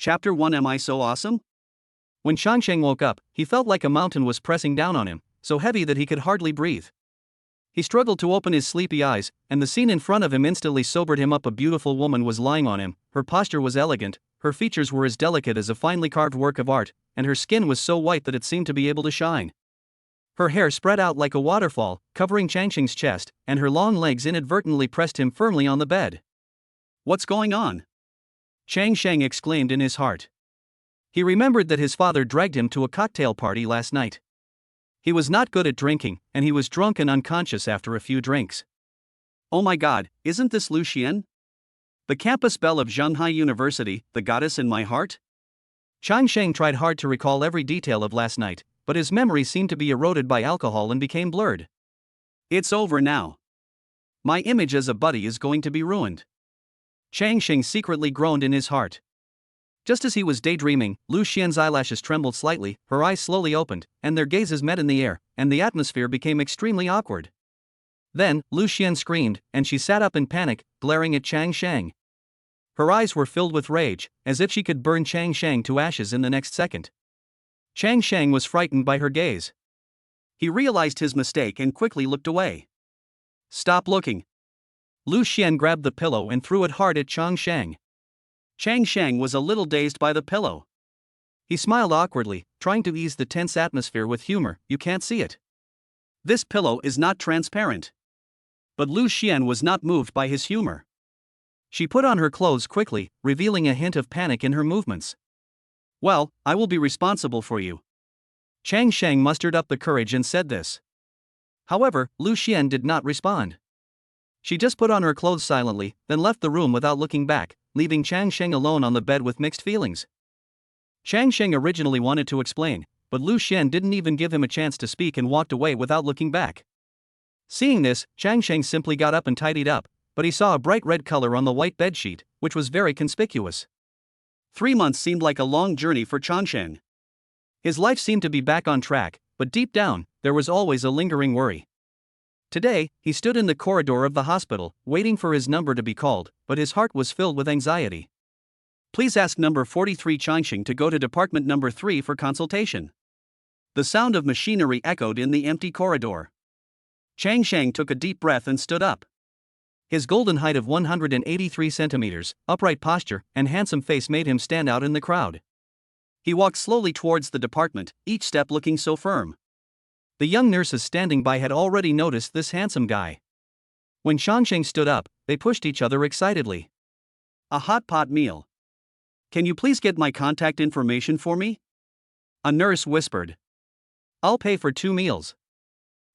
Chapter 1 Am I So Awesome? When Changsheng woke up, he felt like a mountain was pressing down on him, so heavy that he could hardly breathe. He struggled to open his sleepy eyes, and the scene in front of him instantly sobered him up. A beautiful woman was lying on him, her posture was elegant, her features were as delicate as a finely carved work of art, and her skin was so white that it seemed to be able to shine. Her hair spread out like a waterfall, covering Changsheng's chest, and her long legs inadvertently pressed him firmly on the bed. What's going on? Changsheng exclaimed in his heart. He remembered that his father dragged him to a cocktail party last night. He was not good at drinking, and he was drunk and unconscious after a few drinks. Oh my god, isn't this Liu Xuan? The campus belle of Zhanghai University, the goddess in my heart? Changsheng tried hard to recall every detail of last night, but his memory seemed to be eroded by alcohol and became blurred. It's over now. My image as a buddy is going to be ruined. Changsheng secretly groaned in his heart. Just as he was daydreaming, Liu Xuan's eyelashes trembled slightly, her eyes slowly opened, and their gazes met in the air, and the atmosphere became extremely awkward. Then, Liu Xuan screamed, and she sat up in panic, glaring at Changsheng. Her eyes were filled with rage, as if she could burn Changsheng to ashes in the next second. Changsheng was frightened by her gaze. He realized his mistake and quickly looked away. Stop looking. Liu Xuan grabbed the pillow and threw it hard at Changsheng. Changsheng was a little dazed by the pillow. He smiled awkwardly, trying to ease the tense atmosphere with humor. You can't see it. This pillow is not transparent. But Liu Xuan was not moved by his humor. She put on her clothes quickly, revealing a hint of panic in her movements. Well, I will be responsible for you. Changsheng mustered up the courage and said this. However, Liu Xuan did not respond. She just put on her clothes silently, then left the room without looking back, leaving Changsheng alone on the bed with mixed feelings. Changsheng originally wanted to explain, but Liu Xuan didn't even give him a chance to speak and walked away without looking back. Seeing this, Changsheng simply got up and tidied up, but he saw a bright red color on the white bedsheet, which was very conspicuous. 3 months seemed like a long journey for Changsheng. His life seemed to be back on track, but deep down, there was always a lingering worry. Today, he stood in the corridor of the hospital, waiting for his number to be called, but his heart was filled with anxiety. Please ask number 43 Changsheng to go to department number 3 for consultation. The sound of machinery echoed in the empty corridor. Changsheng took a deep breath and stood up. His golden height of 183 centimeters, upright posture, and handsome face made him stand out in the crowd. He walked slowly towards the department, each step looking so firm. The young nurses standing by had already noticed this handsome guy. When Changsheng stood up, they pushed each other excitedly. A hot pot meal. Can you please get my contact information for me? A nurse whispered. I'll pay for 2 meals.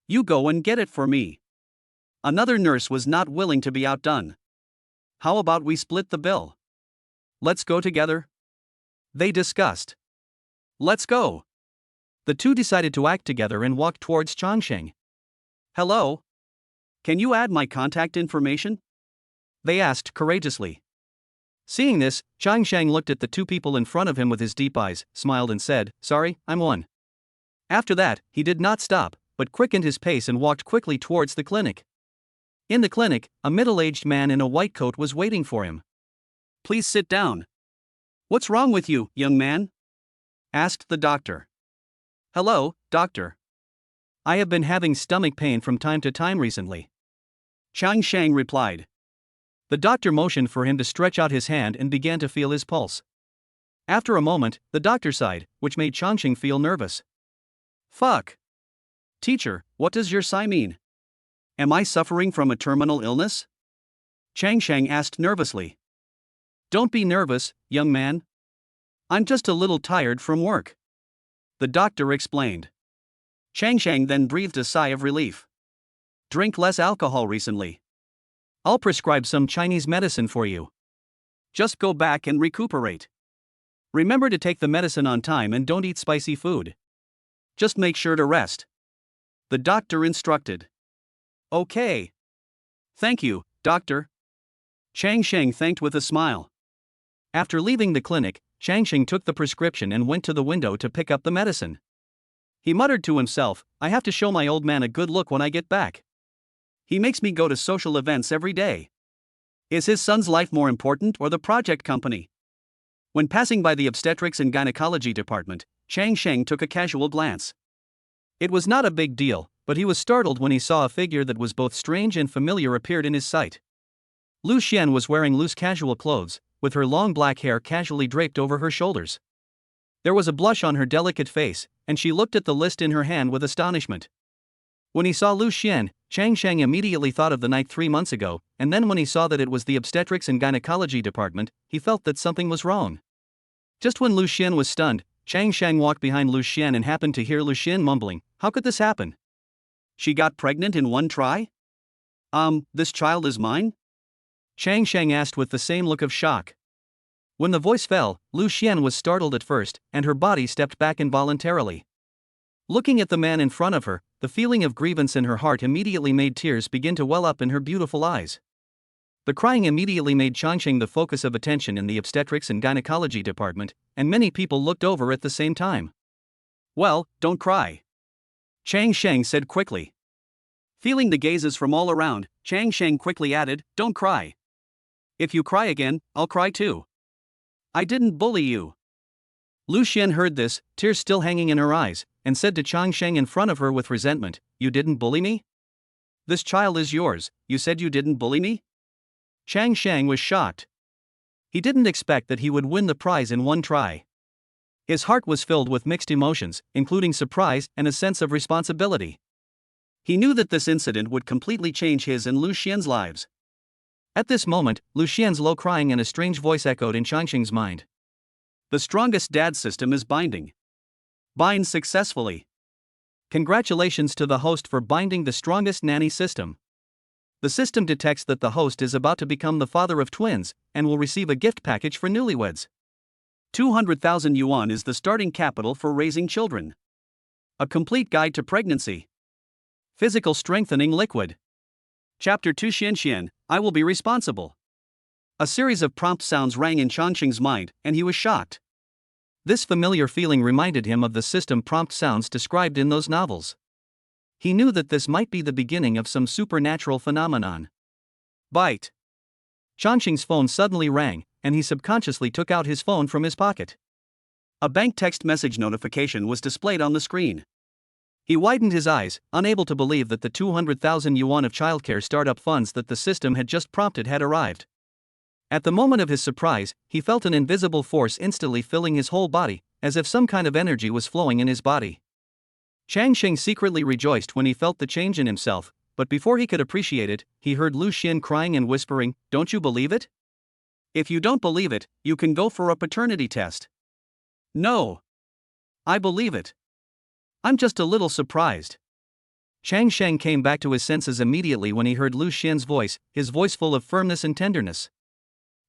You go and get it for me. Another nurse was not willing to be outdone. How about we split the bill? Let's go together. They discussed. Let's go. The two decided to act together and walked towards Changsheng. Hello? Can you add my contact information? They asked courageously. Seeing this, Changsheng looked at the 2 people in front of him with his deep eyes, smiled and said, Sorry, I'm one. After that, he did not stop, but quickened his pace and walked quickly towards the clinic. In the clinic, a middle-aged man in a white coat was waiting for him. Please sit down. What's wrong with you, young man? Asked the doctor. Hello, doctor. I have been having stomach pain from time to time recently. Changsheng replied. The doctor motioned for him to stretch out his hand and began to feel his pulse. After a moment, the doctor sighed, which made Changsheng feel nervous. Fuck. Teacher, what does your sigh mean? Am I suffering from a terminal illness? Changsheng asked nervously. Don't be nervous, young man. I'm just a little tired from work. The doctor explained. Changsheng then breathed a sigh of relief. Drink less alcohol recently. I'll prescribe some Chinese medicine for you. Just go back and recuperate. Remember to take the medicine on time and don't eat spicy food. Just make sure to rest. The doctor instructed. Okay. Thank you, doctor. Changsheng thanked with a smile. After leaving the clinic, Changsheng took the prescription and went to the window to pick up the medicine. He muttered to himself, I have to show my old man a good look when I get back. He makes me go to social events every day. Is his son's life more important or the project company? When passing by the obstetrics and gynecology department, Chang Sheng took a casual glance. It was not a big deal, but he was startled when he saw a figure that was both strange and familiar appeared in his sight. Liu Xuan was wearing loose casual clothes, with her long black hair casually draped over her shoulders. There was a blush on her delicate face, and she looked at the list in her hand with astonishment. When he saw Liu Xuan, Chang Sheng immediately thought of the night 3 months ago, and then when he saw that it was the obstetrics and gynecology department, he felt that something was wrong. Just when Liu Xuan was stunned, Chang Sheng walked behind Liu Xuan and happened to hear Liu Xuan mumbling, "How could this happen? She got pregnant in one try? This child is mine?" Chang Sheng asked with the same look of shock. When the voice fell, Liu Xuan was startled at first, and her body stepped back involuntarily. Looking at the man in front of her, the feeling of grievance in her heart immediately made tears begin to well up in her beautiful eyes. The crying immediately made Chang Sheng the focus of attention in the obstetrics and gynecology department, and many people looked over at the same time. "Well, don't cry," Chang Sheng said quickly. Feeling the gazes from all around, Chang Sheng quickly added, "Don't cry. If you cry again, I'll cry too. I didn't bully you." Liu Xuan heard this, tears still hanging in her eyes, and said to Chang Sheng in front of her with resentment, "You didn't bully me? This child is yours, you said you didn't bully me?" Chang Sheng was shocked. He didn't expect that he would win the prize in one try. His heart was filled with mixed emotions, including surprise and a sense of responsibility. He knew that this incident would completely change his and Liu Xian's lives. At this moment, Liu Xian's low crying and a strange voice echoed in Chang Sheng's mind. "The strongest dad system is binding. Bind successfully. Congratulations to the host for binding the strongest nanny system. The system detects that the host is about to become the father of twins, and will receive a gift package for newlyweds. 200,000 yuan is the starting capital for raising children. A complete guide to pregnancy. Physical strengthening liquid. Chapter 2 Xian, I will be responsible." A series of prompt sounds rang in Changsheng's mind, and he was shocked. This familiar feeling reminded him of the system prompt sounds described in those novels. He knew that this might be the beginning of some supernatural phenomenon. Bite. Changsheng's phone suddenly rang, and he subconsciously took out his phone from his pocket. A bank text message notification was displayed on the screen. He widened his eyes, unable to believe that the 200,000 yuan of childcare startup funds that the system had just prompted had arrived. At the moment of his surprise, he felt an invisible force instantly filling his whole body, as if some kind of energy was flowing in his body. Chang Sheng secretly rejoiced when he felt the change in himself, but before he could appreciate it, he heard Liu Xuan crying and whispering, "Don't you believe it? If you don't believe it, you can go for a paternity test." "No. I believe it. I'm just a little surprised." Chang Sheng came back to his senses immediately when he heard Liu Xian's voice, his voice full of firmness and tenderness.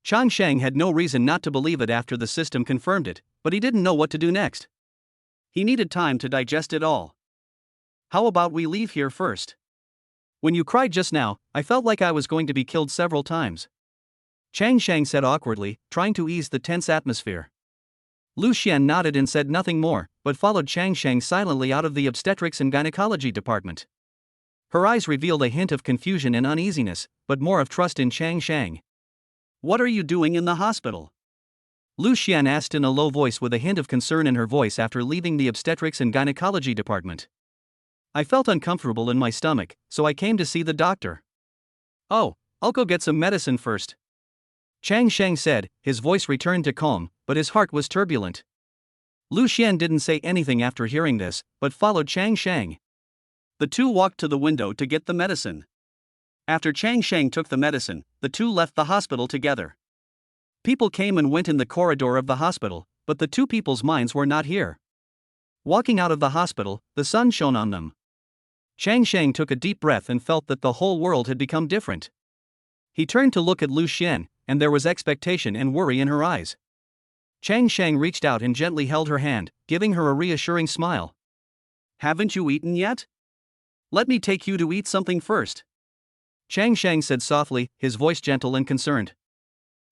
Chang Sheng had no reason not to believe it after the system confirmed it, but he didn't know what to do next. He needed time to digest it all. "How about we leave here first? When you cried just now, I felt like I was going to be killed several times," Chang Sheng said awkwardly, trying to ease the tense atmosphere. Liu Xuan nodded and said nothing more, but followed Chang Sheng silently out of the obstetrics and gynecology department. Her eyes revealed a hint of confusion and uneasiness, but more of trust in Chang Sheng. "What are you doing in the hospital?" Liu Xuan asked in a low voice with a hint of concern in her voice after leaving the obstetrics and gynecology department. "I felt uncomfortable in my stomach, so I came to see the doctor." "Oh, I'll go get some medicine first," Chang Sheng said, his voice returned to calm, but his heart was turbulent. Liu Xuan didn't say anything after hearing this, but followed Chang Sheng. The two walked to the window to get the medicine. After Chang Sheng took the medicine, the two left the hospital together. People came and went in the corridor of the hospital, but the two people's minds were not here. Walking out of the hospital, the sun shone on them. Chang Sheng took a deep breath and felt that the whole world had become different. He turned to look at Liu Xuan, and there was expectation and worry in her eyes. Chang Sheng reached out and gently held her hand, giving her a reassuring smile. "Haven't you eaten yet? Let me take you to eat something first," Chang Sheng said softly, his voice gentle and concerned.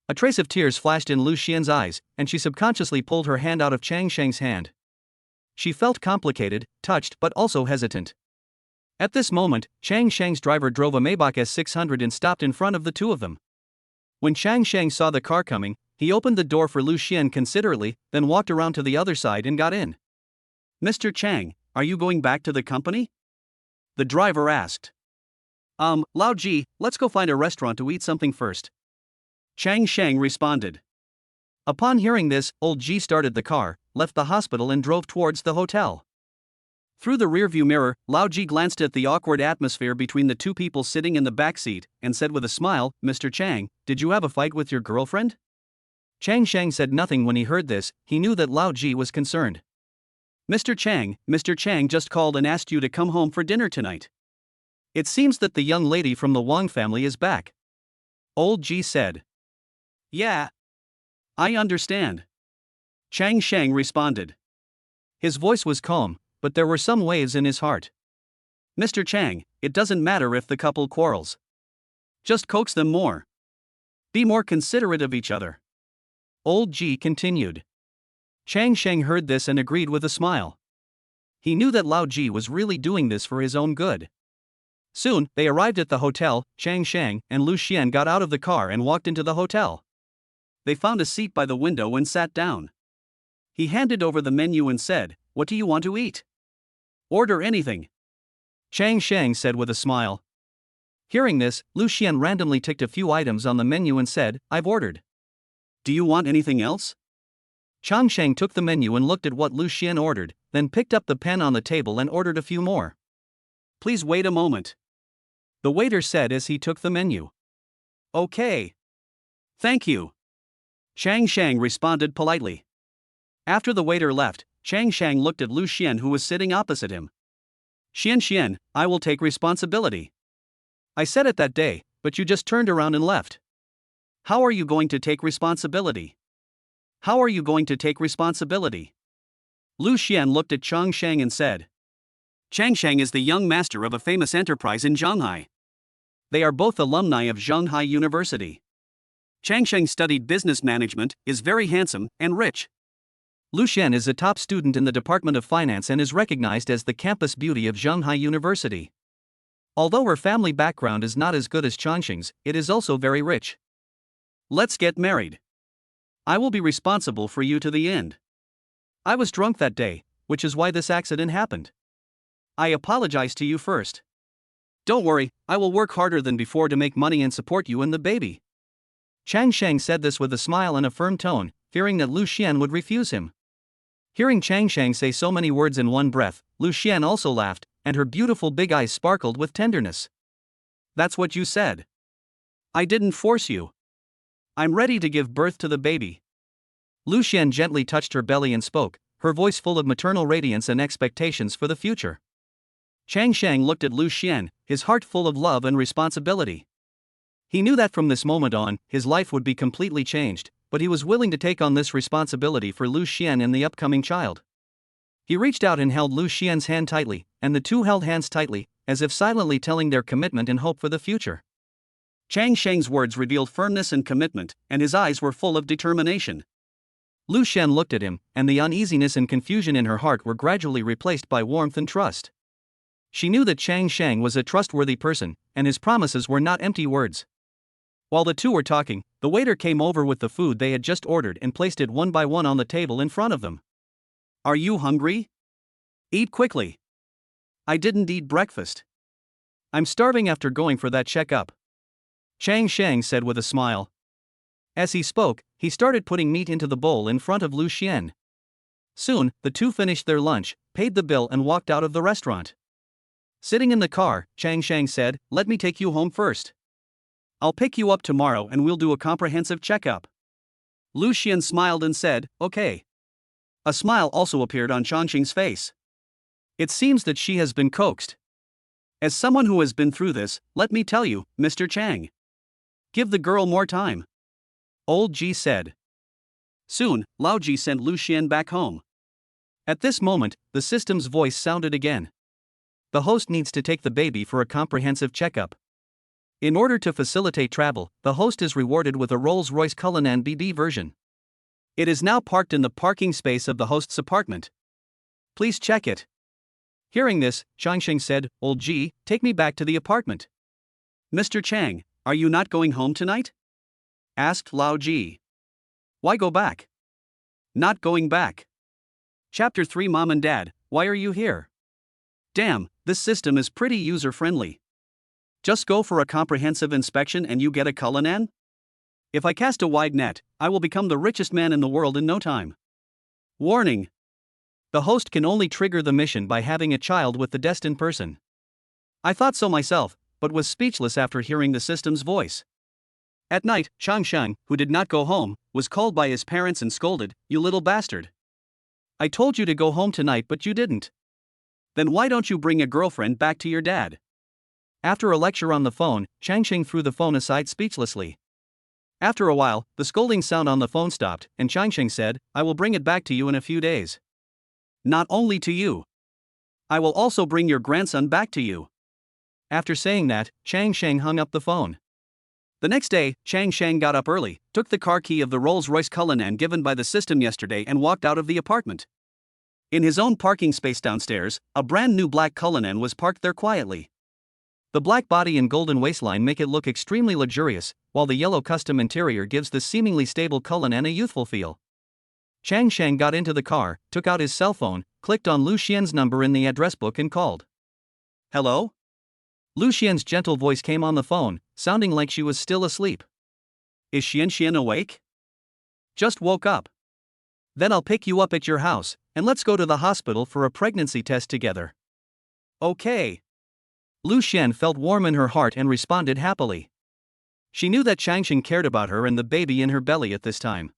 A trace of tears flashed in Liu Xian's eyes, and she subconsciously pulled her hand out of Chang Sheng's hand. She felt complicated, touched but also hesitant. At this moment, Chang Sheng's driver drove a Maybach S600 and stopped in front of the two of them. When Chang Sheng saw the car coming, He opened the door for Liu Xuan considerately, then walked around to the other side and got in. Mr. Chang, are you going back to the company? The driver asked. Lao Ji, let's go find a restaurant to eat something first. Chang Sheng responded. Upon hearing this, old Ji started the car, left the hospital and drove towards the hotel. Through the rearview mirror, Lao Ji glanced at the awkward atmosphere between the two people sitting in the back seat, and said with a smile, Mr. Chang, did you have a fight with your girlfriend? Chang Sheng said nothing when he heard this. He knew that Lao Ji was concerned. Mr. Chang just called and asked you to come home for dinner tonight. It seems that the young lady from the Wang family is back. Old Ji said. Yeah. I understand. Chang Sheng responded. His voice was calm, but there were some waves in his heart. Mr. Chang, it doesn't matter if the couple quarrels. Just coax them more. Be more considerate of each other. Old Ji continued. Chang Sheng heard this and agreed with a smile. He knew that Lao Ji was really doing this for his own good. Soon, they arrived at the hotel. Chang Sheng and Liu Xuan got out of the car and walked into the hotel. They found a seat by the window and sat down. He handed over the menu and said, What do you want to eat? Order anything. Chang Sheng said with a smile. Hearing this, Liu Xuan randomly ticked a few items on the menu and said, I've ordered. Do you want anything else? Chang Sheng took the menu and looked at what Liu Xuan ordered, then picked up the pen on the table and ordered a few more. Please wait a moment. The waiter said as he took the menu. Okay. Thank you. Chang Sheng responded politely. After the waiter left, Chang Sheng looked at Liu Xuan who was sitting opposite him. Xian, I will take responsibility. I said it that day, but you just turned around and left. How are you going to take responsibility? How are you going to take responsibility? Liu Xuan looked at Chang Sheng and said. Chang Sheng is the young master of a famous enterprise in Shanghai. They are both alumni of Shanghai University. Chang Sheng studied business management, is very handsome, and rich. Liu Xuan is a top student in the Department of Finance and is recognized as the campus beauty of Shanghai University. Although her family background is not as good as Chang Sheng's, it is also very rich. Let's get married. I will be responsible for you to the end. I was drunk that day, which is why this accident happened. I apologize to you first. Don't worry, I will work harder than before to make money and support you and the baby. Chang Sheng said this with a smile and a firm tone, fearing that Liu Xuan would refuse him. Hearing Chang Sheng say so many words in one breath, Liu Xuan also laughed, and her beautiful big eyes sparkled with tenderness. That's what you said. I didn't force you. I'm ready to give birth to the baby. Liu Xuan gently touched her belly and spoke, her voice full of maternal radiance and expectations for the future. Chang Sheng looked at Liu Xuan, his heart full of love and responsibility. He knew that from this moment on, his life would be completely changed, but he was willing to take on this responsibility for Liu Xuan and the upcoming child. He reached out and held Liu Xuan's hand tightly, and the two held hands tightly, as if silently telling their commitment and hope for the future. Chang Sheng's words revealed firmness and commitment, and his eyes were full of determination. Liu Xuan looked at him, and the uneasiness and confusion in her heart were gradually replaced by warmth and trust. She knew that Chang Sheng was a trustworthy person, and his promises were not empty words. While the two were talking, the waiter came over with the food they had just ordered and placed it one by one on the table in front of them. Are you hungry? Eat quickly. I didn't eat breakfast. I'm starving after going for that checkup. Chang Sheng said with a smile. As he spoke, he started putting meat into the bowl in front of Liu Xuan. Soon, the two finished their lunch, paid the bill and walked out of the restaurant. Sitting in the car, Chang Sheng said, Let me take you home first. I'll pick you up tomorrow and we'll do a comprehensive checkup. Liu Xuan smiled and said, Okay. A smile also appeared on Chang Sheng's face. It seems that she has been coaxed. As someone who has been through this, let me tell you, Mr. Chang. Give the girl more time. Old Ji said. Soon, Lao Ji sent Liu Xuan back home. At this moment, the system's voice sounded again. The host needs to take the baby for a comprehensive checkup. In order to facilitate travel, the host is rewarded with a Rolls-Royce Cullinan BB version. It is now parked in the parking space of the host's apartment. Please check it. Hearing this, Chang Sheng said, Old Ji, take me back to the apartment. Mr. Chang, are you not going home tonight? Asked Lao Ji. Why go back? Not going back. Chapter 3 Mom and Dad, why are you here? Damn, this system is pretty user-friendly. Just go for a comprehensive inspection and you get a Cullinan? If I cast a wide net, I will become the richest man in the world in no time. Warning. The host can only trigger the mission by having a child with the destined person. I thought so myself, but was speechless after hearing the system's voice. At night, Changsheng, who did not go home, was called by his parents and scolded, "You little bastard. I told you to go home tonight but you didn't. Then why don't you bring a girlfriend back to your dad?" After a lecture on the phone, Changsheng threw the phone aside speechlessly. After a while, the scolding sound on the phone stopped, and Changsheng said, "I will bring it back to you in a few days. Not only to you. I will also bring your grandson back to you." After saying that, Changsheng hung up the phone. The next day, Changsheng got up early, took the car key of the Rolls-Royce Cullinan given by the system yesterday and walked out of the apartment. In his own parking space downstairs, a brand new black Cullinan was parked there quietly. The black body and golden waistline make it look extremely luxurious, while the yellow custom interior gives the seemingly stable Cullinan a youthful feel. Changsheng got into the car, took out his cell phone, clicked on Liu Xuan's number in the address book and called. "Hello?" Liu Xuan's gentle voice came on the phone, sounding like she was still asleep. "Is Xian awake?" "Just woke up." "Then I'll pick you up at your house, and let's go to the hospital for a pregnancy test together." "Okay." Liu Xuan felt warm in her heart and responded happily. She knew that Changsheng cared about her and the baby in her belly at this time.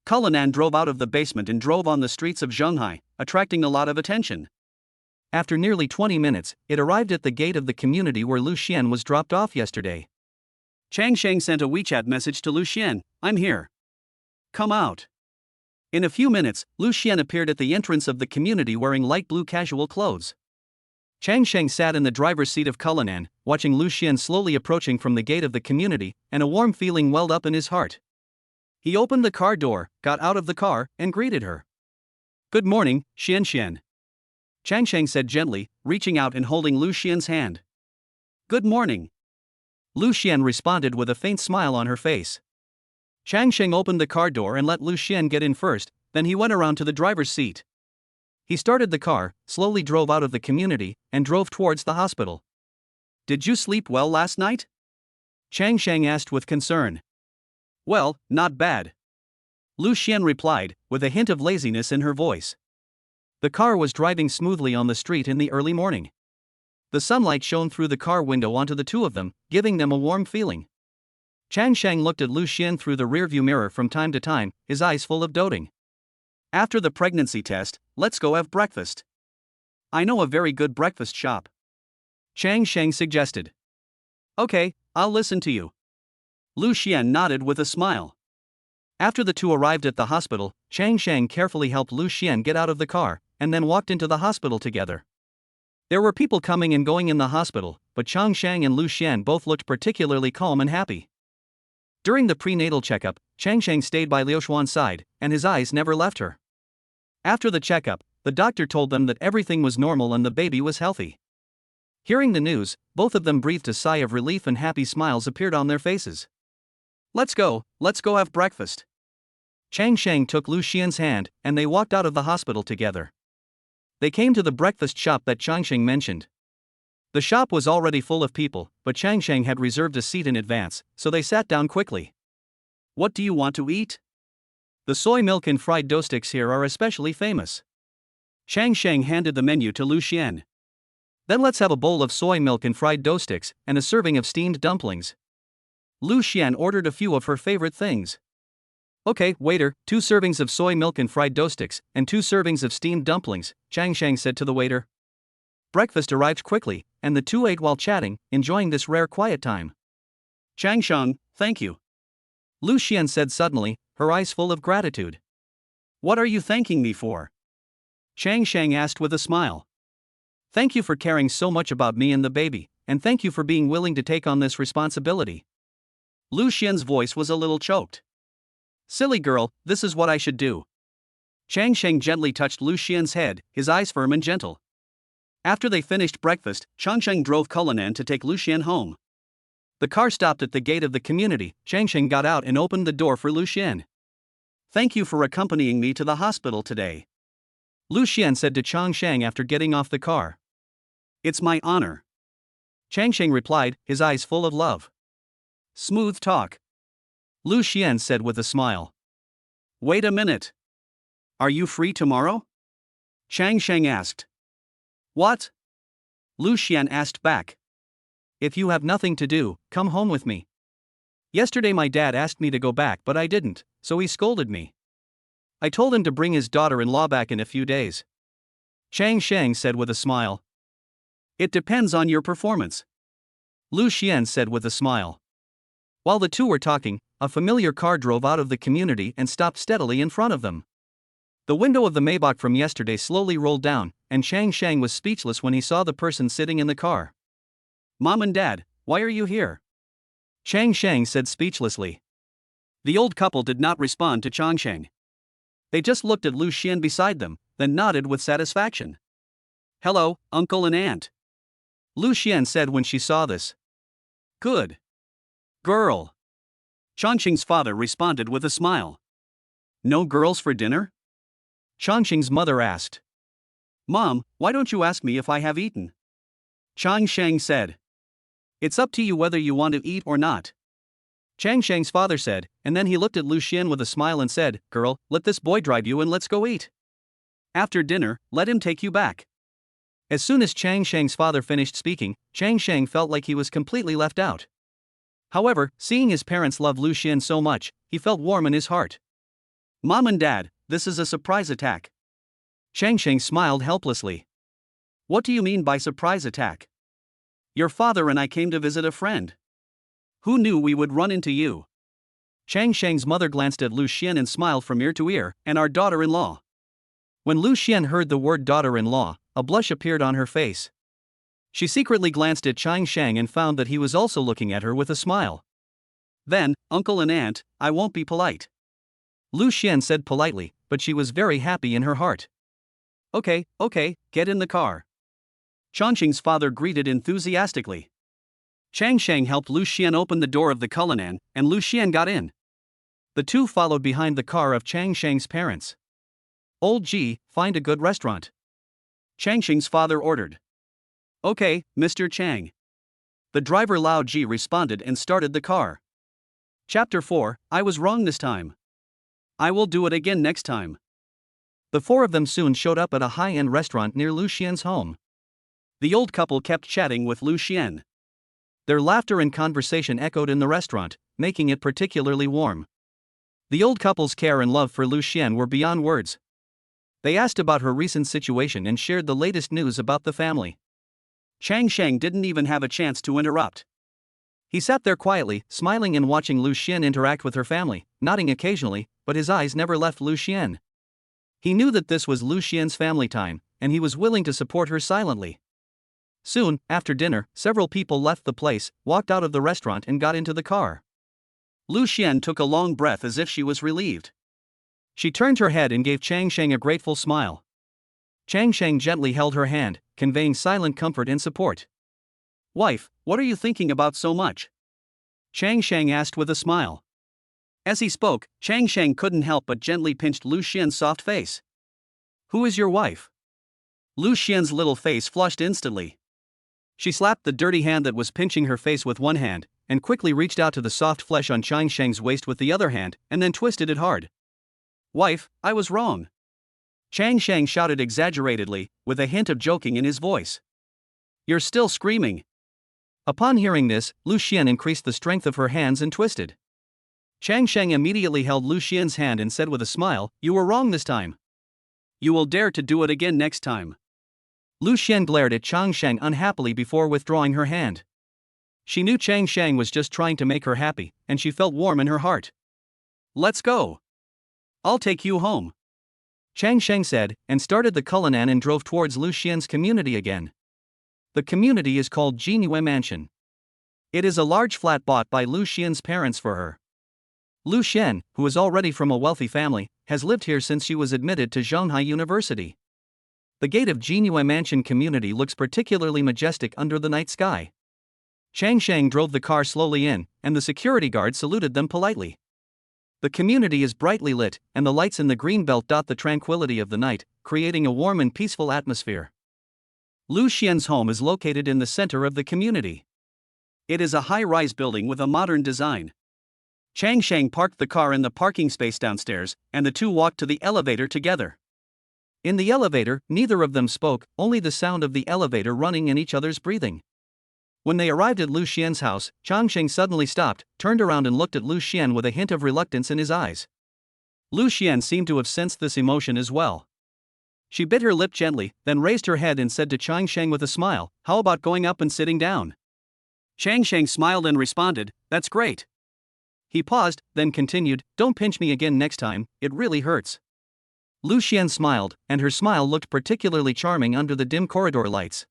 Cullinan drove out of the basement and drove on the streets of Shanghai, attracting a lot of attention. After nearly 20 minutes, it arrived at the gate of the community where Liu Xuan was dropped off yesterday. Changsheng sent a WeChat message to Liu Xuan, "I'm here. Come out." In a few minutes, Liu Xuan appeared at the entrance of the community wearing light blue casual clothes. Changsheng sat in the driver's seat of Cullinan, watching Liu Xuan slowly approaching from the gate of the community, and a warm feeling welled up in his heart. He opened the car door, got out of the car, and greeted her. "Good morning, Xian." Changsheng said gently, reaching out and holding Liu Xuan's hand. "Good morning." Liu Xuan responded with a faint smile on her face. Changsheng opened the car door and let Liu Xuan get in first, then he went around to the driver's seat. He started the car, slowly drove out of the community, and drove towards the hospital. "Did you sleep well last night?" Changsheng asked with concern. "Well, not bad." Liu Xuan replied, with a hint of laziness in her voice. The car was driving smoothly on the street in the early morning. The sunlight shone through the car window onto the two of them, giving them a warm feeling. Changsheng looked at Liu Xuan through the rearview mirror from time to time, his eyes full of doting. "After the pregnancy test, let's go have breakfast. I know a very good breakfast shop," Changsheng suggested. "Okay, I'll listen to you." Liu Xuan nodded with a smile. After the two arrived at the hospital, Changsheng carefully helped Liu Xuan get out of the car, and then walked into the hospital together. There were people coming and going in the hospital, but Changsheng and Liu Xuan both looked particularly calm and happy. During the prenatal checkup, Changsheng stayed by Liu Xuan's side, and his eyes never left her. After the checkup, the doctor told them that everything was normal and the baby was healthy. Hearing the news, both of them breathed a sigh of relief and happy smiles appeared on their faces. Let's go have breakfast." Changsheng took Liu Xuan's hand, and they walked out of the hospital together. They came to the breakfast shop that Changsheng mentioned. The shop was already full of people, but Changsheng had reserved a seat in advance, so they sat down quickly. "What do you want to eat?" "The soy milk and fried dough sticks here are especially famous." Changsheng handed the menu to Liu Xuan. "Then let's have a bowl of soy milk and fried dough sticks, and a serving of steamed dumplings." Liu Xuan ordered a few of her favorite things. "Okay, waiter, 2 servings of soy milk and fried dough sticks, and 2 servings of steamed dumplings," Changsheng said to the waiter. Breakfast arrived quickly, and the two ate while chatting, enjoying this rare quiet time. "Changsheng, thank you," Liu Xuan said suddenly, her eyes full of gratitude. "What are you thanking me for?" Changsheng asked with a smile. "Thank you for caring so much about me and the baby, and thank you for being willing to take on this responsibility." Liu Xuan's voice was a little choked. "Silly girl, this is what I should do." Changsheng gently touched Liu Xuan's head, his eyes firm and gentle. After they finished breakfast, Changsheng drove Cullinan to take Liu Xuan home. The car stopped at the gate of the community. Changsheng got out and opened the door for Liu Xuan. Thank you for accompanying me to the hospital today, Liu Xuan said to Changsheng after getting off the car. It's my honor, Changsheng replied, his eyes full of love. Smooth talk, Liu Xuan said with a smile. Wait a minute. Are you free tomorrow? Changsheng asked. What? Liu Xuan asked back. If you have nothing to do, come home with me. Yesterday my dad asked me to go back but I didn't, so he scolded me. I told him to bring his daughter-in-law back in a few days, Changsheng said with a smile. It depends on your performance, Liu Xuan said with a smile. While the two were talking, a familiar car drove out of the community and stopped steadily in front of them. The window of the Maybach from yesterday slowly rolled down, and Changsheng was speechless when he saw the person sitting in the car. Mom and Dad, why are you here? Changsheng said speechlessly. The old couple did not respond to Changsheng. They just looked at Liu Xuan beside them, then nodded with satisfaction. Hello, uncle and aunt, Liu Xuan said when she saw this. Good girl, Changsheng's father responded with a smile. No girls for dinner? Changsheng's mother asked. Mom, why don't you ask me if I have eaten? Changsheng said. It's up to you whether you want to eat or not, Changsheng's father said, and then he looked at Liu Xuan with a smile and said, Girl, let this boy drive you and let's go eat. After dinner, let him take you back. As soon as Changsheng's father finished speaking, Changsheng felt like he was completely left out. However, seeing his parents love Liu Xuan so much, he felt warm in his heart. Mom and Dad, this is a surprise attack. Changsheng smiled helplessly. What do you mean by surprise attack? Your father and I came to visit a friend. Who knew we would run into you? Changsheng's mother glanced at Liu Xuan and smiled from ear to ear, and our daughter-in-law. When Liu Xuan heard the word daughter-in-law, a blush appeared on her face. She secretly glanced at Changsheng and found that he was also looking at her with a smile. Then, uncle and aunt, I won't be polite, Liu Xuan said politely, but she was very happy in her heart. Okay, get in the car, Changsheng's father greeted enthusiastically. Changsheng helped Liu Xuan open the door of the Cullinan, and Liu Xuan got in. The two followed behind the car of Changsheng's parents. Old G, find a good restaurant, Changsheng's father ordered. Okay, Mr. Chang. The driver Lao Ji responded and started the car. Chapter 4, I was wrong this time. I will do it again next time. The four of them soon showed up at a high-end restaurant near Liu Xian's home. The old couple kept chatting with Liu Xuan. Their laughter and conversation echoed in the restaurant, making it particularly warm. The old couple's care and love for Liu Xuan were beyond words. They asked about her recent situation and shared the latest news about the family. Changsheng didn't even have a chance to interrupt. He sat there quietly, smiling and watching Liu Xuan interact with her family, nodding occasionally, but his eyes never left Liu Xuan. He knew that this was Liu Xian's family time, and he was willing to support her silently. Soon, after dinner, several people left the place, walked out of the restaurant and got into the car. Liu Xuan took a long breath as if she was relieved. She turned her head and gave Changsheng a grateful smile. Changsheng gently held her hand, conveying silent comfort and support. Wife, what are you thinking about so much? Changsheng asked with a smile. As he spoke, Changsheng couldn't help but gently pinched Liu Xian's soft face. Who is your wife? Liu Xian's little face flushed instantly. She slapped the dirty hand that was pinching her face with one hand, and quickly reached out to the soft flesh on Changsheng's waist with the other hand, and then twisted it hard. Wife, I was wrong, Changsheng shouted exaggeratedly, with a hint of joking in his voice. You're still screaming. Upon hearing this, Liu Xuan increased the strength of her hands and twisted. Changsheng immediately held Liu Xian's hand and said with a smile, You were wrong this time. You will dare to do it again next time. Liu Xuan glared at Changsheng unhappily before withdrawing her hand. She knew Changsheng was just trying to make her happy, and she felt warm in her heart. Let's go. I'll take you home, Changsheng said, and started the Cullinan and drove towards Liu Xian's community again. The community is called Jingyue Mansion. It is a large flat bought by Liu Xian's parents for her. Liu Xian, who is already from a wealthy family, has lived here since she was admitted to Zhonghai University. The gate of Jingyue Mansion community looks particularly majestic under the night sky. Changsheng drove the car slowly in, and the security guard saluted them politely. The community is brightly lit, and the lights in the green belt dot the tranquility of the night, creating a warm and peaceful atmosphere. Liu Xuan's home is located in the center of the community. It is a high-rise building with a modern design. Chang Sheng parked the car in the parking space downstairs, and the two walked to the elevator together. In the elevator, neither of them spoke, only the sound of the elevator running and each other's breathing. When they arrived at Liu Xian's house, Chang Sheng suddenly stopped, turned around and looked at Liu Xian with a hint of reluctance in his eyes. Liu Xian seemed to have sensed this emotion as well. She bit her lip gently, then raised her head and said to Chang Sheng with a smile, "How about going up and sitting down?" Chang Sheng smiled and responded, "That's great." He paused, then continued, "Don't pinch me again next time, it really hurts." Liu Xian smiled, and her smile looked particularly charming under the dim corridor lights.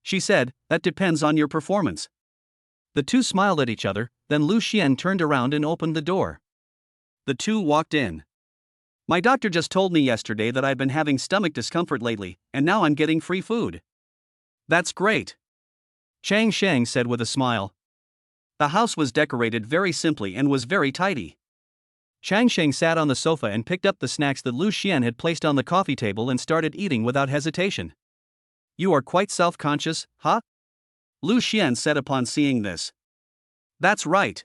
She said, "That depends on your performance." The two smiled at each other, then Liu Xian turned around and opened the door. The two walked in. "My doctor just told me yesterday that I've been having stomach discomfort lately, and now I'm getting free food." "That's great," Chang Sheng said with a smile. The house was decorated very simply and was very tidy. Chang Sheng sat on the sofa and picked up the snacks that Liu Xian had placed on the coffee table and started eating without hesitation. "You are quite self-conscious, huh?" Liu Xian said upon seeing this. "That's right.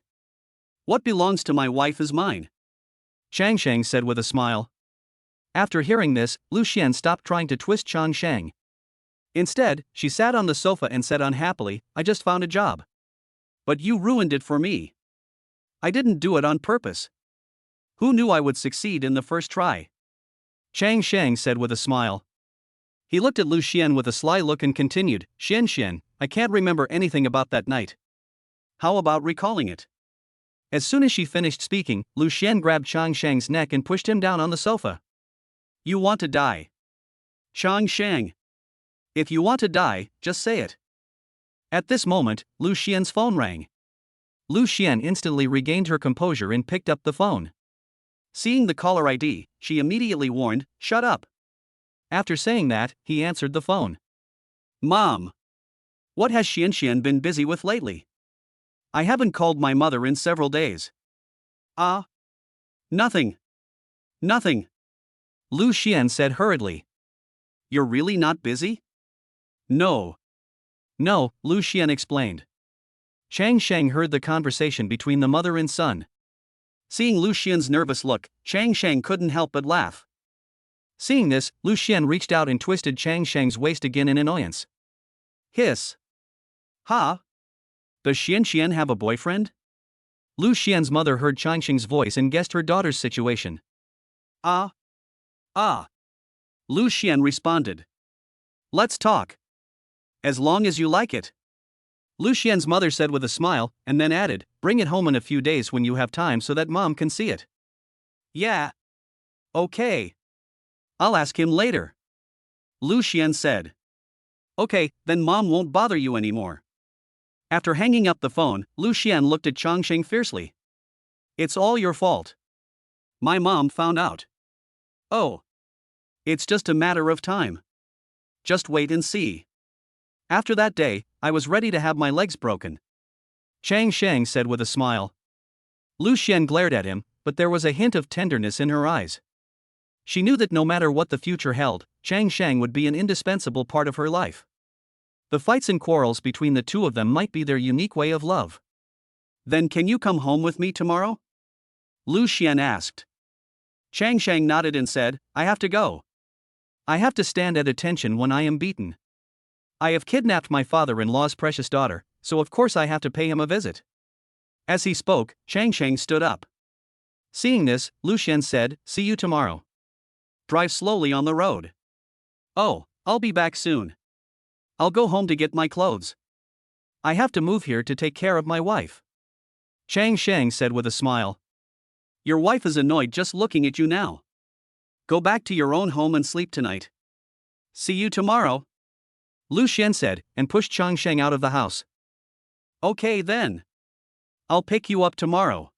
What belongs to my wife is mine," Chang Sheng said with a smile. After hearing this, Liu Xian stopped trying to twist Chang Sheng. Instead, she sat on the sofa and said unhappily, "I just found a job." "But you ruined it for me." "I didn't do it on purpose. Who knew I would succeed in the first try?" Chang Sheng said with a smile. He looked at Liu Xian with a sly look and continued, Xian, I can't remember anything about that night. How about recalling it?" As soon as she finished speaking, Liu Xian grabbed Chang Sheng's neck and pushed him down on the sofa. "You want to die, Chang Sheng. If you want to die, just say it." At this moment, Liu Xian's phone rang. Liu Xian instantly regained her composure and picked up the phone. Seeing the caller ID, she immediately warned, "Shut up." After saying that, he answered the phone. "Mom. What has Xian been busy with lately? I haven't called my mother in several days." "Ah. Nothing. Nothing," Liu Xian said hurriedly. "You're really not busy?" "No." "No," Liu Xian explained. Chang Sheng heard the conversation between the mother and son. Seeing Liu Xian's nervous look, Chang Sheng couldn't help but laugh. Seeing this, Liu Xian reached out and twisted Chang Sheng's waist again in annoyance. "Hiss. Ha? Does Xian have a boyfriend?" Liu Xian's mother heard Chang Sheng's voice and guessed her daughter's situation. Ah. Liu Xian responded. "Let's talk. As long as you like it." Liu Xian's mother said with a smile, and then added, "Bring it home in a few days when you have time so that mom can see it." "Yeah. Okay. I'll ask him later," Liu Xian said. "Okay, then mom won't bother you anymore." After hanging up the phone, Liu Xian looked at Chang Sheng fiercely. "It's all your fault. My mom found out." "Oh. It's just a matter of time. Just wait and see." After that day, I was ready to have my legs broken, Chang Sheng said with a smile. Liu Xian glared at him, but there was a hint of tenderness in her eyes. She knew that no matter what the future held, Chang Sheng would be an indispensable part of her life. The fights and quarrels between the two of them might be their unique way of love. "Then can you come home with me tomorrow?" Liu Xian asked. Chang Sheng nodded and said, "I have to go. I have to stand at attention when I am beaten. I have kidnapped my father-in-law's precious daughter, so of course I have to pay him a visit." As he spoke, Chang Sheng stood up. Seeing this, Liu Xian said, "See you tomorrow. Drive slowly on the road." "Oh, I'll be back soon. I'll go home to get my clothes. I have to move here to take care of my wife," Chang Sheng said with a smile. "Your wife is annoyed just looking at you now. Go back to your own home and sleep tonight. See you tomorrow," Liu Xian said, and pushed Chang Sheng out of the house. "Okay then. I'll pick you up tomorrow."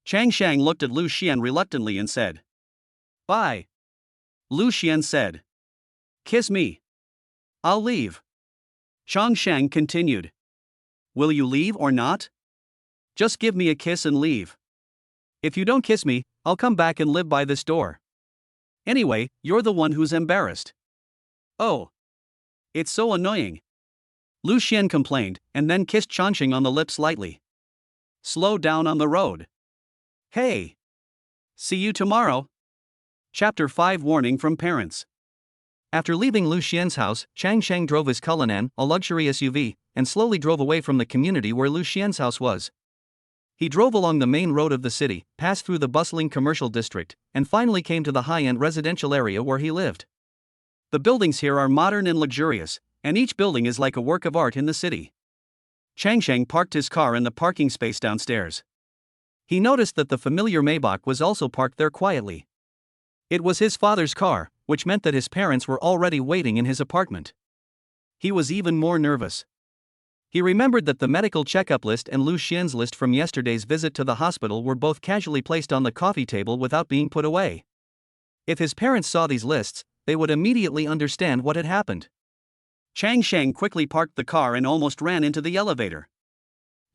Chang Sheng looked at Liu Xian reluctantly and said, "Bye." Liu Xian said, "Kiss me. I'll leave." Chang Sheng continued, "Will you leave or not? Just give me a kiss and leave." If you don't kiss me, I'll come back and live by this door. Anyway, you're the one who's embarrassed. Oh. It's so annoying. Liu Xuan complained, and then kissed Changxing on the lips lightly. Slow down on the road. Hey. See you tomorrow. Chapter 5 Warning from Parents. After leaving Liu Xian's house, Changsheng drove his Cullinan, a luxury SUV, and slowly drove away from the community where Liu Xian's house was. He drove along the main road of the city, passed through the bustling commercial district, and finally came to the high-end residential area where he lived. The buildings here are modern and luxurious, and each building is like a work of art in the city. Changsheng parked his car in the parking space downstairs. He noticed that the familiar Maybach was also parked there quietly. It was his father's car, which meant that his parents were already waiting in his apartment. He was even more nervous. He remembered that the medical checkup list and Liu Xian's list from yesterday's visit to the hospital were both casually placed on the coffee table without being put away. If his parents saw these lists, they would immediately understand what had happened. Changsheng quickly parked the car and almost ran into the elevator.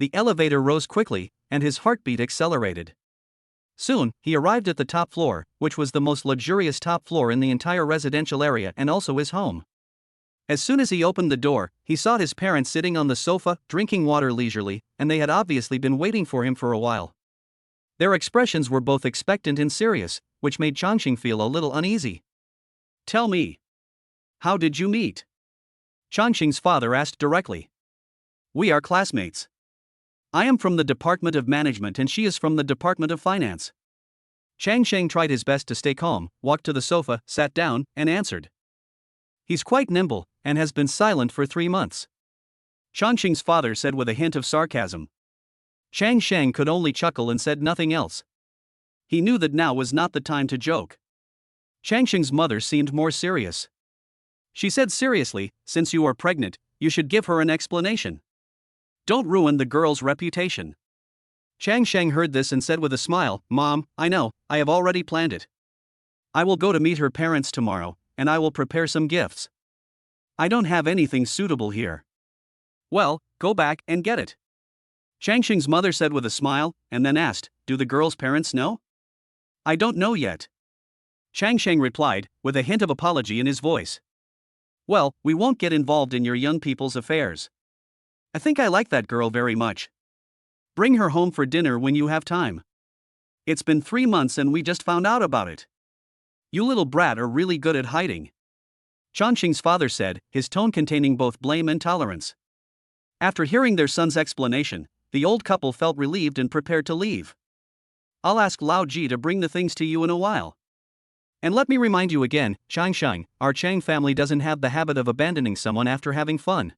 The elevator rose quickly, and his heartbeat accelerated. Soon, he arrived at the top floor, which was the most luxurious top floor in the entire residential area and also his home. As soon as he opened the door, he saw his parents sitting on the sofa, drinking water leisurely, and they had obviously been waiting for him for a while. Their expressions were both expectant and serious, which made Changxing feel a little uneasy. Tell me. How did you meet? Changxing's father asked directly. We are classmates. I am from the Department of Management and she is from the Department of Finance. Changsheng tried his best to stay calm, walked to the sofa, sat down, and answered. He's quite nimble, and has been silent for 3 months. Changxing's father said with a hint of sarcasm. Changsheng could only chuckle and said nothing else. He knew that now was not the time to joke. Changxing's mother seemed more serious. She said seriously, since you are pregnant, you should give her an explanation. Don't ruin the girl's reputation. Changsheng heard this and said with a smile, Mom, I know, I have already planned it. I will go to meet her parents tomorrow, and I will prepare some gifts. I don't have anything suitable here. Well, go back and get it. Changxing's mother said with a smile, and then asked, Do the girl's parents know? I don't know yet. Changsheng replied, with a hint of apology in his voice. Well, we won't get involved in your young people's affairs. I think I like that girl very much. Bring her home for dinner when you have time. It's been 3 months and we just found out about it. You little brat are really good at hiding. Changxing's father said, his tone containing both blame and tolerance. After hearing their son's explanation, the old couple felt relieved and prepared to leave. I'll ask Lao Ji to bring the things to you in a while. And let me remind you again, Changsheng, our Chang family doesn't have the habit of abandoning someone after having fun.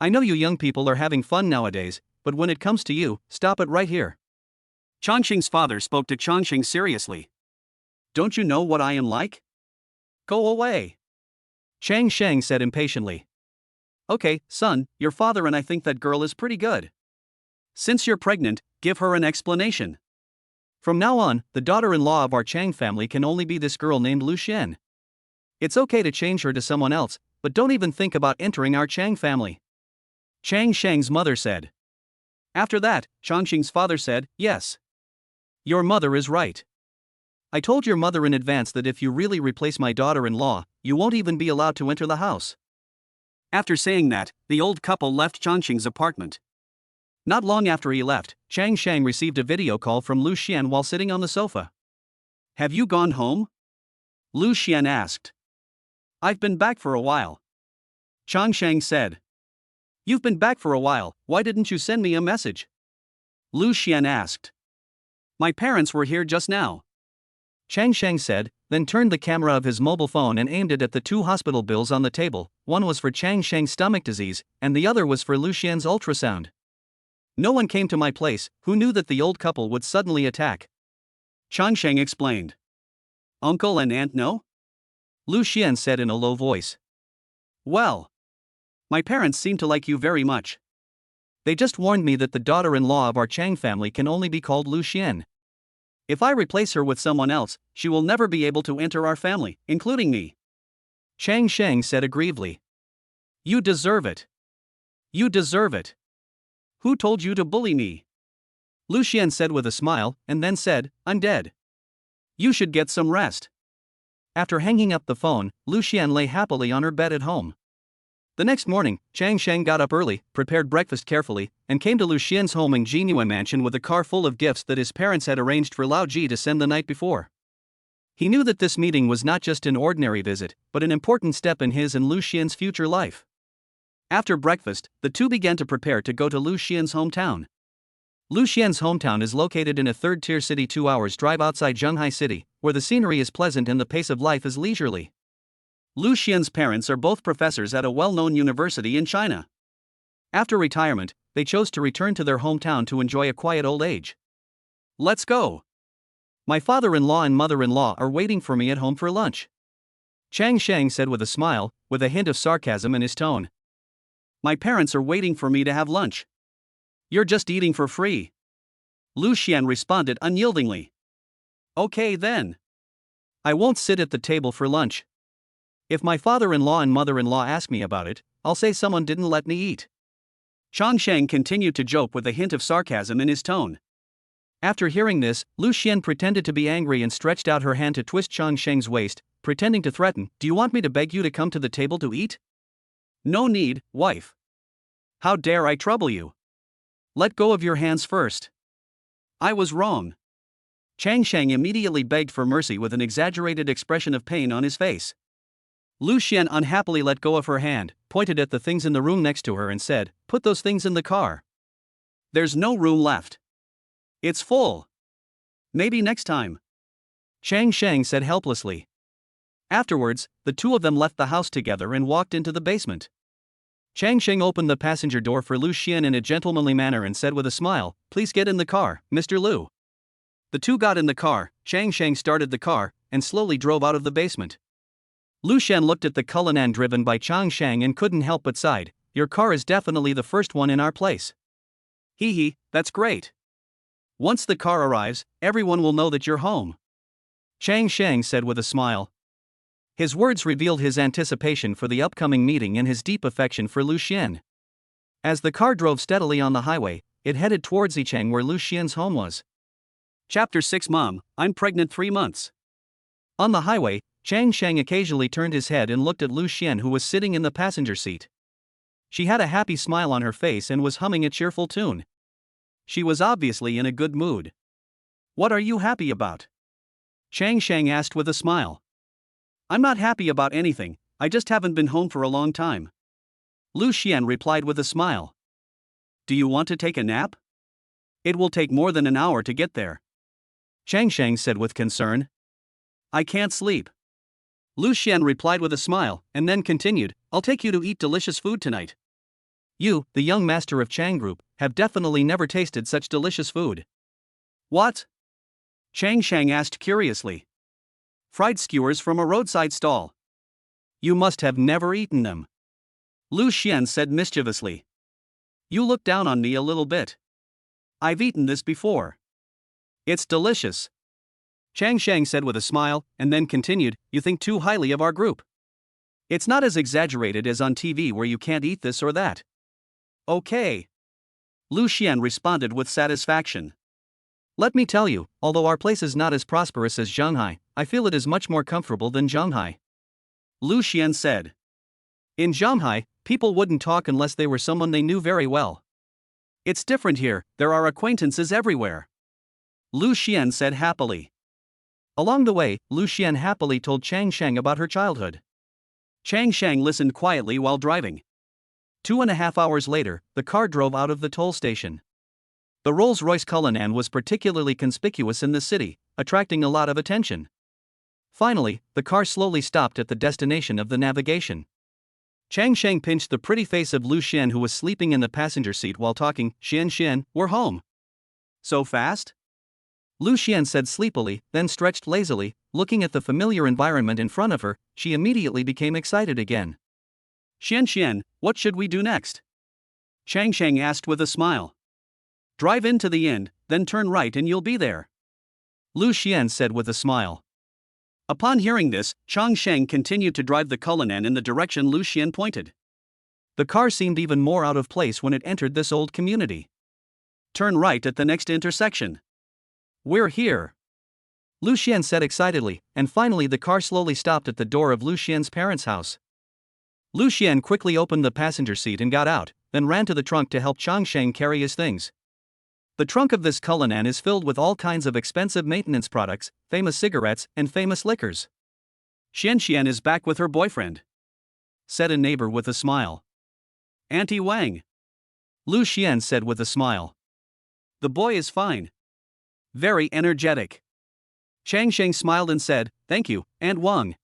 I know you young people are having fun nowadays, but when it comes to you, stop it right here. Changxing's father spoke to Changxing seriously. Don't you know what I am like? Go away. Changsheng said impatiently. Okay, son, your father and I think that girl is pretty good. Since you're pregnant, give her an explanation. From now on, the daughter-in-law of our Chang family can only be this girl named Liu Xuan. It's okay to change her to someone else, but don't even think about entering our Chang family. Changsheng's mother said. After that, Changxing's father said, Yes. Your mother is right. I told your mother in advance that if you really replace my daughter-in-law, you won't even be allowed to enter the house. After saying that, the old couple left Changxing's apartment. Not long after he left, Changsheng received a video call from Liu Xuan while sitting on the sofa. Have you gone home? Liu Xuan asked. I've been back for a while. Changsheng said. You've been back for a while, why didn't you send me a message? Liu Xuan asked. My parents were here just now. Changsheng said, then turned the camera of his mobile phone and aimed it at the 2 hospital bills on the table. One was for Changsheng's stomach disease, and the other was for Liu Xuan's ultrasound. No one came to my place who knew that the old couple would suddenly attack. Changsheng explained. Uncle and aunt know? Liu Xuan said in a low voice. Well. My parents seem to like you very much. They just warned me that the daughter-in-law of our Chang family can only be called Liu Xuan. If I replace her with someone else, she will never be able to enter our family, including me. Changsheng said aggrievedly. You deserve it. You deserve it. Who told you to bully me? Liu Xuan said with a smile, and then said, I'm dead. You should get some rest. After hanging up the phone, Liu Xuan lay happily on her bed at home. The next morning, Chang Sheng got up early, prepared breakfast carefully, and came to Liu Xian's home in Jingyue Mansion with a car full of gifts that his parents had arranged for Lao Ji to send the night before. He knew that this meeting was not just an ordinary visit, but an important step in his and Liu Xian's future life. After breakfast, the two began to prepare to go to Liu Xian's hometown. Liu Xian's hometown is located in a third-tier city 2 hours drive outside Zhenghai City, where the scenery is pleasant and the pace of life is leisurely. Liu Xian's parents are both professors at a well-known university in China. After retirement, they chose to return to their hometown to enjoy a quiet old age. Let's go. My father-in-law and mother-in-law are waiting for me at home for lunch. Chang Sheng said with a smile, with a hint of sarcasm in his tone. My parents are waiting for me to have lunch. You're just eating for free. Liu Xian responded unyieldingly. Okay then. I won't sit at the table for lunch. If my father-in-law and mother-in-law ask me about it, I'll say someone didn't let me eat. Chang Sheng continued to joke with a hint of sarcasm in his tone. After hearing this, Liu Xian pretended to be angry and stretched out her hand to twist Chang Sheng's waist, pretending to threaten, Do you want me to beg you to come to the table to eat? No need, wife. How dare I trouble you? Let go of your hands first. I was wrong. Chang Sheng immediately begged for mercy with an exaggerated expression of pain on his face. Liu Xian unhappily let go of her hand, pointed at the things in the room next to her and said, Put those things in the car. There's no room left. It's full. Maybe next time. Chang Sheng said helplessly. Afterwards, the two of them left the house together and walked into the basement. Chang Sheng opened the passenger door for Liu Xian in a gentlemanly manner and said with a smile, Please get in the car, Mr. Liu. The two got in the car, Chang Sheng started the car, and slowly drove out of the basement. Liu Xian looked at the Cullinan driven by Chang Sheng and couldn't help but sighed, Your car is definitely the first one in our place. Hee hee, that's great. Once the car arrives, everyone will know that you're home. Chang Sheng said with a smile. His words revealed his anticipation for the upcoming meeting and his deep affection for Liu Xian. As the car drove steadily on the highway, it headed towards Yicheng where Liu Xian's home was. Chapter 6 Mom, I'm pregnant 3 months. On the highway, Chang Sheng occasionally turned his head and looked at Liu Xian who was sitting in the passenger seat. She had a happy smile on her face and was humming a cheerful tune. She was obviously in a good mood. What are you happy about? Chang Sheng asked with a smile. I'm not happy about anything, I just haven't been home for a long time. Liu Xian replied with a smile. Do you want to take a nap? It will take more than an hour to get there. Chang Sheng said with concern. I can't sleep. Liu Xian replied with a smile, and then continued, I'll take you to eat delicious food tonight. You, the young master of Chang Group, have definitely never tasted such delicious food. What? Chang Sheng asked curiously. Fried skewers from a roadside stall. You must have never eaten them. Liu Xian said mischievously. You look down on me a little bit. I've eaten this before. It's delicious. Chang Sheng said with a smile, and then continued, You think too highly of our group. It's not as exaggerated as on TV where you can't eat this or that. Okay. Liu Xian responded with satisfaction. Let me tell you, although our place is not as prosperous as Zhenghai, I feel it is much more comfortable than Zhenghai. Liu Xian said. In Zhenghai, people wouldn't talk unless they were someone they knew very well. It's different here, there are acquaintances everywhere. Liu Xian said happily. Along the way, Liu Xian happily told Chang Sheng about her childhood. Chang Sheng listened quietly while driving. 2.5 hours later, the car drove out of the toll station. The Rolls-Royce Cullinan was particularly conspicuous in the city, attracting a lot of attention. Finally, the car slowly stopped at the destination of the navigation. Chang Sheng pinched the pretty face of Liu Xian who was sleeping in the passenger seat while talking, Xian, we're home. So fast? Liu Xian said sleepily, then stretched lazily, looking at the familiar environment in front of her, she immediately became excited again. Xian, what should we do next? Chang Sheng asked with a smile. Drive into the inn, then turn right and you'll be there. Liu Xian said with a smile. Upon hearing this, Chang Sheng continued to drive the Cullinan in the direction Liu Xian pointed. The car seemed even more out of place when it entered this old community. Turn right at the next intersection. We're here. Liu Xuan said excitedly, and finally the car slowly stopped at the door of Liu Xuan's parents' house. Liu Xuan quickly opened the passenger seat and got out, then ran to the trunk to help Changsheng carry his things. The trunk of this Cullinan is filled with all kinds of expensive maintenance products, famous cigarettes, and famous liquors. Xian is back with her boyfriend, said a neighbor with a smile. Auntie Wang, Liu Xuan said with a smile. The boy is fine. Very energetic. Changsheng smiled and said, Thank you, Aunt Wang.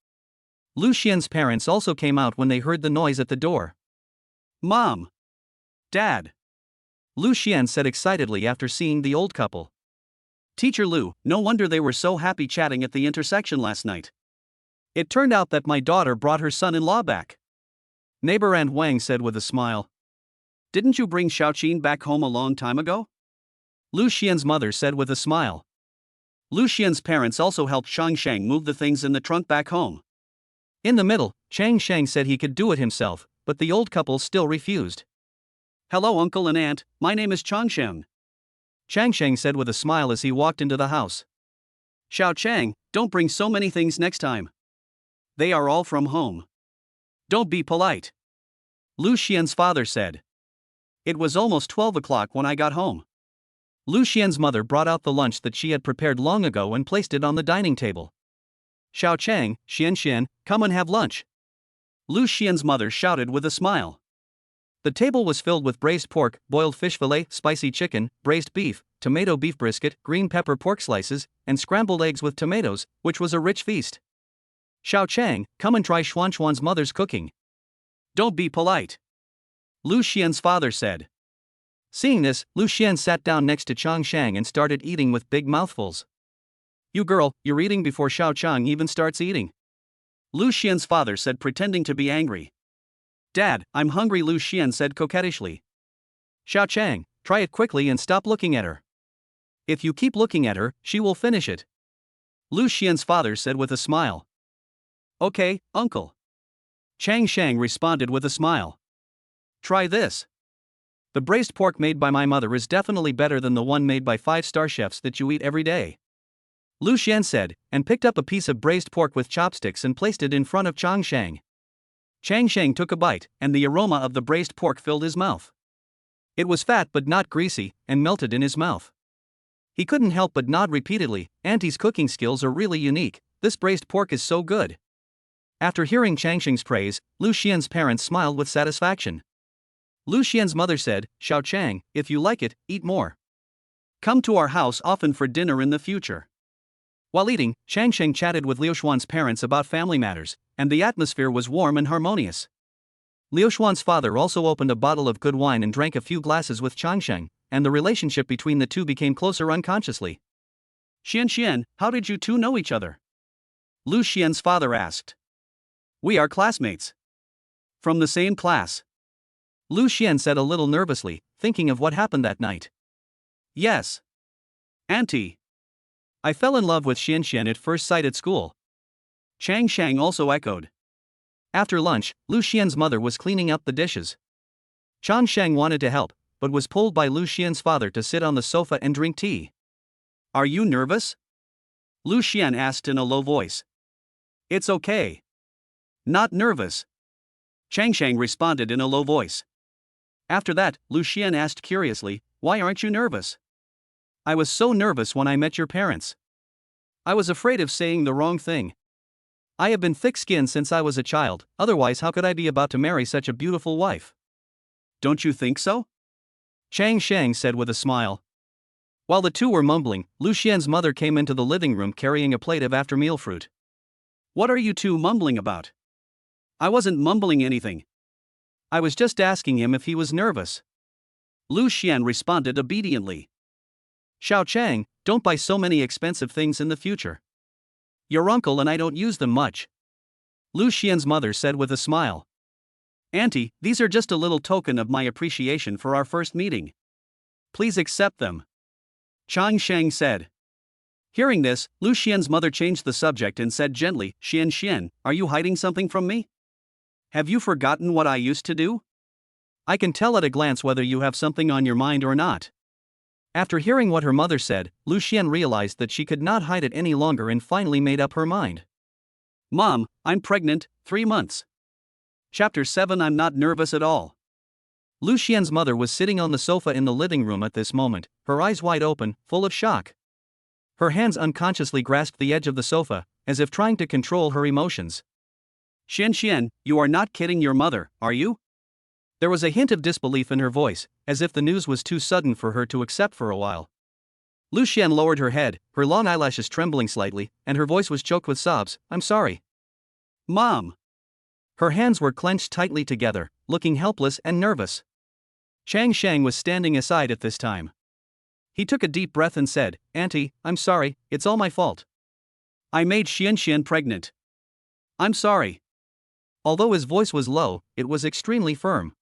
Liu Xuan's parents also came out when they heard the noise at the door. Mom. Dad. Liu Xuan said excitedly after seeing the old couple. Teacher Liu, no wonder they were so happy chatting at the intersection last night. It turned out that my daughter brought her son-in-law back. Neighbor Aunt Wang said with a smile. Didn't you bring Xiaoqin back home a long time ago? Liu Xuan's mother said with a smile. Liu Xuan's parents also helped Changsheng move the things in the trunk back home. In the middle, Changsheng said he could do it himself, but the old couple still refused. Hello uncle and aunt, my name is Changsheng. Changsheng said with a smile as he walked into the house. Xiao Chang, don't bring so many things next time. They are all from home. Don't be polite. Liu Xuan's father said. It was almost 12 o'clock when I got home. Liu Xuan's mother brought out the lunch that she had prepared long ago and placed it on the dining table. Xiao Chang, Xian, come and have lunch. Liu Xuan's mother shouted with a smile. The table was filled with braised pork, boiled fish fillet, spicy chicken, braised beef, tomato beef brisket, green pepper pork slices, and scrambled eggs with tomatoes, which was a rich feast. Xiao Chang, come and try Xuan's mother's cooking. Don't be polite. Liu Xuan's father said. Seeing this, Liu Xuan sat down next to Changsheng and started eating with big mouthfuls. You girl, you're eating before Xiao Chang even starts eating. Liu Xuan's father said, pretending to be angry. Dad, I'm hungry, Liu Xuan said coquettishly. Xiao Chang, try it quickly and stop looking at her. If you keep looking at her, she will finish it. Liu Xuan's father said with a smile. Okay, uncle. Changsheng responded with a smile. Try this. The braised pork made by my mother is definitely better than the one made by 5-star chefs that you eat every day. Liu Xuan said, and picked up a piece of braised pork with chopsticks and placed it in front of Changsheng. Changsheng took a bite, and the aroma of the braised pork filled his mouth. It was fat but not greasy, and melted in his mouth. He couldn't help but nod repeatedly. Auntie's cooking skills are really unique, this braised pork is so good. After hearing Changsheng's praise, Liu Xuan's parents smiled with satisfaction. Liu Xuan's mother said, Xiao Chang, if you like it, eat more. Come to our house often for dinner in the future. While eating, Changsheng chatted with Liu Xuan's parents about family matters, and the atmosphere was warm and harmonious. Liu Xuan's father also opened a bottle of good wine and drank a few glasses with Changsheng, and the relationship between the two became closer unconsciously. Xian, how did you two know each other? Liu Xuan's father asked. We are classmates. From the same class. Liu Xuan said a little nervously, thinking of what happened that night. Yes. Auntie. I fell in love with Xian at first sight at school. Changsheng also echoed. After lunch, Liu Xuan's mother was cleaning up the dishes. Changsheng wanted to help, but was pulled by Liu Xuan's father to sit on the sofa and drink tea. Are you nervous? Liu Xuan asked in a low voice. It's okay. Not nervous. Changsheng responded in a low voice. After that, Liu Xuan asked curiously, why aren't you nervous? I was so nervous when I met your parents. I was afraid of saying the wrong thing. I have been thick-skinned since I was a child, otherwise how could I be about to marry such a beautiful wife? Don't you think so? Changsheng said with a smile. While the two were mumbling, Liu Xuan's mother came into the living room carrying a plate of after-meal fruit. What are you two mumbling about? I wasn't mumbling anything. I was just asking him if he was nervous. Liu Xuan responded obediently. Xiao Chang, don't buy so many expensive things in the future. Your uncle and I don't use them much. Liu Xuan's mother said with a smile. Auntie, these are just a little token of my appreciation for our first meeting. Please accept them. Changsheng said. Hearing this, Liu Xuan's mother changed the subject and said gently, Xian, are you hiding something from me? Have you forgotten what I used to do? I can tell at a glance whether you have something on your mind or not. After hearing what her mother said, Liu Xuan realized that she could not hide it any longer and finally made up her mind. Mom, I'm pregnant, 3 months. Chapter 7. I'm not nervous at all. Liu Xuan's mother was sitting on the sofa in the living room at this moment, her eyes wide open, full of shock. Her hands unconsciously grasped the edge of the sofa, as if trying to control her emotions. Xian, you are not kidding your mother, are you? There was a hint of disbelief in her voice, as if the news was too sudden for her to accept for a while. Liu Xuan lowered her head, her long eyelashes trembling slightly, and her voice was choked with sobs. I'm sorry. Mom. Her hands were clenched tightly together, looking helpless and nervous. Chang Sheng was standing aside at this time. He took a deep breath and said, Auntie, I'm sorry, it's all my fault. I made Xian pregnant. I'm sorry. Although his voice was low, it was extremely firm.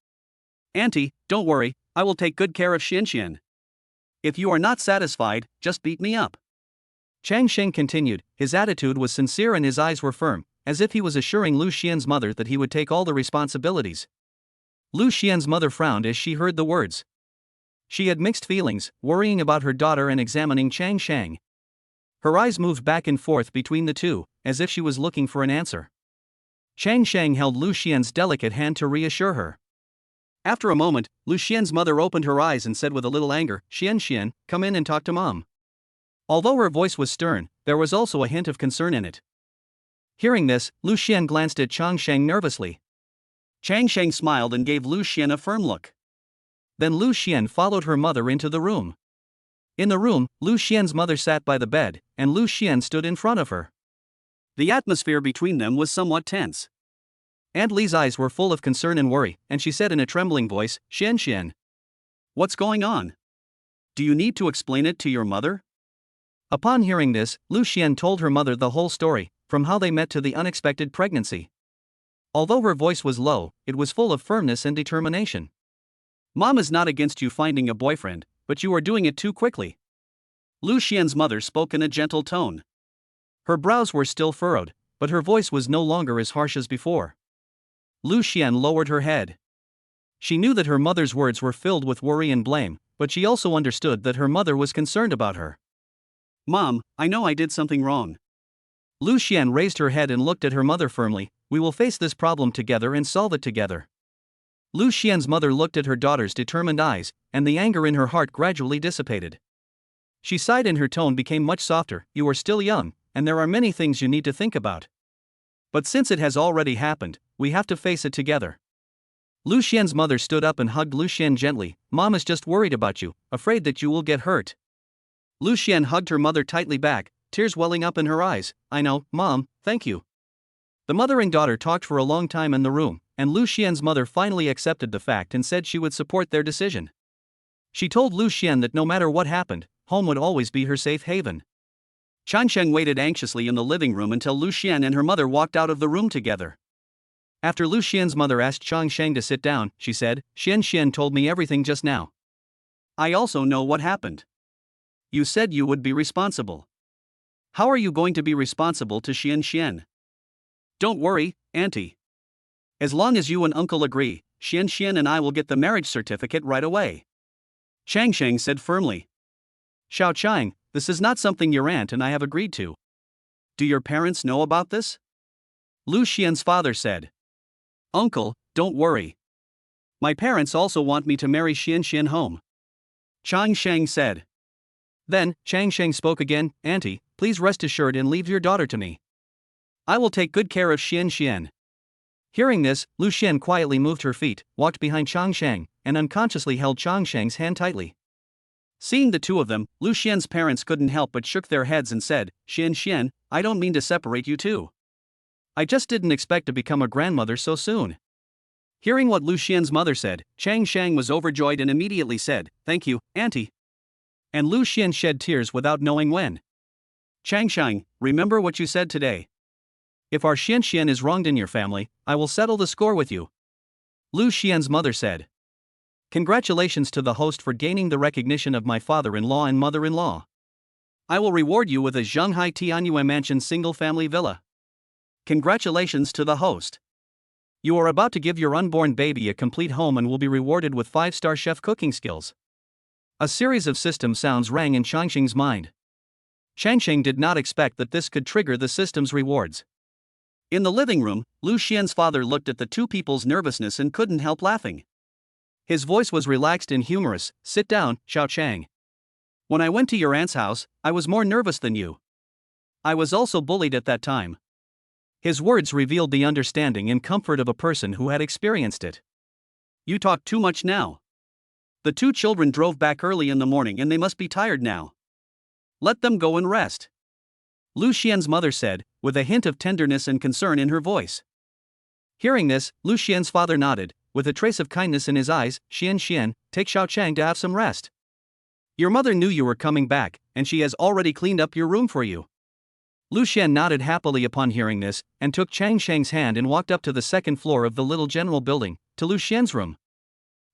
Auntie, don't worry, I will take good care of Xian. If you are not satisfied, just beat me up. Chang Sheng continued, his attitude was sincere and his eyes were firm, as if he was assuring Liu Xian's mother that he would take all the responsibilities. Liu Xian's mother frowned as she heard the words. She had mixed feelings, worrying about her daughter and examining Chang Sheng. Her eyes moved back and forth between the two, as if she was looking for an answer. Chang Sheng held Liu Xian's delicate hand to reassure her. After a moment, Liu Xian's mother opened her eyes and said with a little anger, Xian, come in and talk to Mom. Although her voice was stern, there was also a hint of concern in it. Hearing this, Liu Xian glanced at Chang Sheng nervously. Chang Sheng smiled and gave Liu Xian a firm look. Then Liu Xian followed her mother into the room. In the room, Liu Xian's mother sat by the bed, and Liu Xian stood in front of her. The atmosphere between them was somewhat tense. Aunt Li's eyes were full of concern and worry, and she said in a trembling voice, Xian. What's going on? Do you need to explain it to your mother? Upon hearing this, Liu Xian told her mother the whole story, from how they met to the unexpected pregnancy. Although her voice was low, it was full of firmness and determination. Mom is not against you finding a boyfriend, but you are doing it too quickly. Liu Xian's mother spoke in a gentle tone. Her brows were still furrowed, but her voice was no longer as harsh as before. Liu Xian lowered her head. She knew that her mother's words were filled with worry and blame, but she also understood that her mother was concerned about her. Mom, I know I did something wrong. Liu Xian raised her head and looked at her mother firmly. We will face this problem together and solve it together. Liu Xian's mother looked at her daughter's determined eyes, and the anger in her heart gradually dissipated. She sighed and her tone became much softer. You are still young, and there are many things you need to think about. But since it has already happened, we have to face it together. Liu Xian's mother stood up and hugged Liu Xian gently. Mom is just worried about you, afraid that you will get hurt. Liu Xian hugged her mother tightly back, tears welling up in her eyes. I know, Mom, thank you. The mother and daughter talked for a long time in the room, and Liu Xian's mother finally accepted the fact and said she would support their decision. She told Liu Xian that no matter what happened, home would always be her safe haven. Chang Sheng waited anxiously in the living room until Liu Xian and her mother walked out of the room together. After Liu Xian's mother asked Chang Sheng to sit down, she said, Xian told me everything just now. I also know what happened. You said you would be responsible. How are you going to be responsible to Xian? Don't worry, Auntie. As long as you and Uncle agree, Xian and I will get the marriage certificate right away. Chang Sheng said firmly. Xiao Chang, this is not something your aunt and I have agreed to. Do your parents know about this? Liu Xian's father said. Uncle, don't worry. My parents also want me to marry Xian home. Chang Sheng said. Then, Chang Sheng spoke again, Auntie, please rest assured and leave your daughter to me. I will take good care of Xian. Hearing this, Liu Xian quietly moved her feet, walked behind Chang Sheng, and unconsciously held Chang Sheng's hand tightly. Seeing the two of them, Liu Xian's parents couldn't help but shook their heads and said, Xian, I don't mean to separate you two. I just didn't expect to become a grandmother so soon. Hearing what Liu Xian's mother said, Chang Sheng was overjoyed and immediately said, Thank you, Auntie. And Liu Xian shed tears without knowing when. Chang Sheng, remember what you said today. If our Xian is wronged in your family, I will settle the score with you. Liu Xian's mother said. Congratulations to the host for gaining the recognition of my father-in-law and mother-in-law. I will reward you with a Shanghai Tianyue Mansion single-family villa. Congratulations to the host. You are about to give your unborn baby a complete home and will be rewarded with 5-star chef cooking skills. A series of system sounds rang in Changsheng's mind. Changsheng did not expect that this could trigger the system's rewards. In the living room, Liu Xuan's father looked at the two people's nervousness and couldn't help laughing. His voice was relaxed and humorous. Sit down, Xiao Chang. When I went to your aunt's house, I was more nervous than you. I was also bullied at that time. His words revealed the understanding and comfort of a person who had experienced it. You talk too much now. The two children drove back early in the morning and they must be tired now. Let them go and rest. Liu Xian's mother said, with a hint of tenderness and concern in her voice. Hearing this, Liu Xian's father nodded, with a trace of kindness in his eyes. Xian, take Xiao Chang to have some rest. Your mother knew you were coming back, and she has already cleaned up your room for you. Liu Xian nodded happily upon hearing this, and took Changsheng's hand and walked up to the second floor of the little general building, to Liu Xian's room.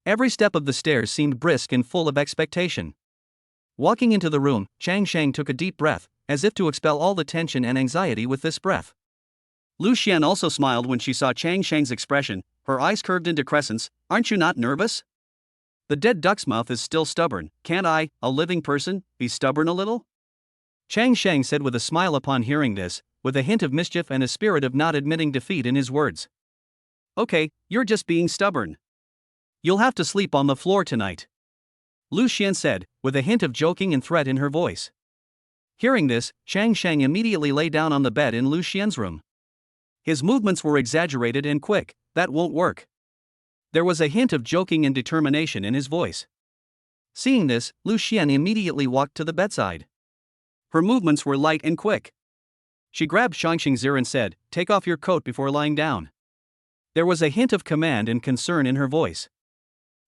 Every step of the stairs seemed brisk and full of expectation. Walking into the room, Changsheng took a deep breath, as if to expel all the tension and anxiety with this breath. Liu Xuan also smiled when she saw Changsheng's expression, her eyes curved into crescents. Aren't you not nervous? The dead duck's mouth is still stubborn. Can't I, a living person, be stubborn a little? Changsheng said with a smile upon hearing this, with a hint of mischief and a spirit of not admitting defeat in his words. Okay, you're just being stubborn. You'll have to sleep on the floor tonight. Liu Xian said, with a hint of joking and threat in her voice. Hearing this, Changsheng immediately lay down on the bed in Liu Xian's room. His movements were exaggerated and quick. That won't work. There was a hint of joking and determination in his voice. Seeing this, Liu Xian immediately walked to the bedside. Her movements were light and quick. She grabbed Changsheng's ear and said, take off your coat before lying down. There was a hint of command and concern in her voice.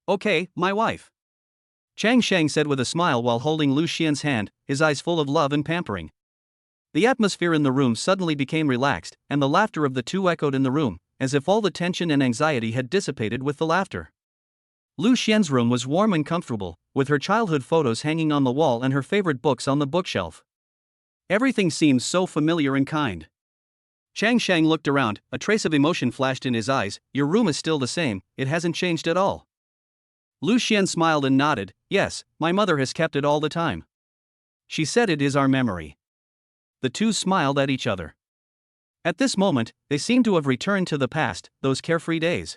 Okay, my wife. Changsheng said with a smile while holding Liu Xian's hand, his eyes full of love and pampering. The atmosphere in the room suddenly became relaxed, and the laughter of the two echoed in the room, as if all the tension and anxiety had dissipated with the laughter. Liu Xian's room was warm and comfortable, with her childhood photos hanging on the wall and her favorite books on the bookshelf. Everything seemed so familiar and kind. Changsheng looked around, a trace of emotion flashed in his eyes. Your room is still the same, it hasn't changed at all. Liu Xian smiled and nodded. Yes, my mother has kept it all the time. She said it is our memory. The two smiled at each other. At this moment, they seemed to have returned to the past, those carefree days.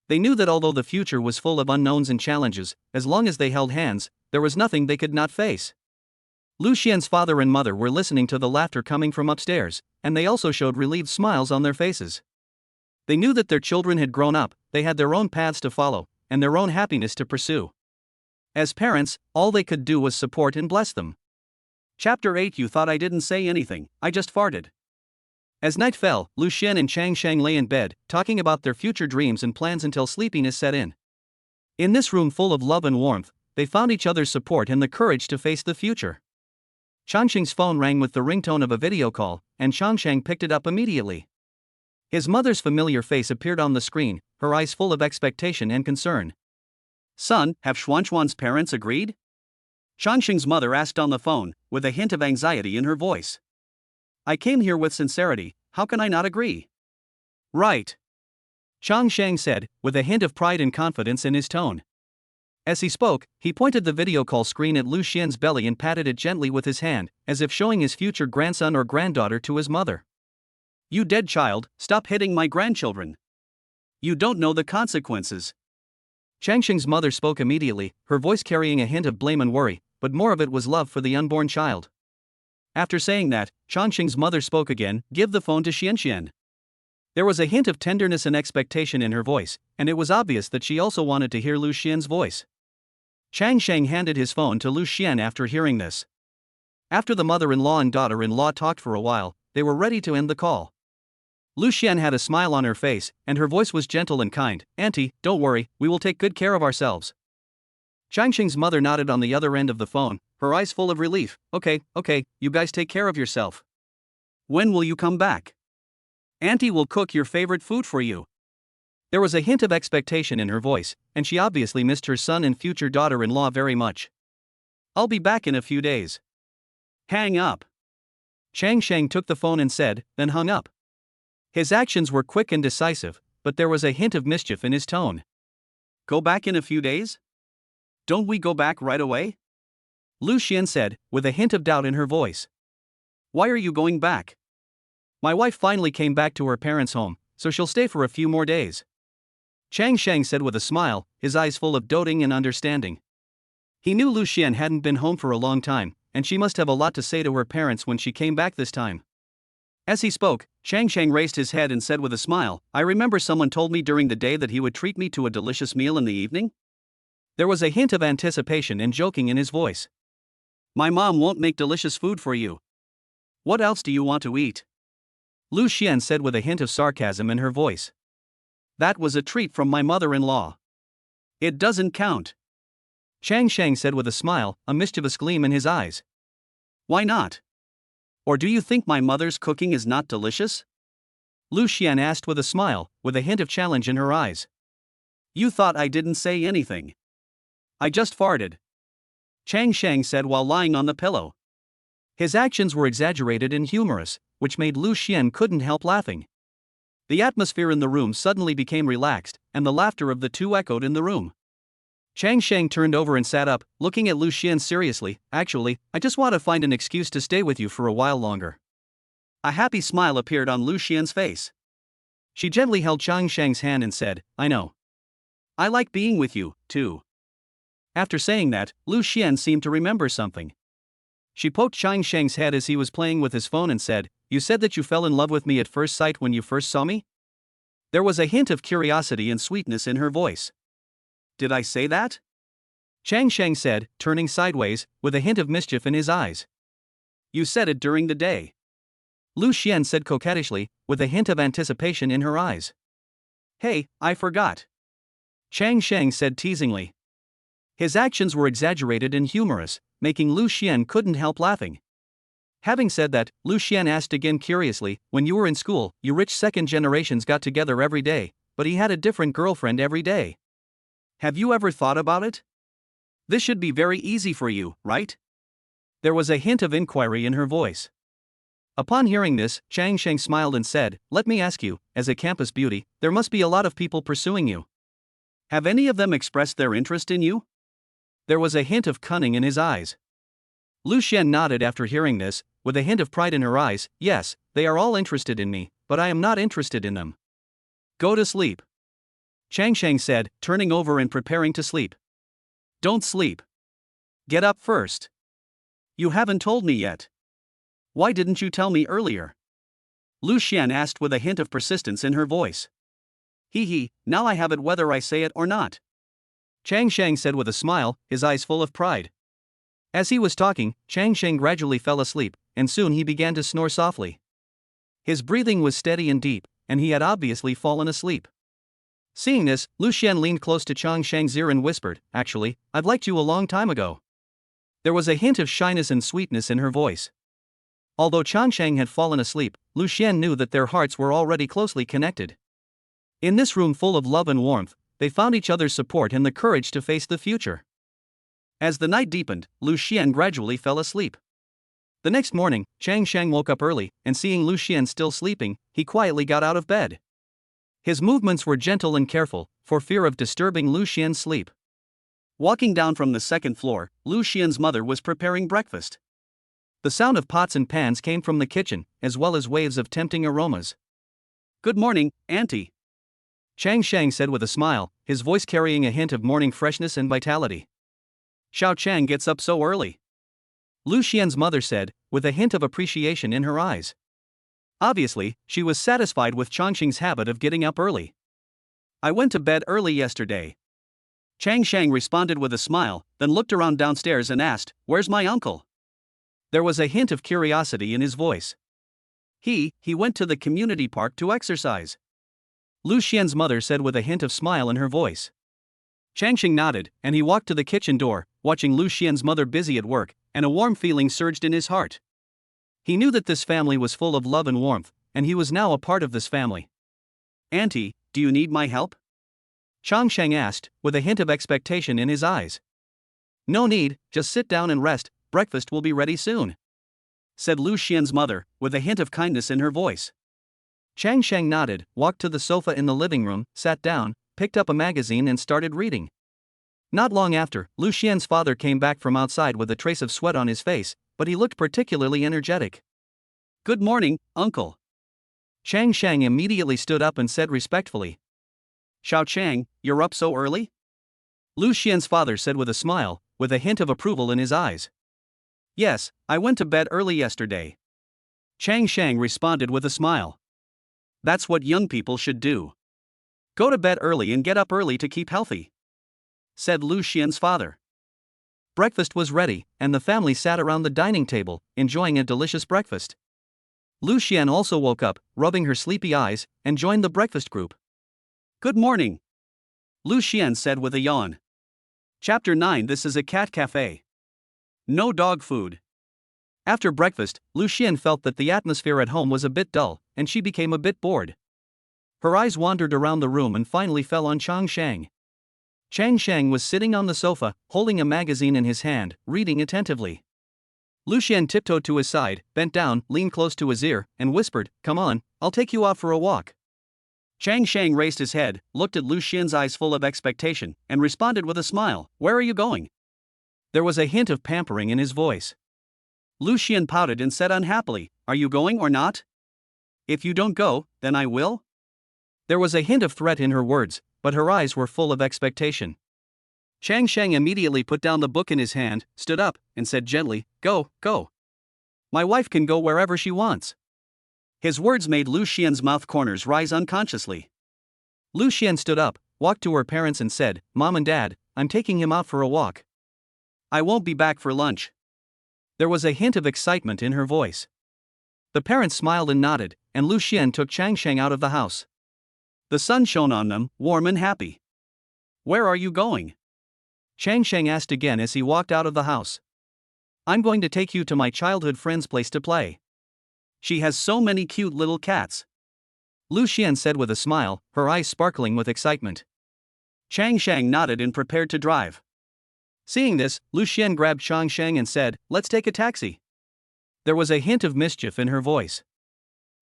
They knew that although the future was full of unknowns and challenges, as long as they held hands, there was nothing they could not face. Liu Xian's father and mother were listening to the laughter coming from upstairs, and they also showed relieved smiles on their faces. They knew that their children had grown up, they had their own paths to follow, and their own happiness to pursue. As parents, all they could do was support and bless them. Chapter 8. You thought I didn't say anything, I just farted. As night fell, Liu Xian and Changsheng lay in bed, talking about their future dreams and plans until sleepiness set in. In this room full of love and warmth, they found each other's support and the courage to face the future. Changsheng's phone rang with the ringtone of a video call, and Changsheng picked it up immediately. His mother's familiar face appeared on the screen, her eyes full of expectation and concern. Son, have Xuan's parents agreed? Changsheng's mother asked on the phone, with a hint of anxiety in her voice. I came here with sincerity, how can I not agree? Right. Changsheng said, with a hint of pride and confidence in his tone. As he spoke, he pointed the video call screen at Liu Xian's belly and patted it gently with his hand, as if showing his future grandson or granddaughter to his mother. You dead child, stop hitting my grandchildren. You don't know the consequences. Changsheng's mother spoke immediately, her voice carrying a hint of blame and worry, but more of it was love for the unborn child. After saying that, Changsheng's mother spoke again. Give the phone to Xian. There was a hint of tenderness and expectation in her voice, and it was obvious that she also wanted to hear Liu Xian's voice. Changsheng handed his phone to Liu Xian after hearing this. After the mother-in-law and daughter-in-law talked for a while, they were ready to end the call. Liu Xian had a smile on her face, and her voice was gentle and kind. Auntie, don't worry, we will take good care of ourselves. Changsheng's mother nodded on the other end of the phone, her eyes full of relief. Okay, you guys take care of yourself. When will you come back? Auntie will cook your favorite food for you. There was a hint of expectation in her voice, and she obviously missed her son and future daughter-in-law very much. I'll be back in a few days. Hang up. Changsheng took the phone and said, then hung up. His actions were quick and decisive, but there was a hint of mischief in his tone. Go back in a few days? Don't we go back right away? Liu Xuan said, with a hint of doubt in her voice. Why are you going back? My wife finally came back to her parents' home, so she'll stay for a few more days. Chang Sheng said with a smile, his eyes full of doting and understanding. He knew Liu Xuan hadn't been home for a long time, and she must have a lot to say to her parents when she came back this time. As he spoke, Chang Sheng raised his head and said with a smile, I remember someone told me during the day that he would treat me to a delicious meal in the evening? There was a hint of anticipation and joking in his voice. My mom won't make delicious food for you. What else do you want to eat? Liu Xuan said with a hint of sarcasm in her voice. That was a treat from my mother-in-law. It doesn't count. Chang Sheng said with a smile, a mischievous gleam in his eyes. Why not? Or do you think my mother's cooking is not delicious? Liu Xuan asked with a smile, with a hint of challenge in her eyes. You thought I didn't say anything. I just farted. Chang Sheng said while lying on the pillow. His actions were exaggerated and humorous, which made Liu Xuan couldn't help laughing. The atmosphere in the room suddenly became relaxed, and the laughter of the two echoed in the room. Chang Sheng turned over and sat up, looking at Liu Xuan seriously. Actually, I just want to find an excuse to stay with you for a while longer. A happy smile appeared on Liu Xian's face. She gently held Chang Sheng's hand and said, I know. I like being with you, too. After saying that, Liu Xuan seemed to remember something. She poked Chang Sheng's head as he was playing with his phone and said, You said that you fell in love with me at first sight when you first saw me? There was a hint of curiosity and sweetness in her voice. Did I say that? Chang Sheng said, turning sideways, with a hint of mischief in his eyes. You said it during the day. Liu Xuan said coquettishly, with a hint of anticipation in her eyes. Hey, I forgot. Chang Sheng said teasingly. His actions were exaggerated and humorous, making Liu Xuan couldn't help laughing. Having said that, Liu Xuan asked again curiously, when you were in school, you rich second generations got together every day, but he had a different girlfriend every day. Have you ever thought about it? This should be very easy for you, right? There was a hint of inquiry in her voice. Upon hearing this, Chang Sheng smiled and said, Let me ask you, as a campus beauty, there must be a lot of people pursuing you. Have any of them expressed their interest in you? There was a hint of cunning in his eyes. Liu Xuan nodded after hearing this, with a hint of pride in her eyes. Yes, they are all interested in me, but I am not interested in them. Go to sleep. Chang Sheng said, turning over and preparing to sleep. Don't sleep. Get up first. You haven't told me yet. Why didn't you tell me earlier? Liu Xuan asked with a hint of persistence in her voice. Now I have it whether I say it or not. Chang Sheng said with a smile, his eyes full of pride. As he was talking, Chang Sheng gradually fell asleep, and soon he began to snore softly. His breathing was steady and deep, and he had obviously fallen asleep. Seeing this, Liu Xuan leaned close to Chang Sheng's ear and whispered, Actually, I've liked you a long time ago. There was a hint of shyness and sweetness in her voice. Although Chang Sheng had fallen asleep, Liu Xuan knew that their hearts were already closely connected. In this room full of love and warmth, they found each other's support and the courage to face the future. As the night deepened, Liu Xuan gradually fell asleep. The next morning, Chang Sheng woke up early, and seeing Liu Xuan still sleeping, he quietly got out of bed. His movements were gentle and careful, for fear of disturbing Liu Xuan's sleep. Walking down from the second floor, Liu Xuan's mother was preparing breakfast. The sound of pots and pans came from the kitchen, as well as waves of tempting aromas. Good morning, Auntie. Chang Sheng said with a smile, his voice carrying a hint of morning freshness and vitality. Xiao Chang gets up so early. Liu Xuan's mother said, with a hint of appreciation in her eyes. Obviously, she was satisfied with Changsheng's habit of getting up early. I went to bed early yesterday. Chang Sheng responded with a smile, then looked around downstairs and asked, Where's my uncle? There was a hint of curiosity in his voice. He went to the community park to exercise. Liu Xuan's mother said with a hint of smile in her voice. Changsheng nodded, and he walked to the kitchen door, watching Liu Xuan's mother busy at work, and a warm feeling surged in his heart. He knew that this family was full of love and warmth, and he was now a part of this family. Auntie, do you need my help? Chang Sheng asked, with a hint of expectation in his eyes. No need, just sit down and rest, breakfast will be ready soon, said Liu Xuan's mother, with a hint of kindness in her voice. Chang Sheng nodded, walked to the sofa in the living room, sat down, picked up a magazine and started reading. Not long after, Liu Xuan's father came back from outside with a trace of sweat on his face, but he looked particularly energetic. Good morning, uncle. Chang Shang immediately stood up and said respectfully. Xiao Chang, you're up so early? Liu Xuan's father said with a smile, with a hint of approval in his eyes. Yes, I went to bed early yesterday. Chang Shang responded with a smile. That's what young people should do. Go to bed early and get up early to keep healthy, said Liu Xian's father. Breakfast was ready, and the family sat around the dining table, enjoying a delicious breakfast. Liu Xian also woke up, rubbing her sleepy eyes, and joined the breakfast group. Good morning, Liu Xian said with a yawn. Chapter 9. This is a cat cafe. No dog food. After breakfast, Liu Xian felt that the atmosphere at home was a bit dull, and she became a bit bored. Her eyes wandered around the room and finally fell on Chang Shang. Chang Shang was sitting on the sofa, holding a magazine in his hand, reading attentively. Liu Xian tiptoed to his side, bent down, leaned close to his ear, and whispered, "Come on, I'll take you out for a walk." Chang Shang raised his head, looked at Liu Xian's eyes full of expectation, and responded with a smile, "Where are you going?" There was a hint of pampering in his voice. Liu Xian pouted and said unhappily, "Are you going or not? If you don't go, then I will." There was a hint of threat in her words, but her eyes were full of expectation. Chang Shang immediately put down the book in his hand, stood up, and said gently, "Go, go. My wife can go wherever she wants." His words made Liu Xian's mouth corners rise unconsciously. Liu Xian stood up, walked to her parents and said, "Mom and Dad, I'm taking him out for a walk. I won't be back for lunch." There was a hint of excitement in her voice. The parents smiled and nodded, and Liu Xian took Chang Shang out of the house. The sun shone on them, warm and happy. "Where are you going?" Chang Shang asked again as he walked out of the house. "I'm going to take you to my childhood friend's place to play. She has so many cute little cats," Liu Xian said with a smile, her eyes sparkling with excitement. Chang Shang nodded and prepared to drive. Seeing this, Liu Xian grabbed Chang Shang and said, "Let's take a taxi." There was a hint of mischief in her voice.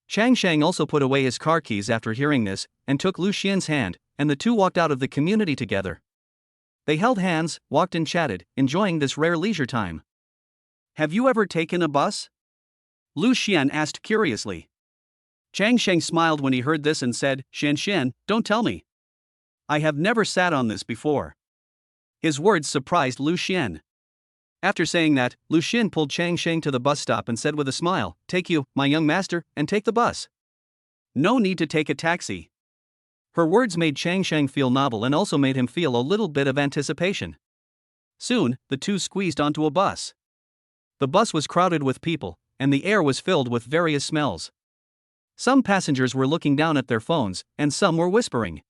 Chang Shang also put away his car keys after hearing this, and took Liu Xian's hand, and the two walked out of the community together. They held hands, walked and chatted, enjoying this rare leisure time. "Have you ever taken a bus?" Liu Xian asked curiously. Chang Shang smiled when he heard this and said, "Xian, don't tell me. I have never sat on this before." His words surprised Liu Xian. After saying that, Liu Xian pulled Chang Shang to the bus stop and said with a smile, "Take you, my young master, and take the bus. No need to take a taxi." Her words made Chang Shang feel novel and also made him feel a little bit of anticipation. Soon, the two squeezed onto a bus. The bus was crowded with people, and the air was filled with various smells. Some passengers were looking down at their phones, and some were whispering.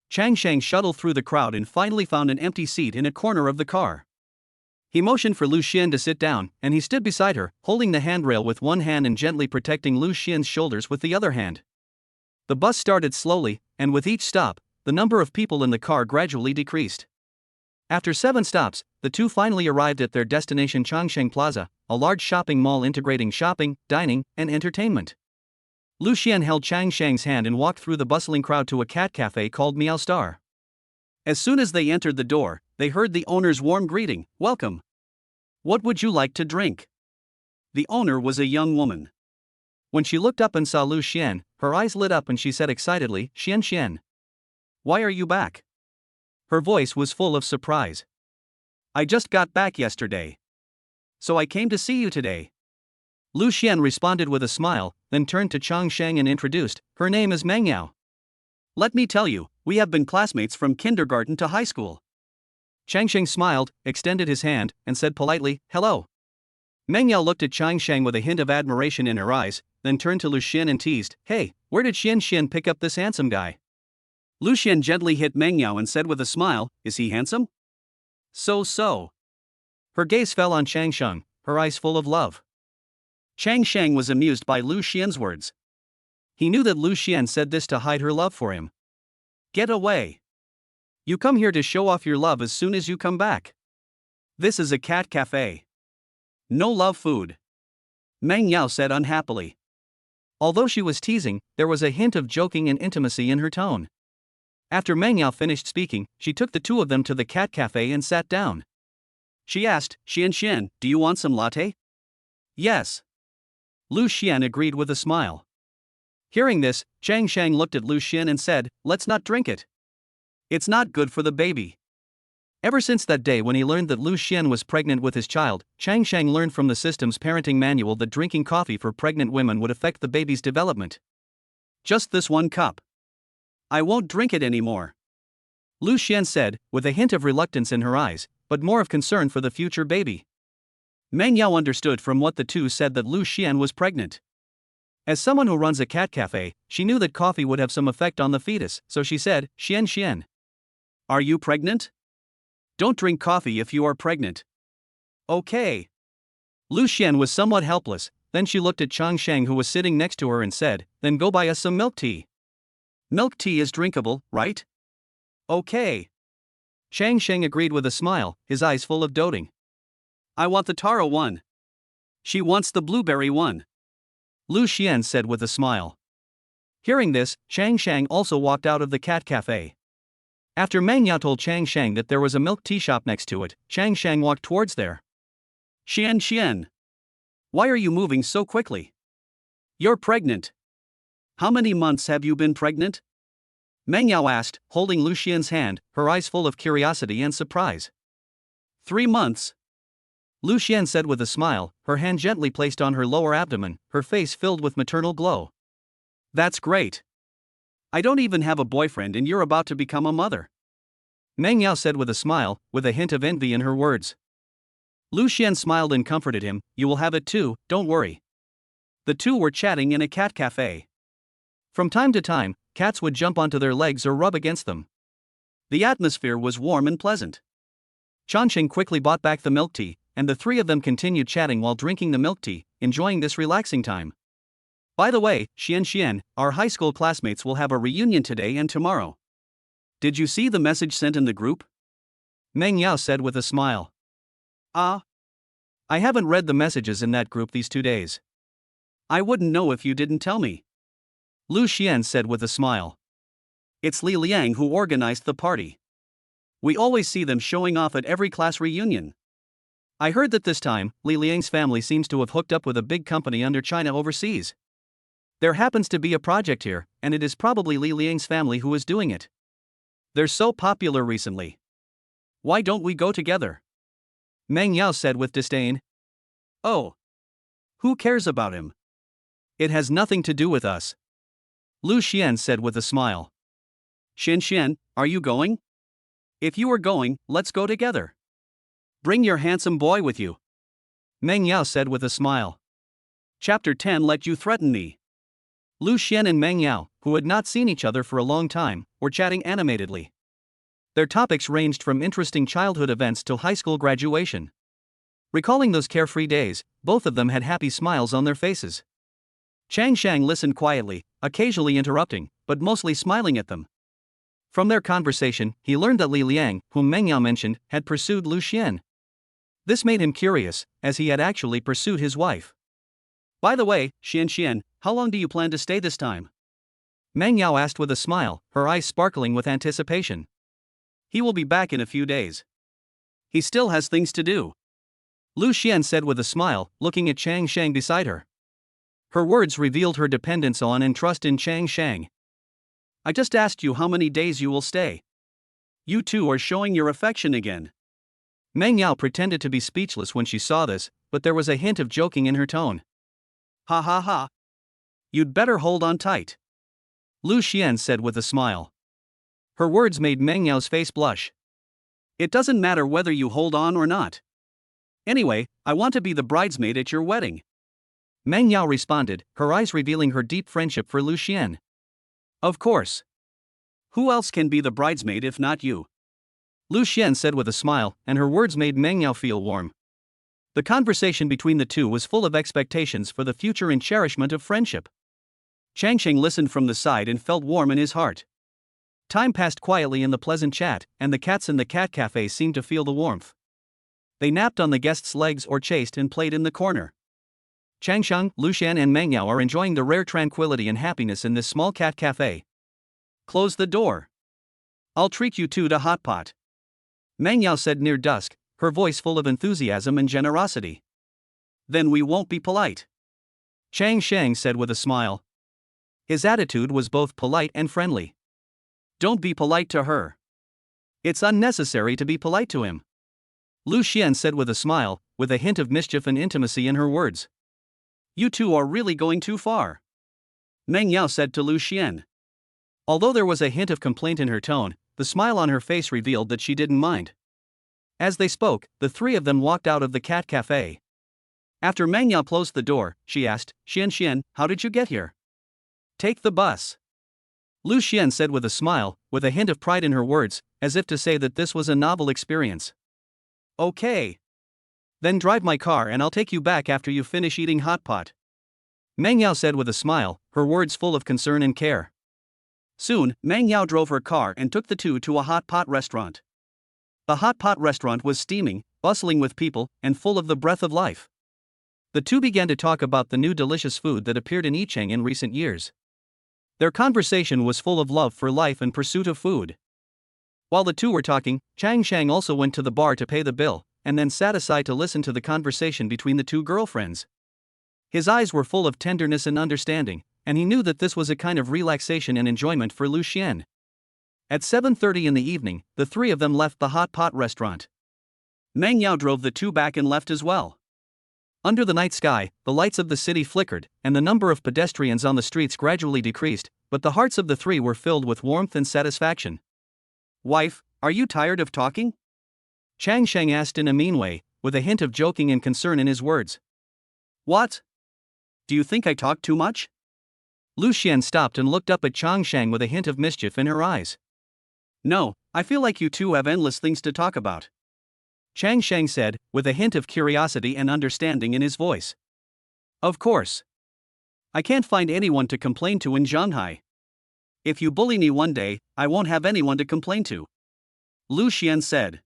Chang Shang shuttled through the crowd and finally found an empty seat in a corner of the car. He motioned for Liu Xian to sit down, and he stood beside her, holding the handrail with one hand and gently protecting Liu Xian's shoulders with the other hand. The bus started slowly, and with each stop, the number of people in the car gradually decreased. After 7 stops, the two finally arrived at their destination, Changsheng Plaza, a large shopping mall integrating shopping, dining, and entertainment. Liu Xian held Chang Shang's hand and walked through the bustling crowd to a cat cafe called Meow Star. As soon as they entered the door, they heard the owner's warm greeting, "Welcome. What would you like to drink?" The owner was a young woman. When she looked up and saw Liu Xian, her eyes lit up and she said excitedly, "Xian. Why are you back?" Her voice was full of surprise. "I just got back yesterday. So I came to see you today." Liu Xian responded with a smile, then turned to Chang Shang and introduced, "Her name is Meng Yao. Let me tell you, we have been classmates from kindergarten to high school." Chang Shang smiled, extended his hand, and said politely, "Hello." Meng Yao looked at Chang Shang with a hint of admiration in her eyes, then turned to Liu Xian and teased, "Hey, where did Xian pick up this handsome guy?" Liu Xian gently hit Meng Yao and said with a smile, "Is he handsome?" So. Her gaze fell on Chang Shang, her eyes full of love. Chang Shang was amused by Liu Xian's words. He knew that Liu Xian said this to hide her love for him. "Get away. You come here to show off your love as soon as you come back. This is a cat cafe. No love food," Meng Yao said unhappily. Although she was teasing, there was a hint of joking and intimacy in her tone. After Meng Yao finished speaking, she took the two of them to the cat cafe and sat down. She asked, Xian, do you want some latte? Yes. Liu Xuan agreed with a smile. Hearing this, Chang Shang looked at Liu Xuan and said, let's not drink it. It's not good for the baby. Ever since that day when he learned that Liu Xuan was pregnant with his child, Chang Shang learned from the system's parenting manual that drinking coffee for pregnant women would affect the baby's development. Just this one cup. I won't drink it anymore. Liu Xuan said, with a hint of reluctance in her eyes, but more of concern for the future baby. Meng Yao understood from what the two said that Liu Xuan was pregnant. As someone who runs a cat cafe, she knew that coffee would have some effect on the fetus, so she said, Xian. Are you pregnant? Don't drink coffee if you are pregnant. Okay. Liu Xuan was somewhat helpless, then she looked at Chang Shang who was sitting next to her and said, then go buy us some milk tea. Milk tea is drinkable, right? Okay. Chang Shang agreed with a smile, his eyes full of doting. I want the taro one. She wants the blueberry one. Liu Xuan said with a smile. Hearing this, Chang Shang also walked out of the cat cafe. After Meng Yao told Chang Shang that there was a milk tea shop next to it, Chang Shang walked towards there. Xian. Why are you moving so quickly? You're pregnant. How many months have you been pregnant? Meng Yao asked, holding Liu Xuan's hand, her eyes full of curiosity and surprise. 3 months. Liu Xuan said with a smile, her hand gently placed on her lower abdomen, her face filled with maternal glow. That's great. I don't even have a boyfriend and you're about to become a mother. Meng Yao said with a smile, with a hint of envy in her words. Liu Xuan smiled and comforted him, you will have it too, don't worry. The two were chatting in a cat cafe. From time to time, cats would jump onto their legs or rub against them. The atmosphere was warm and pleasant. Changsheng quickly bought back the milk tea, and the three of them continued chatting while drinking the milk tea, enjoying this relaxing time. By the way, Xian, our high school classmates will have a reunion today and tomorrow. Did you see the message sent in the group? Meng Yao said with a smile. I haven't read the messages in that group these 2 days. I wouldn't know if you didn't tell me. Liu Xuan said with a smile. It's Li Liang who organized the party. We always see them showing off at every class reunion. I heard that this time, Li Liang's family seems to have hooked up with a big company under China overseas. There happens to be a project here, and it is probably Li Liang's family who is doing it. They're so popular recently. Why don't we go together? Meng Yao said with disdain. Oh. Who cares about him? It has nothing to do with us. Liu Xuan said with a smile. Xian, are you going? If you are going, let's go together. Bring your handsome boy with you. Meng Yao said with a smile. Chapter 10 Let you threaten me. Liu Xuan and Meng Yao, who had not seen each other for a long time, were chatting animatedly. Their topics ranged from interesting childhood events to high school graduation. Recalling those carefree days, both of them had happy smiles on their faces. Chang Shang listened quietly, occasionally interrupting, but mostly smiling at them. From their conversation, he learned that Li Liang, whom Meng Yao mentioned, had pursued Liu Xuan. This made him curious, as he had actually pursued his wife. By the way, Xian, how long do you plan to stay this time? Meng Yao asked with a smile, her eyes sparkling with anticipation. He will be back in a few days. He still has things to do. Liu Xuan said with a smile, looking at Chang Shang beside her. Her words revealed her dependence on and trust in Chang Shang. I just asked you how many days you will stay. You two are showing your affection again. Meng Yao pretended to be speechless when she saw this, but there was a hint of joking in her tone. Ha. You'd better hold on tight. Liu Xuan said with a smile. Her words made Meng Yao's face blush. It doesn't matter whether you hold on or not. Anyway, I want to be the bridesmaid at your wedding. Meng Yao responded, her eyes revealing her deep friendship for Liu Xuan. Of course. Who else can be the bridesmaid if not you? Liu Xuan said with a smile, and her words made Meng Yao feel warm. The conversation between the two was full of expectations for the future and cherishment of friendship. Changsheng listened from the side and felt warm in his heart. Time passed quietly in the pleasant chat, and the cats in the cat cafe seemed to feel the warmth. They napped on the guests' legs or chased and played in the corner. Changsheng, Liu Xuan and Meng Yao are enjoying the rare tranquility and happiness in this small cat cafe. Close the door. I'll treat you two to hot pot. Meng Yao said near dusk, her voice full of enthusiasm and generosity. Then we won't be polite. Chang Sheng said with a smile. His attitude was both polite and friendly. Don't be polite to her. It's unnecessary to be polite to him. Liu Xuan said with a smile, with a hint of mischief and intimacy in her words. You two are really going too far. Meng Yao said to Liu Xuan. Although there was a hint of complaint in her tone, the smile on her face revealed that she didn't mind. As they spoke, the three of them walked out of the cat cafe. After Meng Yao closed the door, she asked, Xian, how did you get here? Take the bus. Liu Xuan said with a smile, with a hint of pride in her words, as if to say that this was a novel experience. Okay. Then drive my car and I'll take you back after you finish eating hot pot. Meng Yao said with a smile, her words full of concern and care. Soon, Meng Yao drove her car and took the two to a hot pot restaurant. The hot pot restaurant was steaming, bustling with people, and full of the breath of life. The two began to talk about the new delicious food that appeared in Yicheng in recent years. Their conversation was full of love for life and pursuit of food. While the two were talking, Chang Shang also went to the bar to pay the bill, and then sat aside to listen to the conversation between the two girlfriends. His eyes were full of tenderness and understanding, and he knew that this was a kind of relaxation and enjoyment for Liu Xuan. At 7:30 in the evening, the three of them left the hot pot restaurant. Meng Yao drove the two back and left as well. Under the night sky, the lights of the city flickered, and the number of pedestrians on the streets gradually decreased, but the hearts of the three were filled with warmth and satisfaction. Wife, are you tired of talking? Chang Sheng asked in a mean way, with a hint of joking and concern in his words. What? Do you think I talk too much? Liu Xuan stopped and looked up at Chang Sheng with a hint of mischief in her eyes. No, I feel like you two have endless things to talk about. Chang Sheng said, with a hint of curiosity and understanding in his voice. Of course. I can't find anyone to complain to in Shanghai. If you bully me one day, I won't have anyone to complain to. Liu Xuan said.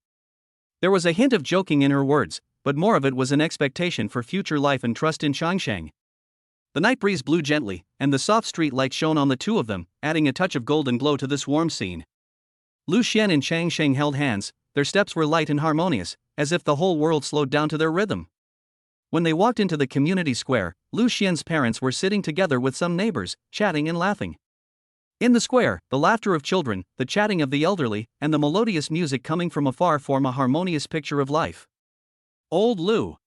There was a hint of joking in her words, but more of it was an expectation for future life and trust in Chang Sheng. The night breeze blew gently, and the soft street light shone on the two of them, adding a touch of golden glow to this warm scene. Liu Xuan and Chang Sheng held hands, their steps were light and harmonious, as if the whole world slowed down to their rhythm. When they walked into the community square, Liu Xian's parents were sitting together with some neighbors, chatting and laughing. In the square, the laughter of children, the chatting of the elderly, and the melodious music coming from afar form a harmonious picture of life. Old Liu.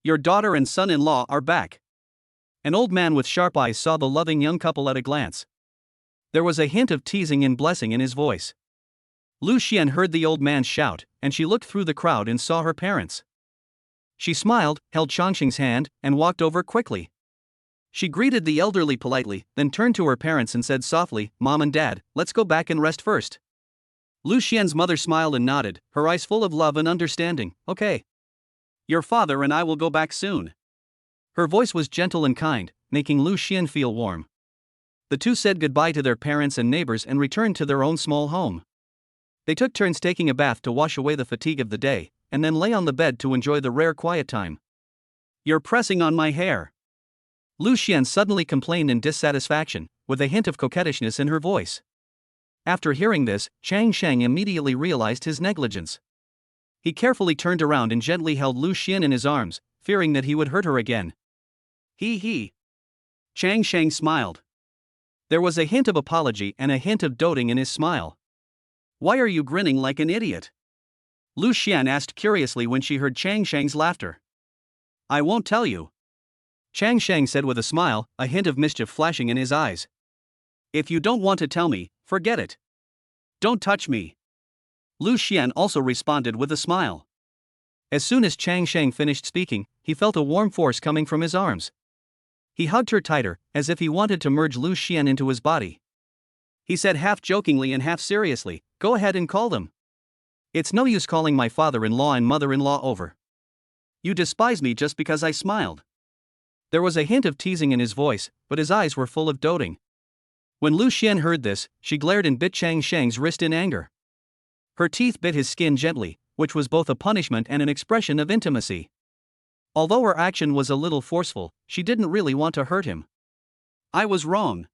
Your daughter and son-in-law are back. An old man with sharp eyes saw the loving young couple at a glance. There was a hint of teasing and blessing in his voice. Liu Xuan heard the old man shout, and she looked through the crowd and saw her parents. She smiled, held Changxing's hand, and walked over quickly. She greeted the elderly politely, then turned to her parents and said softly, "Mom and Dad, let's go back and rest first." Liu Xian's mother smiled and nodded, her eyes full of love and understanding. "Okay. Your father and I will go back soon." Her voice was gentle and kind, making Liu Xian feel warm. The two said goodbye to their parents and neighbors and returned to their own small home. They took turns taking a bath to wash away the fatigue of the day, and then lay on the bed to enjoy the rare quiet time. "You're pressing on my hair." Liu Xuan suddenly complained in dissatisfaction, with a hint of coquettishness in her voice. After hearing this, Chang Sheng immediately realized his negligence. He carefully turned around and gently held Liu Xian in his arms, fearing that he would hurt her again. He. Chang Sheng smiled. There was a hint of apology and a hint of doting in his smile. "Why are you grinning like an idiot?" Liu Xian asked curiously when she heard Chang Sheng's laughter. "I won't tell you." Chang Sheng said with a smile, a hint of mischief flashing in his eyes. "If you don't want to tell me, forget it. Don't touch me." Liu Xian also responded with a smile. As soon as Chang Sheng finished speaking, he felt a warm force coming from his arms. He hugged her tighter, as if he wanted to merge Liu Xian into his body. He said half jokingly and half seriously, "Go ahead and call them. It's no use calling my father-in-law and mother-in-law over. You despise me just because I smiled." There was a hint of teasing in his voice, but his eyes were full of doting. When Liu Xian heard this, she glared and bit Chang Sheng's wrist in anger. Her teeth bit his skin gently, which was both a punishment and an expression of intimacy. Although her action was a little forceful, she didn't really want to hurt him. "I was wrong.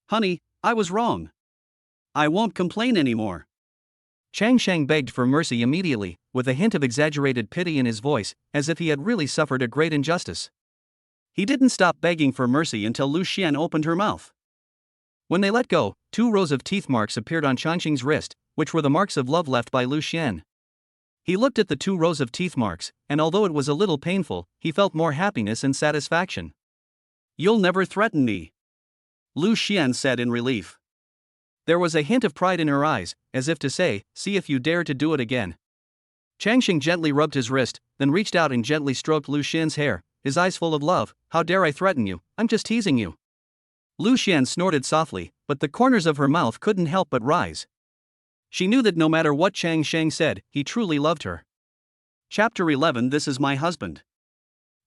Honey, I was wrong. I won't complain anymore. Chang Sheng begged for mercy immediately, with a hint of exaggerated pity in his voice, as if he had really suffered a great injustice. He didn't stop begging for mercy until Liu Xuan opened her mouth. When they let go, 2 rows of teeth marks appeared on Chang Sheng's wrist, which were the marks of love left by Liu Xuan. He looked at the 2 rows of teeth marks, and although it was a little painful, he felt more happiness and satisfaction. You'll never threaten me, Liu Xuan said in relief. There was a hint of pride in her eyes, as if to say, see if you dare to do it again. Chang Sheng gently rubbed his wrist, then reached out and gently stroked Liu Xian's hair, his eyes full of love. How dare I threaten you? I'm just teasing you. Liu Xuan snorted softly, but the corners of her mouth couldn't help but rise. She knew that no matter what Chang Sheng said, he truly loved her. Chapter 11. This is my husband.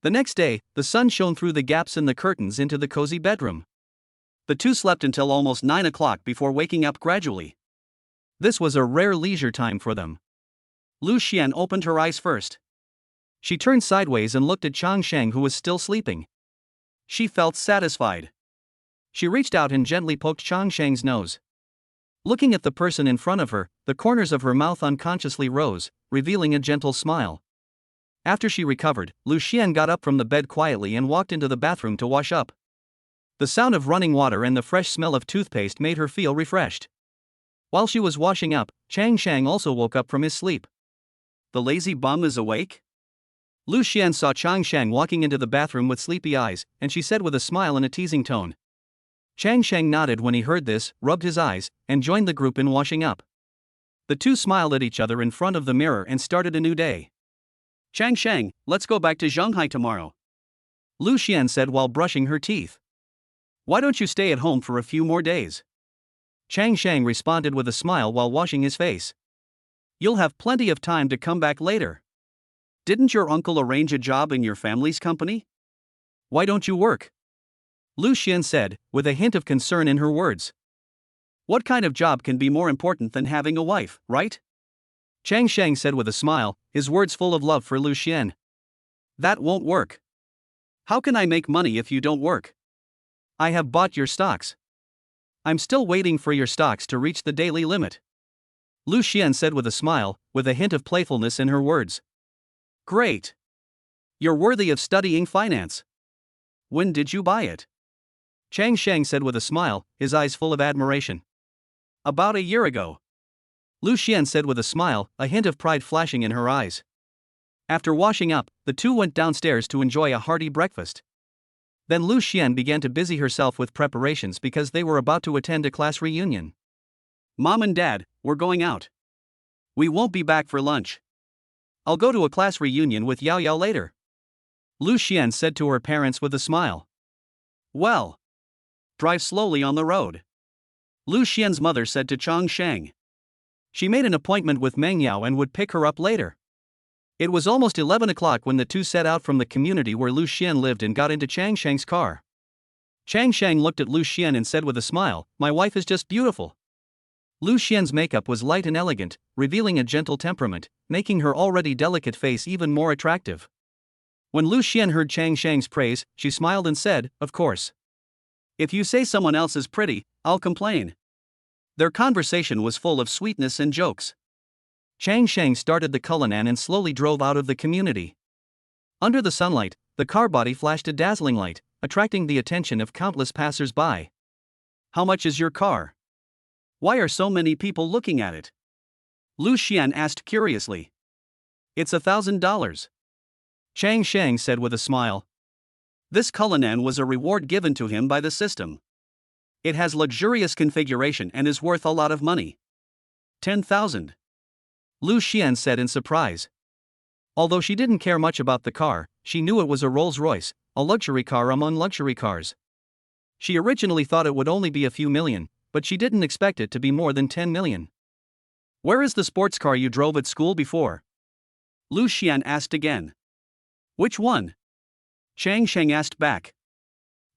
The next day, the sun shone through the gaps in the curtains into the cozy bedroom. The two slept until almost 9 o'clock before waking up gradually. This was a rare leisure time for them. Liu Xuan opened her eyes first. She turned sideways and looked at Chang Sheng, who was still sleeping. She felt satisfied. She reached out and gently poked Chang Sheng's nose. Looking at the person in front of her, the corners of her mouth unconsciously rose, revealing a gentle smile. After she recovered, Liu Xuan got up from the bed quietly and walked into the bathroom to wash up. The sound of running water and the fresh smell of toothpaste made her feel refreshed. While she was washing up, Chang Sheng also woke up from his sleep. The lazy bum is awake? Liu Xuan saw Chang Sheng walking into the bathroom with sleepy eyes, and she said with a smile and a teasing tone. Chang Sheng nodded when he heard this, rubbed his eyes, and joined the group in washing up. The two smiled at each other in front of the mirror and started a new day. Chang Sheng, let's go back to Shanghai tomorrow, Liu Xuan said while brushing her teeth. Why don't you stay at home for a few more days? Chang Sheng responded with a smile while washing his face. You'll have plenty of time to come back later. Didn't your uncle arrange a job in your family's company? Why don't you work? Liu Xuan said, with a hint of concern in her words. What kind of job can be more important than having a wife, right? Chang Sheng said with a smile, his words full of love for Liu Xuan. That won't work. How can I make money if you don't work? I have bought your stocks. I'm still waiting for your stocks to reach the daily limit, Liu Xuan said with a smile, with a hint of playfulness in her words. Great. You're worthy of studying finance. When did you buy it? Chang Sheng said with a smile, his eyes full of admiration. About a year ago, Liu Xuan said with a smile, a hint of pride flashing in her eyes. After washing up, the two went downstairs to enjoy a hearty breakfast. Then Liu Xuan began to busy herself with preparations because they were about to attend a class reunion. Mom and Dad, we're going out. We won't be back for lunch. I'll go to a class reunion with Yao Yao later, Liu Xuan said to her parents with a smile. Well, drive slowly on the road, Liu Xuan's mother said to Chang Sheng. She made an appointment with Meng Yao and would pick her up later. It was almost 11 o'clock when the two set out from the community where Liu Xuan lived and got into Chang Sheng's car. Chang Sheng looked at Liu Xuan and said with a smile, "My wife is just beautiful." Liu Xuan's makeup was light and elegant, revealing a gentle temperament, making her already delicate face even more attractive. When Liu Xuan heard Chang Sheng's praise, she smiled and said, "Of course. If you say someone else is pretty, I'll complain." Their conversation was full of sweetness and jokes. Chang Sheng started the Cullinan and slowly drove out of the community. Under the sunlight, the car body flashed a dazzling light, attracting the attention of countless passers-by. How much is your car? Why are so many people looking at it? Liu Xuan asked curiously. It's $1,000. Chang Sheng said with a smile. This Cullinan was a reward given to him by the system. It has luxurious configuration and is worth a lot of money. 10,000. Liu Xuan said in surprise. Although she didn't care much about the car, she knew it was a Rolls-Royce, a luxury car among luxury cars. She originally thought it would only be a few million, but she didn't expect it to be more than 10 million. Where is the sports car you drove at school before? Liu Xuan asked again. Which one? Chang Sheng asked back.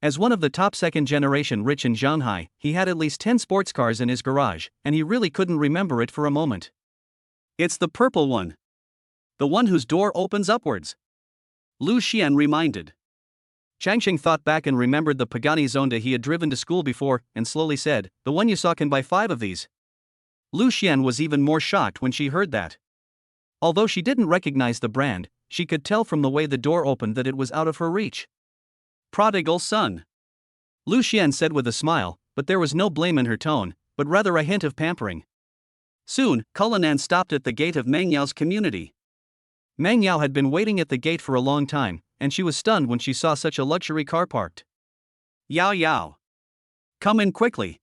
As one of the top second-generation rich in Shanghai, he had at least 10 sports cars in his garage, and he really couldn't remember it for a moment. It's the purple one. The one whose door opens upwards, Liu Xuan reminded. Chang Sheng thought back and remembered the Pagani Zonda he had driven to school before, and slowly said, "The one you saw can buy 5 of these." Liu Xuan was even more shocked when she heard that. Although she didn't recognize the brand, she could tell from the way the door opened that it was out of her reach. Prodigal son. Liu Xuan said with a smile, but there was no blame in her tone, but rather a hint of pampering. Soon, Cullinan stopped at the gate of Meng Yao's community. Meng Yao had been waiting at the gate for a long time, and she was stunned when she saw such a luxury car parked. Yao Yao. Come in quickly.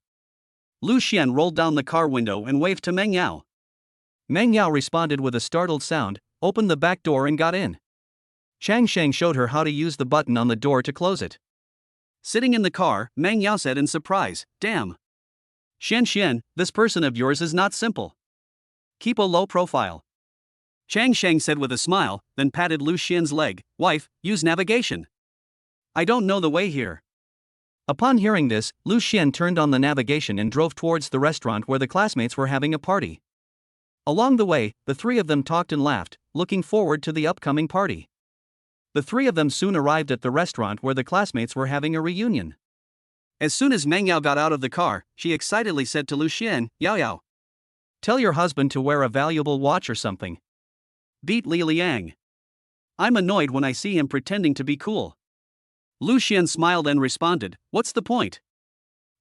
Liu Xuan rolled down the car window and waved to Meng Yao. Meng Yao responded with a startled sound, opened the back door and got in. Chang Sheng showed her how to use the button on the door to close it. Sitting in the car, Meng Yao said in surprise, "Damn. Xian, this person of yours is not simple. Keep a low profile." Chang Sheng said with a smile, then patted Liu Xian's leg. "Wife, use navigation. I don't know the way here." Upon hearing this, Liu Xian turned on the navigation and drove towards the restaurant where the classmates were having a party. Along the way, the three of them talked and laughed, looking forward to the upcoming party. The three of them soon arrived at the restaurant where the classmates were having a reunion. As soon as Meng Yao got out of the car, she excitedly said to Liu Xian, "Yao Yao, tell your husband to wear a valuable watch or something. Beat Li Liang. I'm annoyed when I see him pretending to be cool." Liu Xian smiled and responded, "What's the point?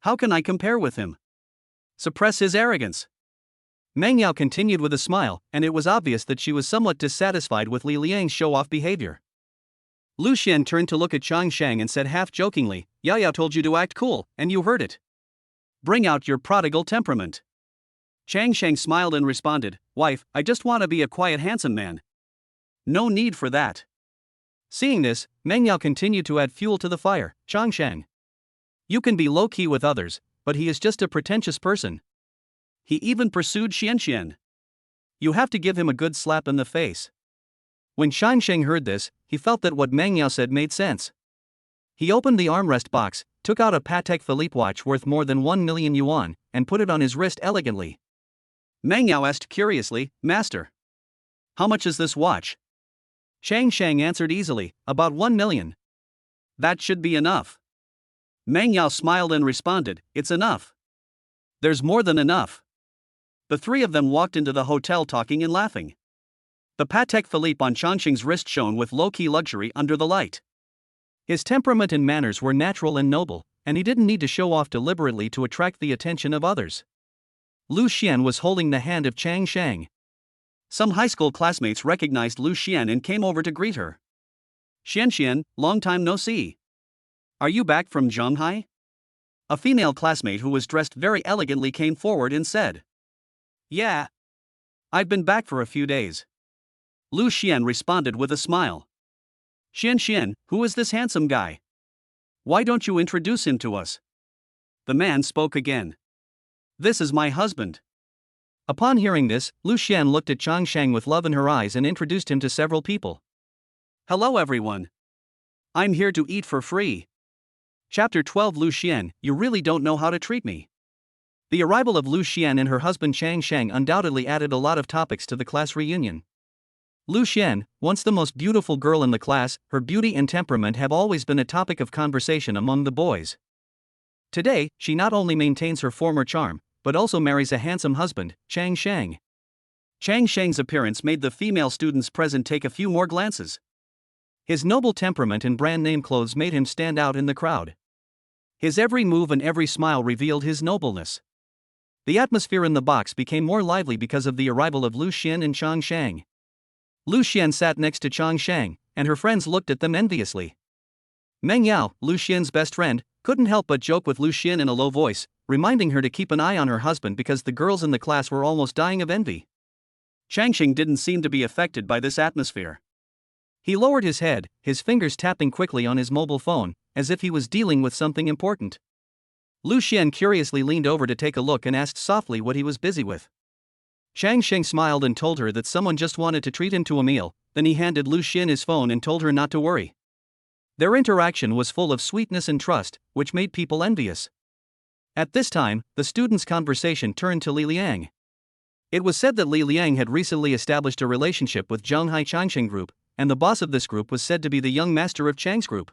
How can I compare with him? Suppress his arrogance." Meng Yao continued with a smile, and it was obvious that she was somewhat dissatisfied with Li Liang's show-off behavior. Liu Xian turned to look at Chang Sheng and said half-jokingly, "Yao Yao told you to act cool, and you heard it. Bring out your prodigal temperament." Chang Sheng smiled and responded, "Wife, I just want to be a quiet handsome man. No need for that." Seeing this, Meng Yao continued to add fuel to the fire. "Chang Sheng, you can be low-key with others, but he is just a pretentious person." He even pursued Xian. "You have to give him a good slap in the face." When Chang Sheng heard this, he felt that what Meng Yao said made sense. He opened the armrest box, took out a Patek Philippe watch worth more than 1 million yuan, and put it on his wrist elegantly. Meng Yao asked curiously, "Master, how much is this watch?" Chang Sheng answered easily, "About 1 million. "That should be enough." Meng Yao smiled and responded, "It's enough. There's more than enough." The three of them walked into the hotel talking and laughing. The Patek Philippe on Changsheng's wrist shone with low-key luxury under the light. His temperament and manners were natural and noble, and he didn't need to show off deliberately to attract the attention of others. Liu Xian was holding the hand of Chang Sheng. Some high school classmates recognized Liu Xian and came over to greet her. "Xian, long time no see. Are you back from Zhanghai?" A female classmate who was dressed very elegantly came forward and said, "Yeah. I've been back for a few days." Liu Xian responded with a smile. "Xian, who is this handsome guy? Why don't you introduce him to us?" The man spoke again. "This is my husband." Upon hearing this, Liu Xian looked at Chang Sheng with love in her eyes and introduced him to several people. "Hello everyone. I'm here to eat for free." Chapter 12. Liu Xian, you really don't know how to treat me. The arrival of Liu Xian and her husband Chang Sheng undoubtedly added a lot of topics to the class reunion. Liu Xian, once the most beautiful girl in the class, her beauty and temperament have always been a topic of conversation among the boys. Today, she not only maintains her former charm, but also marries a handsome husband, Chang Sheng. Chang Sheng's appearance made the female students present take a few more glances. His noble temperament and brand name clothes made him stand out in the crowd. His every move and every smile revealed his nobleness. The atmosphere in the box became more lively because of the arrival of Liu Xian and Chang Sheng. Liu Xian sat next to Chang Sheng, and her friends looked at them enviously. Meng Yao, Liu Xian's best friend, couldn't help but joke with Liu Xian in a low voice, reminding her to keep an eye on her husband because the girls in the class were almost dying of envy. Chang Sheng didn't seem to be affected by this atmosphere. He lowered his head, his fingers tapping quickly on his mobile phone, as if he was dealing with something important. Liu Xian curiously leaned over to take a look and asked softly what he was busy with. Chang Sheng smiled and told her that someone just wanted to treat him to a meal, then he handed Liu Xian his phone and told her not to worry. Their interaction was full of sweetness and trust, which made people envious. At this time, the students' conversation turned to Li Liang. It was said that Li Liang had recently established a relationship with Zhanghai Changsheng Group, and the boss of this group was said to be the young master of Chang's group.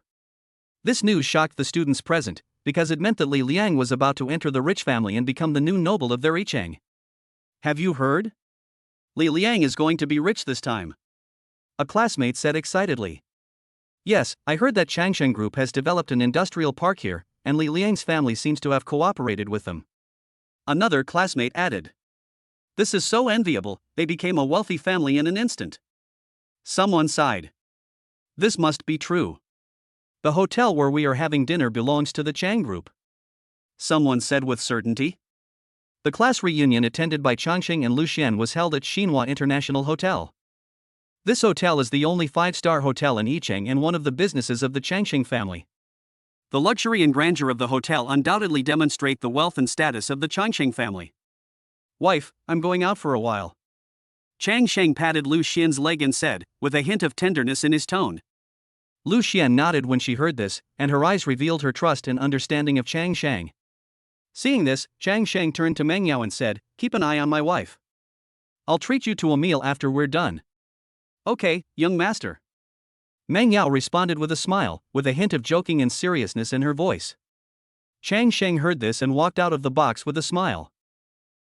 This news shocked the students present, because it meant that Li Liang was about to enter the rich family and become the new noble of their Yichang. Have you heard? Li Liang is going to be rich this time. A classmate said excitedly. Yes, I heard that Changsheng Group has developed an industrial park here, and Li Liang's family seems to have cooperated with them. Another classmate added. This is so enviable, they became a wealthy family in an instant. Someone sighed. This must be true. The hotel where we are having dinner belongs to the Chang Group. Someone said with certainty. The class reunion attended by Changsheng and Liu Xuan was held at Xinhua International Hotel. This hotel is the only 5-star hotel in Yicheng and one of the businesses of the Changsheng family. The luxury and grandeur of the hotel undoubtedly demonstrate the wealth and status of the Changsheng family. Wife, I'm going out for a while. Changsheng patted Liu Xian's leg and said, with a hint of tenderness in his tone. Liu Xuan nodded when she heard this, and her eyes revealed her trust and understanding of Changsheng. Seeing this, Changsheng turned to Meng Yao and said, keep an eye on my wife. I'll treat you to a meal after we're done. Okay, young master. Meng Yao responded with a smile, with a hint of joking and seriousness in her voice. Changsheng heard this and walked out of the box with a smile.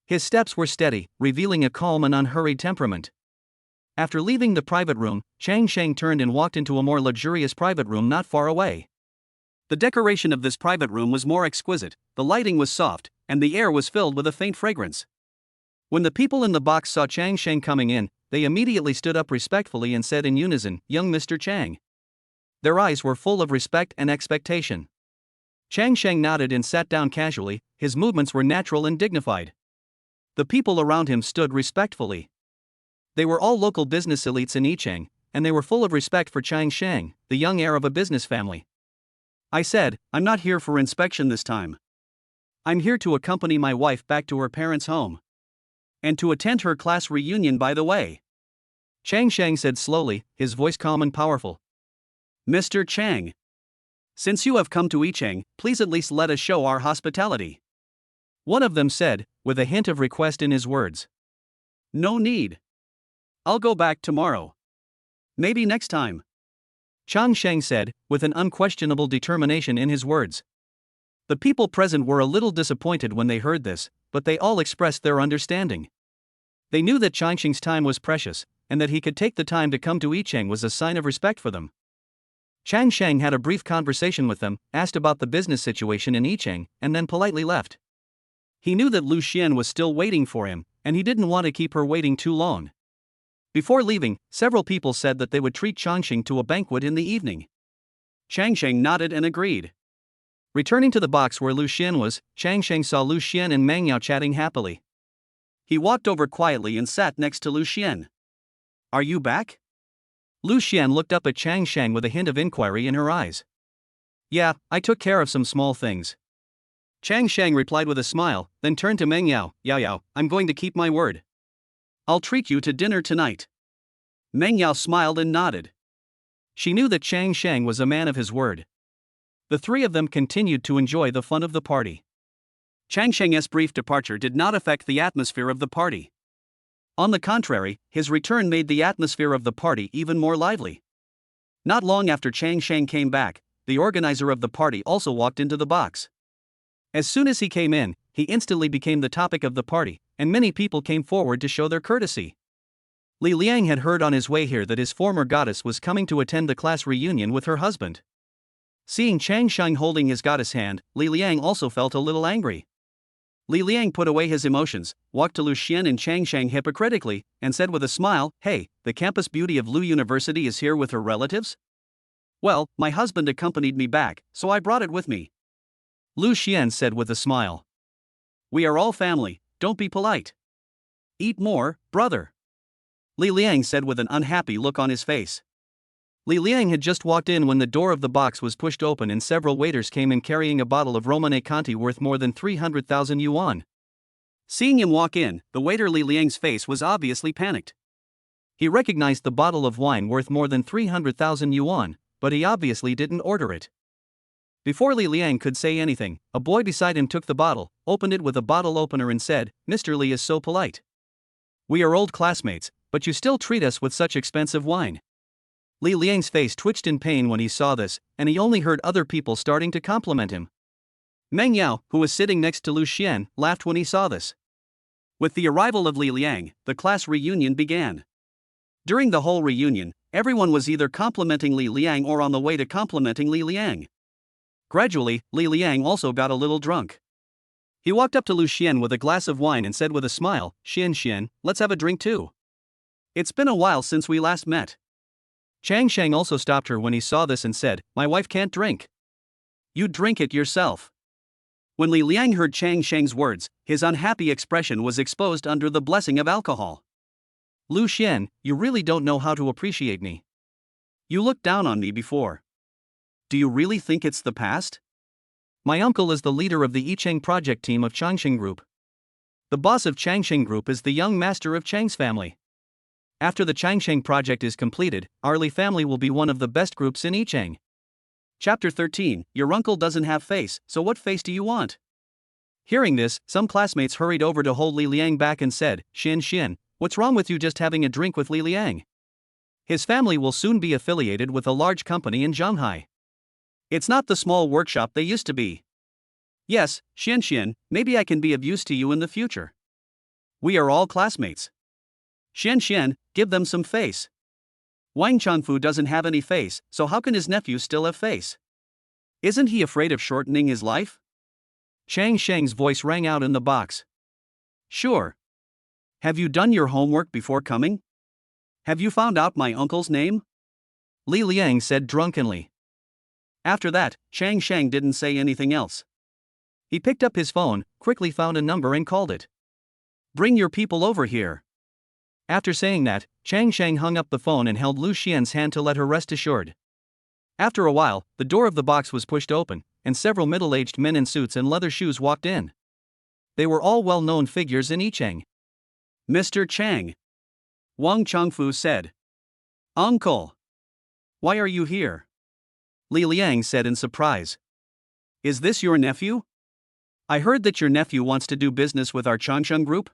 His steps were steady, revealing a calm and unhurried temperament. After leaving the private room, Changsheng turned and walked into a more luxurious private room not far away. The decoration of this private room was more exquisite, the lighting was soft, and the air was filled with a faint fragrance. When the people in the box saw Changsheng coming in, they immediately stood up respectfully and said in unison, "Young Mr. Chang." Their eyes were full of respect and expectation. Changsheng nodded and sat down casually, his movements were natural and dignified. The people around him stood respectfully. They were all local business elites in Yicheng, and they were full of respect for Changsheng, the young heir of a business family. I said, I'm not here for inspection this time. I'm here to accompany my wife back to her parents' home. And to attend her class reunion, by the way. Changsheng said slowly, his voice calm and powerful. Mr. Chang. Since you have come to Yicheng, please at least let us show our hospitality. One of them said, with a hint of request in his words. No need. I'll go back tomorrow. Maybe next time. Changsheng said, with an unquestionable determination in his words. The people present were a little disappointed when they heard this, but they all expressed their understanding. They knew that Changsheng's time was precious, and that he could take the time to come to Yicheng was a sign of respect for them. Changsheng had a brief conversation with them, asked about the business situation in Yicheng, and then politely left. He knew that Liu Xuan was still waiting for him, and he didn't want to keep her waiting too long. Before leaving, several people said that they would treat Changsheng to a banquet in the evening. Changsheng nodded and agreed. Returning to the box where Liu Xuan was, Changsheng saw Liu Xuan and Meng Yao chatting happily. He walked over quietly and sat next to Liu Xuan. Are you back? Liu Xuan looked up at Changsheng with a hint of inquiry in her eyes. Yeah, I took care of some small things. Changsheng replied with a smile, then turned to Meng Yao. Yao, I'm going to keep my word. I'll treat you to dinner tonight. Meng Yao smiled and nodded. She knew that Changsheng was a man of his word. The three of them continued to enjoy the fun of the party. Changsheng's brief departure did not affect the atmosphere of the party. On the contrary, his return made the atmosphere of the party even more lively. Not long after Changsheng came back, the organizer of the party also walked into the box. As soon as he came in, he instantly became the topic of the party, and many people came forward to show their courtesy. Li Liang had heard on his way here that his former goddess was coming to attend the class reunion with her husband. Seeing Changsheng holding his goddess hand, Li Liang also felt a little angry. Li Liang put away his emotions, walked to Liu Xuan and Changsheng hypocritically, and said with a smile, "Hey, the campus beauty of Lu University is here with her relatives? Well, my husband accompanied me back, so I brought it with me." Liu Xuan said with a smile. We are all family, don't be polite. Eat more, brother. Li Liang said with an unhappy look on his face. Li Liang had just walked in when the door of the box was pushed open and several waiters came in carrying a bottle of Romane Conti worth more than 300,000 yuan. Seeing him walk in, the waiter Li Liang's face was obviously panicked. He recognized the bottle of wine worth more than 300,000 yuan, but he obviously didn't order it. Before Li Liang could say anything, a boy beside him took the bottle, opened it with a bottle opener and said, "Mr. Li is so polite. We are old classmates, but you still treat us with such expensive wine." Li Liang's face twitched in pain when he saw this, and he only heard other people starting to compliment him. Meng Yao, who was sitting next to Liu Xuan, laughed when he saw this. With the arrival of Li Liang, the class reunion began. During the whole reunion, everyone was either complimenting Li Liang or on the way to complimenting Li Liang. Gradually, Li Liang also got a little drunk. He walked up to Liu Xuan with a glass of wine and said with a smile, Xian, let's have a drink too. It's been a while since we last met. Chang Sheng also stopped her when he saw this and said, my wife can't drink. You drink it yourself. When Li Liang heard Chang Sheng's words, his unhappy expression was exposed under the blessing of alcohol. Liu Xuan, you really don't know how to appreciate me. You looked down on me before. Do you really think it's the past? My uncle is the leader of the Yicheng project team of Changsheng Group. The boss of Changsheng Group is the young master of Chang's family. After the Changsheng project is completed, our Li family will be one of the best groups in Yicheng. Chapter 13, Your uncle doesn't have face, so what face do you want? Hearing this, some classmates hurried over to hold Li Liang back and said, Xian, what's wrong with you just having a drink with Li Liang? His family will soon be affiliated with a large company in Shanghai. It's not the small workshop they used to be. Yes, Xian, maybe I can be of use to you in the future. We are all classmates. Xian, give them some face. Wang Changfu doesn't have any face, so how can his nephew still have face? Isn't he afraid of shortening his life? Chang Sheng's voice rang out in the box. Sure. Have you done your homework before coming? Have you found out my uncle's name? Li Liang said drunkenly. After that, Chang Sheng didn't say anything else. He picked up his phone, quickly found a number and called it. Bring your people over here. After saying that, Chang Sheng hung up the phone and held Liu Xian's hand to let her rest assured. After a while, the door of the box was pushed open, and several middle-aged men in suits and leather shoes walked in. They were all well-known figures in Yicheng. Mr. Chang. Wang Changfu said. Uncle. Why are you here? Li Liang said in surprise. Is this your nephew? I heard that your nephew wants to do business with our Changsheng group.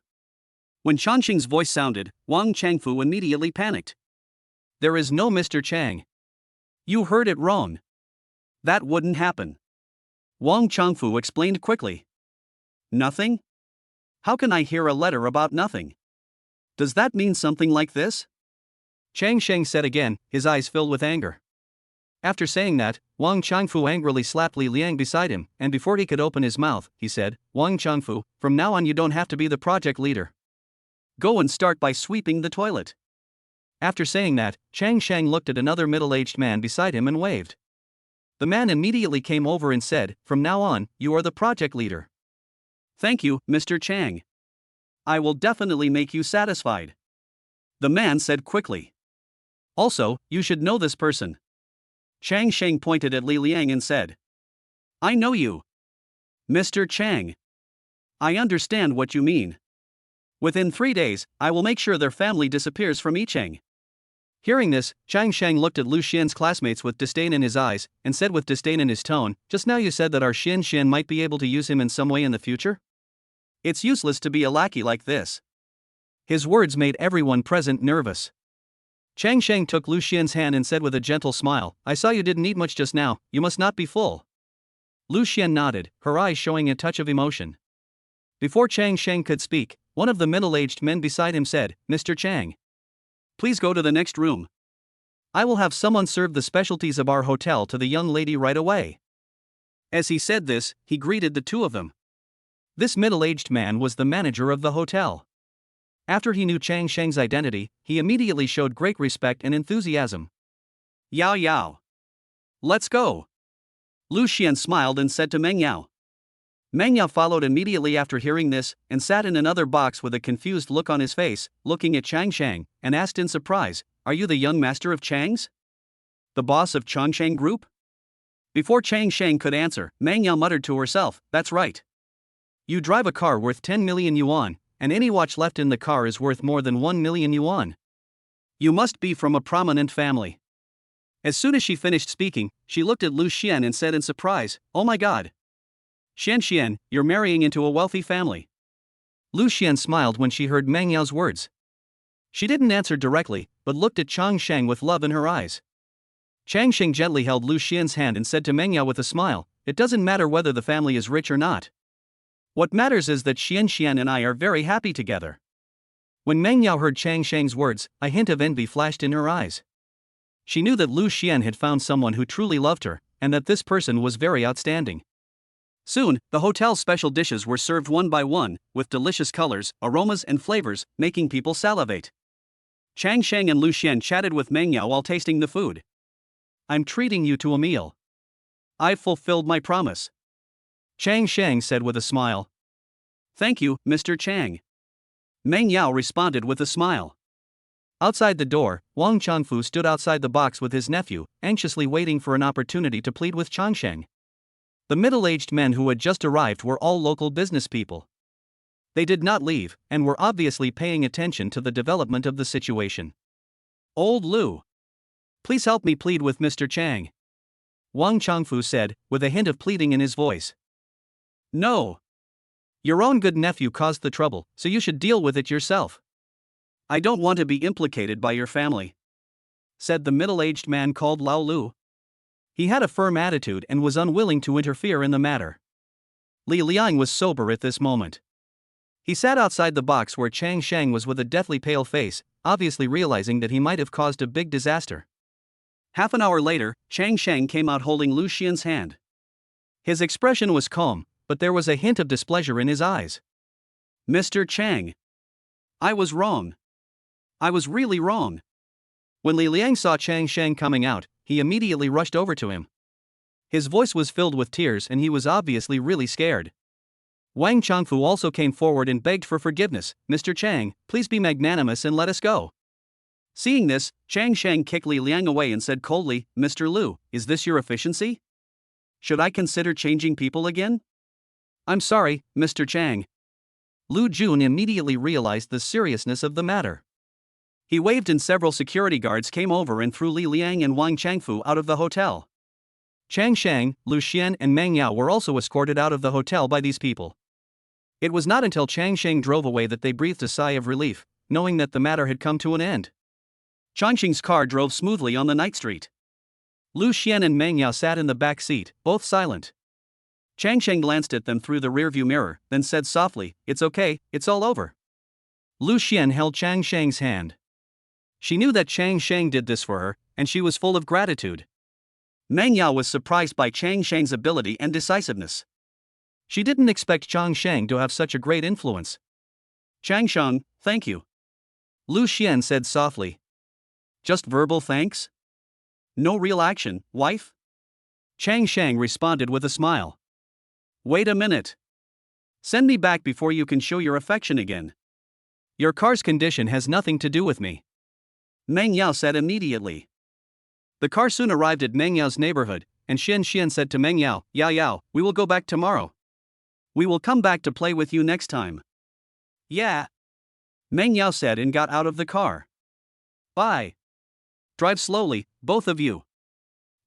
When Changsheng's voice sounded, Wang Changfu immediately panicked. There is no Mr. Chang. You heard it wrong. That wouldn't happen. Wang Changfu explained quickly. Nothing? How can I hear a letter about nothing? Does that mean something like this? Chang Sheng said again, his eyes filled with anger. After saying that, Wang Changfu angrily slapped Li Liang beside him, and before he could open his mouth, he said, Wang Changfu, from now on you don't have to be the project leader. Go and start by sweeping the toilet. After saying that, Chang Sheng looked at another middle-aged man beside him and waved. The man immediately came over and said, from now on, you are the project leader. Thank you, Mr. Chang. I will definitely make you satisfied. The man said quickly. Also, you should know this person. Chang Sheng pointed at Li Liang and said. I know you. Mr. Chang. I understand what you mean. Within 3 days, I will make sure their family disappears from Yicheng. Hearing this, Chang Sheng looked at Liu Xian's classmates with disdain in his eyes, and said with disdain in his tone, just now you said that our Xian might be able to use him in some way in the future? It's useless to be a lackey like this. His words made everyone present nervous. Chang Sheng took Liu Xian's hand and said with a gentle smile, I saw you didn't eat much just now, you must not be full. Liu Xian nodded, her eyes showing a touch of emotion. Before Chang Sheng could speak, one of the middle-aged men beside him said, Mr. Chang. Please go to the next room. I will have someone serve the specialties of our hotel to the young lady right away. As he said this, he greeted the two of them. This middle-aged man was the manager of the hotel. After he knew Chang Sheng's identity, he immediately showed great respect and enthusiasm. Yao. Let's go. Liu Xian smiled and said to Meng Yao. Meng Yao followed immediately after hearing this, and sat in another box with a confused look on his face, looking at Chang Sheng, and asked in surprise, Are you the young master of Chang's? The boss of Changsheng Group? Before Chang Sheng could answer, Meng Yao muttered to herself, That's right. You drive a car worth 10 million yuan, and any watch left in the car is worth more than 1 million yuan. You must be from a prominent family. As soon as she finished speaking, she looked at Liu Xian and said in surprise, Oh my god. Xian, you're marrying into a wealthy family. Liu Xian smiled when she heard Meng Yao's words. She didn't answer directly, but looked at Chang Sheng with love in her eyes. Chang Sheng gently held Liu Xian's hand and said to Meng Yao with a smile, It doesn't matter whether the family is rich or not. What matters is that Xian and I are very happy together. When Meng Yao heard Chang Sheng's words, a hint of envy flashed in her eyes. She knew that Liu Xuan had found someone who truly loved her, and that this person was very outstanding. Soon, the hotel's special dishes were served one by one, with delicious colors, aromas and flavors, making people salivate. Chang Sheng and Liu Xuan chatted with Meng Yao while tasting the food. I'm treating you to a meal. I've fulfilled my promise, Chang Sheng said with a smile. Thank you, Mr. Chang. Meng Yao responded with a smile. Outside the door, Wang Changfu stood outside the box with his nephew, anxiously waiting for an opportunity to plead with Changsheng. The middle-aged men who had just arrived were all local business people. They did not leave, and were obviously paying attention to the development of the situation. Old Liu, please help me plead with Mr. Chang, Wang Changfu said, with a hint of pleading in his voice. No. Your own good nephew caused the trouble, so you should deal with it yourself. I don't want to be implicated by your family, said the middle-aged man called Lao Lu. He had a firm attitude and was unwilling to interfere in the matter. Li Liang was sober at this moment. He sat outside the box where Chang Sheng was with a deathly pale face, obviously realizing that he might have caused a big disaster. Half an hour later, Chang Sheng came out holding Liu Xuan's hand. His expression was calm, but there was a hint of displeasure in his eyes. Mr. Chang, I was wrong. I was really wrong. When Li Liang saw Chang Sheng coming out, he immediately rushed over to him. His voice was filled with tears and he was obviously really scared. Wang Changfu also came forward and begged for forgiveness. Mr. Chang, please be magnanimous and let us go. Seeing this, Chang Sheng kicked Li Liang away and said coldly, Mr. Liu, is this your efficiency? Should I consider changing people again? I'm sorry, Mr. Chang. Lu Jun immediately realized the seriousness of the matter. He waved and several security guards came over and threw Li Liang and Wang Changfu out of the hotel. Chang Sheng, Liu Xuan and Meng Yao were also escorted out of the hotel by these people. It was not until Chang Sheng drove away that they breathed a sigh of relief, knowing that the matter had come to an end. Changsheng's car drove smoothly on the night street. Liu Xuan and Meng Yao sat in the back seat, both silent. Changsheng glanced at them through the rearview mirror, then said softly, It's okay, it's all over. Liu Xuan held Chang Sheng's hand. She knew that Chang Sheng did this for her, and she was full of gratitude. Meng Yao was surprised by Chang Sheng's ability and decisiveness. She didn't expect Chang Sheng to have such a great influence. Chang Sheng, thank you, Liu Xuan said softly. Just verbal thanks? No real action, wife? Chang Sheng responded with a smile. Wait a minute. Send me back before you can show your affection again. Your car's condition has nothing to do with me, Meng Yao said immediately. The car soon arrived at Meng Yao's neighborhood, and Xian said to Meng Yao, Yao, we will go back tomorrow. We will come back to play with you next time. Yeah, Meng Yao said and got out of the car. Bye. Drive slowly, both of you,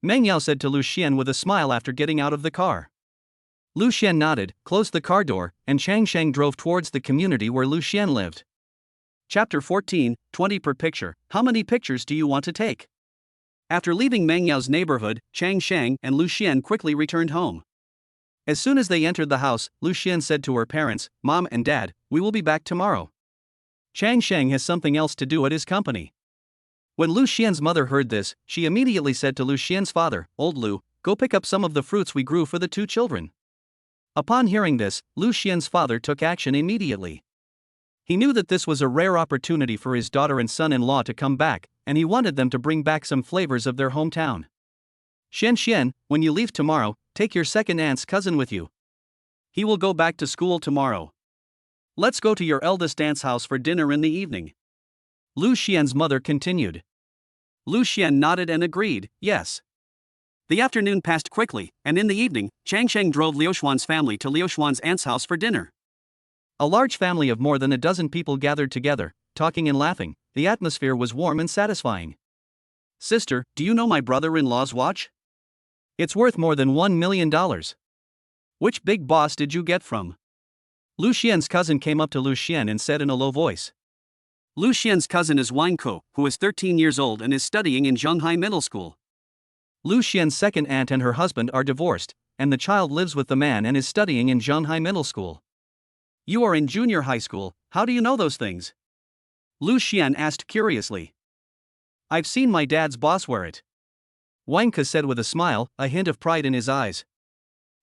Meng Yao said to Liu Xuan with a smile after getting out of the car. Liu Xuan nodded, closed the car door, and Chang Sheng drove towards the community where Liu Xuan lived. Chapter 14, 20 per picture. How many pictures do you want to take? After leaving Meng Yao's neighborhood, Chang Sheng and Liu Xuan quickly returned home. As soon as they entered the house, Liu Xuan said to her parents, Mom and Dad, we will be back tomorrow. Chang Sheng has something else to do at his company. When Liu Xuan's mother heard this, she immediately said to Liu Xuan's father, Old Liu, go pick up some of the fruits we grew for the two children. Upon hearing this, Liu Xuan's father took action immediately. He knew that this was a rare opportunity for his daughter and son-in-law to come back, and he wanted them to bring back some flavors of their hometown. Xian, when you leave tomorrow, take your second aunt's cousin with you. He will go back to school tomorrow. Let's go to your eldest aunt's house for dinner in the evening, Liu Xuan's mother continued. Liu Xuan nodded and agreed, yes. The afternoon passed quickly, and in the evening, Chang Sheng drove Liu Xuan's family to Liu Xuan's aunt's house for dinner. A large family of more than a dozen people gathered together, talking and laughing. The atmosphere was warm and satisfying. Sister, do you know my brother-in-law's watch? It's worth more than $1 million. Which big boss did you get from? Liu Xuan's cousin came up to Liu Xuan and said in a low voice. Liu Xuan's cousin is Wang Ko, who is 13 years old and is studying in Zhonghai Middle School. Liu Xuan's second aunt and her husband are divorced, and the child lives with the man and is studying in Zhonghai Middle School. You are in junior high school, how do you know those things? Liu Xuan asked curiously. I've seen my dad's boss wear it, Wang Ke said with a smile, a hint of pride in his eyes.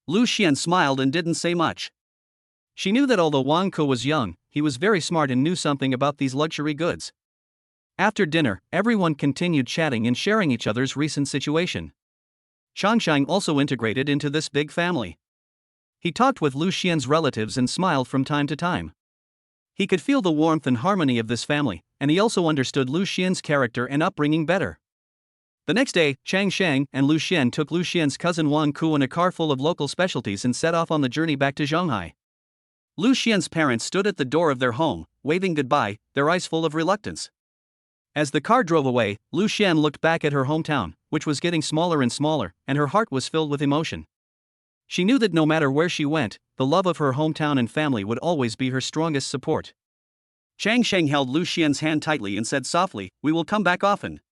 Liu Xuan smiled and didn't say much. She knew that although Wang Ke was young, he was very smart and knew something about these luxury goods. After dinner, everyone continued chatting and sharing each other's recent situation. Changsheng also integrated into this big family. He talked with Liu Xian's relatives and smiled from time to time. He could feel the warmth and harmony of this family, and he also understood Liu Xian's character and upbringing better. The next day, Changsheng and Liu Xian took Liu Xian's cousin Wang Ku in a car full of local specialties and set off on the journey back to Shanghai. Liu Xian's parents stood at the door of their home, waving goodbye, their eyes full of reluctance. As the car drove away, Liu Xian looked back at her hometown, which was getting smaller and smaller, and her heart was filled with emotion. She knew that no matter where she went, the love of her hometown and family would always be her strongest support. Changsheng held Liu Xian's hand tightly and said softly, "We will come back often."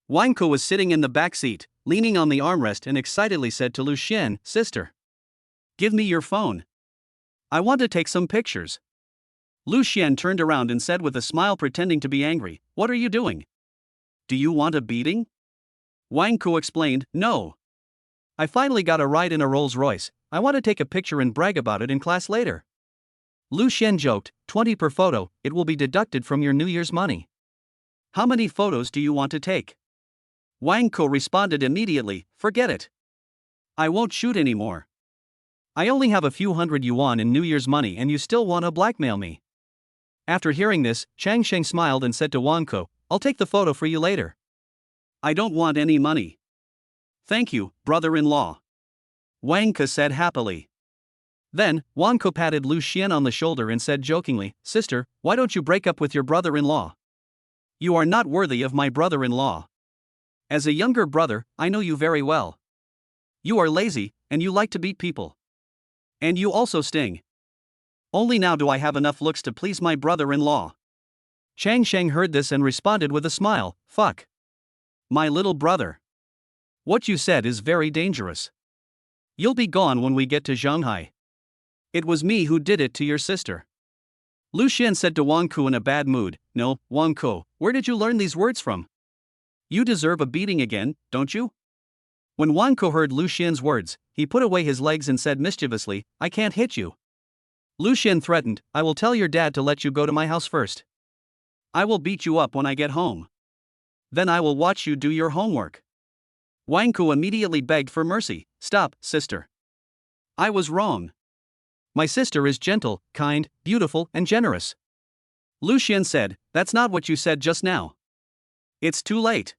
Wang Ku was sitting in the back seat, leaning on the armrest and excitedly said to Liu Xian, "Sister, give me your phone. I want to take some pictures." Liu Xian turned around and said with a smile pretending to be angry, "What are you doing? Do you want a beating?" Wang Ku explained, "No. I finally got a ride in a Rolls Royce. I want to take a picture and brag about it in class later." Liu Xian joked, 20 per photo, it will be deducted from your New Year's money. How many photos do you want to take? Wang Ku responded immediately, "Forget it. I won't shoot anymore. I only have a few hundred yuan in New Year's money and you still want to blackmail me." After hearing this, Changsheng smiled and said to Wang Ku, "I'll take the photo for you later." "I don't want any money. Thank you, brother-in-law," Wang Ke said happily. Then, Wang Ke patted Liu Xian on the shoulder and said jokingly, "Sister, why don't you break up with your brother-in-law? You are not worthy of my brother-in-law. As a younger brother, I know you very well. You are lazy, and you like to beat people. And you also sting. Only now do I have enough looks to please my brother-in-law." Changsheng heard this and responded with a smile, "Fuck. My little brother. What you said is very dangerous. You'll be gone when we get to Shanghai. It was me who did it to your sister." Liu Xian said to Wang Ku in a bad mood, "No, Wang Ku, where did you learn these words from? You deserve a beating again, don't you?" When Wang Ku heard Liu Xian's words, he put away his legs and said mischievously, "I can't hit you." Liu Xian threatened, "I will tell your dad to let you go to my house first. I will beat you up when I get home. Then I will watch you do your homework." Wang Ku immediately begged for mercy, "Stop, sister. I was wrong. My sister is gentle, kind, beautiful, and generous." Liu Xian said, "That's not what you said just now. It's too late."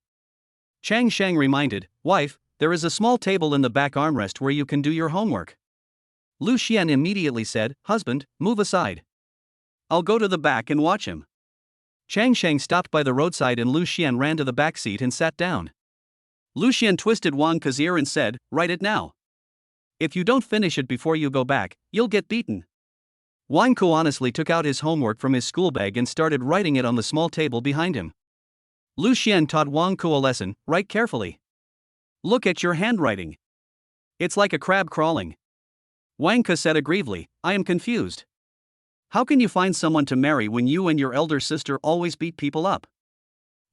Changsheng reminded, "Wife, there is a small table in the back armrest where you can do your homework." Liu Xian immediately said, "Husband, move aside. I'll go to the back and watch him." Changsheng stopped by the roadside and Liu Xian ran to the back seat and sat down. Liu Xian twisted Wang Ke's ear and said, "Write it now. If you don't finish it before you go back, you'll get beaten." Wang Ku honestly took out his homework from his school bag and started writing it on the small table behind him. Liu Xian taught Wang Ku a lesson, "Write carefully. Look at your handwriting. It's like a crab crawling." Wang Ke said aggrievedly, "I am confused. How can you find someone to marry when you and your elder sister always beat people up?"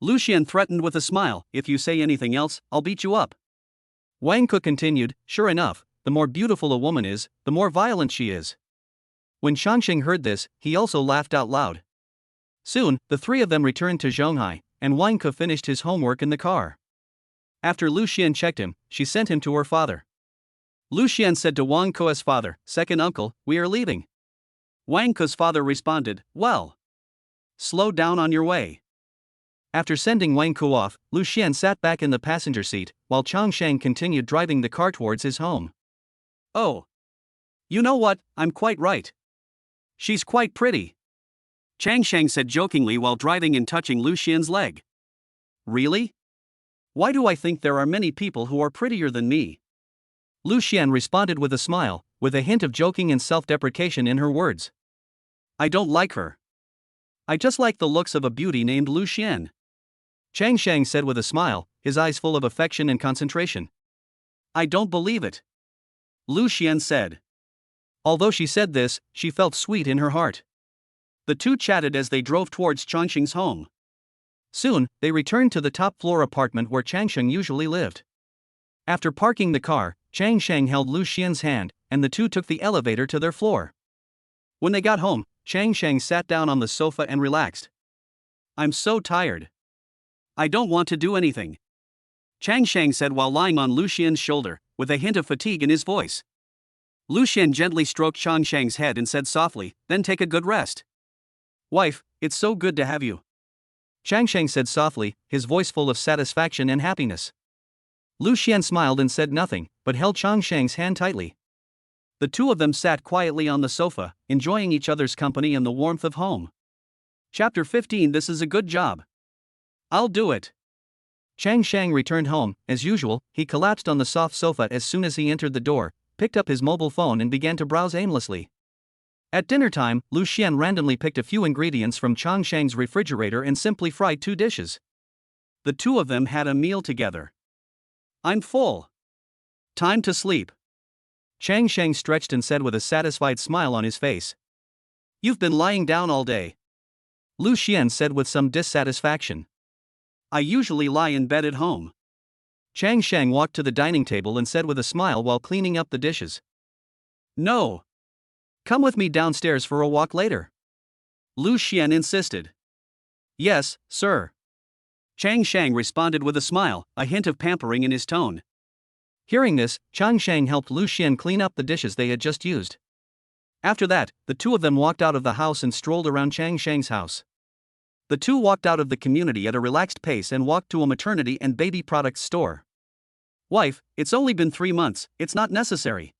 Liu Xian threatened with a smile, "If you say anything else, I'll beat you up." Wang Ke continued, "Sure enough, the more beautiful a woman is, the more violent she is." When Changsheng heard this, he also laughed out loud. Soon, the three of them returned to Shanghai, and Wang Ke finished his homework in the car. After Liu Xian checked him, she sent him to her father. Liu Xian said to Wang Ku's father, "Second uncle, we are leaving." Wang Ku's father responded, "Well, slow down on your way." After sending Wang Ku off, Liu Xian sat back in the passenger seat, while Changsheng continued driving the car towards his home. "Oh. You know what, I'm quite right. She's quite pretty," Changsheng said jokingly while driving and touching Liu Xian's leg. "Really? Why do I think there are many people who are prettier than me?" Liu Xian responded with a smile, with a hint of joking and self-deprecation in her words. "I don't like her. I just like the looks of a beauty named Liu Xian," Changsheng said with a smile, his eyes full of affection and concentration. "I don't believe it," Liu Xian said. Although she said this, she felt sweet in her heart. The two chatted as they drove towards Changsheng's home. Soon, they returned to the top-floor apartment where Changsheng usually lived. After parking the car, Changsheng held Liu Xuan's hand, and the two took the elevator to their floor. When they got home, Changsheng sat down on the sofa and relaxed. "I'm so tired. I don't want to do anything," Changsheng said while lying on Liu Xuan's shoulder, with a hint of fatigue in his voice. Liu Xuan gently stroked Changsheng's head and said softly, "Then take a good rest." "Wife, it's so good to have you," Changsheng said softly, his voice full of satisfaction and happiness. Liu Xuan smiled and said nothing, but held Changsheng's hand tightly. The two of them sat quietly on the sofa, enjoying each other's company and the warmth of home. Chapter 15. This is a good job. I'll do it. Changsheng returned home. As usual, he collapsed on the soft sofa as soon as he entered the door, picked up his mobile phone and began to browse aimlessly. At dinner time, Liu Xuan randomly picked a few ingredients from Changsheng's refrigerator and simply fried 2 dishes. The two of them had a meal together. "I'm full. Time to sleep," Changsheng stretched and said with a satisfied smile on his face. "You've been lying down all day," Liu Xuan said with some dissatisfaction. "I usually lie in bed at home." Changsheng walked to the dining table and said with a smile while cleaning up the dishes. "No. Come with me downstairs for a walk later," Liu Xuan insisted. "Yes, sir," Changsheng responded with a smile, a hint of pampering in his tone. Hearing this, Changsheng helped Liu Xuan clean up the dishes they had just used. After that, the two of them walked out of the house and strolled around Changsheng's house. The two walked out of the community at a relaxed pace and walked to a maternity and baby products store. "Wife, it's only been 3 months, it's not necessary,"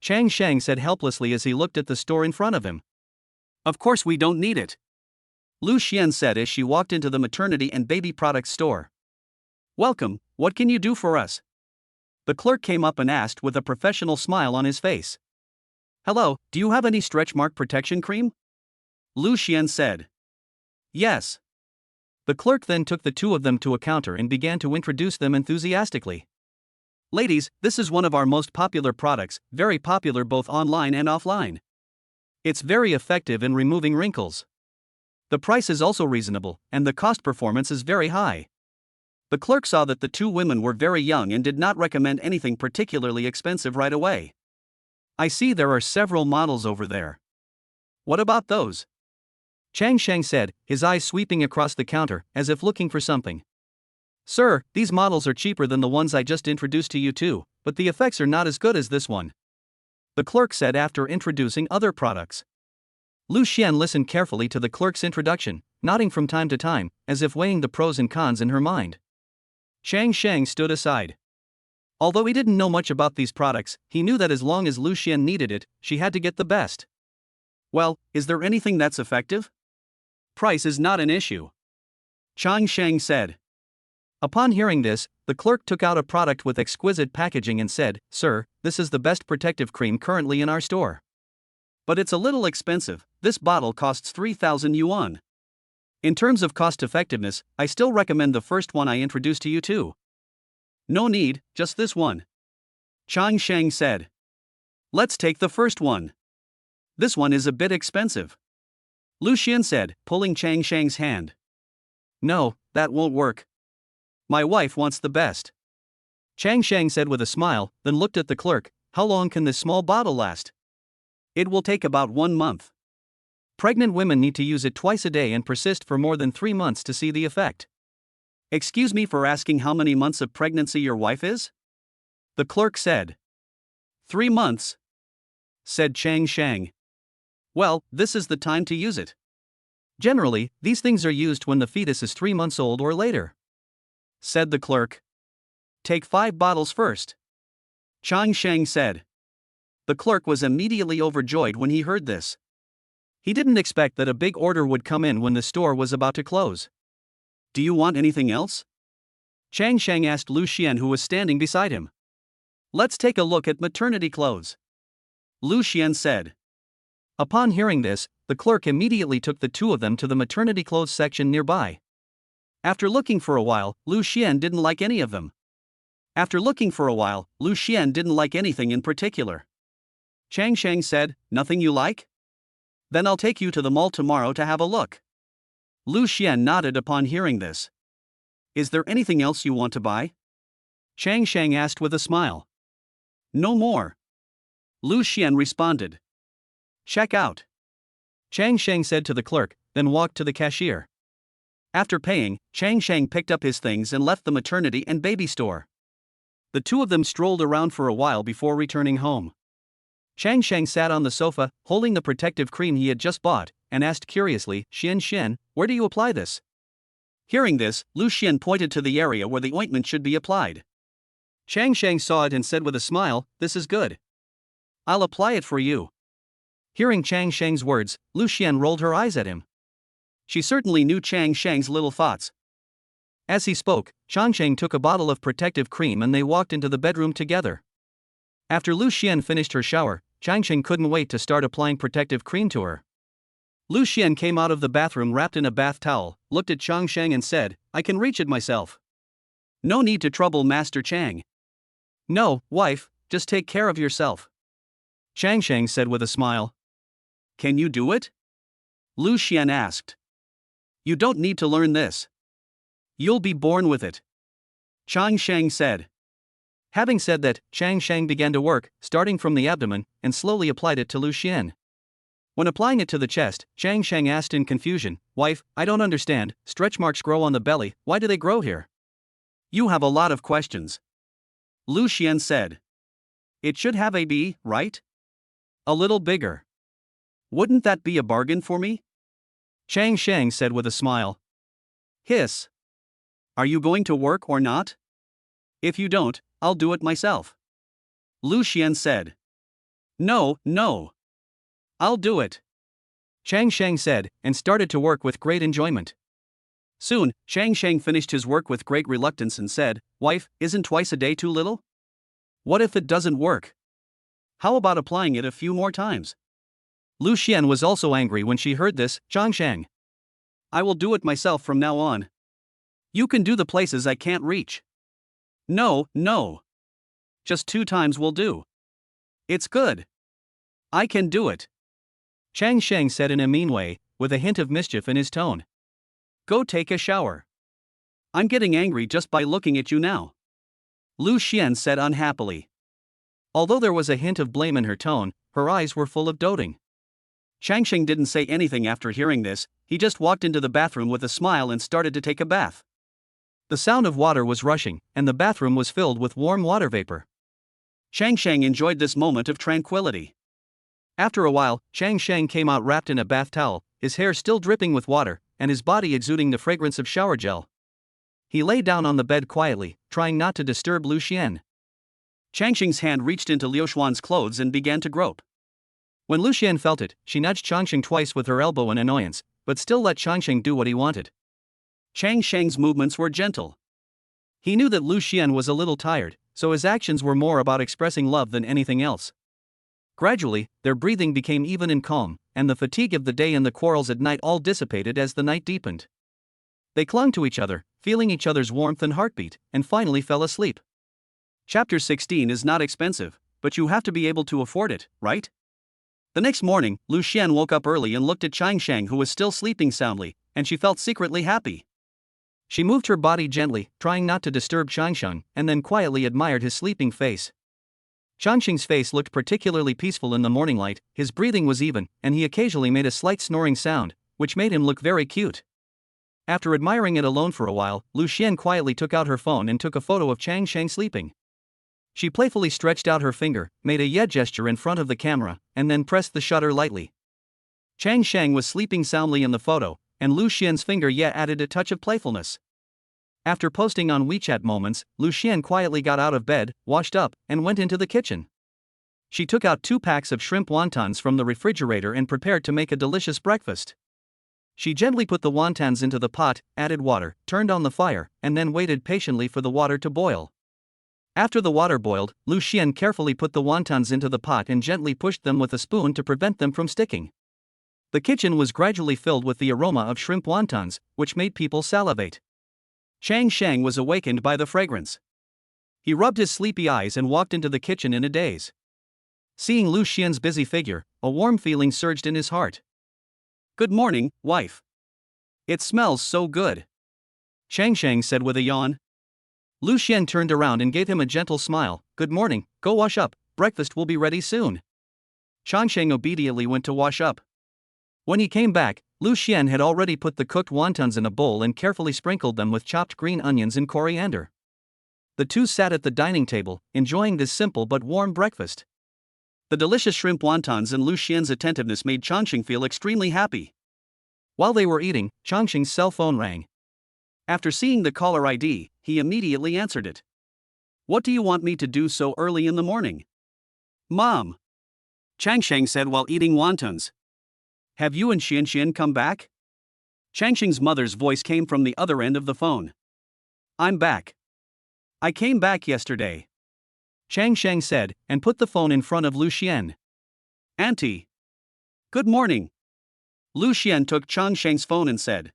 Changsheng said helplessly as he looked at the store in front of him. "Of course we don't need it," Liu Xuan said as she walked into the maternity and baby products store. "Welcome, what can you do for us?" The clerk came up and asked with a professional smile on his face. "Hello, do you have any stretch mark protection cream?" Liu Xuan said. "Yes." The clerk then took the two of them to a counter and began to introduce them enthusiastically. "Ladies, this is one of our most popular products, very popular both online and offline. It's very effective in removing wrinkles. The price is also reasonable, and the cost performance is very high." The clerk saw that the two women were very young and did not recommend anything particularly expensive right away. "I see there are several models over there. What about those?" Changsheng said, his eyes sweeping across the counter, as if looking for something. "Sir, these models are cheaper than the ones I just introduced to you too, but the effects are not as good as this one," the clerk said after introducing other products. Liu Xuan listened carefully to the clerk's introduction, nodding from time to time, as if weighing the pros and cons in her mind. Changsheng stood aside. Although he didn't know much about these products, he knew that as long as Liu Xuan needed it, she had to get the best. "Well, is there anything that's effective?" "Price is not an issue," Changsheng said. Upon hearing this, the clerk took out a product with exquisite packaging and said, "Sir, this is the best protective cream currently in our store." "But it's a little expensive, this bottle costs 3,000 yuan. In terms of cost effectiveness, I still recommend the first one I introduced to you too." "No need, just this one," Changsheng said. "Let's take the first one. This one is a bit expensive," Liu Xuan said, pulling Changsheng's hand. "No, that won't work. My wife wants the best," Changsheng said with a smile, then looked at the clerk. "How long can this small bottle last?" "It will take about 1 month. Pregnant women need to use it twice a day and persist for more than 3 months to see the effect." "Excuse me for asking how many months of pregnancy your wife is?" the clerk said. 3 months, said Changsheng. "Well, this is the time to use it. Generally, these things are used when the fetus is 3 months old or later," said the clerk. "Take 5 bottles first," Changsheng said. The clerk was immediately overjoyed when he heard this. He didn't expect that a big order would come in when the store was about to close. "Do you want anything else?" Changsheng asked Liu Xuan, who was standing beside him. "Let's take a look at maternity clothes," Liu Xuan said. Upon hearing this, the clerk immediately took the two of them to the maternity clothes section nearby. After looking for a while, Liu Xuan didn't like any of them. Liu Xuan didn't like anything in particular. Chang Shang said, "Nothing you like? Then I'll take you to the mall tomorrow to have a look." Liu Xuan nodded upon hearing this. "Is there anything else you want to buy?" Chang Shang asked with a smile. "No more." Liu Xuan responded. "Check out." Chang Shang said to the clerk, then walked to the cashier. After paying, Chang Shang picked up his things and left the maternity and baby store. The two of them strolled around for a while before returning home. Chang Shang sat on the sofa, holding the protective cream he had just bought, and asked curiously, "Xian, where do you apply this?" Hearing this, Liu Xuan pointed to the area where the ointment should be applied. Chang Shang saw it and said with a smile, "This is good. I'll apply it for you." Hearing Chang Shang's words, Liu Xuan rolled her eyes at him. She certainly knew Chang Shang's little thoughts. As he spoke, Chang Shang took a bottle of protective cream and they walked into the bedroom together. After Liu Xuan finished her shower, Chang Shang couldn't wait to start applying protective cream to her. Liu Xuan came out of the bathroom wrapped in a bath towel, looked at Chang Shang and said, "I can reach it myself. No need to trouble Master Chang." "No, wife, just take care of yourself," Chang Shang said with a smile. "Can you do it?" Liu Xuan asked. "You don't need to learn this. You'll be born with it," Chang Shang said. Having said that, Chang Shang began to work, starting from the abdomen, and slowly applied it to Liu Xuan. When applying it to the chest, Chang Shang asked in confusion, "Wife, I don't understand, stretch marks grow on the belly, why do they grow here?" "You have a lot of questions," Liu Xuan said. "It should have a B, right? A little bigger. Wouldn't that be a bargain for me?" Chang Shang said with a smile. "Hiss. Are you going to work or not? If you don't, I'll do it myself," Liu Xuan said. No. I'll do it," Chang Shang said, and started to work with great enjoyment. Soon, Chang Shang finished his work with great reluctance and said, "Wife, isn't twice a day too little? What if it doesn't work? How about applying it a few more times?" Liu Xuan was also angry when she heard this. "Chang Shang, I will do it myself from now on. You can do the places I can't reach." No. Just 2 times will do. It's good. I can do it," Chang Shang said in a mean way, with a hint of mischief in his tone. "Go take a shower. I'm getting angry just by looking at you now," Liu Xuan said unhappily. Although there was a hint of blame in her tone, her eyes were full of doting. Chang Shang didn't say anything after hearing this, he just walked into the bathroom with a smile and started to take a bath. The sound of water was rushing, and the bathroom was filled with warm water vapor. Chang Shang enjoyed this moment of tranquility. After a while, Chang Shang came out wrapped in a bath towel, his hair still dripping with water, and his body exuding the fragrance of shower gel. He lay down on the bed quietly, trying not to disturb Liu Xuan. Chang Shang's hand reached into Liu Xuan's clothes and began to grope. When Liu Xuan felt it, she nudged Chang Shang twice with her elbow in annoyance, but still let Chang Shang do what he wanted. Chang Shang's movements were gentle. He knew that Liu Xuan was a little tired, so his actions were more about expressing love than anything else. Gradually, their breathing became even and calm, and the fatigue of the day and the quarrels at night all dissipated as the night deepened. They clung to each other, feeling each other's warmth and heartbeat, and finally fell asleep. Chapter 16 is not expensive, but you have to be able to afford it, right? The next morning, Liu Xuan woke up early and looked at Chang Shang, who was still sleeping soundly, and she felt secretly happy. She moved her body gently, trying not to disturb Chang Shang, and then quietly admired his sleeping face. Chang Shang's face looked particularly peaceful in the morning light, his breathing was even, and he occasionally made a slight snoring sound, which made him look very cute. After admiring it alone for a while, Liu Xuan quietly took out her phone and took a photo of Chang Shang sleeping. She playfully stretched out her finger, made a yeah gesture in front of the camera, and then pressed the shutter lightly. Chang Shang was sleeping soundly in the photo, and Liu Xuan's finger yeah added a touch of playfulness. After posting on WeChat moments, Liu Xuan quietly got out of bed, washed up, and went into the kitchen. She took out 2 packs of shrimp wontons from the refrigerator and prepared to make a delicious breakfast. She gently put the wontons into the pot, added water, turned on the fire, and then waited patiently for the water to boil. After the water boiled, Liu Xuan carefully put the wontons into the pot and gently pushed them with a spoon to prevent them from sticking. The kitchen was gradually filled with the aroma of shrimp wontons, which made people salivate. Chang Shang was awakened by the fragrance. He rubbed his sleepy eyes and walked into the kitchen in a daze. Seeing Liu Xuan's busy figure, a warm feeling surged in his heart. Good morning, wife. It smells so good. Chang Sheng said with a yawn. Liu Xuan turned around and gave him a gentle smile. Good morning, go wash up, breakfast will be ready soon. Chang Sheng obediently went to wash up. When he came back, Liu Xuan had already put the cooked wontons in a bowl and carefully sprinkled them with chopped green onions and coriander. The two sat at the dining table, enjoying this simple but warm breakfast. The delicious shrimp wontons and Liu Xuan's attentiveness made Changsheng feel extremely happy. While they were eating, Changsheng's cell phone rang. After seeing the caller ID, he immediately answered it. What do you want me to do so early in the morning? Mom. Changsheng said while eating wontons. Have you and Xian come back? Changsheng's mother's voice came from the other end of the phone. I'm back. I came back yesterday. Chang Sheng said, and put the phone in front of Liu Xuan. Auntie. Good morning. Liu Xuan took Chang Sheng's phone and said.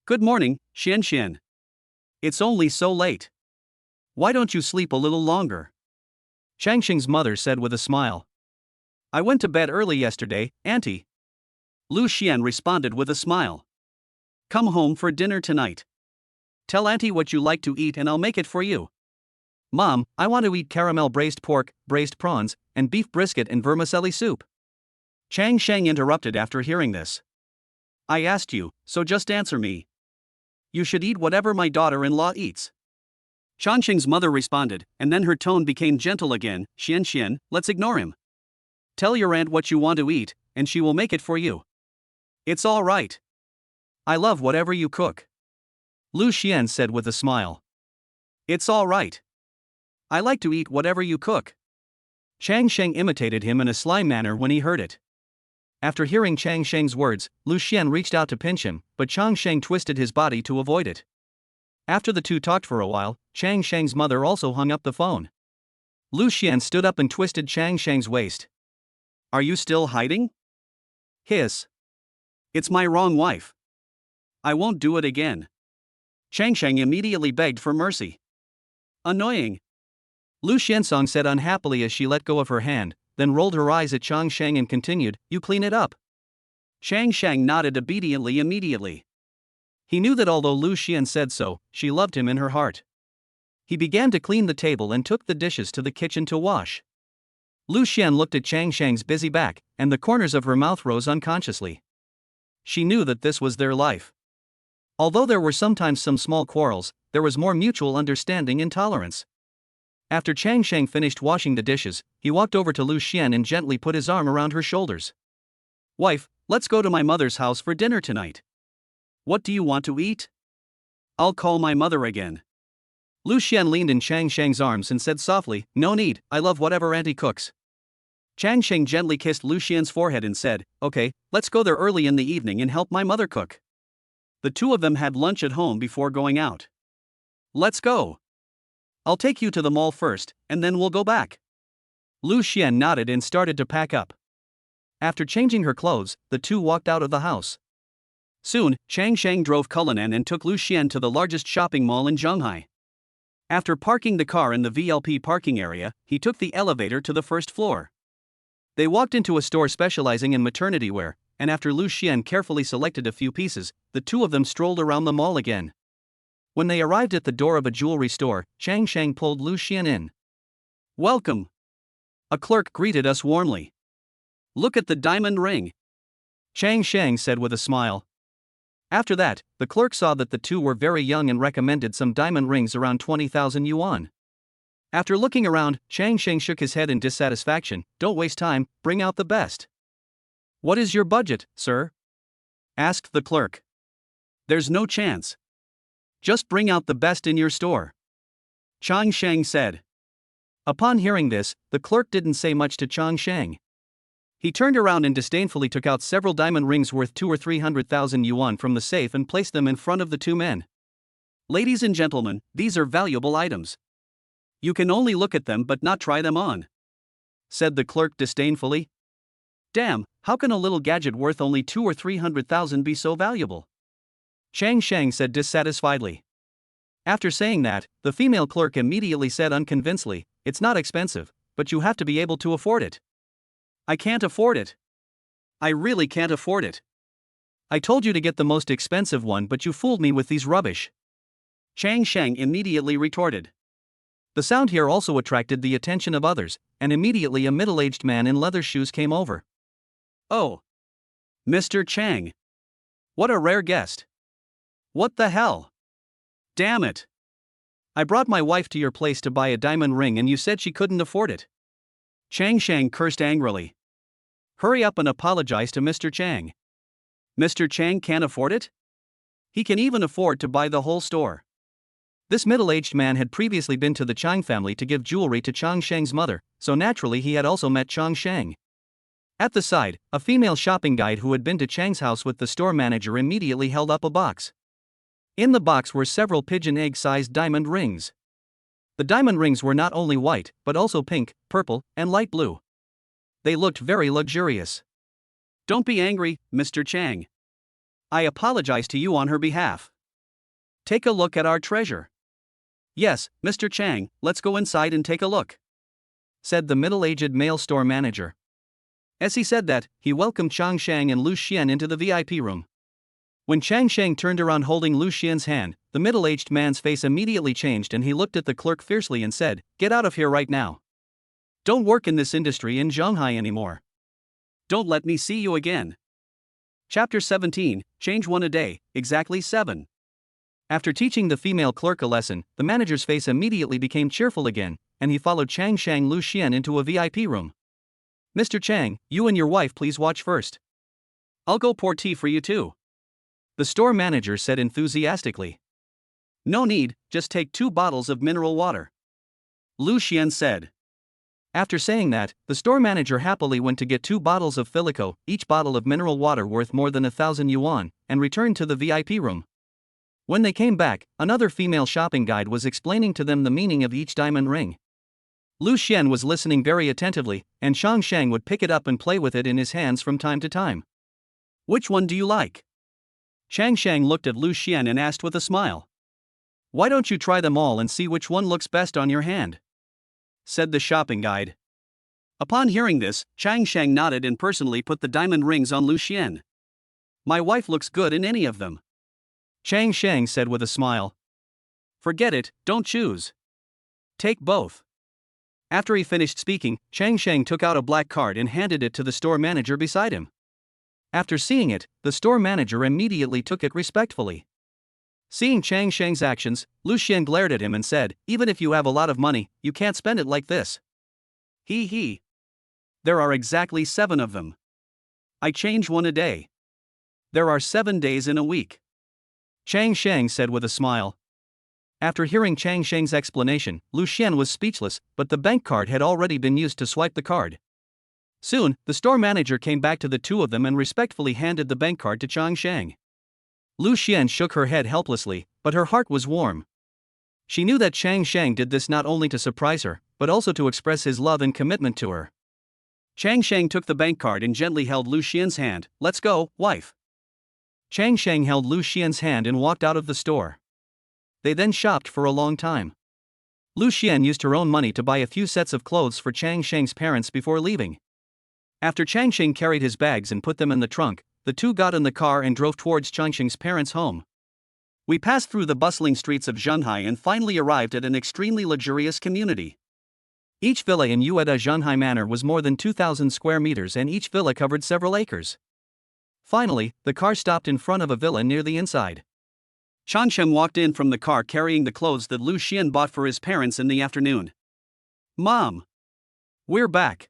Good morning, Xian. It's only so late. Why don't you sleep a little longer? Chang Sheng's mother said with a smile. I went to bed early yesterday, Auntie. Liu Xuan responded with a smile. Come home for dinner tonight. Tell Auntie what you like to eat and I'll make it for you. Mom, I want to eat caramel braised pork, braised prawns, and beef brisket and vermicelli soup. Chang Sheng interrupted after hearing this. I asked you, so just answer me. You should eat whatever my daughter-in-law eats. Changsheng's mother responded, and then her tone became gentle again. Xian, let's ignore him. Tell your aunt what you want to eat, and she will make it for you. It's all right. I love whatever you cook. Liu Xuan said with a smile. It's all right. I like to eat whatever you cook. Chang Sheng imitated him in a sly manner when he heard it. After hearing Chang Sheng's words, Liu Xuan reached out to pinch him, but Chang Sheng twisted his body to avoid it. After the two talked for a while, Chang Sheng's mother also hung up the phone. Liu Xuan stood up and twisted Chang Sheng's waist. Are you still hiding? Hiss. It's my wrong wife. I won't do it again. Chang Sheng immediately begged for mercy. Annoying. Liu Xiansong said unhappily as she let go of her hand, then rolled her eyes at Chang Sheng and continued, You clean it up. Chang Sheng nodded obediently immediately. He knew that although Liu Xuan said so, she loved him in her heart. He began to clean the table and took the dishes to the kitchen to wash. Liu Xuan looked at Chang Sheng's busy back, and the corners of her mouth rose unconsciously. She knew that this was their life. Although there were sometimes some small quarrels, there was more mutual understanding and tolerance. After Chang Sheng finished washing the dishes, he walked over to Liu Xuan and gently put his arm around her shoulders. Wife, let's go to my mother's house for dinner tonight. What do you want to eat? I'll call my mother again. Liu Xuan leaned in Chang Sheng's arms and said softly, No need, I love whatever Auntie cooks. Chang Sheng gently kissed Liu Xuan's forehead and said, Okay, let's go there early in the evening and help my mother cook. The two of them had lunch at home before going out. Let's go. I'll take you to the mall first, and then we'll go back. Liu Xuan nodded and started to pack up. After changing her clothes, the two walked out of the house. Soon, Chang Sheng drove Cullinan and took Liu Xuan to the largest shopping mall in Shanghai. After parking the car in the VLP parking area, he took the elevator to the first floor. They walked into a store specializing in maternity wear, and after Liu Xuan carefully selected a few pieces, the two of them strolled around the mall again. When they arrived at the door of a jewelry store, Chang Sheng pulled Liu Xuan in. Welcome. A clerk greeted us warmly. Look at the diamond ring. Chang Sheng said with a smile. After that, the clerk saw that the two were very young and recommended some diamond rings around 20,000 yuan. After looking around, Chang Sheng shook his head in dissatisfaction. Don't waste time, bring out the best. What is your budget, sir? Asked the clerk. There's no chance. Just bring out the best in your store. Chang Sheng said. Upon hearing this, the clerk didn't say much to Chang Sheng. He turned around and disdainfully took out several diamond rings worth 200,000 or 300,000 yuan from the safe and placed them in front of the two men. Ladies and gentlemen, these are valuable items. You can only look at them but not try them on, said the clerk disdainfully. Damn, how can a little gadget worth only 200,000 or 300,000 be so valuable? Chang Sheng said dissatisfiedly. After saying that, the female clerk immediately said unconvincingly, It's not expensive, but you have to be able to afford it. I can't afford it. I really can't afford it. I told you to get the most expensive one, but you fooled me with these rubbish. Chang Sheng immediately retorted. The sound here also attracted the attention of others, and immediately a middle-aged man in leather shoes came over. Oh. Mr. Chang. What a rare guest. What the hell? Damn it. I brought my wife to your place to buy a diamond ring and you said she couldn't afford it. Chang Sheng cursed angrily. Hurry up and apologize to Mr. Chang. Mr. Chang can't afford it? He can even afford to buy the whole store. This middle-aged man had previously been to the Chang family to give jewelry to Chang Sheng's mother, so naturally he had also met Chang Sheng. At the side, a female shopping guide who had been to Chang's house with the store manager immediately held up a box. In the box were several pigeon egg-sized diamond rings. The diamond rings were not only white, but also pink, purple, and light blue. They looked very luxurious. Don't be angry, Mr. Chang. I apologize to you on her behalf. Take a look at our treasure. Yes, Mr. Chang, let's go inside and take a look, said the middle-aged male store manager. As he said that, he welcomed Chang Sheng and Liu Xuan into the VIP room. When Chang Sheng turned around holding Liu Xuan's hand, the middle-aged man's face immediately changed and he looked at the clerk fiercely and said, "Get out of here right now. Don't work in this industry in Shanghai anymore. Don't let me see you again." Chapter 17, Change one a day, exactly 7. After teaching the female clerk a lesson, the manager's face immediately became cheerful again, and he followed Chang Sheng Liu Xuan into a VIP room. "Mr. Chang, you and your wife please watch first. I'll go pour tea for you too," the store manager said enthusiastically. "No need, just take 2 bottles of mineral water," Liu Xuan said. After saying that, the store manager happily went to get 2 bottles of Filico, each bottle of mineral water worth more than 1,000 yuan, and returned to the VIP room. When they came back, another female shopping guide was explaining to them the meaning of each diamond ring. Liu Xuan was listening very attentively, and Chang Sheng would pick it up and play with it in his hands from time to time. "Which one do you like?" Chang Sheng looked at Liu Xuan and asked with a smile. "Why don't you try them all and see which one looks best on your hand?" said the shopping guide. Upon hearing this, Chang Sheng nodded and personally put the diamond rings on Liu Xuan. "My wife looks good in any of them," Chang Sheng said with a smile. "Forget it, don't choose. Take both." After he finished speaking, Chang Sheng took out a black card and handed it to the store manager beside him. After seeing it, the store manager immediately took it respectfully. Seeing Chang Sheng's actions, Liu Xuan glared at him and said, "Even if you have a lot of money, you can't spend it like this." He. There are exactly 7 of them. I change one a day. There are 7 days in a week, Chang Sheng said with a smile. After hearing Chang Sheng's explanation, Liu Xuan was speechless, but the bank card had already been used to swipe the card. Soon, the store manager came back to the 2 of them and respectfully handed the bank card to Chang Sheng. Liu Xuan shook her head helplessly, but her heart was warm. She knew that Chang Sheng did this not only to surprise her, but also to express his love and commitment to her. Chang Sheng took the bank card and gently held Liu Xuan's hand. "Let's go, wife." Chang Sheng held Liu Xuan's hand and walked out of the store. They then shopped for a long time. Liu Xuan used her own money to buy a few sets of clothes for Chang Sheng's parents before leaving. After Chang Sheng carried his bags and put them in the trunk, the 2 got in the car and drove towards Chang Sheng's parents' home. We passed through the bustling streets of Shanghai and finally arrived at an extremely luxurious community. Each villa in Ueda Shanghai Manor was more than 2,000 square meters and each villa covered several acres. Finally, the car stopped in front of a villa near the inside. Chang Sheng walked in from the car carrying the clothes that Liu Xuan bought for his parents in the afternoon. "Mom! We're back!"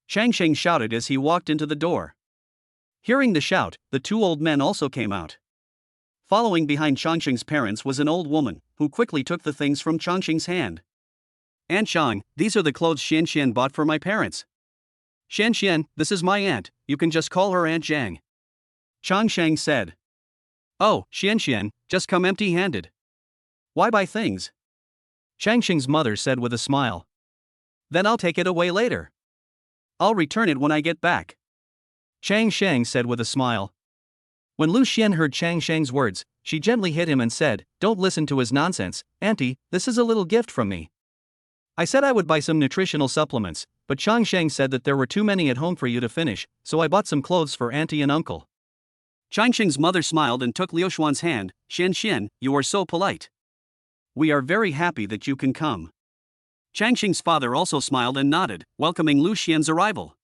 Chang Sheng shouted as he walked into the door. Hearing the shout, the 2 old men also came out. Following behind Chang Sheng's parents was an old woman, who quickly took the things from Chang Sheng's hand. "Aunt Chang, these are the clothes Xian Xian bought for my parents." "Xian Xian, this is my aunt, you can just call her Aunt Zhang," Chang Sheng said. "Oh, Xian Xian, just come empty-handed. Why buy things?" Chang Sheng's mother said with a smile. "Then I'll take it away later. I'll return it when I get back," Chang Sheng said with a smile. When Liu Xuan heard Chang Sheng's words, she gently hit him and said, "Don't listen to his nonsense, Auntie, this is a little gift from me." I said I would buy some nutritional supplements, but Changsheng said that there were too many at home for you to finish, so I bought some clothes for auntie and uncle. Changsheng's mother smiled and took Liu Xuan's hand. Xian, you are so polite. We are very happy that you can come. Changsheng's father also smiled and nodded, welcoming Liu Xian's arrival.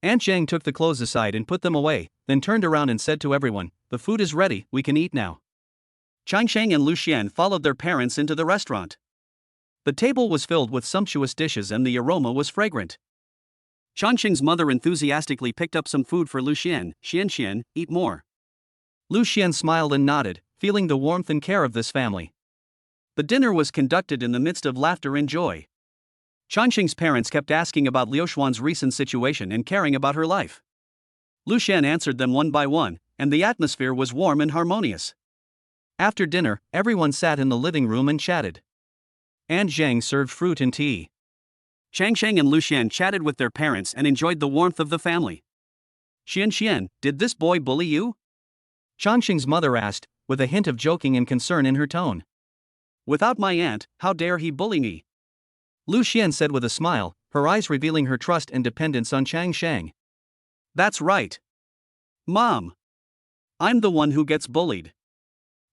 Aunt Zhang took the clothes aside and put them away, then turned around and said to everyone, "The food is ready, we can eat now." Changsheng and Liu Xian followed their parents into the restaurant. The table was filled with sumptuous dishes and the aroma was fragrant. Changsheng's mother enthusiastically picked up some food for Liu Xian. Xian, eat more. Liu Xian smiled and nodded, feeling the warmth and care of this family. The dinner was conducted in the midst of laughter and joy. Changsheng's parents kept asking about Liu Xuan's recent situation and caring about her life. Liu Xian answered them one by one, and the atmosphere was warm and harmonious. After dinner, everyone sat in the living room and chatted. Aunt Zhang served fruit and tea. Changsheng and Liu Xian chatted with their parents and enjoyed the warmth of the family. Xian, did this boy bully you? Changsheng's mother asked, with a hint of joking and concern in her tone. Without my aunt, how dare he bully me? Liu Xian said with a smile, her eyes revealing her trust and dependence on Changsheng. That's right. Mom. I'm the one who gets bullied.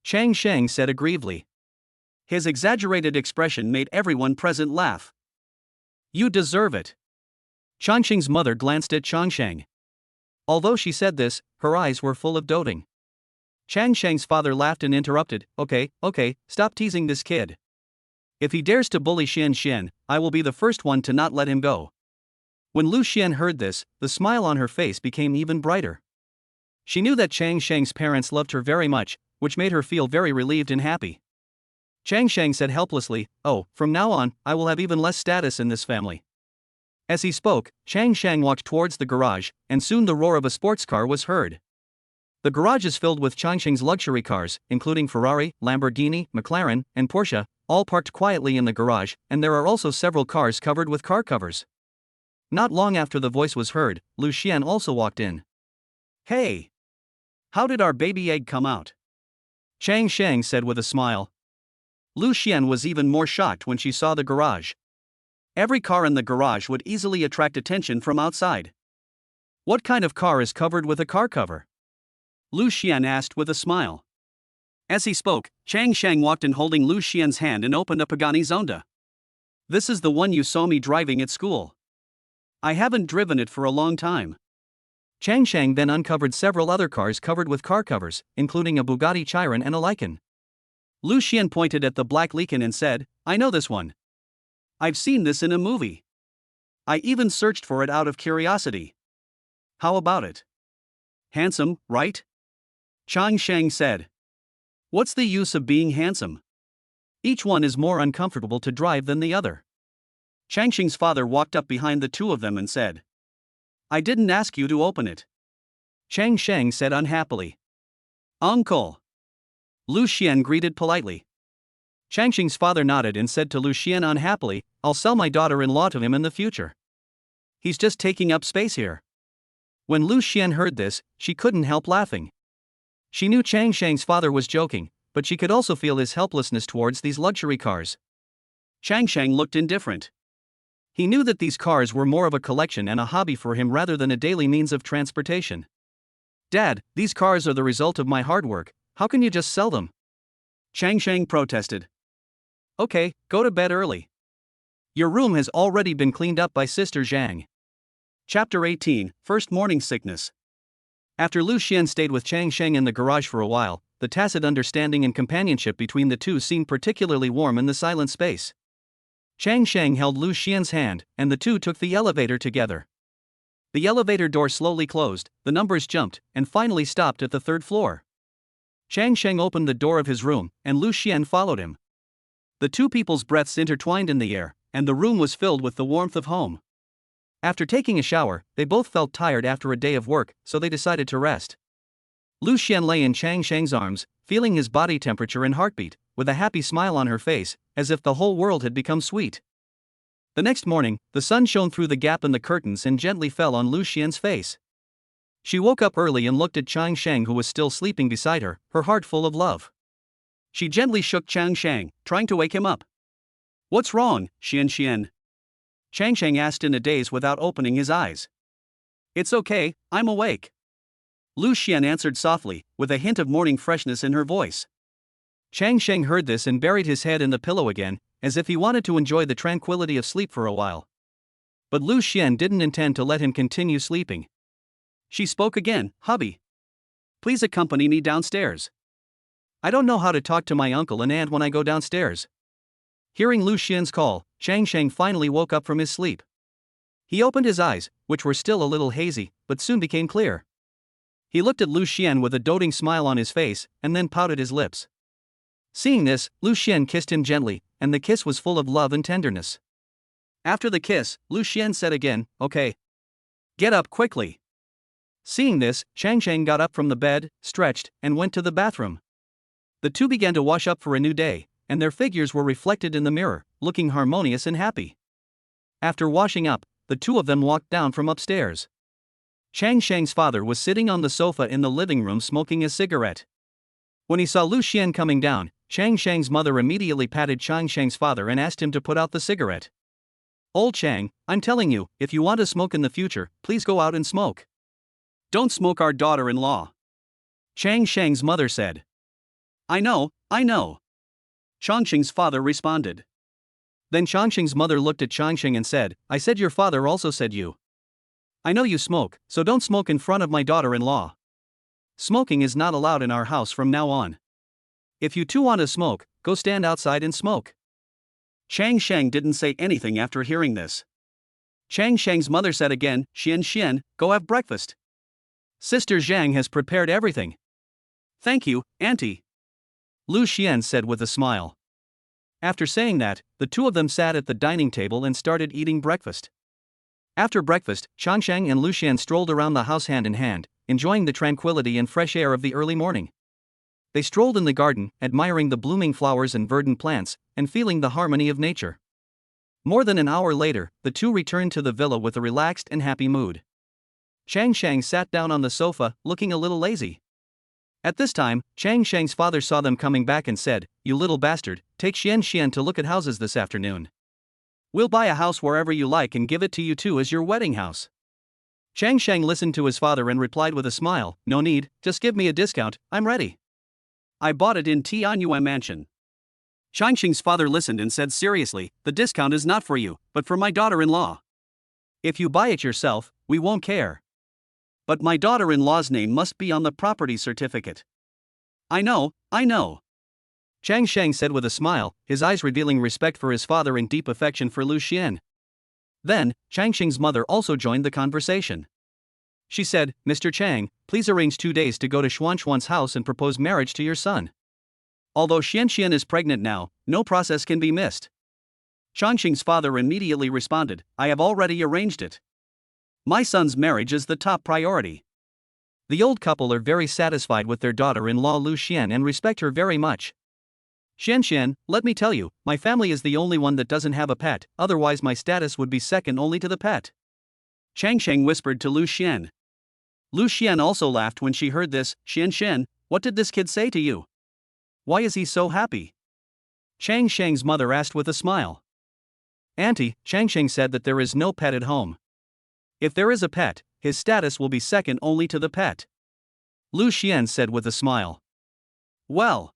Changsheng said aggrievedly. His exaggerated expression made everyone present laugh. You deserve it. Changsheng's mother glanced at Changsheng. Although she said this, her eyes were full of doting. Changsheng's father laughed and interrupted, Okay, stop teasing this kid. If he dares to bully Xian, I will be the first one to not let him go. When Liu Xian heard this, the smile on her face became even brighter. She knew that Changsheng's parents loved her very much, which made her feel very relieved and happy. Changsheng said helplessly, "Oh, from now on, I will have even less status in this family." As he spoke, Changsheng walked towards the garage, and soon the roar of a sports car was heard. The garage is filled with Changsheng's luxury cars, including Ferrari, Lamborghini, McLaren, and Porsche, all parked quietly in the garage, and there are also several cars covered with car covers. Not long after the voice was heard, Liu Xian also walked in. Hey! How did our baby egg come out? Changsheng said with a smile. Liu Xian was even more shocked when she saw the garage. Every car in the garage would easily attract attention from outside. What kind of car is covered with a car cover? Liu Xian asked with a smile. As he spoke, Changsheng walked in holding Liu Xian's hand and opened a Pagani Zonda. This is the one you saw me driving at school. I haven't driven it for a long time. Changsheng then uncovered several other cars covered with car covers, including a Bugatti Chiron and a Lycan. Liu Xian pointed at the black Lycan and said, I know this one. I've seen this in a movie. I even searched for it out of curiosity. How about it? Handsome, right? Changsheng said. What's the use of being handsome? Each one is more uncomfortable to drive than the other. Changsheng's father walked up behind the two of them and said, I didn't ask you to open it. Changsheng said unhappily. Uncle. Liu Xian greeted politely. Changsheng's father nodded and said to Liu Xian unhappily, I'll sell my daughter-in-law to him in the future. He's just taking up space here. When Liu Xian heard this, she couldn't help laughing. She knew Changsheng's father was joking, but she could also feel his helplessness towards these luxury cars. Changsheng looked indifferent. He knew that these cars were more of a collection and a hobby for him rather than a daily means of transportation. Dad, these cars are the result of my hard work, how can you just sell them? Changsheng protested. Okay, go to bed early. Your room has already been cleaned up by Sister Zhang. Chapter 18, First Morning Sickness. After Liu Xian stayed with Changsheng in the garage for a while, the tacit understanding and companionship between the two seemed particularly warm in the silent space. Changsheng held Liu Xian's hand, and the two took the elevator together. The elevator door slowly closed, the numbers jumped, and finally stopped at the third floor. Changsheng opened the door of his room, and Liu Xian followed him. The two people's breaths intertwined in the air, and the room was filled with the warmth of home. After taking a shower, they both felt tired after a day of work, so they decided to rest. Liu Xian lay in Changsheng's arms, feeling his body temperature and heartbeat, with a happy smile on her face, as if the whole world had become sweet. The next morning, the sun shone through the gap in the curtains and gently fell on Liu Xian's face. She woke up early and looked at Changsheng, who was still sleeping beside her, her heart full of love. She gently shook Changsheng, trying to wake him up. What's wrong, Xian? Chang Sheng asked in a daze without opening his eyes. It's okay, I'm awake. Liu Xuan answered softly, with a hint of morning freshness in her voice. Chang Sheng heard this and buried his head in the pillow again, as if he wanted to enjoy the tranquility of sleep for a while. But Liu Xuan didn't intend to let him continue sleeping. She spoke again, hubby. Please accompany me downstairs. I don't know how to talk to my uncle and aunt when I go downstairs. Hearing Liu Xuan's call, Chang Sheng finally woke up from his sleep. He opened his eyes, which were still a little hazy, but soon became clear. He looked at Liu Xuan with a doting smile on his face, and then pouted his lips. Seeing this, Liu Xuan kissed him gently, and the kiss was full of love and tenderness. After the kiss, Liu Xuan said again, okay. Get up quickly. Seeing this, Chang Sheng got up from the bed, stretched, and went to the bathroom. The two began to wash up for a new day, and their figures were reflected in the mirror, looking harmonious and happy. After washing up, the two of them walked down from upstairs. Chang Sheng's father was sitting on the sofa in the living room smoking a cigarette. When he saw Liu Xuan coming down, Chang Sheng's mother immediately patted Chang Sheng's father and asked him to put out the cigarette. Old Chang, I'm telling you, if you want to smoke in the future, please go out and smoke. Don't smoke our daughter-in-law. Chang Sheng's mother said. I know. Chang Sheng's father responded. Then Chang Sheng's mother looked at Chang Sheng and said, I said your father also said you. I know you smoke, so don't smoke in front of my daughter-in-law. Smoking is not allowed in our house from now on. If you two want to smoke, go stand outside and smoke. Chang Sheng didn't say anything after hearing this. Chang Sheng's mother said again, Xian, go have breakfast. Sister Zhang has prepared everything. Thank you, Auntie. Liu Xuan said with a smile. After saying that, the two of them sat at the dining table and started eating breakfast. After breakfast, Chang Sheng and Liu Xuan strolled around the house hand in hand, enjoying the tranquility and fresh air of the early morning. They strolled in the garden, admiring the blooming flowers and verdant plants, and feeling the harmony of nature. More than an hour later, the two returned to the villa with a relaxed and happy mood. Chang Sheng sat down on the sofa, looking a little lazy. At this time, Chang Sheng's father saw them coming back and said, You little bastard, take Xian to look at houses this afternoon. We'll buy a house wherever you like and give it to you two as your wedding house. Chang Sheng listened to his father and replied with a smile, No need, just give me a discount, I'm ready. I bought it in Tianyuan Mansion. Chang Sheng's father listened and said seriously, The discount is not for you, but for my daughter-in-law. If you buy it yourself, we won't care. But my daughter-in-law's name must be on the property certificate. I know. Chang Sheng said with a smile, his eyes revealing respect for his father and deep affection for Liu Xuan. Then, Chang Sheng's mother also joined the conversation. She said, Mr. Chang, please arrange 2 days to go to Xuan's house and propose marriage to your son. Although Xian is pregnant now, no process can be missed. Chang Sheng's father immediately responded, I have already arranged it. My son's marriage is the top priority. The old couple are very satisfied with their daughter-in-law Liu Xuan and respect her very much. Xian, let me tell you, my family is the only one that doesn't have a pet, otherwise my status would be second only to the pet. Chang Sheng whispered to Liu Xuan. Liu Xuan also laughed when she heard this. Xian, what did this kid say to you? Why is he so happy? Chang Sheng's mother asked with a smile. Auntie, Chang Sheng said that there is no pet at home. If there is a pet, his status will be second only to the pet. Liu Xuan said with a smile. Well,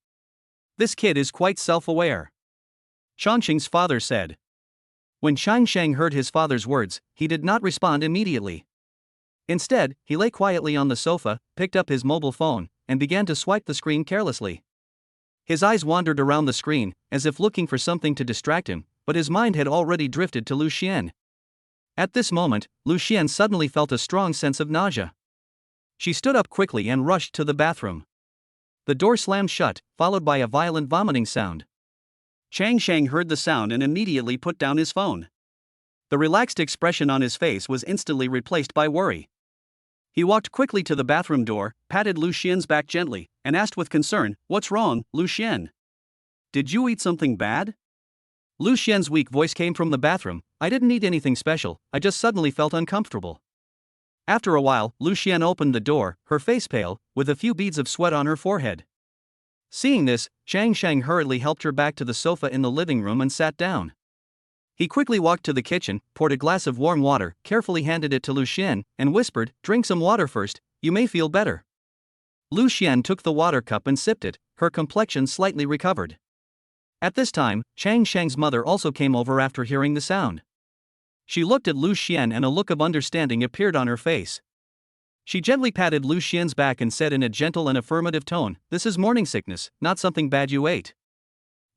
this kid is quite self-aware. Chang Sheng's father said. When Chang Sheng heard his father's words, he did not respond immediately. Instead, he lay quietly on the sofa, picked up his mobile phone, and began to swipe the screen carelessly. His eyes wandered around the screen, as if looking for something to distract him, but his mind had already drifted to Liu Xuan. At this moment, Liu Xuan suddenly felt a strong sense of nausea. She stood up quickly and rushed to the bathroom. The door slammed shut, followed by a violent vomiting sound. Chang Sheng heard the sound and immediately put down his phone. The relaxed expression on his face was instantly replaced by worry. He walked quickly to the bathroom door, patted Liu Xuan's back gently, and asked with concern, What's wrong, Liu Xuan? Did you eat something bad? Liu Xuan's weak voice came from the bathroom, I didn't eat anything special, I just suddenly felt uncomfortable. After a while, Liu Xuan opened the door, her face pale, with a few beads of sweat on her forehead. Seeing this, Chang Sheng hurriedly helped her back to the sofa in the living room and sat down. He quickly walked to the kitchen, poured a glass of warm water, carefully handed it to Liu Xuan, and whispered, "Drink some water first, you may feel better." Liu Xuan took the water cup and sipped it, her complexion slightly recovered. At this time, Chang Sheng's mother also came over after hearing the sound. She looked at Liu Xuan and a look of understanding appeared on her face. She gently patted Liu Xuan's back and said in a gentle and affirmative tone, "This is morning sickness, not something bad you ate."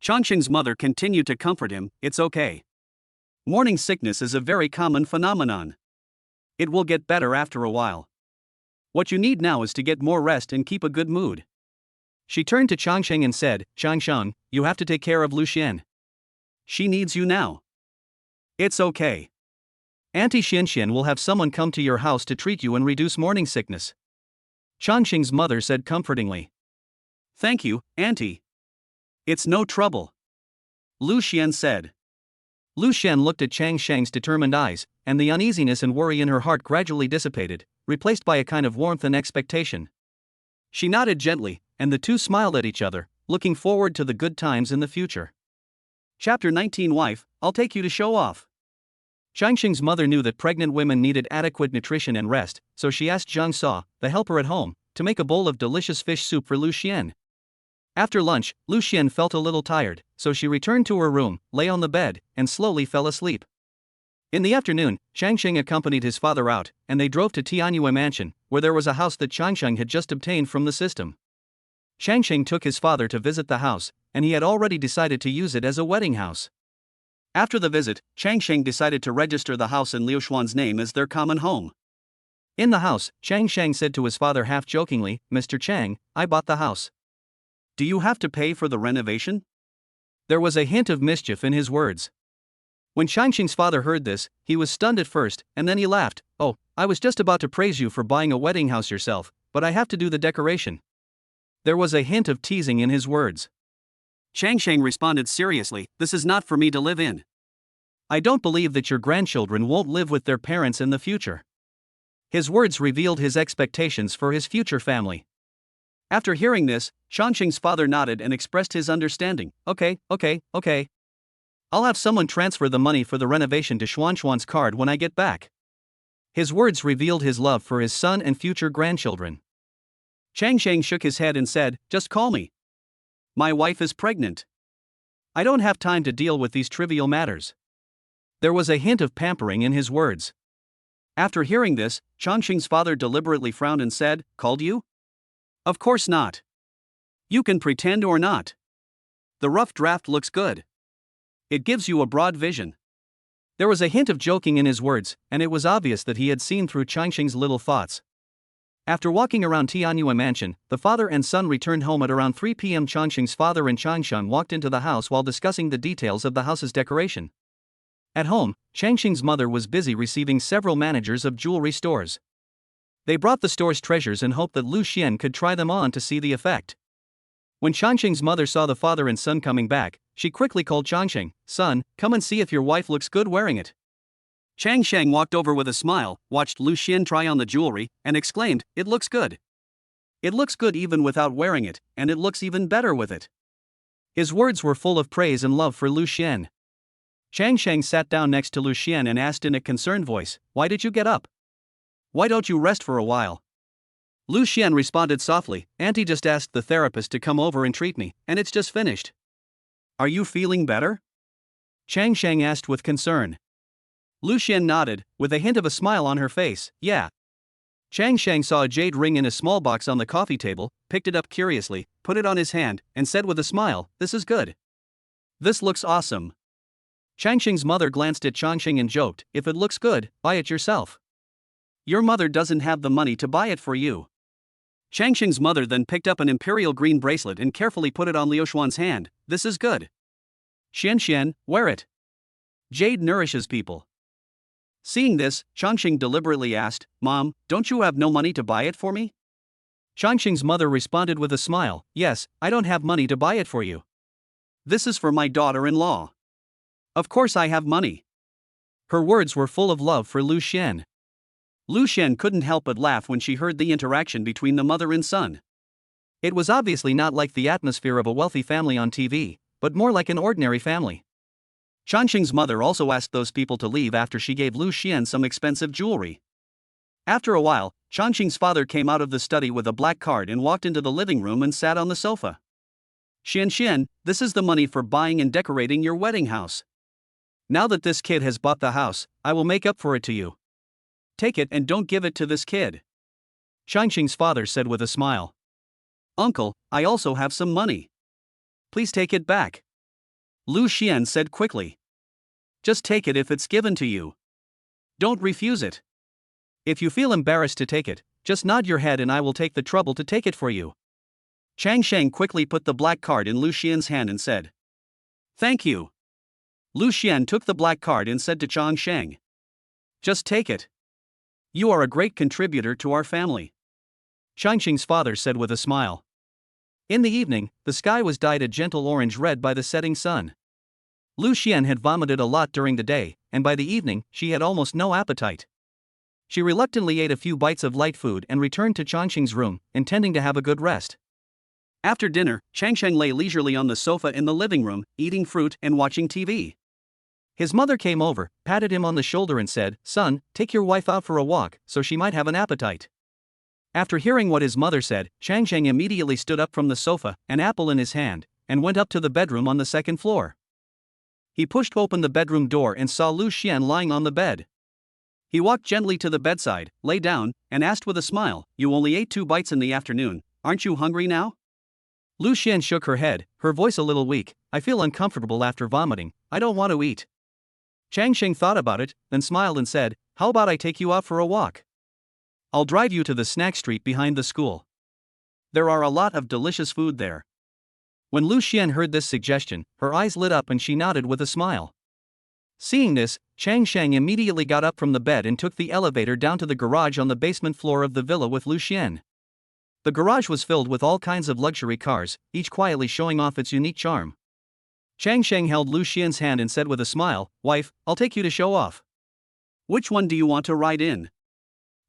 Changsheng's mother continued to comfort him, "It's okay. Morning sickness is a very common phenomenon. It will get better after a while. What you need now is to get more rest and keep a good mood." She turned to Changsheng and said, "Changsheng, you have to take care of Liu Xuan. She needs you now. It's okay. Auntie Xianxian will have someone come to your house to treat you and reduce morning sickness." Changsheng's mother said comfortingly. "Thank you, Auntie. It's no trouble," Liu Xuan said. Liu Xuan looked at Chang Sheng's determined eyes, and the uneasiness and worry in her heart gradually dissipated, replaced by a kind of warmth and expectation. She nodded gently, and the two smiled at each other, looking forward to the good times in the future. Chapter 19 Wife, I'll take you to show off. Changsheng's mother knew that pregnant women needed adequate nutrition and rest, so she asked Zhang Sa, the helper at home, to make a bowl of delicious fish soup for Liu Xuan. After lunch, Liu Xuan felt a little tired, so she returned to her room, lay on the bed, and slowly fell asleep. In the afternoon, Changsheng accompanied his father out, and they drove to Tianyue Mansion, where there was a house that Changsheng had just obtained from the system. Changsheng took his father to visit the house, and he had already decided to use it as a wedding house. After the visit, Changsheng decided to register the house in Liu Xuan's name as their common home. In the house, Changsheng said to his father half-jokingly, "Mr. Chang, I bought the house. Do you have to pay for the renovation?" There was a hint of mischief in his words. When Changsheng's father heard this, he was stunned at first, and then he laughed. "Oh, I was just about to praise you for buying a wedding house yourself, but I have to do the decoration." There was a hint of teasing in his words. Changsheng responded seriously, "This is not for me to live in. I don't believe that your grandchildren won't live with their parents in the future." His words revealed his expectations for his future family. After hearing this, Changsheng's father nodded and expressed his understanding. Okay. I'll have someone transfer the money for the renovation to Xuan's card when I get back." His words revealed his love for his son and future grandchildren. Changsheng shook his head and said, "Just call me. My wife is pregnant. I don't have time to deal with these trivial matters." There was a hint of pampering in his words. After hearing this, Changsheng's father deliberately frowned and said, "Called you? Of course not. You can pretend or not. The rough draft looks good. It gives you a broad vision." There was a hint of joking in his words, and it was obvious that he had seen through Changsheng's little thoughts. After walking around Tianyue Mansion, the father and son returned home at around 3 p.m. Changsheng's father and Changsheng walked into the house while discussing the details of the house's decoration. At home, Changsheng's mother was busy receiving several managers of jewelry stores. They brought the store's treasures and hoped that Liu Xuan could try them on to see the effect. When Changsheng's mother saw the father and son coming back, she quickly called Changsheng, "Son, come and see if your wife looks good wearing it." Changsheng walked over with a smile, watched Liu Xuan try on the jewelry, and exclaimed, "It looks good. It looks good even without wearing it, and it looks even better with it." His words were full of praise and love for Liu Xuan. Changsheng sat down next to Liu Xuan and asked in a concerned voice, "Why did you get up? Why don't you rest for a while?" Liu Xuan responded softly, "Auntie just asked the therapist to come over and treat me, and it's just finished." "Are you feeling better?" Changsheng asked with concern. Liu Xuan nodded, with a hint of a smile on her face, "Yeah." Changsheng saw a jade ring in a small box on the coffee table, picked it up curiously, put it on his hand, and said with a smile, "This is good. This looks awesome." Changsheng's mother glanced at Changsheng and joked, "If it looks good, buy it yourself. Your mother doesn't have the money to buy it for you." Changsheng's mother then picked up an imperial green bracelet and carefully put it on Liu Xuan's hand. "This is good. Xian, wear it. Jade nourishes people." Seeing this, Changsheng deliberately asked, "Mom, don't you have no money to buy it for me?" Changsheng's mother responded with a smile, "Yes, I don't have money to buy it for you. This is for my daughter-in-law. Of course I have money." Her words were full of love for Liu Xuan. Liu Xuan couldn't help but laugh when she heard the interaction between the mother and son. It was obviously not like the atmosphere of a wealthy family on TV, but more like an ordinary family. Changxing's mother also asked those people to leave after she gave Liu Xuan some expensive jewelry. After a while, Changxing's father came out of the study with a black card and walked into the living room and sat on the sofa. Xian, this is the money for buying and decorating your wedding house. Now that this kid has bought the house, I will make up for it to you. Take it and don't give it to this kid. Changxing's father said with a smile. Uncle, I also have some money. Please take it back. Liu Xuan said quickly. Just take it if it's given to you. Don't refuse it. If you feel embarrassed to take it, just nod your head and I will take the trouble to take it for you. Changsheng quickly put the black card in Liu Xian's hand and said, Thank you. Liu Xian took the black card and said to Changsheng, Just take it. You are a great contributor to our family. Changxing's father said with a smile. In the evening, the sky was dyed a gentle orange-red by the setting sun. Liu Xian had vomited a lot during the day, and by the evening, she had almost no appetite. She reluctantly ate a few bites of light food and returned to Changxing's room, intending to have a good rest. After dinner, Changsheng lay leisurely on the sofa in the living room, eating fruit and watching TV. His mother came over, patted him on the shoulder and said, Son, take your wife out for a walk, so she might have an appetite. After hearing what his mother said, Changsheng immediately stood up from the sofa, an apple in his hand, and went up to the bedroom on the second floor. He pushed open the bedroom door and saw Liu Xian lying on the bed. He walked gently to the bedside, lay down, and asked with a smile, You only ate 2 bites in the afternoon, aren't you hungry now? Liu Xian shook her head, her voice a little weak. I feel uncomfortable after vomiting, I don't want to eat. Changsheng thought about it, then smiled and said, How about I take you out for a walk? I'll drive you to the snack street behind the school. There are a lot of delicious food there. When Liu Xian heard this suggestion, her eyes lit up and she nodded with a smile. Seeing this, Changsheng immediately got up from the bed and took the elevator down to the garage on the basement floor of the villa with Liu Xian. The garage was filled with all kinds of luxury cars, each quietly showing off its unique charm. Changsheng held Liu Xian's hand and said with a smile, Wife, I'll take you to show off. Which one do you want to ride in?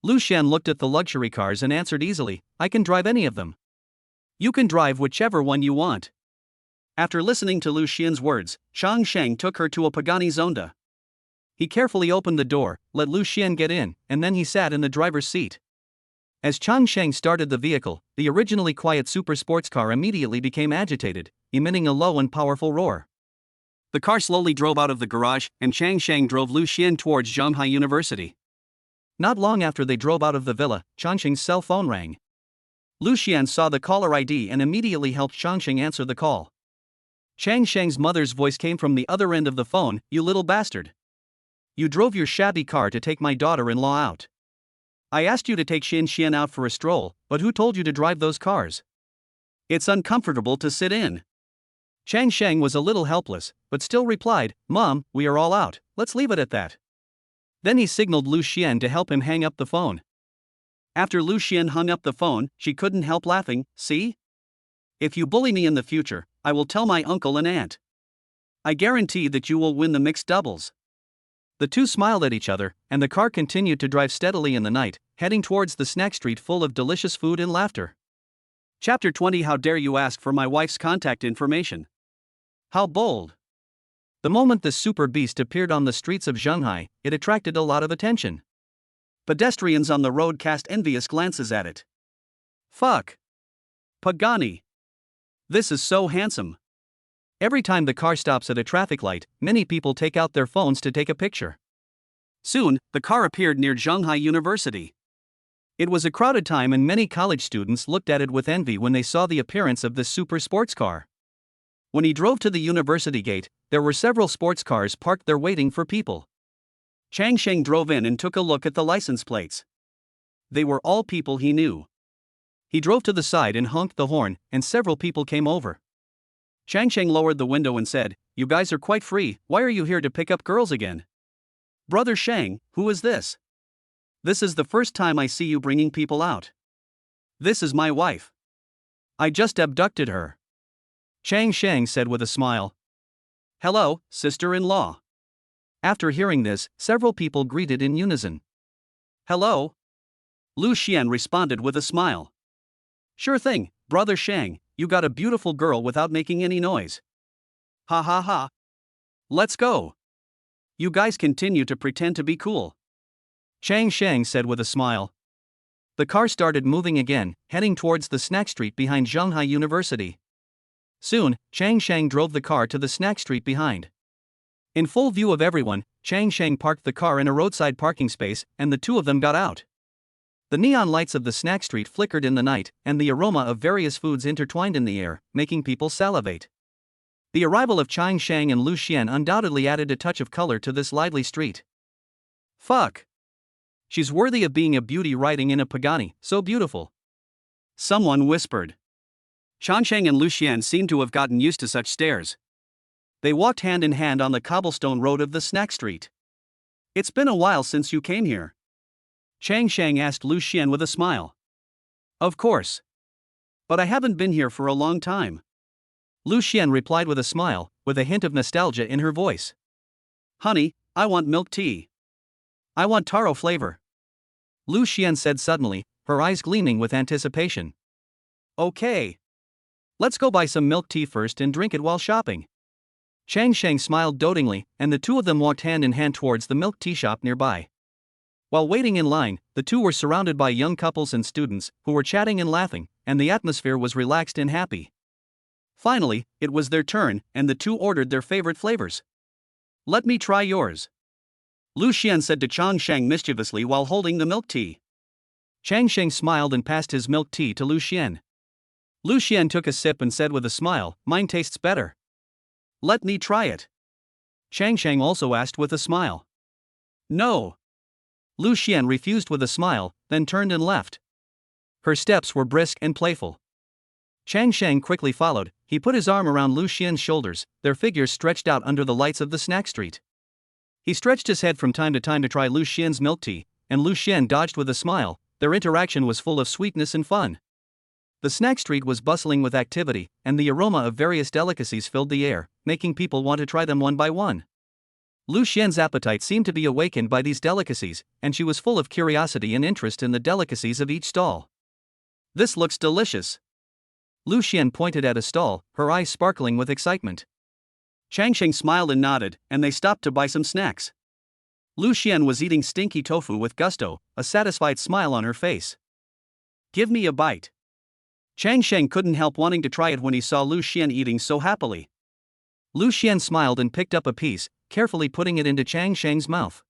Liu Xian looked at the luxury cars and answered easily, I can drive any of them. You can drive whichever one you want. After listening to Liu Xian's words, Changsheng took her to a Pagani Zonda. He carefully opened the door, let Liu Xian get in, and then he sat in the driver's seat. As Changsheng started the vehicle, the originally quiet super sports car immediately became agitated, emitting a low and powerful roar. The car slowly drove out of the garage, and Changsheng drove Liu Xian towards Zhanghai University. Not long after they drove out of the villa, Changsheng's cell phone rang. Liu Xian saw the caller ID and immediately helped Changsheng answer the call. Changsheng's mother's voice came from the other end of the phone, You little bastard. You drove your shabby car to take my daughter-in-law out. I asked you to take Xian out for a stroll, but who told you to drive those cars? It's uncomfortable to sit in. Changsheng was a little helpless, but still replied, Mom, we are all out, let's leave it at that. Then he signaled Liu Xian to help him hang up the phone. After Liu Xian hung up the phone, she couldn't help laughing, See? If you bully me in the future, I will tell my uncle and aunt. I guarantee that you will win the mixed doubles. The two smiled at each other, and the car continued to drive steadily in the night, heading towards the snack street full of delicious food and laughter. Chapter 20 How dare you ask for my wife's contact information? How bold! The moment the super beast appeared on the streets of Zhanghai, it attracted a lot of attention. Pedestrians on the road cast envious glances at it. Fuck! Pagani! This is so handsome. Every time the car stops at a traffic light, many people take out their phones to take a picture. Soon, the car appeared near Zhanghai University. It was a crowded time and many college students looked at it with envy when they saw the appearance of this super sports car. When he drove to the university gate, there were several sports cars parked there waiting for people. Changsheng drove in and took a look at the license plates. They were all people he knew. He drove to the side and honked the horn, and several people came over. Changsheng lowered the window and said, You guys are quite free, why are you here to pick up girls again? Brother Sheng, who is this? This is the first time I see you bringing people out. This is my wife. I just abducted her. Changsheng said with a smile. Hello, sister-in-law. After hearing this, several people greeted in unison. Hello. Liu Xian responded with a smile. Sure thing, Brother Sheng, you got a beautiful girl without making any noise. Ha ha ha. Let's go. You guys continue to pretend to be cool. Chang Shang said with a smile. The car started moving again, heading towards the snack street behind Zhonghai University. Soon, Chang Shang drove the car to the snack street behind. In full view of everyone, Chang Shang parked the car in a roadside parking space, and the two of them got out. The neon lights of the snack street flickered in the night, and the aroma of various foods intertwined in the air, making people salivate. The arrival of Chang Shang and Liu Xuan undoubtedly added a touch of color to this lively street. Fuck. She's worthy of being a beauty riding in a Pagani, so beautiful. Someone whispered. Chang Shang and Liu Xuan seemed to have gotten used to such stares. They walked hand in hand on the cobblestone road of the snack street. It's been a while since you came here. Chang Shang asked Liu Xuan with a smile. Of course. But I haven't been here for a long time. Liu Xuan replied with a smile, with a hint of nostalgia in her voice. Honey, I want milk tea. I want taro flavor. Liu Xuan said suddenly, her eyes gleaming with anticipation. Okay. Let's go buy some milk tea first and drink it while shopping. Chang Shang smiled dotingly, and the two of them walked hand in hand towards the milk tea shop nearby. While waiting in line, the two were surrounded by young couples and students, who were chatting and laughing, and the atmosphere was relaxed and happy. Finally, it was their turn, and the two ordered their favorite flavors. Let me try yours. Liu Xuan said to Chang Shang mischievously while holding the milk tea. Chang Shang smiled and passed his milk tea to Liu Xuan. Liu Xuan took a sip and said with a smile, "Mine tastes better." Let me try it. Chang Shang also asked with a smile. No. Liu Xuan refused with a smile, then turned and left. Her steps were brisk and playful. Chang Shang quickly followed. He put his arm around Liu Xuan's shoulders, their figures stretched out under the lights of the snack street. He stretched his head from time to time to try Liu Xuan's milk tea, and Liu Xuan dodged with a smile. Their interaction was full of sweetness and fun. The snack street was bustling with activity, and the aroma of various delicacies filled the air, making people want to try them one by one. Liu Xuan's appetite seemed to be awakened by these delicacies, and she was full of curiosity and interest in the delicacies of each stall. This looks delicious. Liu Xuan pointed at a stall, her eyes sparkling with excitement. Chang Shang smiled and nodded, and they stopped to buy some snacks. Liu Xuan was eating stinky tofu with gusto, a satisfied smile on her face. Give me a bite. Chang Shang couldn't help wanting to try it when he saw Liu Xuan eating so happily. Liu Xuan smiled and picked up a piece, carefully putting it into Chang Shang's mouth.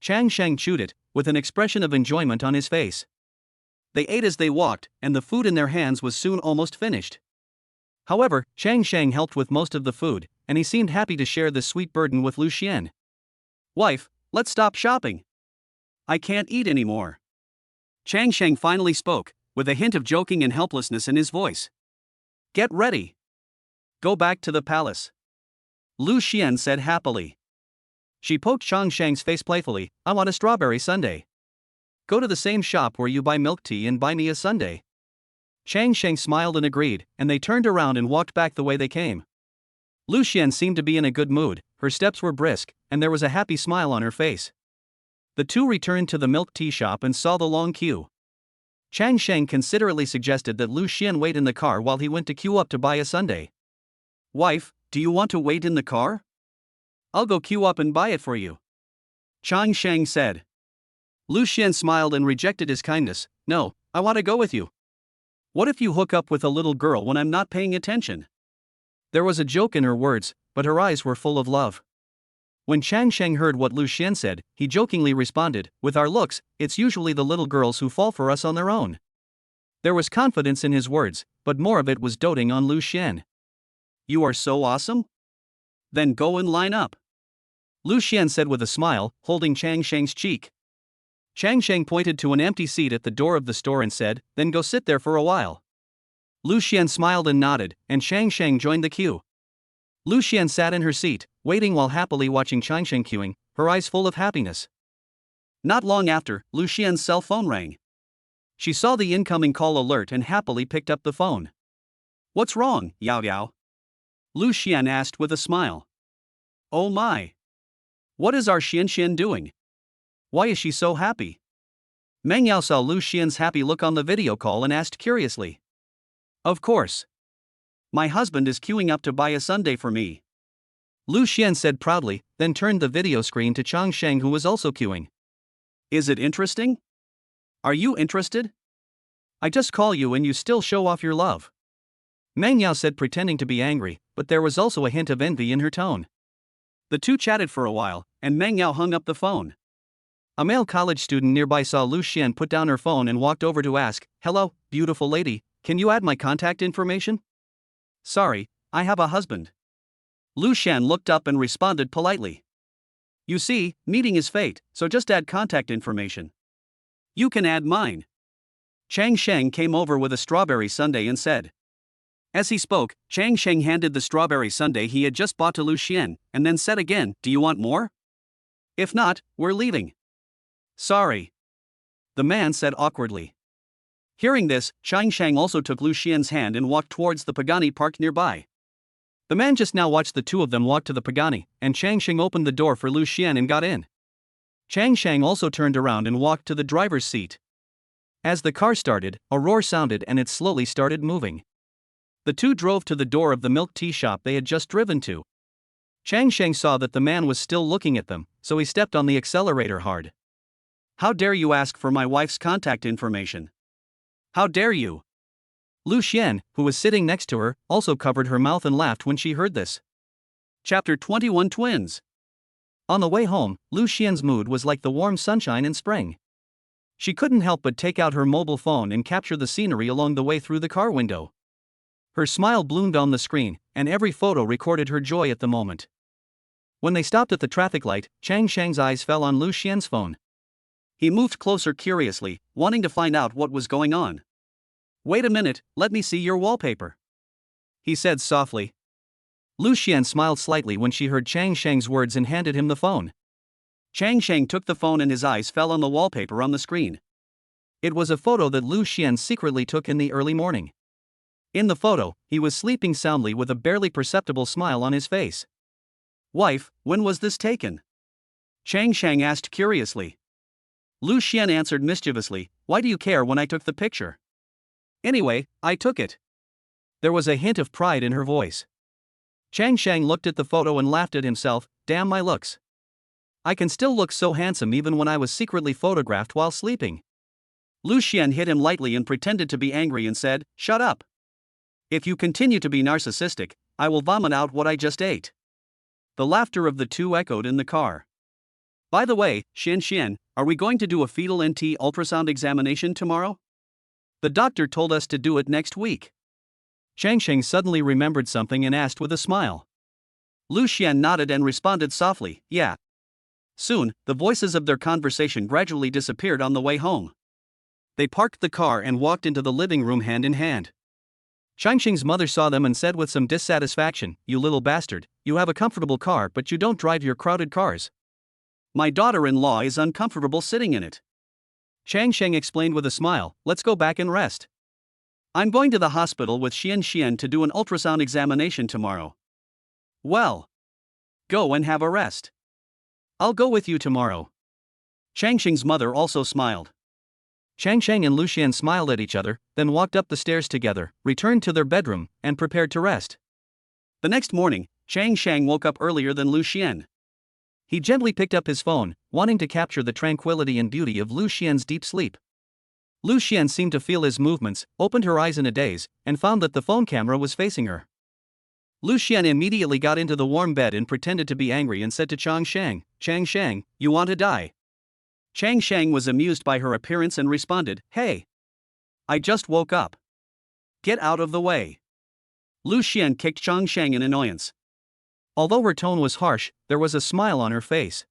Chang Shang chewed it, with an expression of enjoyment on his face. They ate as they walked, and the food in their hands was soon almost finished. However, Chang Shang helped with most of the food, and he seemed happy to share this sweet burden with Liu Xuan. Wife, let's stop shopping. I can't eat anymore. Chang Shang finally spoke, with a hint of joking and helplessness in his voice. Get ready. Go back to the palace. Liu Xuan said happily. She poked Chang Shang's face playfully. I want a strawberry sundae. Go to the same shop where you buy milk tea and buy me a sundae. Chang Shang smiled and agreed, and they turned around and walked back the way they came. Liu Xuan seemed to be in a good mood, her steps were brisk, and there was a happy smile on her face. The two returned to the milk tea shop and saw the long queue. Chang Shang considerately suggested that Liu Xuan wait in the car while he went to queue up to buy a sundae. Wife, do you want to wait in the car? I'll go queue up and buy it for you. Chang Shang said. Liu Xuan smiled and rejected his kindness. No, I want to go with you. What if you hook up with a little girl when I'm not paying attention? There was a joke in her words, but her eyes were full of love. When Chang Shang heard what Liu Xuan said, he jokingly responded, with our looks, it's usually the little girls who fall for us on their own. There was confidence in his words, but more of it was doting on Liu Xuan. You are so awesome? Then go and line up. Liu Xuan said with a smile, holding Chang Shang's cheek. Chang Shang pointed to an empty seat at the door of the store and said, then go sit there for a while. Liu Xuan smiled and nodded, and Chang Shang joined the queue. Liu Xuan sat in her seat, waiting while happily watching Chang Shang queuing, her eyes full of happiness. Not long after, Liu Xuan's cell phone rang. She saw the incoming call alert and happily picked up the phone. What's wrong, Yao Yao? Liu Xuan asked with a smile. Oh my! What is our Xian Xian doing? Why is she so happy? Meng Yao saw Liu Xian's happy look on the video call and asked curiously. Of course. My husband is queuing up to buy a sundae for me. Liu Xuan said proudly, then turned the video screen to Chang Sheng, who was also queuing. Is it interesting? Are you interested? I just call you and you still show off your love. Meng Yao said, pretending to be angry, but there was also a hint of envy in her tone. The two chatted for a while, and Meng Yao hung up the phone. A male college student nearby saw Liu Xuan put down her phone and walked over to ask, "Hello, beautiful lady, can you add my contact information?" Sorry, I have a husband. Liu Xuan looked up and responded politely. You see, meeting is fate, so just add contact information. You can add mine. Chang Sheng came over with a strawberry sundae and said. As he spoke, Chang Sheng handed the strawberry sundae he had just bought to Liu Xuan, and then said again, "Do you want more? If not, we're leaving." Sorry. The man said awkwardly. Hearing this, Chang Sheng also took Liu Xuan's hand and walked towards the Pagani parked nearby. The man just now watched the two of them walk to the Pagani, and Chang Sheng opened the door for Liu Xuan and got in. Chang Sheng also turned around and walked to the driver's seat. As the car started, a roar sounded and it slowly started moving. The two drove to the door of the milk tea shop they had just driven to. Chang Sheng saw that the man was still looking at them, so he stepped on the accelerator hard. How dare you ask for my wife's contact information? How dare you? Liu Xuan, who was sitting next to her, also covered her mouth and laughed when she heard this. Chapter 21 Twins. On the way home, Liu Xian's mood was like the warm sunshine in spring. She couldn't help but take out her mobile phone and capture the scenery along the way through the car window. Her smile bloomed on the screen, and every photo recorded her joy at the moment. When they stopped at the traffic light, Chang Sheng's eyes fell on Liu Xian's phone. He moved closer curiously, wanting to find out what was going on. Wait a minute, let me see your wallpaper, he said softly. Liu Xuan smiled slightly when she heard Chang Sheng's words and handed him the phone. Chang Sheng took the phone and his eyes fell on the wallpaper on the screen. It was a photo that Liu Xuan secretly took in the early morning. In the photo, he was sleeping soundly with a barely perceptible smile on his face. Wife, when was this taken? Chang Sheng asked curiously. Liu Xuan answered mischievously, why do you care when I took the picture? Anyway, I took it. There was a hint of pride in her voice. Chang Sheng looked at the photo and laughed at himself, damn my looks. I can still look so handsome even when I was secretly photographed while sleeping. Liu Xuan hit him lightly and pretended to be angry and said, shut up. If you continue to be narcissistic, I will vomit out what I just ate. The laughter of the two echoed in the car. By the way, Xian, are we going to do a fetal NT ultrasound examination tomorrow? The doctor told us to do it next week. Chang Sheng suddenly remembered something and asked with a smile. Liu Xuan nodded and responded softly, yeah. Soon, the voices of their conversation gradually disappeared on the way home. They parked the car and walked into the living room hand in hand. Chang Sheng's mother saw them and said with some dissatisfaction, you little bastard, you have a comfortable car but you don't drive your crowded cars. My daughter-in-law is uncomfortable sitting in it. Chang Sheng explained with a smile, let's go back and rest. I'm going to the hospital with Xian to do an ultrasound examination tomorrow. Well. Go and have a rest. I'll go with you tomorrow. Chang Sheng's mother also smiled. Chang Sheng and Liu Xuan smiled at each other, then walked up the stairs together, returned to their bedroom, and prepared to rest. The next morning, Chang Sheng woke up earlier than Liu Xuan. He gently picked up his phone, wanting to capture the tranquility and beauty of Liu Xuan's deep sleep. Liu Xuan seemed to feel his movements, opened her eyes in a daze, and found that the phone camera was facing her. Liu Xuan immediately got into the warm bed and pretended to be angry and said to Chang Sheng, you want to die? Chang Sheng was amused by her appearance and responded, hey. I just woke up. Get out of the way. Liu Xuan kicked Chang Sheng in annoyance. Although her tone was harsh, there was a smile on her face.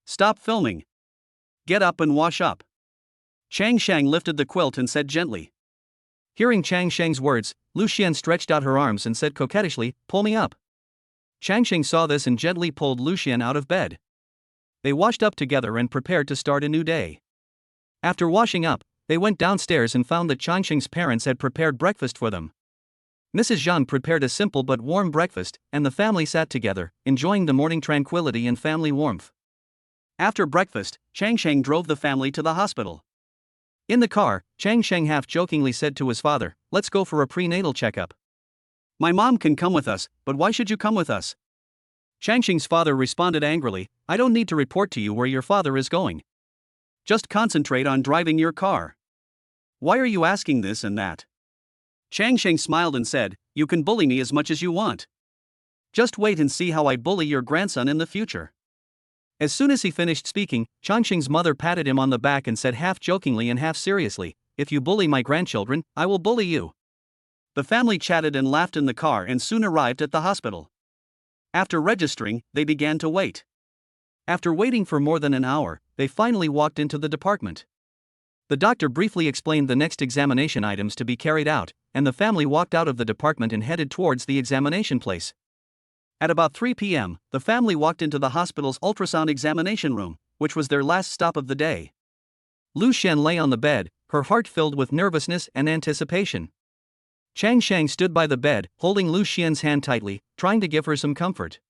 Stop filming. Get up and wash up. Chang Sheng lifted the quilt and said gently. Hearing Chang Sheng's words, Liu Xuan stretched out her arms and said coquettishly, pull me up. Chang Sheng saw this and gently pulled Liu Xuan out of bed. They washed up together and prepared to start a new day. After washing up, they went downstairs and found that Chang Sheng's parents had prepared breakfast for them. Mrs. Zhang prepared a simple but warm breakfast, and the family sat together, enjoying the morning tranquility and family warmth. After breakfast, Chang Sheng drove the family to the hospital. In the car, Chang Sheng half-jokingly said to his father, let's go for a prenatal checkup. My mom can come with us, but why should you come with us? Changxing's father responded angrily, I don't need to report to you where your father is going. Just concentrate on driving your car. Why are you asking this and that? Changsheng smiled and said, You can bully me as much as you want. Just wait and see how I bully your grandson in the future. As soon as he finished speaking, Changxing's mother patted him on the back and said half jokingly and half seriously, If you bully my grandchildren, I will bully you. The family chatted and laughed in the car and soon arrived at the hospital. After registering, they began to wait. After waiting for more than an hour, they finally walked into the department. The doctor briefly explained the next examination items to be carried out, and the family walked out of the department and headed towards the examination place. At about 3 p.m., the family walked into the hospital's ultrasound examination room, which was their last stop of the day. Liu Xuan lay on the bed, her heart filled with nervousness and anticipation. Changsheng stood by the bed, holding Liu Xuan's hand tightly, trying to give her some comfort.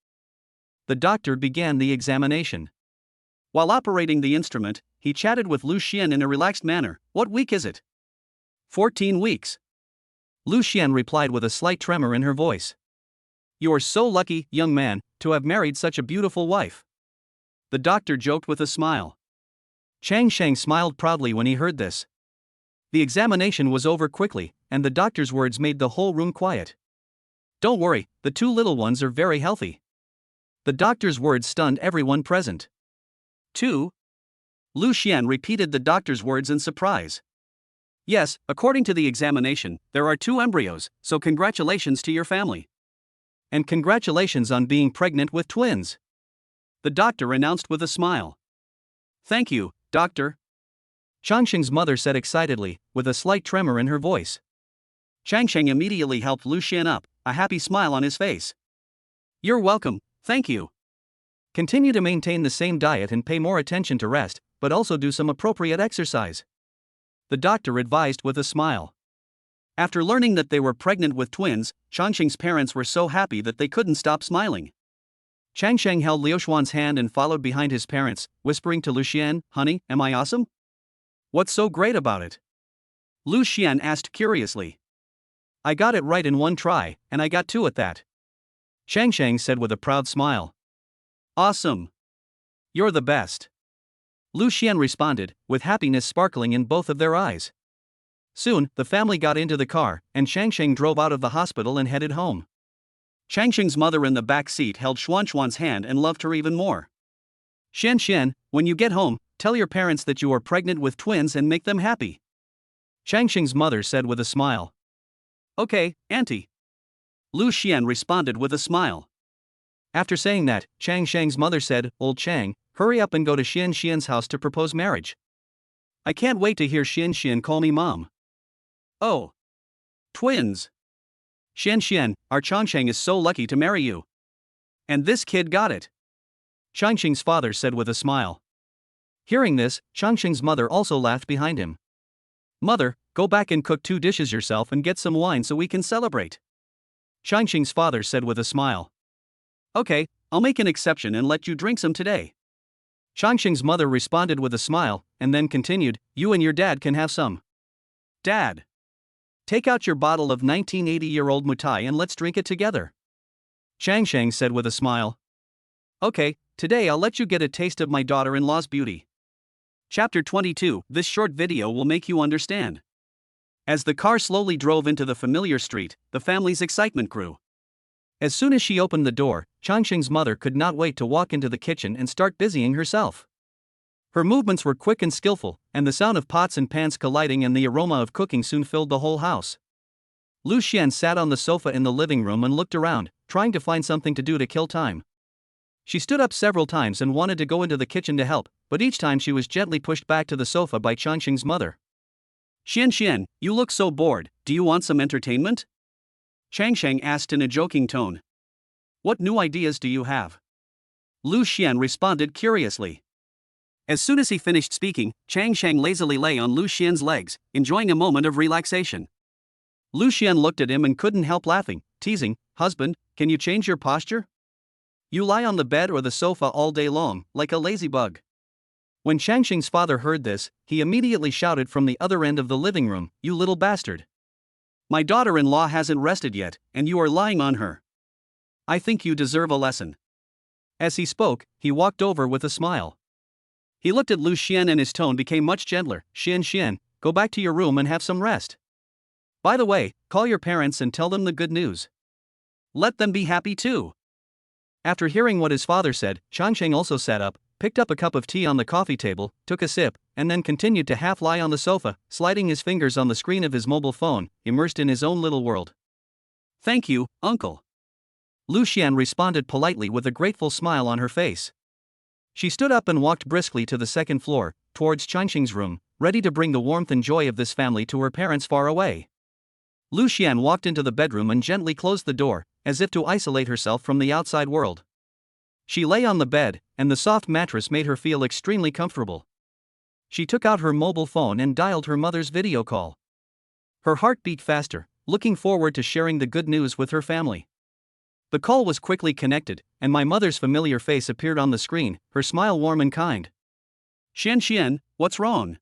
The doctor began the examination. While operating the instrument, he chatted with Liu Xuan in a relaxed manner. What week is it? 14 weeks. Liu Xuan replied with a slight tremor in her voice. You are so lucky, young man, to have married such a beautiful wife. The doctor joked with a smile. Changsheng smiled proudly when he heard this. The examination was over quickly, and the doctor's words made the whole room quiet. Don't worry, the two little ones are very healthy. The doctor's words stunned everyone present. 2. Liu Xuan repeated the doctor's words in surprise. Yes, according to the examination, there are 2 embryos, so congratulations to your family. And congratulations on being pregnant with twins. The doctor announced with a smile. Thank you, doctor. Changsheng's mother said excitedly, with a slight tremor in her voice. Changsheng immediately helped Liu Xuan up, a happy smile on his face. You're welcome, thank you. Continue to maintain the same diet and pay more attention to rest, but also do some appropriate exercise. The doctor advised with a smile. After learning that they were pregnant with twins, Changsheng's parents were so happy that they couldn't stop smiling. Changsheng held Liu Xuan's hand and followed behind his parents, whispering to Liu Xuan, Honey, am I awesome? What's so great about it? Liu Xuan asked curiously. I got it right in one try, and I got 2 at that. Changsheng said with a proud smile. Awesome. You're the best. Liu Xuan responded, with happiness sparkling in both of their eyes. Soon, the family got into the car, and Changsheng drove out of the hospital and headed home. Changsheng's mother in the back seat held Xuan's hand and loved her even more. Xian, when you get home, tell your parents that you are pregnant with twins and make them happy. Changsheng's mother said with a smile. Okay, Auntie. Liu Xuan responded with a smile. After saying that, Changsheng's mother said, Old Chang, hurry up and go to Xian's house to propose marriage. I can't wait to hear Xian call me mom. Oh. Twins. Xian, our Changsheng is so lucky to marry you. And this kid got it. Changsheng's father said with a smile. Hearing this, Changsheng's mother also laughed behind him. Mother, go back and cook 2 dishes yourself and get some wine so we can celebrate. Changsheng's father said with a smile. Okay, I'll make an exception and let you drink some today. Changsheng's mother responded with a smile, and then continued, You and your dad can have some. Dad. Take out your bottle of 1980-year-old Mutai and let's drink it together. Changsheng said with a smile. Okay, today I'll let you get a taste of my daughter-in-law's beauty. Chapter 22. This short video will make you understand. As the car slowly drove into the familiar street, the family's excitement grew. As soon as she opened the door, Changsheng's mother could not wait to walk into the kitchen and start busying herself. Her movements were quick and skillful, and the sound of pots and pans colliding and the aroma of cooking soon filled the whole house. Liu Xuan sat on the sofa in the living room and looked around, trying to find something to do to kill time. She stood up several times and wanted to go into the kitchen to help, but each time she was gently pushed back to the sofa by Changsheng's mother. Xian, you look so bored, do you want some entertainment? Changsheng asked in a joking tone. What new ideas do you have? Liu Xuan responded curiously. As soon as he finished speaking, Changsheng lazily lay on Liu Xuan's legs, enjoying a moment of relaxation. Liu Xuan looked at him and couldn't help laughing, teasing, Husband, can you change your posture? You lie on the bed or the sofa all day long, like a lazy bug. When Changsheng's father heard this, he immediately shouted from the other end of the living room, You little bastard. My daughter-in-law hasn't rested yet, and you are lying on her. I think you deserve a lesson. As he spoke, he walked over with a smile. He looked at Liu Xuan and his tone became much gentler. Xian, go back to your room and have some rest. By the way, call your parents and tell them the good news. Let them be happy too. After hearing what his father said, Changsheng also sat up, picked up a cup of tea on the coffee table, took a sip, and then continued to half lie on the sofa, sliding his fingers on the screen of his mobile phone, immersed in his own little world. Thank you, uncle. Liu Xuan responded politely with a grateful smile on her face. She stood up and walked briskly to the second floor, towards Changsheng's room, ready to bring the warmth and joy of this family to her parents far away. Liu Xuan walked into the bedroom and gently closed the door, as if to isolate herself from the outside world. She lay on the bed, and the soft mattress made her feel extremely comfortable. She took out her mobile phone and dialed her mother's video call. Her heart beat faster, looking forward to sharing the good news with her family. The call was quickly connected, and my mother's familiar face appeared on the screen, her smile warm and kind. Xian, what's wrong?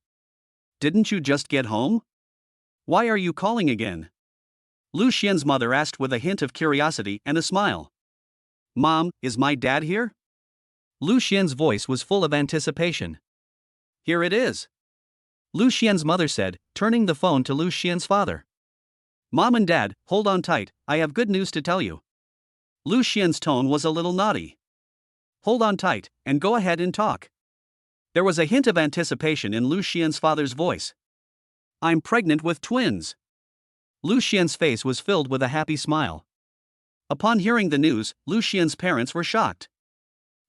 Didn't you just get home? Why are you calling again? Liu Xian's mother asked with a hint of curiosity and a smile. Mom, is my dad here? Liu Xian's voice was full of anticipation. Here it is. Liu Xian's mother said, turning the phone to Liu Xian's father. Mom and Dad, hold on tight, I have good news to tell you. Liu Xian's tone was a little naughty. Hold on tight, and go ahead and talk. There was a hint of anticipation in Liu Xian's father's voice. I'm pregnant with twins. Liu Xian's face was filled with a happy smile. Upon hearing the news, Liu Xian's parents were shocked.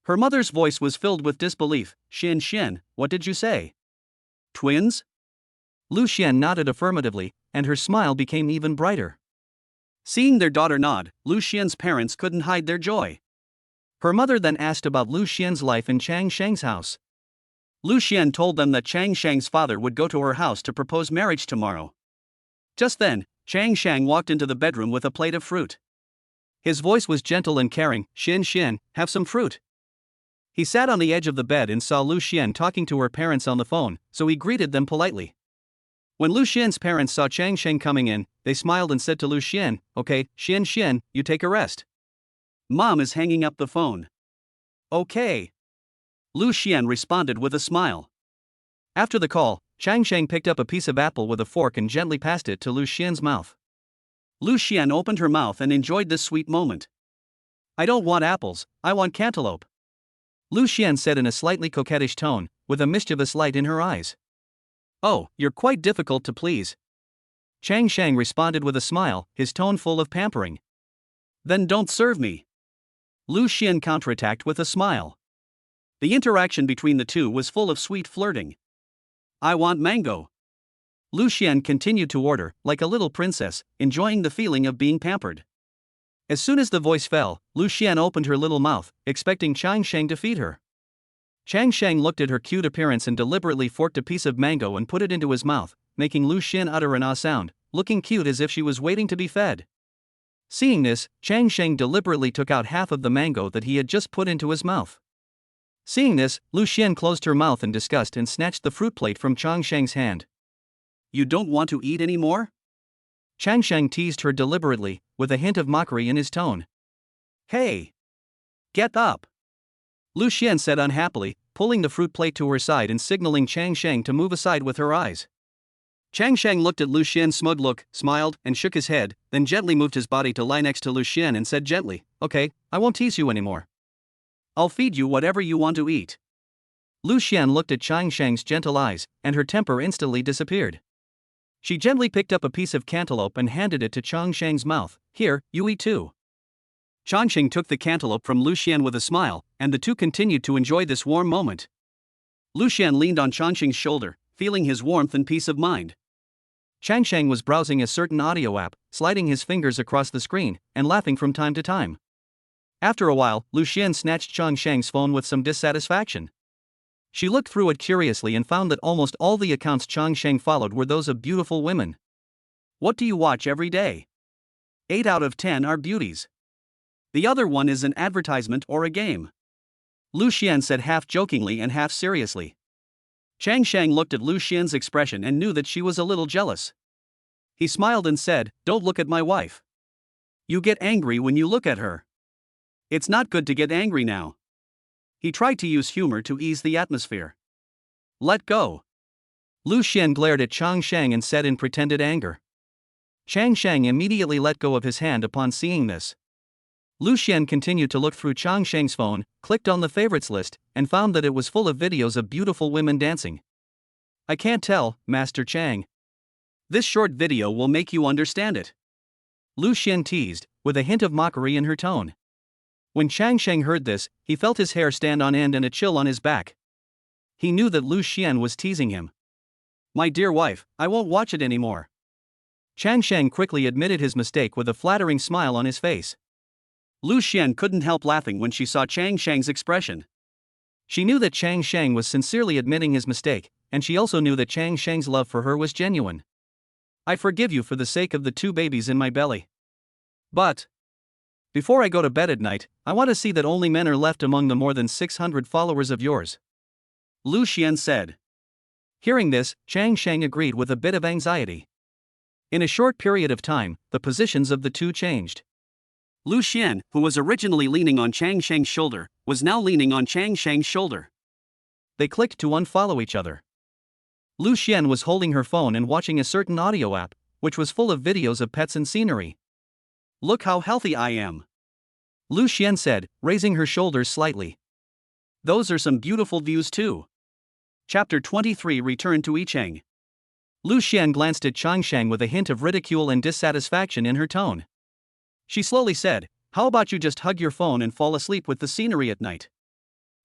Her mother's voice was filled with disbelief. Xian, what did you say? Twins? Liu Xuan nodded affirmatively, and her smile became even brighter. Seeing their daughter nod, Liu Xian's parents couldn't hide their joy. Her mother then asked about Liu Xian's life in Changsheng's house. Liu Xuan told them that Changsheng's father would go to her house to propose marriage tomorrow. Just then, Changsheng walked into the bedroom with a plate of fruit. His voice was gentle and caring. Xian, have some fruit. He sat on the edge of the bed and saw Liu Xuan talking to her parents on the phone, so he greeted them politely. When Liu Xian's parents saw Changsheng coming in, they smiled and said to Liu Xuan, Okay, Xian, you take a rest. Mom is hanging up the phone. Okay. Liu Xuan responded with a smile. After the call, Changsheng picked up a piece of apple with a fork and gently passed it to Liu Xian's mouth. Liu Xuan opened her mouth and enjoyed this sweet moment. I don't want apples, I want cantaloupe. Liu Xuan said in a slightly coquettish tone, with a mischievous light in her eyes. Oh, you're quite difficult to please. Changsheng responded with a smile, his tone full of pampering. Then don't serve me. Liu Xuan counterattacked with a smile. The interaction between the two was full of sweet flirting. I want mango. Liu Xuan continued to order, like a little princess, enjoying the feeling of being pampered. As soon as the voice fell, Liu Xuan opened her little mouth, expecting Changsheng to feed her. Changsheng looked at her cute appearance and deliberately forked a piece of mango and put it into his mouth, making Liu Xuan utter an ah sound, looking cute as if she was waiting to be fed. Seeing this, Changsheng deliberately took out half of the mango that he had just put into his mouth. Seeing this, Liu Xuan closed her mouth in disgust and snatched the fruit plate from Changsheng's hand. You don't want to eat anymore? Changsheng teased her deliberately, with a hint of mockery in his tone. Hey! Get up! Liu Xuan said unhappily, pulling the fruit plate to her side and signaling Changsheng to move aside with her eyes. Changsheng looked at Liu Xuan's smug look, smiled, and shook his head, then gently moved his body to lie next to Liu Xuan and said gently, Okay, I won't tease you anymore. I'll feed you whatever you want to eat. Liu Xuan looked at Changsheng's gentle eyes, and her temper instantly disappeared. She gently picked up a piece of cantaloupe and handed it to Changsheng's mouth. Here, you eat too. Changsheng took the cantaloupe from Liu Xuan with a smile, and the two continued to enjoy this warm moment. Liu Xuan leaned on Changsheng's shoulder, feeling his warmth and peace of mind. Changsheng was browsing a certain audio app, sliding his fingers across the screen, and laughing from time to time. After a while, Liu Xuan snatched Changsheng's phone with some dissatisfaction. She looked through it curiously and found that almost all the accounts Changsheng followed were those of beautiful women. What do you watch every day? 8 out of 10 are beauties. The other one is an advertisement or a game. Liu Xuan said half jokingly and half seriously. Changsheng looked at Liu Xuan's expression and knew that she was a little jealous. He smiled and said, Don't look at my wife. You get angry when you look at her. It's not good to get angry now. He tried to use humor to ease the atmosphere. Let go. Liu Xuan glared at Chang Sheng and said in pretended anger. Chang Sheng immediately let go of his hand upon seeing this. Liu Xuan continued to look through Chang Sheng's phone, clicked on the favorites list, and found that it was full of videos of beautiful women dancing. I can't tell, Master Chang. This short video will make you understand it. Liu Xuan teased, with a hint of mockery in her tone. When Chang Sheng heard this, he felt his hair stand on end and a chill on his back. He knew that Liu Xuan was teasing him. My dear wife, I won't watch it anymore. Chang Sheng quickly admitted his mistake with a flattering smile on his face. Liu Xuan couldn't help laughing when she saw Chang Sheng's expression. She knew that Chang Sheng was sincerely admitting his mistake, and she also knew that Chang Sheng's love for her was genuine. I forgive you for the sake of the 2 babies in my belly. But before I go to bed at night, I want to see that only men are left among the more than 600 followers of yours. Liu Xuan said. Hearing this, Chang Sheng agreed with a bit of anxiety. In a short period of time, the positions of the two changed. Liu Xuan, who was originally leaning on Chang Sheng's shoulder, was now leaning on Chang Sheng's shoulder. They clicked to unfollow each other. Liu Xuan was holding her phone and watching a certain audio app, which was full of videos of pets and scenery. Look how healthy I am. Liu Xuan said, raising her shoulders slightly. Those are some beautiful views too. Chapter 23 Return to Yicheng. Liu Xuan glanced at Chang Sheng with a hint of ridicule and dissatisfaction in her tone. She slowly said, how about you just hug your phone and fall asleep with the scenery at night?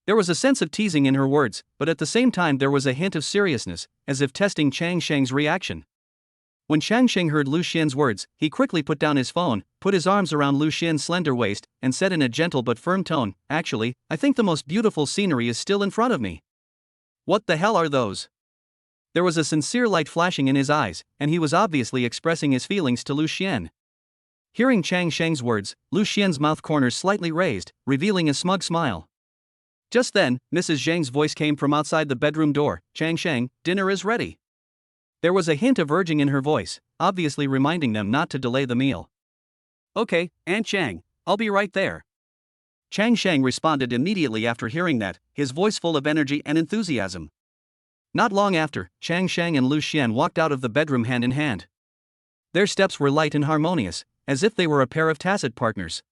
There was a sense of teasing in her words, but at the same time there was a hint of seriousness, as if testing Chang Sheng's reaction. When Chang Sheng heard Liu Xuan's words, he quickly put down his phone, put his arms around Liu Xuan's slender waist, and said in a gentle but firm tone, actually, I think the most beautiful scenery is still in front of me. What the hell are those? There was a sincere light flashing in his eyes, and he was obviously expressing his feelings to Liu Xuan. Hearing Chang Sheng's words, Liu Xuan's mouth corners slightly raised, revealing a smug smile. Just then, Mrs. Zhang's voice came from outside the bedroom door. Chang Sheng, dinner is ready. There was a hint of urging in her voice, obviously reminding them not to delay the meal. Okay, Aunt Chang, I'll be right there. Chang Sheng responded immediately after hearing that, his voice full of energy and enthusiasm. Not long after, Chang Sheng and Liu Xuan walked out of the bedroom hand in hand. Their steps were light and harmonious, as if they were a pair of tacit partners.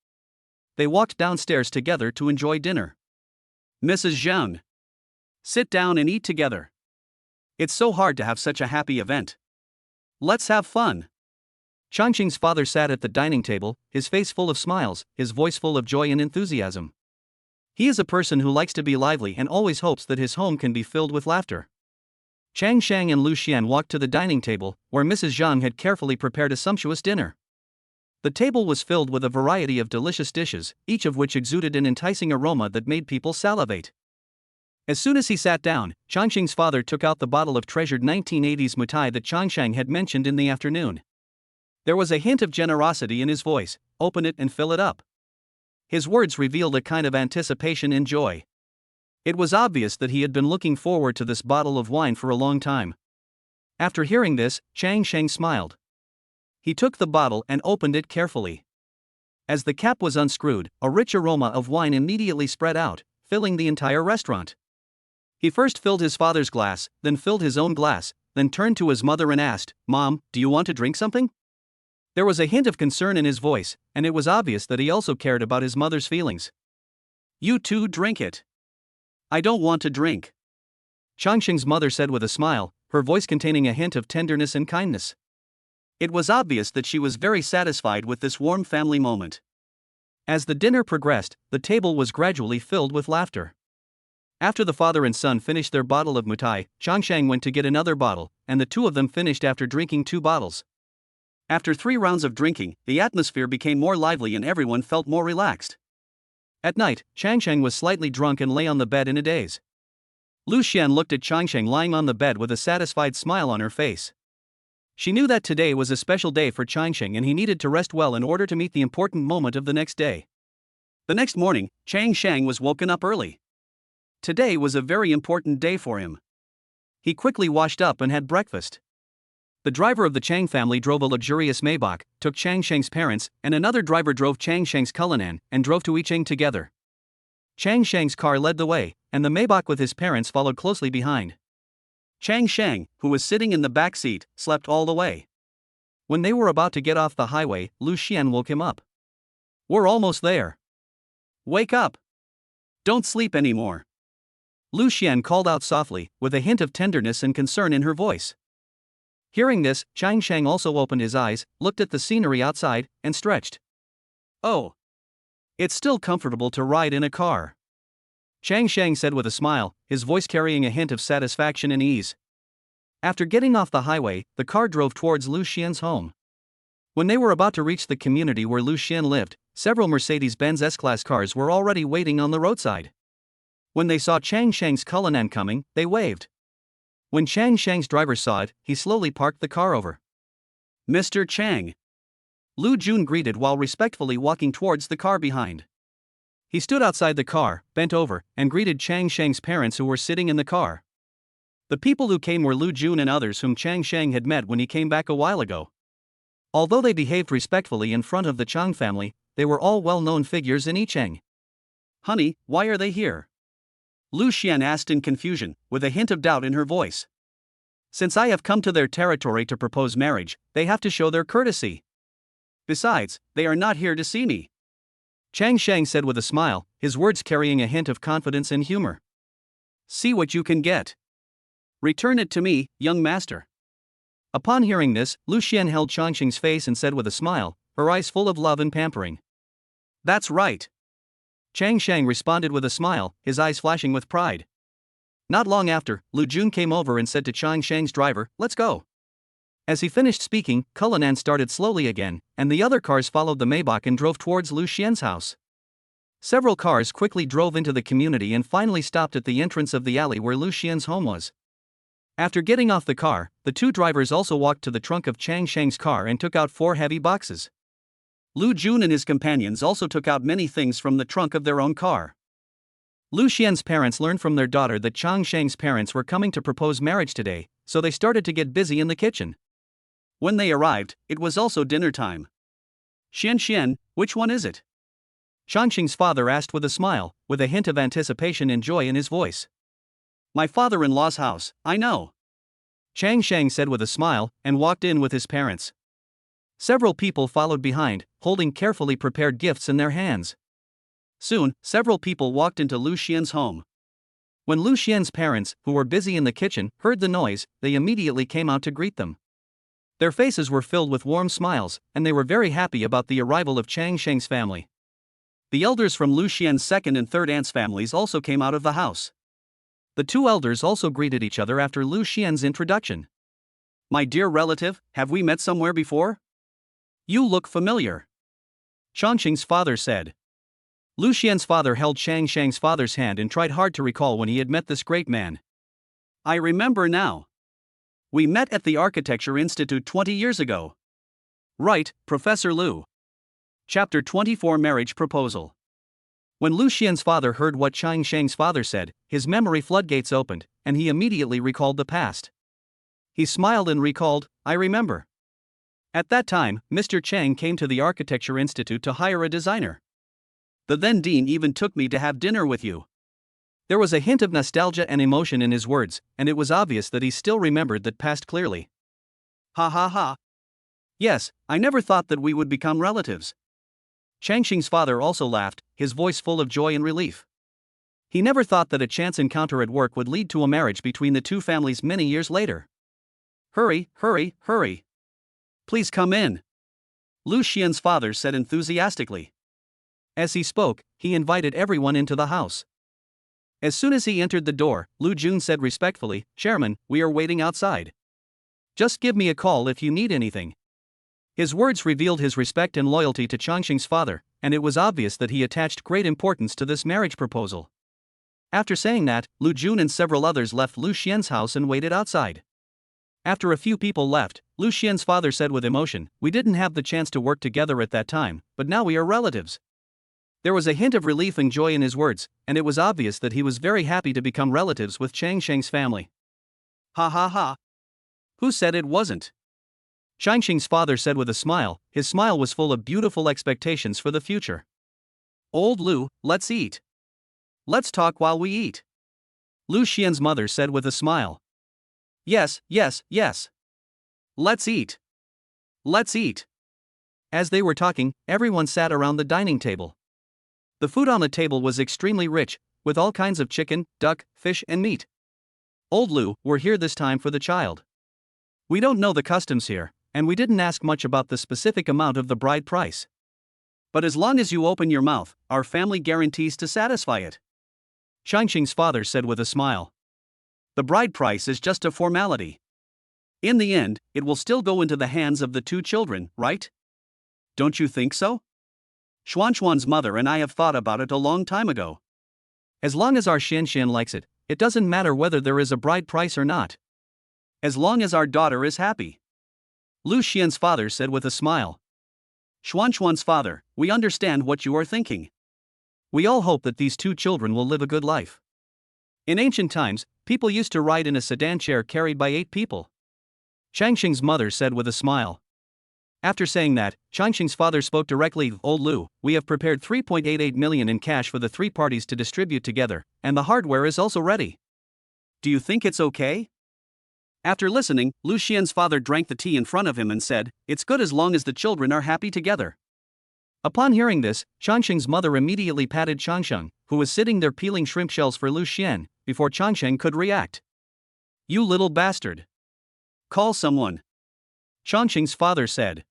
They walked downstairs together to enjoy dinner. Mrs. Zhang. Sit down and eat together. It's so hard to have such a happy event. Let's have fun. Changqing's father sat at the dining table, his face full of smiles, his voice full of joy and enthusiasm. He is a person who likes to be lively and always hopes that his home can be filled with laughter. Chang Sheng and Liu Xuan walked to the dining table, where Mrs. Zhang had carefully prepared a sumptuous dinner. The table was filled with a variety of delicious dishes, each of which exuded an enticing aroma that made people salivate. As soon as he sat down, Changqing's father took out the bottle of treasured 1980s mutai that Changsheng had mentioned in the afternoon. There was a hint of generosity in his voice. Open it and fill it up. His words revealed a kind of anticipation and joy. It was obvious that he had been looking forward to this bottle of wine for a long time. After hearing this, Chang Sheng smiled. He took the bottle and opened it carefully. As the cap was unscrewed, a rich aroma of wine immediately spread out, filling the entire restaurant. He first filled his father's glass, then filled his own glass, then turned to his mother and asked, Mom, do you want to drink something? There was a hint of concern in his voice, and it was obvious that he also cared about his mother's feelings. You too drink it. I don't want to drink. Changqing's mother said with a smile, her voice containing a hint of tenderness and kindness. It was obvious that she was very satisfied with this warm family moment. As the dinner progressed, the table was gradually filled with laughter. After the father and son finished their bottle of mutai, Changsheng went to get another bottle, and the two of them finished after drinking 2 bottles. After 3 rounds of drinking, the atmosphere became more lively and everyone felt more relaxed. At night, Changsheng was slightly drunk and lay on the bed in a daze. Liu Xuan looked at Changsheng lying on the bed with a satisfied smile on her face. She knew that today was a special day for Changsheng and he needed to rest well in order to meet the important moment of the next day. The next morning, Changsheng was woken up early. Today was a very important day for him. He quickly washed up and had breakfast. The driver of the Chang family drove a luxurious Maybach, took Changsheng's parents, and another driver drove Changsheng's Cullinan, and drove to Yicheng together. Chang Shang's car led the way, and the Maybach with his parents followed closely behind. Chang Shang, who was sitting in the back seat, slept all the way. When they were about to get off the highway, Liu Xuan woke him up. We're almost there. Wake up. Don't sleep anymore. Liu Xuan called out softly, with a hint of tenderness and concern in her voice. Hearing this, Chang Shang also opened his eyes, looked at the scenery outside, and stretched. Oh. It's still comfortable to ride in a car. Chang Shang said with a smile, his voice carrying a hint of satisfaction and ease. After getting off the highway, the car drove towards Liu Xian's home. When they were about to reach the community where Liu Xian lived, several Mercedes-Benz S-Class cars were already waiting on the roadside. When they saw Chang Shang's Cullinan coming, they waved. When Chang Shang's driver saw it, he slowly parked the car over. Mr. Chang. Liu Jun greeted while respectfully walking towards the car behind. He stood outside the car, bent over, and greeted Chang Shang's parents who were sitting in the car. The people who came were Liu Jun and others whom Chang Shang had met when he came back a while ago. Although they behaved respectfully in front of the Chang family, they were all well-known figures in Yicheng. Honey, why are they here? Liu Xian asked in confusion, with a hint of doubt in her voice. Since I have come to their territory to propose marriage, they have to show their courtesy. Besides, they are not here to see me. Chang Shang said with a smile, his words carrying a hint of confidence and humor. See what you can get. Return it to me, young master. Upon hearing this, Liu Xian held Changqing's face and said with a smile, her eyes full of love and pampering. That's right. Chang Shang responded with a smile, his eyes flashing with pride. Not long after, Liu Jun came over and said to Chang Shang's driver, let's go. As he finished speaking, Cullinan started slowly again, and the other cars followed the Maybach and drove towards Liu Xian's house. Several cars quickly drove into the community and finally stopped at the entrance of the alley where Liu Xian's home was. After getting off the car, the two drivers also walked to the trunk of Chang Shang's car and took out 4 heavy boxes. Liu Jun and his companions also took out many things from the trunk of their own car. Liu Xian's parents learned from their daughter that Chang Shang's parents were coming to propose marriage today, so they started to get busy in the kitchen. When they arrived, it was also dinner time. Xian, which one is it? Changqing's father asked with a smile, with a hint of anticipation and joy in his voice. My father-in-law's house, I know. Chang Shang said with a smile, and walked in with his parents. Several people followed behind, holding carefully prepared gifts in their hands. Soon, several people walked into Liu Xian's home. When Liu Xian's parents, who were busy in the kitchen, heard the noise, they immediately came out to greet them. Their faces were filled with warm smiles, and they were very happy about the arrival of Chang Shang's family. The elders from Liu Xian's second and third aunt's families also came out of the house. The two elders also greeted each other after Liu Xian's introduction. My dear relative, have we met somewhere before? You look familiar. Changqing's father said. Liu Xian's father held Chang Shang's father's hand and tried hard to recall when he had met this great man. I remember now. We met at the Architecture Institute 20 years ago. Right, Professor Liu. Chapter 24 Marriage Proposal. When Liu Xian's father heard what Chang Shang's father said, his memory floodgates opened, and he immediately recalled the past. He smiled and recalled, I remember. At that time, Mr. Chang came to the Architecture Institute to hire a designer. The then dean even took me to have dinner with you. There was a hint of nostalgia and emotion in his words, and it was obvious that he still remembered that past clearly. Ha ha ha. Yes, I never thought that we would become relatives. Changqing's father also laughed, his voice full of joy and relief. He never thought that a chance encounter at work would lead to a marriage between the two families many years later. Hurry, hurry, hurry. Please come in. Liu Xian's father said enthusiastically. As he spoke, he invited everyone into the house. As soon as he entered the door, Liu Jun said respectfully, Chairman, we are waiting outside. Just give me a call if you need anything. His words revealed his respect and loyalty to Changqing's father, and it was obvious that he attached great importance to this marriage proposal. After saying that, Liu Jun and several others left Liu Xian's house and waited outside. After a few people left, Liu Xian's father said with emotion, we didn't have the chance to work together at that time, but now we are relatives. There was a hint of relief and joy in his words, and it was obvious that he was very happy to become relatives with Chang Shang's family. Ha ha ha. Who said it wasn't? Changqing's father said with a smile, his smile was full of beautiful expectations for the future. Old Liu, let's eat. Let's talk while we eat. Liu Xuan's mother said with a smile. Yes, yes, yes. Let's eat. Let's eat. As they were talking, everyone sat around the dining table. The food on the table was extremely rich, with all kinds of chicken, duck, fish, and meat. Old Liu were here this time for the child. We don't know the customs here, and we didn't ask much about the specific amount of the bride price. But as long as you open your mouth, our family guarantees to satisfy it. Changxing's father said with a smile. The bride price is just a formality. In the end, it will still go into the hands of the two children, right? Don't you think so? Xuan's mother and I have thought about it a long time ago. As long as our Xian likes it, it doesn't matter whether there is a bride price or not. As long as our daughter is happy. Liu Xuan's father said with a smile. Xuan's father, we understand what you are thinking. We all hope that these two children will live a good life. In ancient times, people used to ride in a sedan chair carried by 8 people. Changxing's mother said with a smile. After saying that, Changxing's father spoke directly. Old Liu, we have prepared 3.88 million in cash for the 3 parties to distribute together, and the hardware is also ready. Do you think it's okay? After listening, Liu Xuan's father drank the tea in front of him and said, it's good as long as the children are happy together. Upon hearing this, Changxing's mother immediately patted Changsheng, who was sitting there peeling shrimp shells for Liu Xuan, before Changsheng could react. You little bastard. Call someone. Changxing's father said.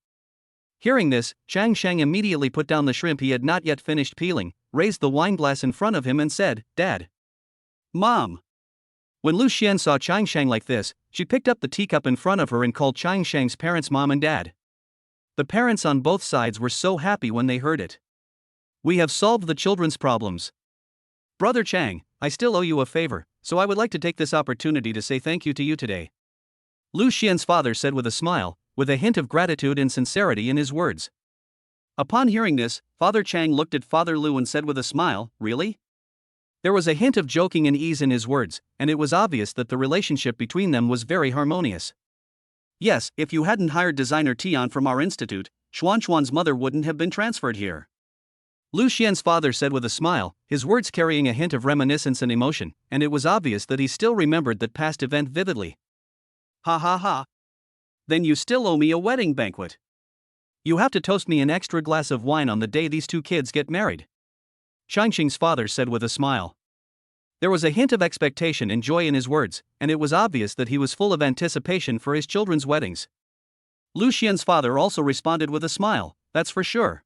Hearing this, Changsheng immediately put down the shrimp he had not yet finished peeling, raised the wine glass in front of him and said, Dad. Mom. When Liu Xuan saw Changsheng like this, she picked up the teacup in front of her and called Changsheng's parents Mom and Dad. The parents on both sides were so happy when they heard it. We have solved the children's problems. Brother Chang, I still owe you a favor, so I would like to take this opportunity to say thank you to you today. Liu Xuan's father said with a smile, with a hint of gratitude and sincerity in his words. Upon hearing this, Father Chang looked at Father Liu and said with a smile, really? There was a hint of joking and ease in his words, and it was obvious that the relationship between them was very harmonious. Yes, if you hadn't hired designer Tian from our institute, Xuan's mother wouldn't have been transferred here. Liu Xuan's father said with a smile, his words carrying a hint of reminiscence and emotion, and it was obvious that he still remembered that past event vividly. Ha ha ha. Then you still owe me a wedding banquet. You have to toast me an extra glass of wine on the day these 2 kids get married. Changxing's father said with a smile. There was a hint of expectation and joy in his words, and it was obvious that he was full of anticipation for his children's weddings. Liu Xuan's father also responded with a smile, that's for sure.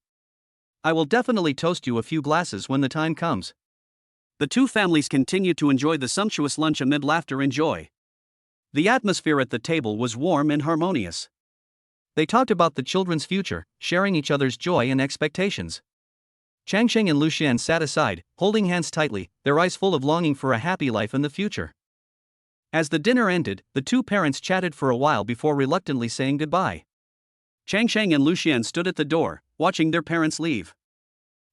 I will definitely toast you a few glasses when the time comes. The two families continued to enjoy the sumptuous lunch amid laughter and joy. The atmosphere at the table was warm and harmonious. They talked about the children's future, sharing each other's joy and expectations. Changsheng and Liu Xuan sat aside, holding hands tightly, their eyes full of longing for a happy life in the future. As the dinner ended, the 2 parents chatted for a while before reluctantly saying goodbye. Changsheng and Liu Xuan stood at the door, watching their parents leave.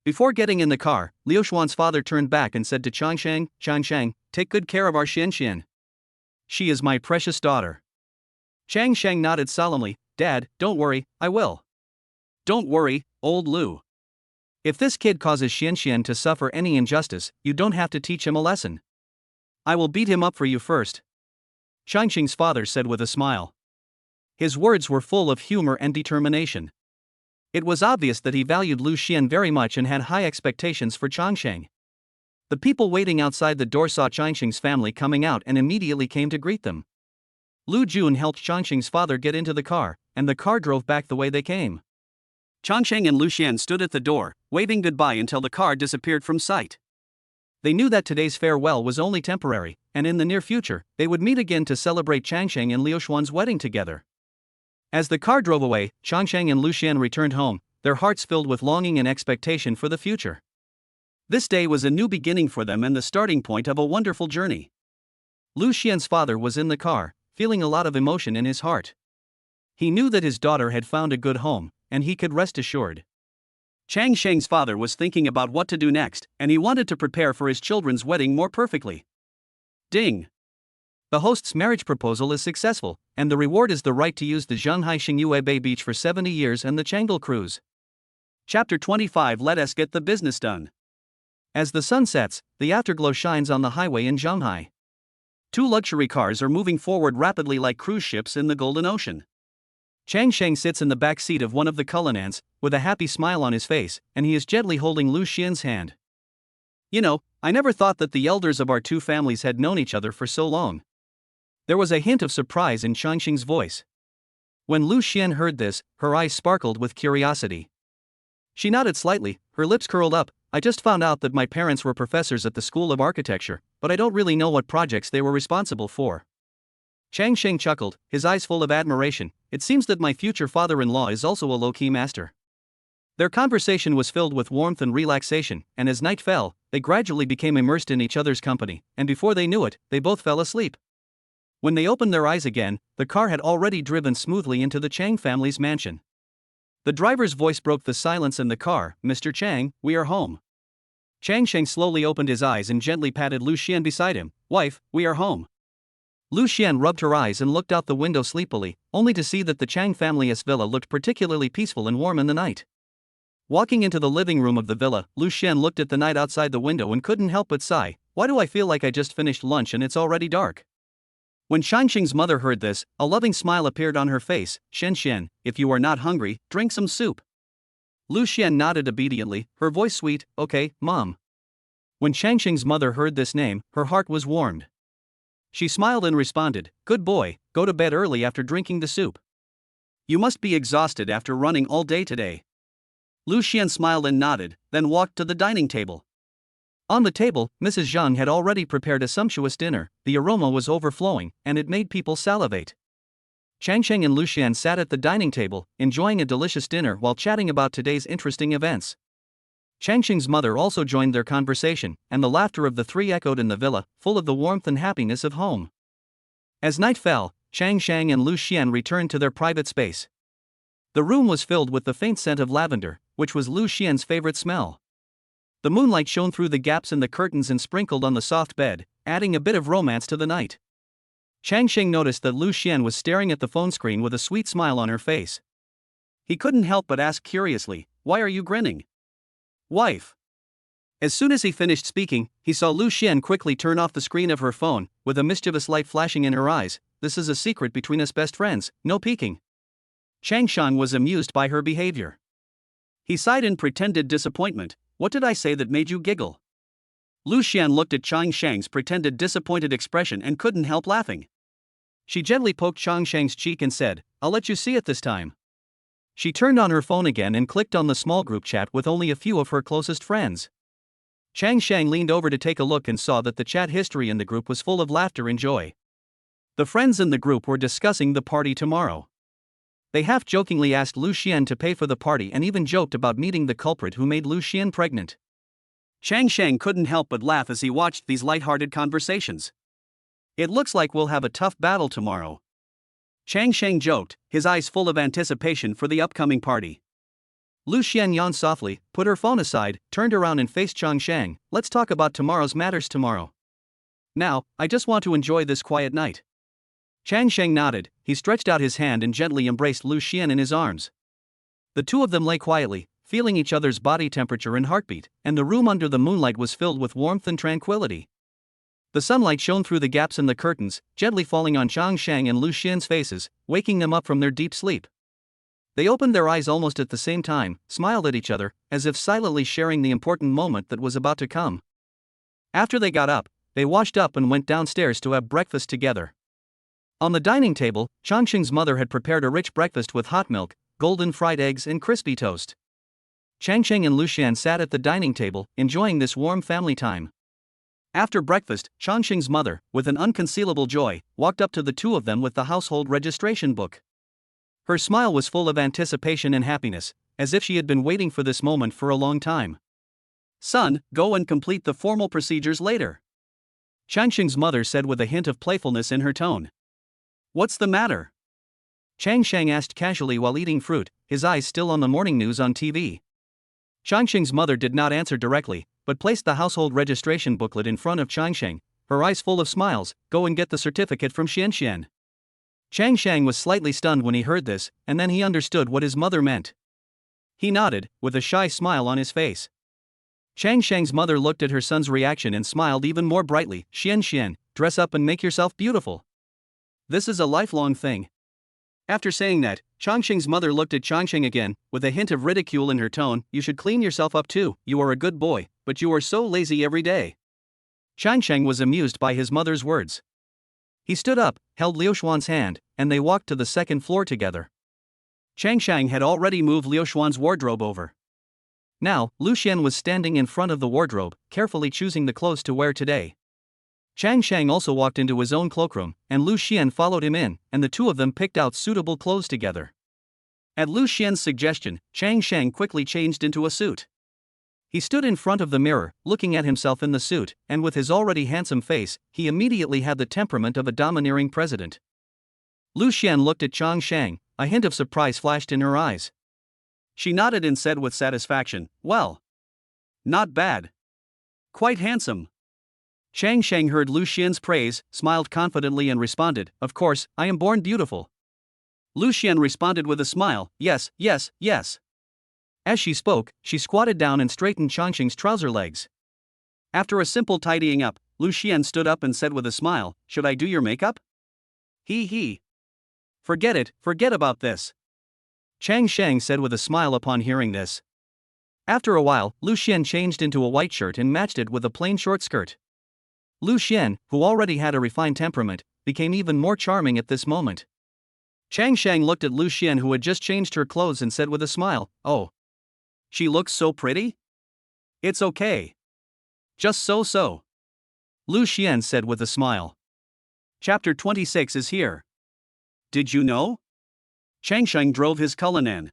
Before getting in the car, Liu Xuan's father turned back and said to Changsheng, Changsheng, take good care of our Xian. She is my precious daughter. Changsheng nodded solemnly, Dad, don't worry, I will. Don't worry, old Liu. If this kid causes Xian to suffer any injustice, you don't have to teach him a lesson. I will beat him up for you first. Changxing's father said with a smile. His words were full of humor and determination. It was obvious that he valued Liu Xuan very much and had high expectations for Changsheng. The people waiting outside the door saw Changxing's family coming out and immediately came to greet them. Lu Jun helped Changxing's father get into the car, and the car drove back the way they came. Changsheng and Liu Xuan stood at the door, waving goodbye until the car disappeared from sight. They knew that today's farewell was only temporary, and in the near future, they would meet again to celebrate Changsheng and Liu Xuan's wedding together. As the car drove away, Changsheng and Liu Xuan returned home, their hearts filled with longing and expectation for the future. This day was a new beginning for them and the starting point of a wonderful journey. Liu Xuan's father was in the car, feeling a lot of emotion in his heart. He knew that his daughter had found a good home, and he could rest assured. Changsheng's father was thinking about what to do next, and he wanted to prepare for his children's wedding more perfectly. Ding! The host's marriage proposal is successful, and the reward is the right to use the Zhanghai Xingyue Bay Beach for 70 years and the Chang'e cruise. Chapter 25. Let us get the business done. As the sun sets, the afterglow shines on the highway in Shanghai. Two luxury cars are moving forward rapidly like cruise ships in the Golden Ocean. Chang Sheng sits in the back seat of one of the Cullinans, with a happy smile on his face, and he is gently holding Liu Xuan's hand. You know, I never thought that the elders of our two families had known each other for so long. There was a hint of surprise in Chang Sheng's voice. When Liu Xuan heard this, her eyes sparkled with curiosity. She nodded slightly, her lips curled up. I just found out that my parents were professors at the School of Architecture, but I don't really know what projects they were responsible for. Chang Sheng chuckled, his eyes full of admiration. It seems that my future father-in-law is also a low-key master. Their conversation was filled with warmth and relaxation, and as night fell, they gradually became immersed in each other's company, and before they knew it, they both fell asleep. When they opened their eyes again, the car had already driven smoothly into the Chang family's mansion. The driver's voice broke the silence in the car. "Mr. Chang, we are home." Chang Sheng slowly opened his eyes and gently patted Liu Xuan beside him. "Wife, we are home." Liu Xuan rubbed her eyes and looked out the window sleepily, only to see that the Chang family's villa looked particularly peaceful and warm in the night. Walking into the living room of the villa, Liu Xuan looked at the night outside the window and couldn't help but sigh. "Why do I feel like I just finished lunch and it's already dark?" When Chang Sheng's mother heard this, a loving smile appeared on her face. "Shen, if you are not hungry, drink some soup." Liu Xuan nodded obediently, her voice sweet. "Okay, Mom." When Chang Sheng's mother heard this name, her heart was warmed. She smiled and responded, "Good boy, go to bed early after drinking the soup. You must be exhausted after running all day today." Liu Xuan smiled and nodded, then walked to the dining table. On the table, Mrs. Zhang had already prepared a sumptuous dinner. The aroma was overflowing, and it made people salivate. Chang Sheng and Liu Xuan sat at the dining table, enjoying a delicious dinner while chatting about today's interesting events. Chang Sheng's mother also joined their conversation, and the laughter of the three echoed in the villa, full of the warmth and happiness of home. As night fell, Chang Sheng and Liu Xuan returned to their private space. The room was filled with the faint scent of lavender, which was Liu Xuan's favorite smell. The moonlight shone through the gaps in the curtains and sprinkled on the soft bed, adding a bit of romance to the night. Chang Sheng noticed that Liu Xuan was staring at the phone screen with a sweet smile on her face. He couldn't help but ask curiously, "Why are you grinning, wife?" As soon as he finished speaking, he saw Liu Xuan quickly turn off the screen of her phone, with a mischievous light flashing in her eyes. "This is a secret between us best friends, no peeking." Chang Sheng was amused by her behavior. He sighed in pretended disappointment. "What did I say that made you giggle?" Liu Xuan looked at Chang Sheng's pretended disappointed expression and couldn't help laughing. She gently poked Chang Sheng's cheek and said, "I'll let you see it this time." She turned on her phone again and clicked on the small group chat with only a few of her closest friends. Chang Sheng leaned over to take a look and saw that the chat history in the group was full of laughter and joy. The friends in the group were discussing the party tomorrow. They half-jokingly asked Liu Xuan to pay for the party and even joked about meeting the culprit who made Liu Xuan pregnant. Chang Sheng couldn't help but laugh as he watched these light-hearted conversations. "It looks like we'll have a tough battle tomorrow," Chang Sheng joked, his eyes full of anticipation for the upcoming party. Liu Xuan yawned softly, put her phone aside, turned around and faced Chang Sheng. "Let's talk about tomorrow's matters tomorrow. Now, I just want to enjoy this quiet night." Chang Sheng nodded, he stretched out his hand and gently embraced Liu Xuan in his arms. The two of them lay quietly, feeling each other's body temperature and heartbeat, and the room under the moonlight was filled with warmth and tranquility. The sunlight shone through the gaps in the curtains, gently falling on Chang Sheng and Liu Xuan's faces, waking them up from their deep sleep. They opened their eyes almost at the same time, smiled at each other, as if silently sharing the important moment that was about to come. After they got up, they washed up and went downstairs to have breakfast together. On the dining table, Chang Sheng's mother had prepared a rich breakfast with hot milk, golden fried eggs and crispy toast. Chang Sheng and Liu Xuan sat at the dining table, enjoying this warm family time. After breakfast, Chang Sheng's mother, with an unconcealable joy, walked up to the two of them with the household registration book. Her smile was full of anticipation and happiness, as if she had been waiting for this moment for a long time. "Son, go and complete the formal procedures later," Chang Sheng's mother said with a hint of playfulness in her tone. "What's the matter?" Chang Sheng asked casually while eating fruit, his eyes still on the morning news on TV. Chang Sheng's mother did not answer directly, but placed the household registration booklet in front of Chang Sheng, her eyes full of smiles. "Go and get the certificate from Xian." Chang Sheng was slightly stunned when he heard this, and then he understood what his mother meant. He nodded, with a shy smile on his face. Chang Sheng's mother looked at her son's reaction and smiled even more brightly. Xian, dress up and make yourself beautiful. This is a lifelong thing. After saying that, Changsheng's mother looked at Changsheng again, with a hint of ridicule in her tone. You should clean yourself up too, you are a good boy, but you are so lazy every day. Changsheng was amused by his mother's words. He stood up, held Liu Xuan's hand, and they walked to the second floor together. Changsheng had already moved Liu Xuan's wardrobe over. Now, Lu Xian was standing in front of the wardrobe, carefully choosing the clothes to wear today. Changsheng also walked into his own cloakroom, and Lu Xian followed him in, and the two of them picked out suitable clothes together. At Lu Xian's suggestion, Changsheng quickly changed into a suit. He stood in front of the mirror, looking at himself in the suit, and with his already handsome face, he immediately had the temperament of a domineering president. Lu Xian looked at Changsheng, a hint of surprise flashed in her eyes. She nodded and said with satisfaction, "Well, not bad. Quite handsome." Changsheng heard Lu Xian's praise, smiled confidently and responded, "Of course, I am born beautiful." Lu Xian responded with a smile, "Yes, yes, yes." As she spoke, she squatted down and straightened Changsheng's trouser legs. After a simple tidying up, Lu Xian stood up and said with a smile, "Should I do your makeup?" He. Forget it, forget about this. Changsheng said with a smile upon hearing this. After a while, Lu Xian changed into a white shirt and matched it with a plain short skirt. Lu Xian, who already had a refined temperament, became even more charming at this moment. Changsheng looked at Lu Xian, who had just changed her clothes, and said with a smile, "Oh. She looks so pretty?" "It's okay. Just so. Lu Xian said with a smile. Chapter 26 is here. Did you know? Changsheng drove his Cullinan.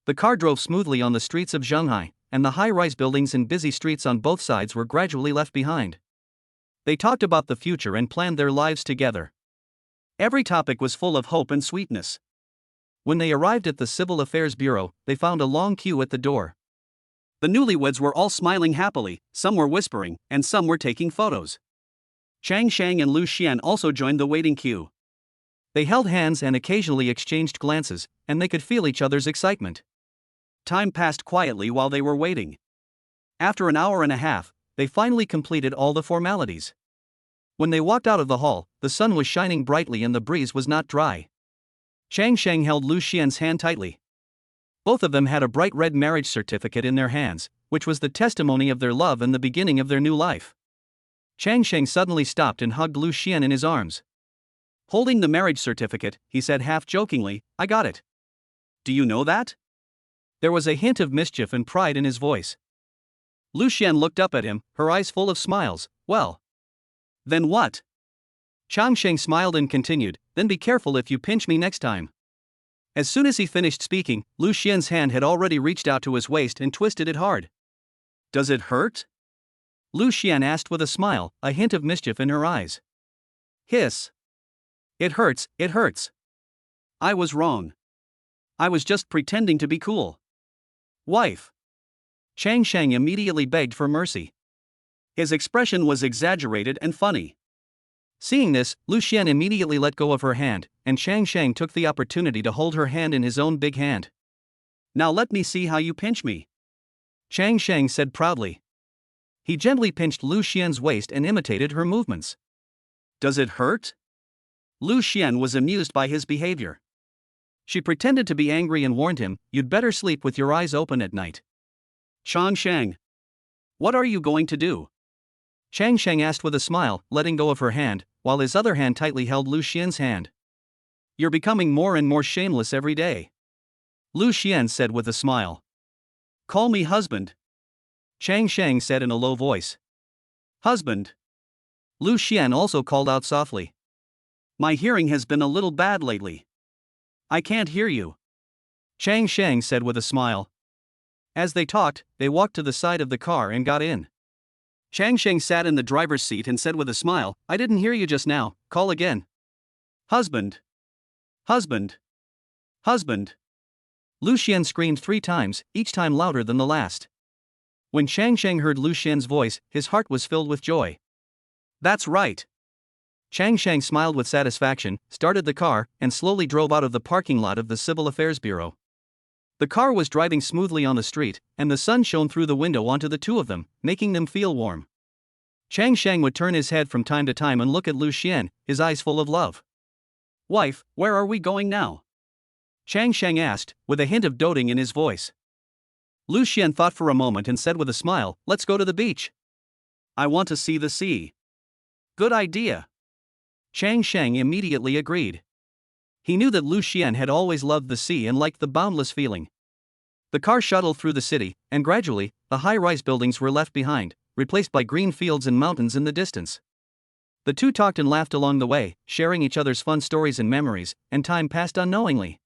The car drove smoothly on the streets of Shanghai, and the high-rise buildings and busy streets on both sides were gradually left behind. They talked about the future and planned their lives together. Every topic was full of hope and sweetness. When they arrived at the Civil Affairs Bureau, they found a long queue at the door. The newlyweds were all smiling happily, some were whispering, and some were taking photos. Changsheng and Lu Xian also joined the waiting queue. They held hands and occasionally exchanged glances, and they could feel each other's excitement. Time passed quietly while they were waiting. After an hour and a half, they finally completed all the formalities. When they walked out of the hall, the sun was shining brightly and the breeze was not dry. Changsheng held Lu Xian's hand tightly. Both of them had a bright red marriage certificate in their hands, which was the testimony of their love and the beginning of their new life. Changsheng suddenly stopped and hugged Lu Xian in his arms. Holding the marriage certificate, he said half-jokingly, "I got it. Do you know that?" There was a hint of mischief and pride in his voice. Lu Xian looked up at him, her eyes full of smiles. "Well. Then what?" Changsheng smiled and continued, "Then be careful if you pinch me next time." As soon as he finished speaking, Lu Xian's hand had already reached out to his waist and twisted it hard. "Does it hurt?" Lu Xian asked with a smile, a hint of mischief in her eyes. "Hiss. It hurts, it hurts. I was wrong. I was just pretending to be cool. Wife." Changsheng immediately begged for mercy. His expression was exaggerated and funny. Seeing this, Lu Xian immediately let go of her hand, and Changsheng took the opportunity to hold her hand in his own big hand. "Now let me see how you pinch me," Changsheng said proudly. He gently pinched Lu Xian's waist and imitated her movements. "Does it hurt?" Lu Xian was amused by his behavior. She pretended to be angry and warned him, "You'd better sleep with your eyes open at night." "Changsheng, what are you going to do?" Changsheng asked with a smile, letting go of her hand, while his other hand tightly held Lu Xian's hand. "You're becoming more and more shameless every day," Lu Xian said with a smile. "Call me husband," Changsheng said in a low voice. "Husband." Lu Xian also called out softly. "My hearing has been a little bad lately. I can't hear you," Changsheng said with a smile. As they talked, they walked to the side of the car and got in. Changsheng sat in the driver's seat and said with a smile, "I didn't hear you just now, call again." "Husband. Husband. Husband." Lu Xian screamed 3 times, each time louder than the last. When Changsheng heard Lu Xian's voice, his heart was filled with joy. "That's right." Changsheng smiled with satisfaction, started the car, and slowly drove out of the parking lot of the Civil Affairs Bureau. The car was driving smoothly on the street, and the sun shone through the window onto the two of them, making them feel warm. Chang Sheng would turn his head from time to time and look at Liu Xuan, his eyes full of love. Wife, where are we going now? Chang Sheng asked, with a hint of doting in his voice. Liu Xuan thought for a moment and said with a smile, let's go to the beach. I want to see the sea. Good idea. Chang Sheng immediately agreed. He knew that Liu Xuan had always loved the sea and liked the boundless feeling. The car shuttled through the city, and gradually, the high-rise buildings were left behind, replaced by green fields and mountains in the distance. The two talked and laughed along the way, sharing each other's fun stories and memories, and time passed unknowingly.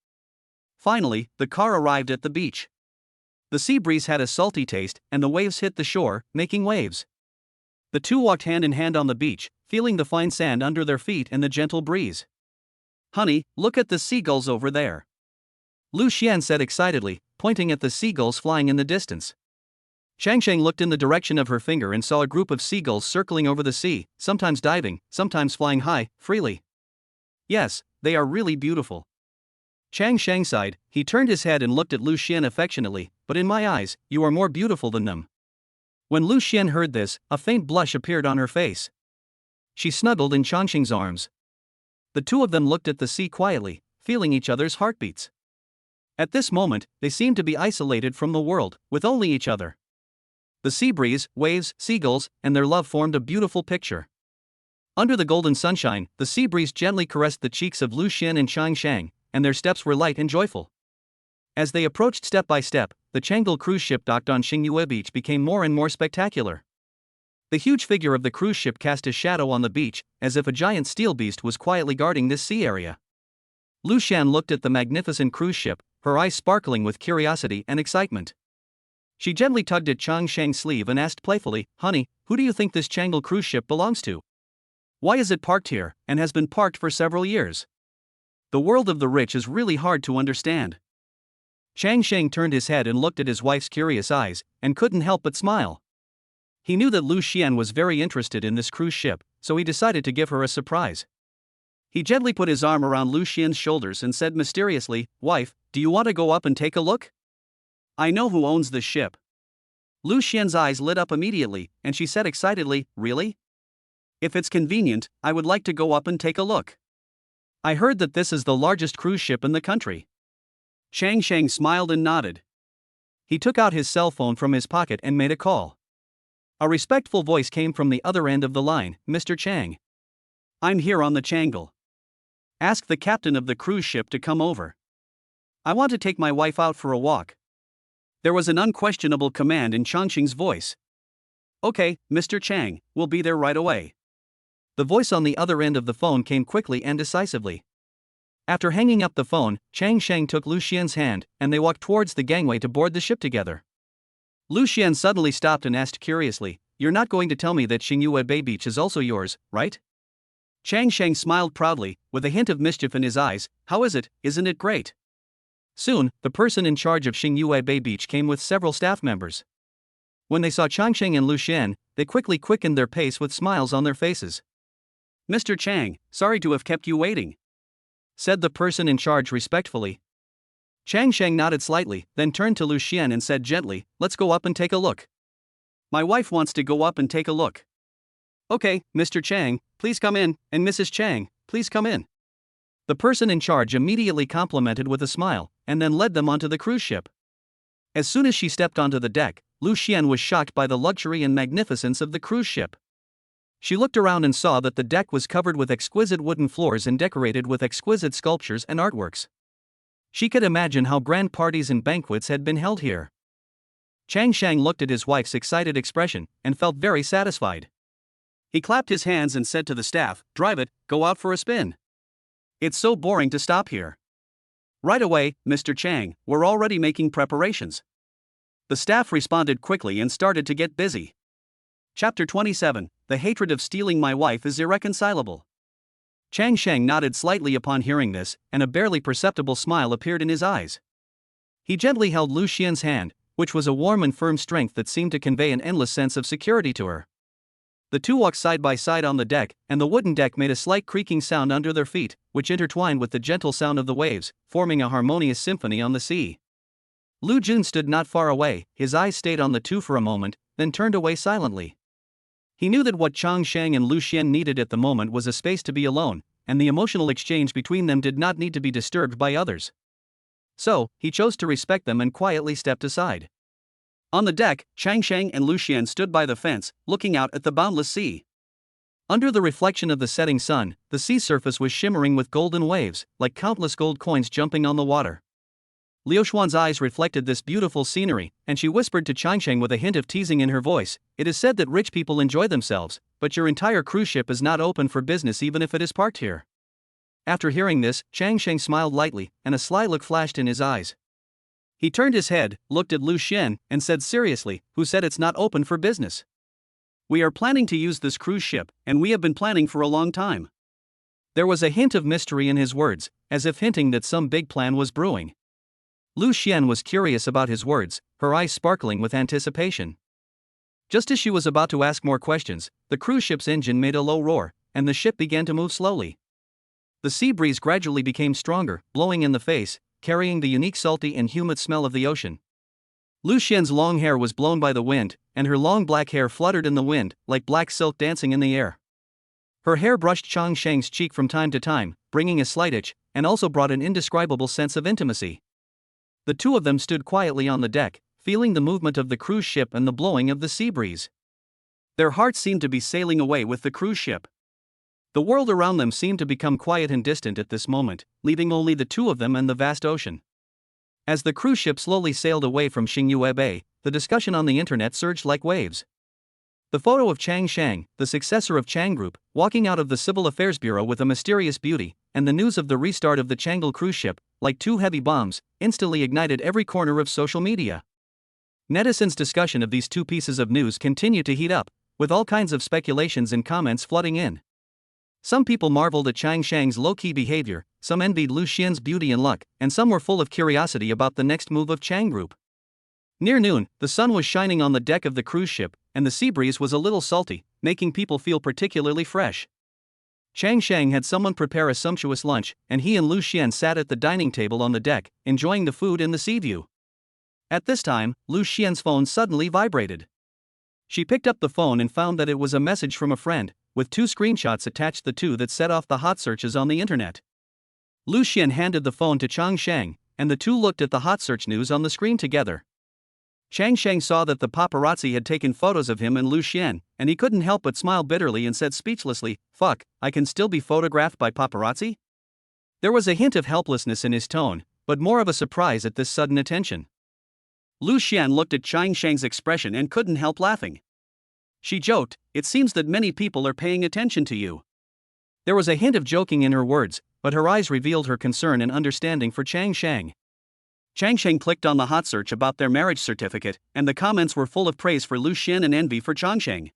Finally, the car arrived at the beach. The sea breeze had a salty taste, and the waves hit the shore, making waves. The two walked hand in hand on the beach, feeling the fine sand under their feet and the gentle breeze. Honey, look at the seagulls over there. Liu Xuan said excitedly, pointing at the seagulls flying in the distance. Chang Sheng looked in the direction of her finger and saw a group of seagulls circling over the sea, sometimes diving, sometimes flying high, freely. Yes, they are really beautiful. Chang Sheng sighed. He turned his head and looked at Liu Xuan affectionately, but in my eyes, you are more beautiful than them. When Liu Xuan heard this, a faint blush appeared on her face. She snuggled in Chang Sheng's arms. The two of them looked at the sea quietly, feeling each other's heartbeats. At this moment, they seemed to be isolated from the world, with only each other. The sea breeze, waves, seagulls, and their love formed a beautiful picture. Under the golden sunshine, the sea breeze gently caressed the cheeks of Liu Xuan and Chang Sheng, and their steps were light and joyful. As they approached step by step, the Chang'e cruise ship docked on Xingyue Beach became more and more spectacular. The huge figure of the cruise ship cast a shadow on the beach, as if a giant steel beast was quietly guarding this sea area. Liu Xuan looked at the magnificent cruise ship, her eyes sparkling with curiosity and excitement. She gently tugged at Chang Sheng's sleeve and asked playfully, honey, who do you think this Chang'e cruise ship belongs to? Why is it parked here, and has been parked for several years? The world of the rich is really hard to understand. Chang Sheng turned his head and looked at his wife's curious eyes, and couldn't help but smile. He knew that Liu Xuan was very interested in this cruise ship, so he decided to give her a surprise. He gently put his arm around Liu Xuan's shoulders and said mysteriously, wife, do you want to go up and take a look? I know who owns this ship. Liu Xuan's eyes lit up immediately, and she said excitedly, really? If it's convenient, I would like to go up and take a look. I heard that this is the largest cruise ship in the country. Chang Sheng smiled and nodded. He took out his cell phone from his pocket and made a call. A respectful voice came from the other end of the line, Mr. Chang. I'm here on the Chang'e. Ask the captain of the cruise ship to come over. I want to take my wife out for a walk. There was an unquestionable command in Chang Sheng's voice. Okay, Mr. Chang, we'll be there right away. The voice on the other end of the phone came quickly and decisively. After hanging up the phone, Chang Sheng took Liu Xuan's hand, and they walked towards the gangway to board the ship together. Liu Xuan suddenly stopped and asked curiously, you're not going to tell me that Xingyue Bay Beach is also yours, right? Chang Sheng smiled proudly, with a hint of mischief in his eyes. How is it, isn't it great? Soon, the person in charge of Xingyue Bay Beach came with several staff members. When they saw Chang Sheng and Liu Xuan, they quickly quickened their pace with smiles on their faces. Mr. Chang, sorry to have kept you waiting, said the person in charge respectfully. Chang Sheng nodded slightly, then turned to Liu Xuan and said gently, let's go up and take a look. My wife wants to go up and take a look. Okay, Mr. Chang, please come in, and Mrs. Chang, please come in. The person in charge immediately complimented with a smile, and then led them onto the cruise ship. As soon as she stepped onto the deck, Liu Xuan was shocked by the luxury and magnificence of the cruise ship. She looked around and saw that the deck was covered with exquisite wooden floors and decorated with exquisite sculptures and artworks. She could imagine how grand parties and banquets had been held here. Chang Sheng looked at his wife's excited expression and felt very satisfied. He clapped his hands and said to the staff, drive it, go out for a spin. It's so boring to stop here. Right away, Mr. Chang, we're already making preparations. The staff responded quickly and started to get busy. Chapter 27, The hatred of stealing my wife is irreconcilable. Chang Sheng nodded slightly upon hearing this, and a barely perceptible smile appeared in his eyes. He gently held Liu Xuan's hand, which was a warm and firm strength that seemed to convey an endless sense of security to her. The two walked side by side on the deck, and the wooden deck made a slight creaking sound under their feet, which intertwined with the gentle sound of the waves, forming a harmonious symphony on the sea. Liu Jun stood not far away, his eyes stayed on the two for a moment, then turned away silently. He knew that what Chang Sheng and Liu Xuan needed at the moment was a space to be alone, and the emotional exchange between them did not need to be disturbed by others. So, he chose to respect them and quietly stepped aside. On the deck, Chang Sheng and Liu Xuan stood by the fence, looking out at the boundless sea. Under the reflection of the setting sun, the sea surface was shimmering with golden waves, like countless gold coins jumping on the water. Liu Xuan's eyes reflected this beautiful scenery, and she whispered to Chang Sheng with a hint of teasing in her voice, "It is said that rich people enjoy themselves, but your entire cruise ship is not open for business even if it is parked here." After hearing this, Chang Sheng smiled lightly, and a sly look flashed in his eyes. He turned his head, looked at Liu Xuan, and said seriously, "Who said it's not open for business? We are planning to use this cruise ship, and we have been planning for a long time." There was a hint of mystery in his words, as if hinting that some big plan was brewing. Liu Xuan was curious about his words, her eyes sparkling with anticipation. Just as she was about to ask more questions, the cruise ship's engine made a low roar, and the ship began to move slowly. The sea breeze gradually became stronger, blowing in the face, carrying the unique salty and humid smell of the ocean. Liu Xuan's long hair was blown by the wind, and her long black hair fluttered in the wind, like black silk dancing in the air. Her hair brushed Chang Sheng's cheek from time to time, bringing a slight itch, and also brought an indescribable sense of intimacy. The two of them stood quietly on the deck, feeling the movement of the cruise ship and the blowing of the sea breeze. Their hearts seemed to be sailing away with the cruise ship. The world around them seemed to become quiet and distant at this moment, leaving only the two of them and the vast ocean. As the cruise ship slowly sailed away from Xingyue Bay, the discussion on the internet surged like waves. The photo of Chang Sheng, the successor of Chang Group, walking out of the Civil Affairs Bureau with a mysterious beauty, and the news of the restart of the Chang'e cruise ship, like two heavy bombs, instantly ignited every corner of social media. Netizens' discussion of these two pieces of news continued to heat up, with all kinds of speculations and comments flooding in. Some people marveled at Chang Sheng's low-key behavior, some envied Liu Xuan's beauty and luck, and some were full of curiosity about the next move of Chang Group. Near noon, the sun was shining on the deck of the cruise ship, and the sea breeze was a little salty, making people feel particularly fresh. Chang Sheng had someone prepare a sumptuous lunch, and he and Liu Xuan sat at the dining table on the deck, enjoying the food and the sea view. At this time, Liu Xuan's phone suddenly vibrated. She picked up the phone and found that it was a message from a friend, with two screenshots attached, the two that set off the hot searches on the internet. Liu Xuan handed the phone to Chang Sheng, and the two looked at the hot search news on the screen together. Chang Sheng saw that the paparazzi had taken photos of him and Liu Xuan, and he couldn't help but smile bitterly and said speechlessly, "Fuck, I can still be photographed by paparazzi?" There was a hint of helplessness in his tone, but more of a surprise at this sudden attention. Liu Xuan looked at Chang Sheng's expression and couldn't help laughing. She joked, "It seems that many people are paying attention to you." There was a hint of joking in her words, but her eyes revealed her concern and understanding for Chang Sheng. Chang Sheng clicked on the hot search about their marriage certificate, and the comments were full of praise for Liu Xuan and envy for Chang Sheng.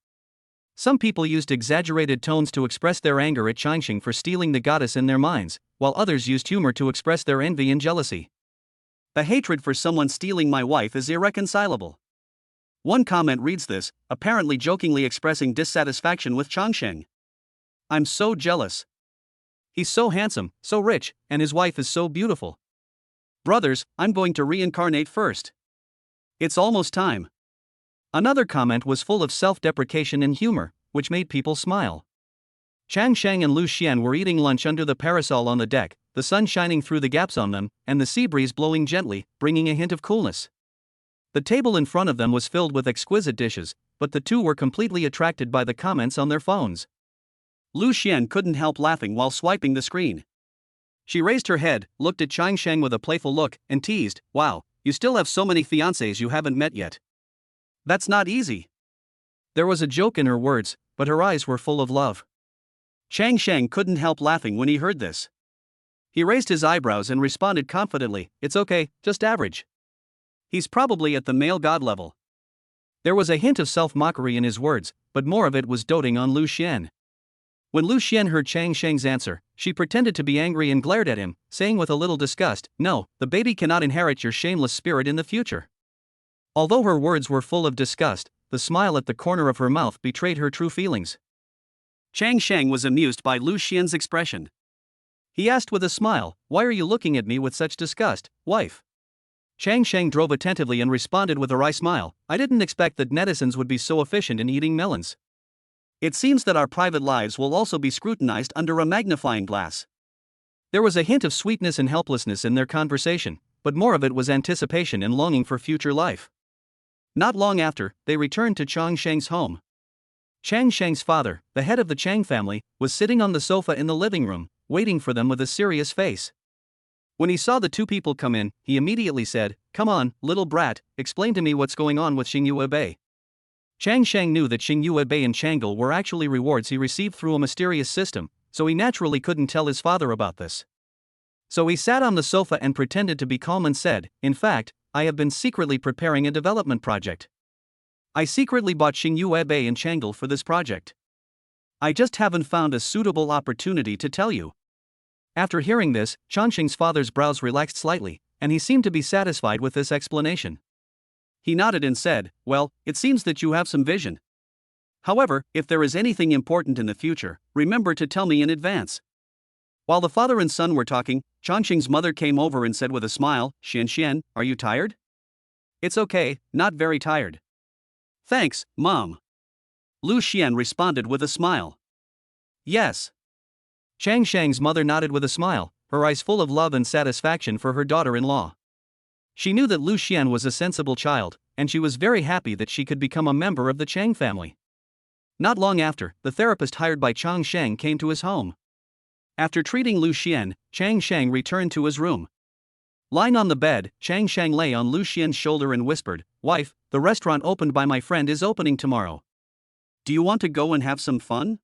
Some people used exaggerated tones to express their anger at Chang Sheng for stealing the goddess in their minds, while others used humor to express their envy and jealousy. "The hatred for someone stealing my wife is irreconcilable." One comment reads this, apparently jokingly expressing dissatisfaction with Chang Sheng. "I'm so jealous. He's so handsome, so rich, and his wife is so beautiful. Brothers, I'm going to reincarnate first. It's almost time." Another comment was full of self-deprecation and humor, which made people smile. Chang Sheng and Liu Xuan were eating lunch under the parasol on the deck, the sun shining through the gaps on them, and the sea breeze blowing gently, bringing a hint of coolness. The table in front of them was filled with exquisite dishes, but the two were completely attracted by the comments on their phones. Liu Xuan couldn't help laughing while swiping the screen. She raised her head, looked at Chang Sheng with a playful look, and teased, "Wow, you still have so many fiancés you haven't met yet. That's not easy." There was a joke in her words, but her eyes were full of love. Chang Sheng couldn't help laughing when he heard this. He raised his eyebrows and responded confidently, "It's okay, just average. He's probably at the male god level." There was a hint of self-mockery in his words, but more of it was doting on Liu Xuan. When Liu Xuan heard Chang Sheng's answer, she pretended to be angry and glared at him, saying with a little disgust, "No, the baby cannot inherit your shameless spirit in the future." Although her words were full of disgust, the smile at the corner of her mouth betrayed her true feelings. Chang Sheng was amused by Liu Xuan's expression. He asked with a smile, "Why are you looking at me with such disgust, wife?" Chang Sheng drove attentively and responded with a wry smile. I didn't expect that netizens would be so efficient in eating melons. It seems that our private lives will also be scrutinized under a magnifying glass. There was a hint of sweetness and helplessness in their conversation, but more of it was anticipation and longing for future life. Not long after, they returned to Chang Sheng's home. Chang Sheng's father, the head of the Chang family, was sitting on the sofa in the living room, waiting for them with a serious face. When he saw the two people come in, he immediately said, "Come on, little brat, explain to me what's going on with Xingyu Bei." Chang Sheng knew that Xingyu Bei and Changle were actually rewards he received through a mysterious system, so he naturally couldn't tell his father about this. So he sat on the sofa and pretended to be calm and said, "In fact, I have been secretly preparing a development project. I secretly bought Xingyu Bei and Changle for this project. I just haven't found a suitable opportunity to tell you." After hearing this, Changsheng's father's brows relaxed slightly, and he seemed to be satisfied with this explanation. He nodded and said, "Well, it seems that you have some vision. However, if there is anything important in the future, remember to tell me in advance." While the father and son were talking, Changsheng's mother came over and said with a smile, "Xian, are you tired?" "It's okay, not very tired." "Thanks, Mom." Liu Xuan responded with a smile. "Yes." Chang Sheng's mother nodded with a smile, her eyes full of love and satisfaction for her daughter-in-law. She knew that Liu Xuan was a sensible child, and she was very happy that she could become a member of the Chang family. Not long after, the therapist hired by Chang Sheng came to his home. After treating Liu Xuan, Chang Sheng returned to his room. Lying on the bed, Chang Sheng lay on Liu Xuan's shoulder and whispered, "Wife, the restaurant opened by my friend is opening tomorrow. Do you want to go and have some fun?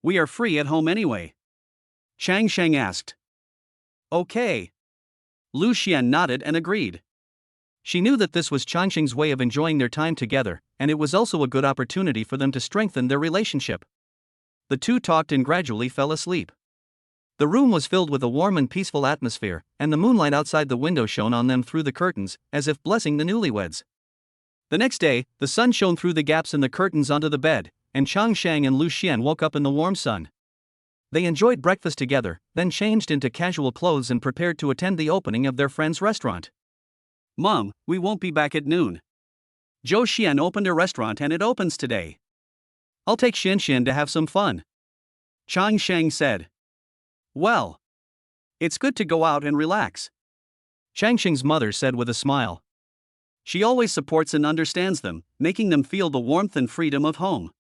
We are free at home anyway." Chang Sheng asked. "Okay." Liu Xuan nodded and agreed. She knew that this was Changsheng's way of enjoying their time together, and it was also a good opportunity for them to strengthen their relationship. The two talked and gradually fell asleep. The room was filled with a warm and peaceful atmosphere, and the moonlight outside the window shone on them through the curtains, as if blessing the newlyweds. The next day, the sun shone through the gaps in the curtains onto the bed, and Chang Sheng and Liu Xuan woke up in the warm sun. They enjoyed breakfast together, then changed into casual clothes and prepared to attend the opening of their friend's restaurant. "Mom, we won't be back at noon. Zhou Xian opened a restaurant and it opens today. I'll take Xian to have some fun," Chang Sheng said. "Well, it's good to go out and relax," Changsheng's mother said with a smile. She always supports and understands them, making them feel the warmth and freedom of home.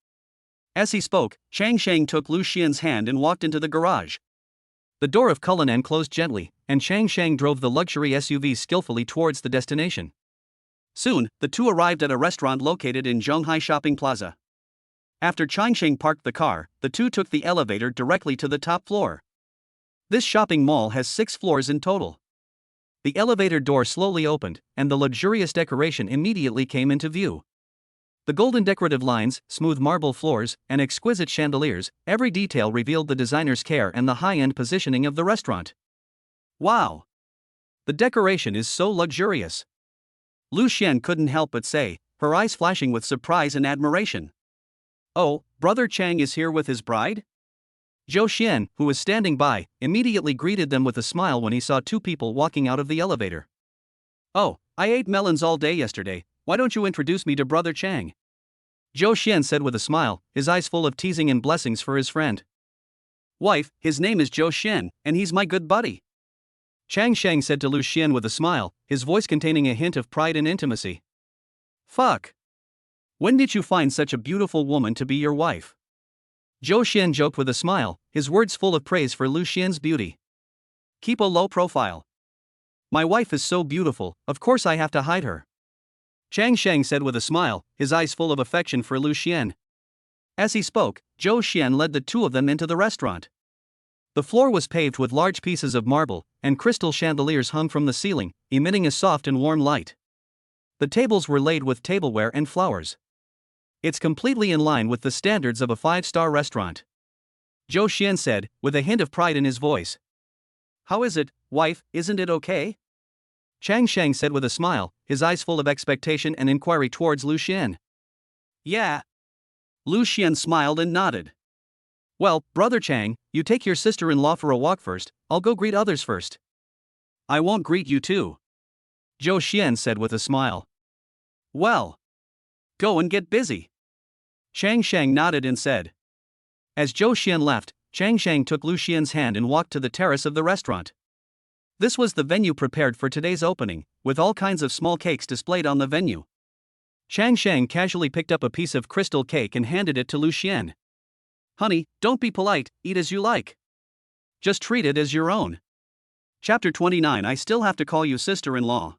As he spoke, Chang Sheng took Liu Xian's hand and walked into the garage. The door of Cullinan closed gently, and Chang Sheng drove the luxury SUV skillfully towards the destination. Soon, the two arrived at a restaurant located in Zhonghai Shopping Plaza. After Chang Sheng parked the car, the two took the elevator directly to the top floor. This shopping mall has 6 floors in total. The elevator door slowly opened, and the luxurious decoration immediately came into view. The golden decorative lines, smooth marble floors, and exquisite chandeliers, every detail revealed the designer's care and the high-end positioning of the restaurant. "Wow! The decoration is so luxurious," Liu Xuan couldn't help but say, her eyes flashing with surprise and admiration. "Oh, Brother Chang is here with his bride?" Zhou Xian, who was standing by, immediately greeted them with a smile when he saw two people walking out of the elevator. "Oh, I ate melons all day yesterday, why don't you introduce me to Brother Chang?" Zhou Xian said with a smile, his eyes full of teasing and blessings for his friend. "Wife, his name is Zhou Xian, and he's my good buddy," Chang Sheng said to Liu Xian with a smile, his voice containing a hint of pride and intimacy. "Fuck. When did you find such a beautiful woman to be your wife?" Zhou Xian joked with a smile, his words full of praise for Liu Xian's beauty. "Keep a low profile. My wife is so beautiful, of course I have to hide her," Chang Sheng said with a smile, his eyes full of affection for Liu Xian. As he spoke, Zhou Xian led the two of them into the restaurant. The floor was paved with large pieces of marble, and crystal chandeliers hung from the ceiling, emitting a soft and warm light. The tables were laid with tableware and flowers. "It's completely in line with the standards of a 5-star restaurant," Zhou Xian said, with a hint of pride in his voice. "How is it, wife, isn't it okay?" Chang Sheng said with a smile, his eyes full of expectation and inquiry towards Liu Xian. "Yeah." Liu Xian smiled and nodded. "Well, Brother Chang, you take your sister-in-law for a walk first, I'll go greet others first." "I won't greet you too." Zhou Xian said with a smile. Well, go and get busy. Chang Sheng nodded and said. As Zhou Xian left, Chang Sheng took Liu Xian's hand and walked to the terrace of the restaurant. This was the venue prepared for today's opening, with all kinds of small cakes displayed on the venue. Chang Sheng casually picked up a piece of crystal cake and handed it to Liu Xian. Honey, don't be polite, eat as you like. Just treat it as your own. Chapter 29. I still have to call you sister-in-law.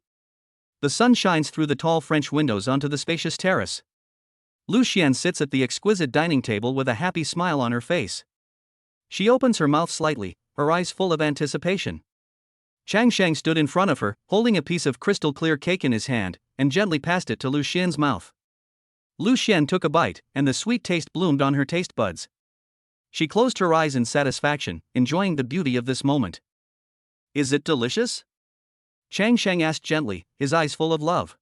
The sun shines through the tall French windows onto the spacious terrace. Liu Xian sits at the exquisite dining table with a happy smile on her face. She opens her mouth slightly, her eyes full of anticipation. Chang Sheng stood in front of her, holding a piece of crystal clear cake in his hand, and gently passed it to Liu Xian's mouth. Liu Xian took a bite, and the sweet taste bloomed on her taste buds. She closed her eyes in satisfaction, enjoying the beauty of this moment. Is it delicious? Chang Sheng asked gently, his eyes full of love.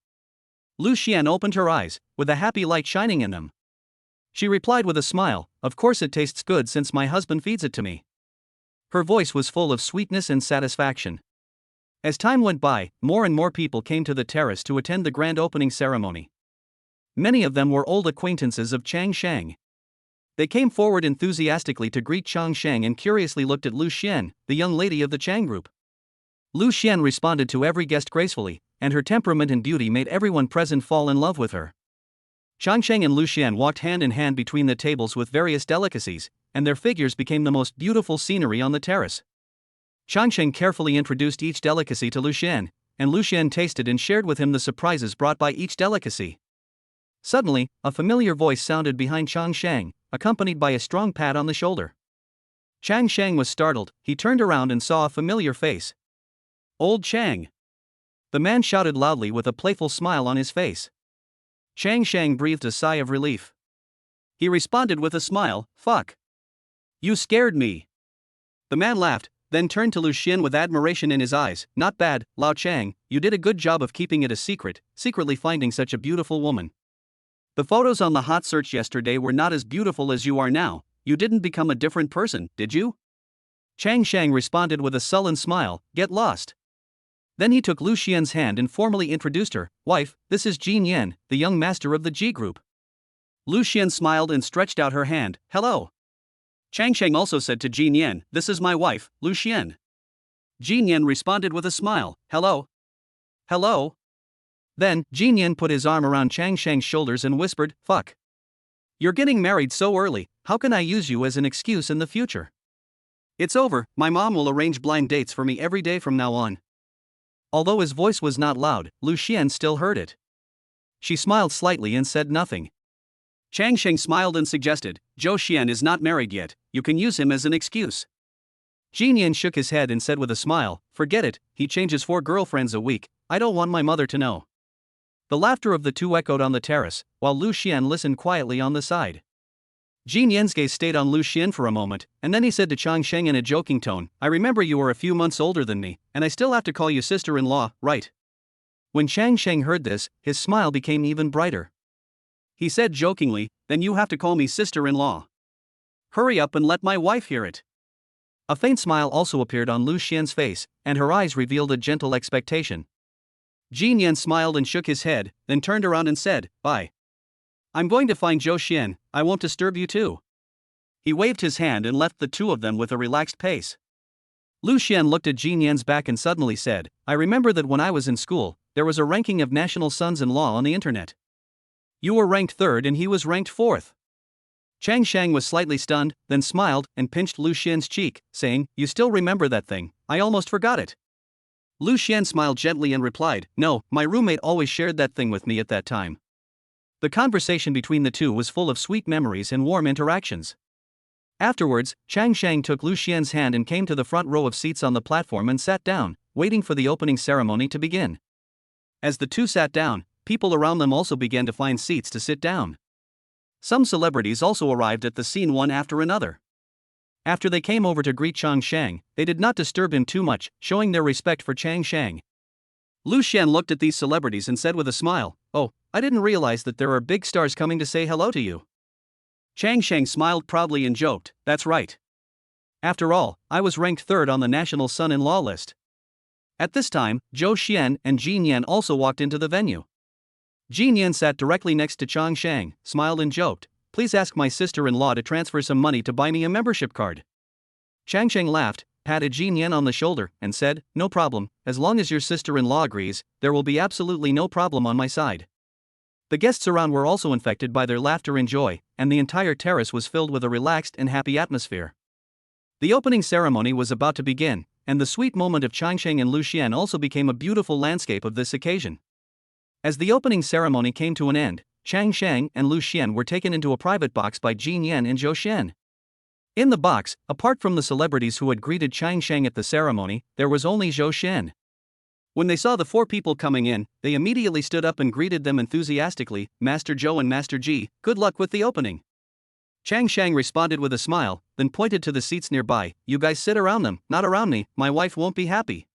Liu Xian opened her eyes, with a happy light shining in them. She replied with a smile, of course it tastes good since my husband feeds it to me. Her voice was full of sweetness and satisfaction. As time went by, more and more people came to the terrace to attend the grand opening ceremony. Many of them were old acquaintances of Chang Sheng. They came forward enthusiastically to greet Chang Sheng and curiously looked at Liu Xian, the young lady of the Chang group. Liu Xian responded to every guest gracefully, and her temperament and beauty made everyone present fall in love with her. Chang Sheng and Liu Xian walked hand in hand between the tables with various delicacies, and their figures became the most beautiful scenery on the terrace. Chang Sheng carefully introduced each delicacy to Liu Xian, and Liu Xian tasted and shared with him the surprises brought by each delicacy. Suddenly, a familiar voice sounded behind Chang Sheng, accompanied by a strong pat on the shoulder. Chang Sheng was startled. He turned around and saw a familiar face. Old Chang. The man shouted loudly with a playful smile on his face. Chang Sheng breathed a sigh of relief. He responded with a smile, fuck. You scared me. The man laughed, then turned to Liu Xian with admiration in his eyes. Not bad, Lao Chang, you did a good job of keeping it a secret, secretly finding such a beautiful woman. The photos on the hot search yesterday were not as beautiful as you are now. You didn't become a different person, did you? Chang Sheng responded with a sullen smile, get lost. Then he took Liu Xian's hand and formally introduced her. Wife, this is Jin Yan, the young master of the G group. Liu Xian smiled and stretched out her hand. Hello. Chang Sheng also said to Jin Yan, this is my wife, Liu Xian. Jin Yan responded with a smile. Hello. Hello. Then, Jin Yan put his arm around Chang Sheng's shoulders and whispered, fuck. You're getting married so early, how can I use you as an excuse in the future? It's over, my mom will arrange blind dates for me every day from now on. Although his voice was not loud, Liu Xian still heard it. She smiled slightly and said nothing. Chang Sheng smiled and suggested, Zhou Xian is not married yet, you can use him as an excuse. Jin Yan shook his head and said with a smile, forget it, he changes 4 girlfriends a week, I don't want my mother to know. The laughter of the two echoed on the terrace, while Liu Xian listened quietly on the side. Jin Yan's gaze stayed on Liu Xian for a moment, and then he said to Chang Sheng in a joking tone, I remember you are a few months older than me, and I still have to call you sister-in-law, right? When Chang Sheng heard this, his smile became even brighter. He said jokingly, then you have to call me sister-in-law. Hurry up and let my wife hear it. A faint smile also appeared on Liu Xian's face, and her eyes revealed a gentle expectation. Jin Yan smiled and shook his head, then turned around and said, bye. I'm going to find Zhou Xian, I won't disturb you too. He waved his hand and left the two of them with a relaxed pace. Liu Xian looked at Jin Yan's back and suddenly said, I remember that when I was in school, there was a ranking of national sons-in-law on the internet. You were ranked 3rd and he was ranked 4th. Chang Sheng was slightly stunned, then smiled and pinched Liu Xian's cheek, saying, you still remember that thing, I almost forgot it. Liu Xian smiled gently and replied, no, my roommate always shared that thing with me at that time. The conversation between the two was full of sweet memories and warm interactions. Afterwards, Chang Sheng took Liu Xian's hand and came to the front row of seats on the platform and sat down, waiting for the opening ceremony to begin. As the two sat down, people around them also began to find seats to sit down. Some celebrities also arrived at the scene one after another. After they came over to greet Chang Sheng, they did not disturb him too much, showing their respect for Chang Sheng. Liu Xian looked at these celebrities and said with a smile, oh, I didn't realize that there are big stars coming to say hello to you. Chang Sheng smiled proudly and joked, that's right. After all, I was ranked 3rd on the national son-in-law list. At this time, Zhou Xian and Jin Yan also walked into the venue. Jin Yan sat directly next to Chang Shang, smiled and joked, "Please ask my sister-in-law to transfer some money to buy me a membership card." Chang Shang laughed, patted Jin Yan on the shoulder, and said, "No problem, as long as your sister-in-law agrees, there will be absolutely no problem on my side." The guests around were also infected by their laughter and joy, and the entire terrace was filled with a relaxed and happy atmosphere. The opening ceremony was about to begin, and the sweet moment of Chang Shang and Liu Xuan also became a beautiful landscape of this occasion. As the opening ceremony came to an end, Chang Shang and Liu Xuan were taken into a private box by Jin Yan and Zhou Xian. In the box, apart from the celebrities who had greeted Chang Shang at the ceremony, there was only Zhou Xian. When they saw the four people coming in, they immediately stood up and greeted them enthusiastically, "Master Zhou and Master Ji, good luck with the opening." Chang Shang responded with a smile, then pointed to the seats nearby, "You guys sit around them, not around me, my wife won't be happy,"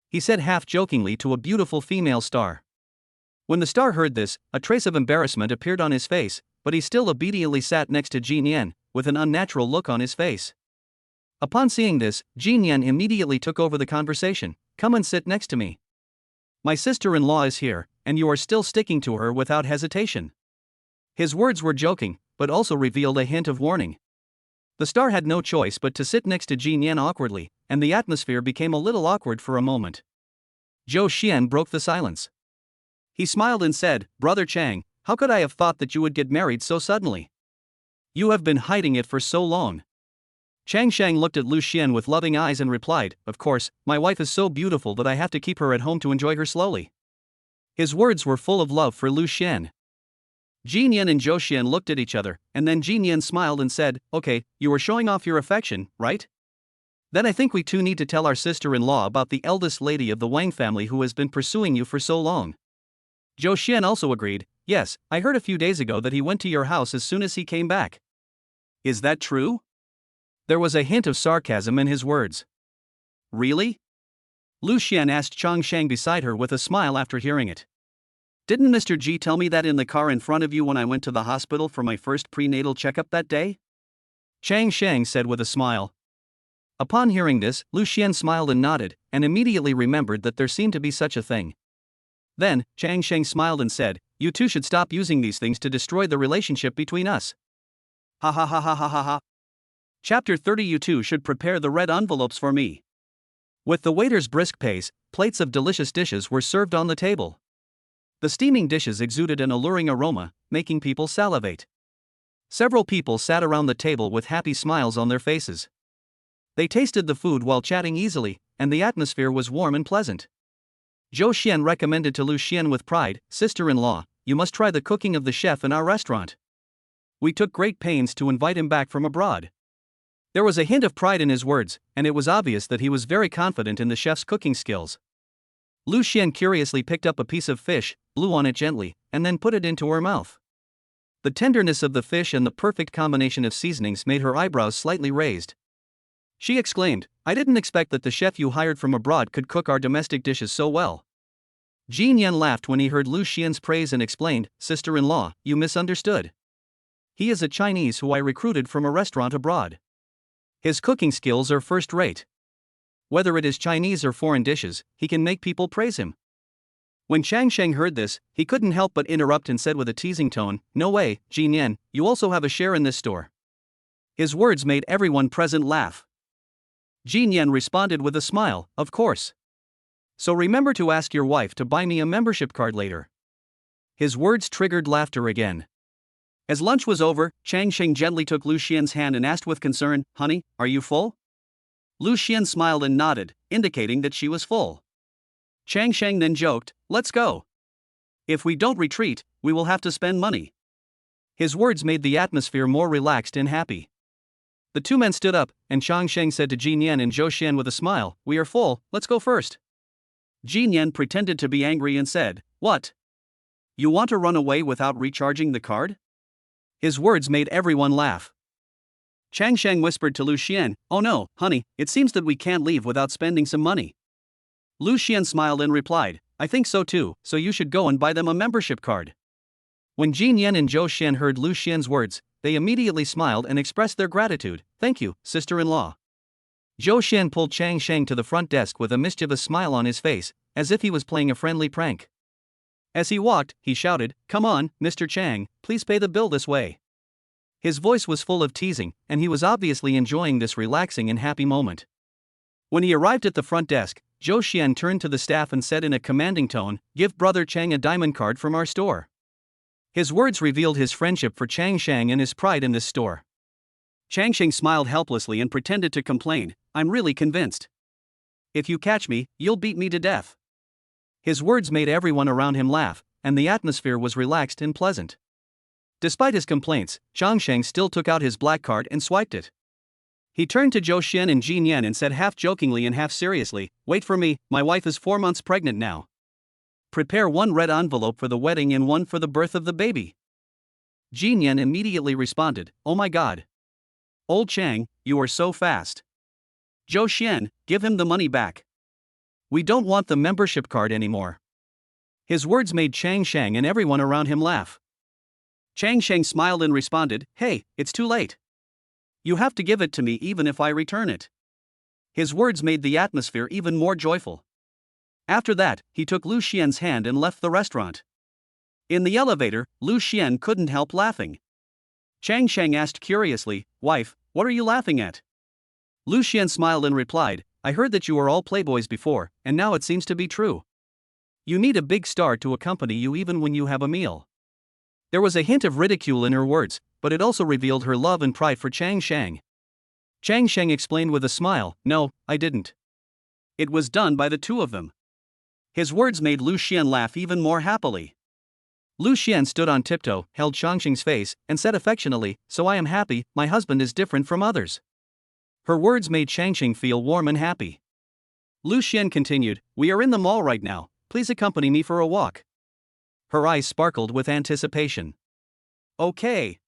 he said half-jokingly to a beautiful female star. When the star heard this, a trace of embarrassment appeared on his face, but he still obediently sat next to Jin Yan, with an unnatural look on his face. Upon seeing this, Jin Yan immediately took over the conversation, "Come and sit next to me. My sister-in-law is here, and you are still sticking to her without hesitation." His words were joking, but also revealed a hint of warning. The star had no choice but to sit next to Jin Yan awkwardly, and the atmosphere became a little awkward for a moment. Zhou Xian broke the silence. He smiled and said, "Brother Chang, how could I have thought that you would get married so suddenly? You have been hiding it for so long." Chang Shang looked at Liu Xuan with loving eyes and replied, "Of course, my wife is so beautiful that I have to keep her at home to enjoy her slowly." His words were full of love for Liu Xuan. Jin Yan and Zhou Xian looked at each other, and then Jin Yan smiled and said, "Okay, you are showing off your affection, right? Then I think we too need to tell our sister-in-law about the eldest lady of the Wang family who has been pursuing you for so long." Zhou Xian also agreed, "Yes, I heard a few days ago that he went to your house as soon as he came back." "Is that true?" There was a hint of sarcasm in his words. "Really?" Liu Xuan asked Chang Shang beside her with a smile after hearing it. "Didn't Mr. Ji tell me that in the car in front of you when I went to the hospital for my first prenatal checkup that day?" Chang Shang said with a smile. Upon hearing this, Liu Xuan smiled and nodded, and immediately remembered that there seemed to be such a thing. Then, Chang Shang smiled and said, "You two should stop using these things to destroy the relationship between us." Ha ha ha ha ha ha ha. Chapter 30. You two should prepare the red envelopes for me. With the waiter's brisk pace, plates of delicious dishes were served on the table. The steaming dishes exuded an alluring aroma, making people salivate. Several people sat around the table with happy smiles on their faces. They tasted the food while chatting easily, and the atmosphere was warm and pleasant. Zhou Xian recommended to Liu Xuan with pride, "Sister-in-law, you must try the cooking of the chef in our restaurant. We took great pains to invite him back from abroad." There was a hint of pride in his words, and it was obvious that he was very confident in the chef's cooking skills. Liu Xuan curiously picked up a piece of fish, blew on it gently, and then put it into her mouth. The tenderness of the fish and the perfect combination of seasonings made her eyebrows slightly raised. She exclaimed, "I didn't expect that the chef you hired from abroad could cook our domestic dishes so well." Jin Yan laughed when he heard Liu Xian's praise and explained, "Sister-in-law, you misunderstood. He is a Chinese who I recruited from a restaurant abroad. His cooking skills are first-rate. Whether it is Chinese or foreign dishes, he can make people praise him." When Chang Shang heard this, he couldn't help but interrupt and said with a teasing tone, "No way, Jin Yan, you also have a share in this store." His words made everyone present laugh. Jin Yan responded with a smile, "Of course. So remember to ask your wife to buy me a membership card later." His words triggered laughter again. As lunch was over, Chang Sheng gently took Liu Xian's hand and asked with concern, "Honey, are you full?" Liu Xian smiled and nodded, indicating that she was full. Chang Sheng then joked, "Let's go. If we don't retreat, we will have to spend money." His words made the atmosphere more relaxed and happy. The two men stood up, and Chang Sheng said to Jin Yan and Zhou Xian with a smile, "We are full, let's go first." Jin Yan pretended to be angry and said, "What? You want to run away without recharging the card?" His words made everyone laugh. Chang Sheng whispered to Liu Xian, "Oh no, honey, it seems that we can't leave without spending some money." Liu Xian smiled and replied, "I think so too, so you should go and buy them a membership card." When Jin Yan and Zhou Xian heard Liu Xian's words, they immediately smiled and expressed their gratitude. "Thank you, sister-in-law. Zhou Xian pulled Chang Sheng to the front desk with a mischievous smile on his face, as if he was playing a friendly prank. As he walked, he shouted, "Come on, Mr. Chang, please pay the bill this way." His voice was full of teasing, and he was obviously enjoying this relaxing and happy moment. When he arrived at the front desk, Zhou Xian turned to the staff and said in a commanding tone, "Give Brother Chang a diamond card from our store." His words revealed his friendship for Chang Sheng and his pride in this store. Chang Sheng smiled helplessly and pretended to complain, "I'm really convinced. If you catch me, you'll beat me to death." His words made everyone around him laugh, and the atmosphere was relaxed and pleasant. Despite his complaints, Chang Sheng still took out his black card and swiped it. He turned to Zhou Xian and Jin Yan and said half jokingly and half seriously, "Wait for me, my wife is 4 months pregnant now. Prepare one red envelope for the wedding and one for the birth of the baby." Jin Yan immediately responded, "Oh my god. Old Chang, you are so fast. Zhou Xian, give him the money back. We don't want the membership card anymore." His words made Chang Sheng and everyone around him laugh. Chang Sheng smiled and responded, "Hey, it's too late. You have to give it to me even if I return it." His words made the atmosphere even more joyful. After that, he took Liu Xian's hand and left the restaurant. In the elevator, Liu Xian couldn't help laughing. Chang Sheng asked curiously, "Wife, what are you laughing at?" Liu Xian smiled and replied, "I heard that you were all playboys before, and now it seems to be true. You need a big star to accompany you even when you have a meal." There was a hint of ridicule in her words, but it also revealed her love and pride for Chang Sheng. Chang Sheng explained with a smile, "No, I didn't. It was done by the two of them." His words made Liu Xian laugh even more happily. Liu Xian stood on tiptoe, held Chang Sheng's face, and said affectionately, "So I am happy, my husband is different from others." Her words made Chang Sheng feel warm and happy. Liu Xian continued, "We are in the mall right now, please accompany me for a walk." Her eyes sparkled with anticipation. "Okay."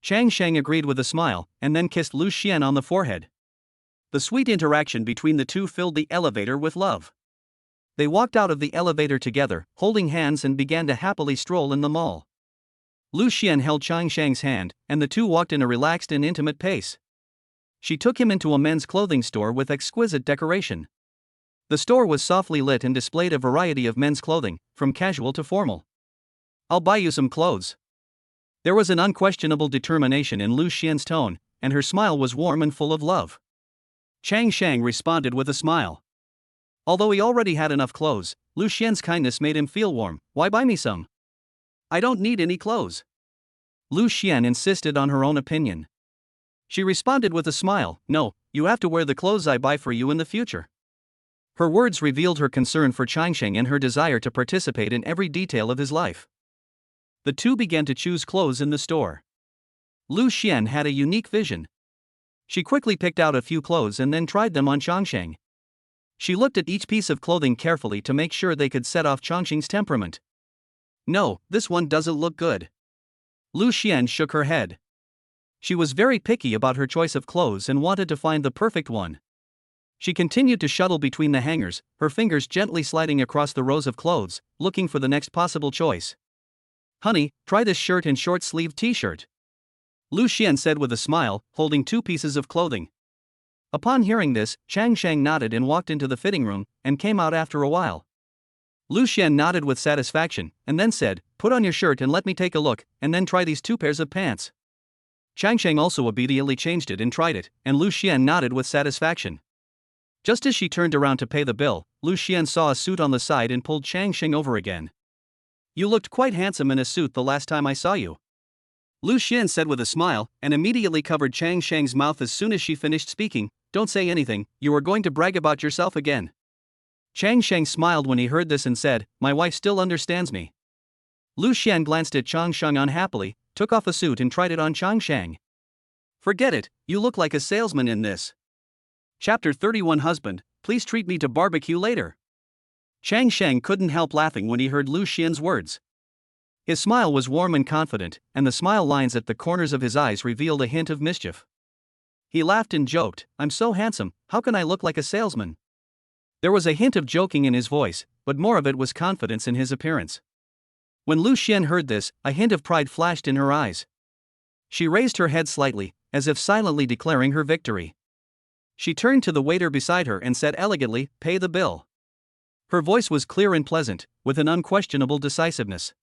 Chang Sheng agreed with a smile, and then kissed Liu Xian on the forehead. The sweet interaction between the two filled the elevator with love. They walked out of the elevator together, holding hands, and began to happily stroll in the mall. Liu Xian held Chang Sheng's hand, and the two walked in a relaxed and intimate pace. She took him into a men's clothing store with exquisite decoration. The store was softly lit and displayed a variety of men's clothing, from casual to formal. "I'll buy you some clothes." There was an unquestionable determination in Liu Xian's tone, and her smile was warm and full of love. Chang Sheng responded with a smile. Although he already had enough clothes, Liu Xian's kindness made him feel warm. "Why buy me some? I don't need any clothes." Liu Xian insisted on her own opinion. She responded with a smile, "No, you have to wear the clothes I buy for you in the future." Her words revealed her concern for Chang Sheng and her desire to participate in every detail of his life. The two began to choose clothes in the store. Liu Xian had a unique vision. She quickly picked out a few clothes and then tried them on Chang Sheng. She looked at each piece of clothing carefully to make sure they could set off Chang Sheng's temperament. "No, this one doesn't look good." Liu Xian shook her head. She was very picky about her choice of clothes and wanted to find the perfect one. She continued to shuttle between the hangers, her fingers gently sliding across the rows of clothes, looking for the next possible choice. "Honey, try this shirt and short-sleeved t-shirt," Liu Xian said with a smile, holding 2 pieces of clothing. Upon hearing this, Chang Sheng nodded and walked into the fitting room, and came out after a while. Liu Xian nodded with satisfaction, and then said, "Put on your shirt and let me take a look, and then try these 2 pairs of pants." Chang Sheng also obediently changed it and tried it, and Liu Xian nodded with satisfaction. Just as she turned around to pay the bill, Liu Xian saw a suit on the side and pulled Chang Sheng over again. "You looked quite handsome in a suit the last time I saw you," Liu Xian said with a smile, and immediately covered Chang Sheng's mouth as soon as she finished speaking. "Don't say anything, you are going to brag about yourself again." Chang Sheng smiled when he heard this and said, "My wife still understands me." Liu Xian glanced at Chang Sheng unhappily, took off a suit and tried it on Chang Sheng. "Forget it, you look like a salesman in this." Chapter 31 Husband, please treat me to barbecue later. Chang Sheng couldn't help laughing when he heard Liu Xian's words. His smile was warm and confident, and the smile lines at the corners of his eyes revealed a hint of mischief. He laughed and joked, "I'm so handsome, how can I look like a salesman?" There was a hint of joking in his voice, but more of it was confidence in his appearance. When Liu Xian heard this, a hint of pride flashed in her eyes. She raised her head slightly, as if silently declaring her victory. She turned to the waiter beside her and said elegantly, "Pay the bill." Her voice was clear and pleasant, with an unquestionable decisiveness.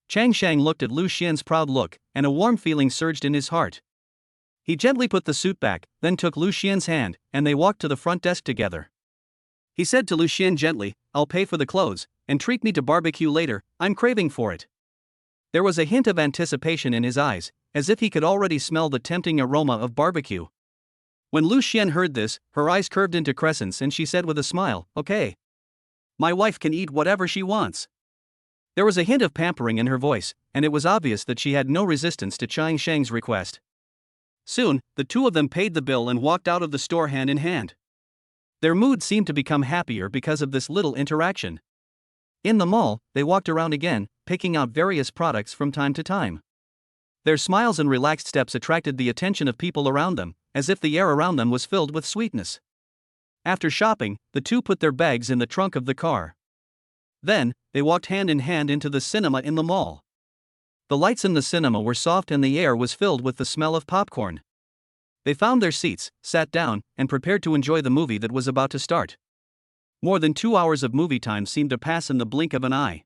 Chang Shang looked at Liu Xian's proud look, and a warm feeling surged in his heart. He gently put the suit back, then took Liu Xian's hand, and they walked to the front desk together. He said to Liu Xian gently, "I'll pay for the clothes, and treat me to barbecue later, I'm craving for it." There was a hint of anticipation in his eyes, as if he could already smell the tempting aroma of barbecue. When Liu Xian heard this, her eyes curved into crescents and she said with a smile, "Okay. My wife can eat whatever she wants." There was a hint of pampering in her voice, and it was obvious that she had no resistance to Chang Shang's request. Soon, the two of them paid the bill and walked out of the store hand in hand. Their mood seemed to become happier because of this little interaction. In the mall, they walked around again, picking out various products from time to time. Their smiles and relaxed steps attracted the attention of people around them, as if the air around them was filled with sweetness. After shopping, the two put their bags in the trunk of the car. Then, they walked hand in hand into the cinema in the mall. The lights in the cinema were soft and the air was filled with the smell of popcorn. They found their seats, sat down, and prepared to enjoy the movie that was about to start. More than 2 hours of movie time seemed to pass in the blink of an eye.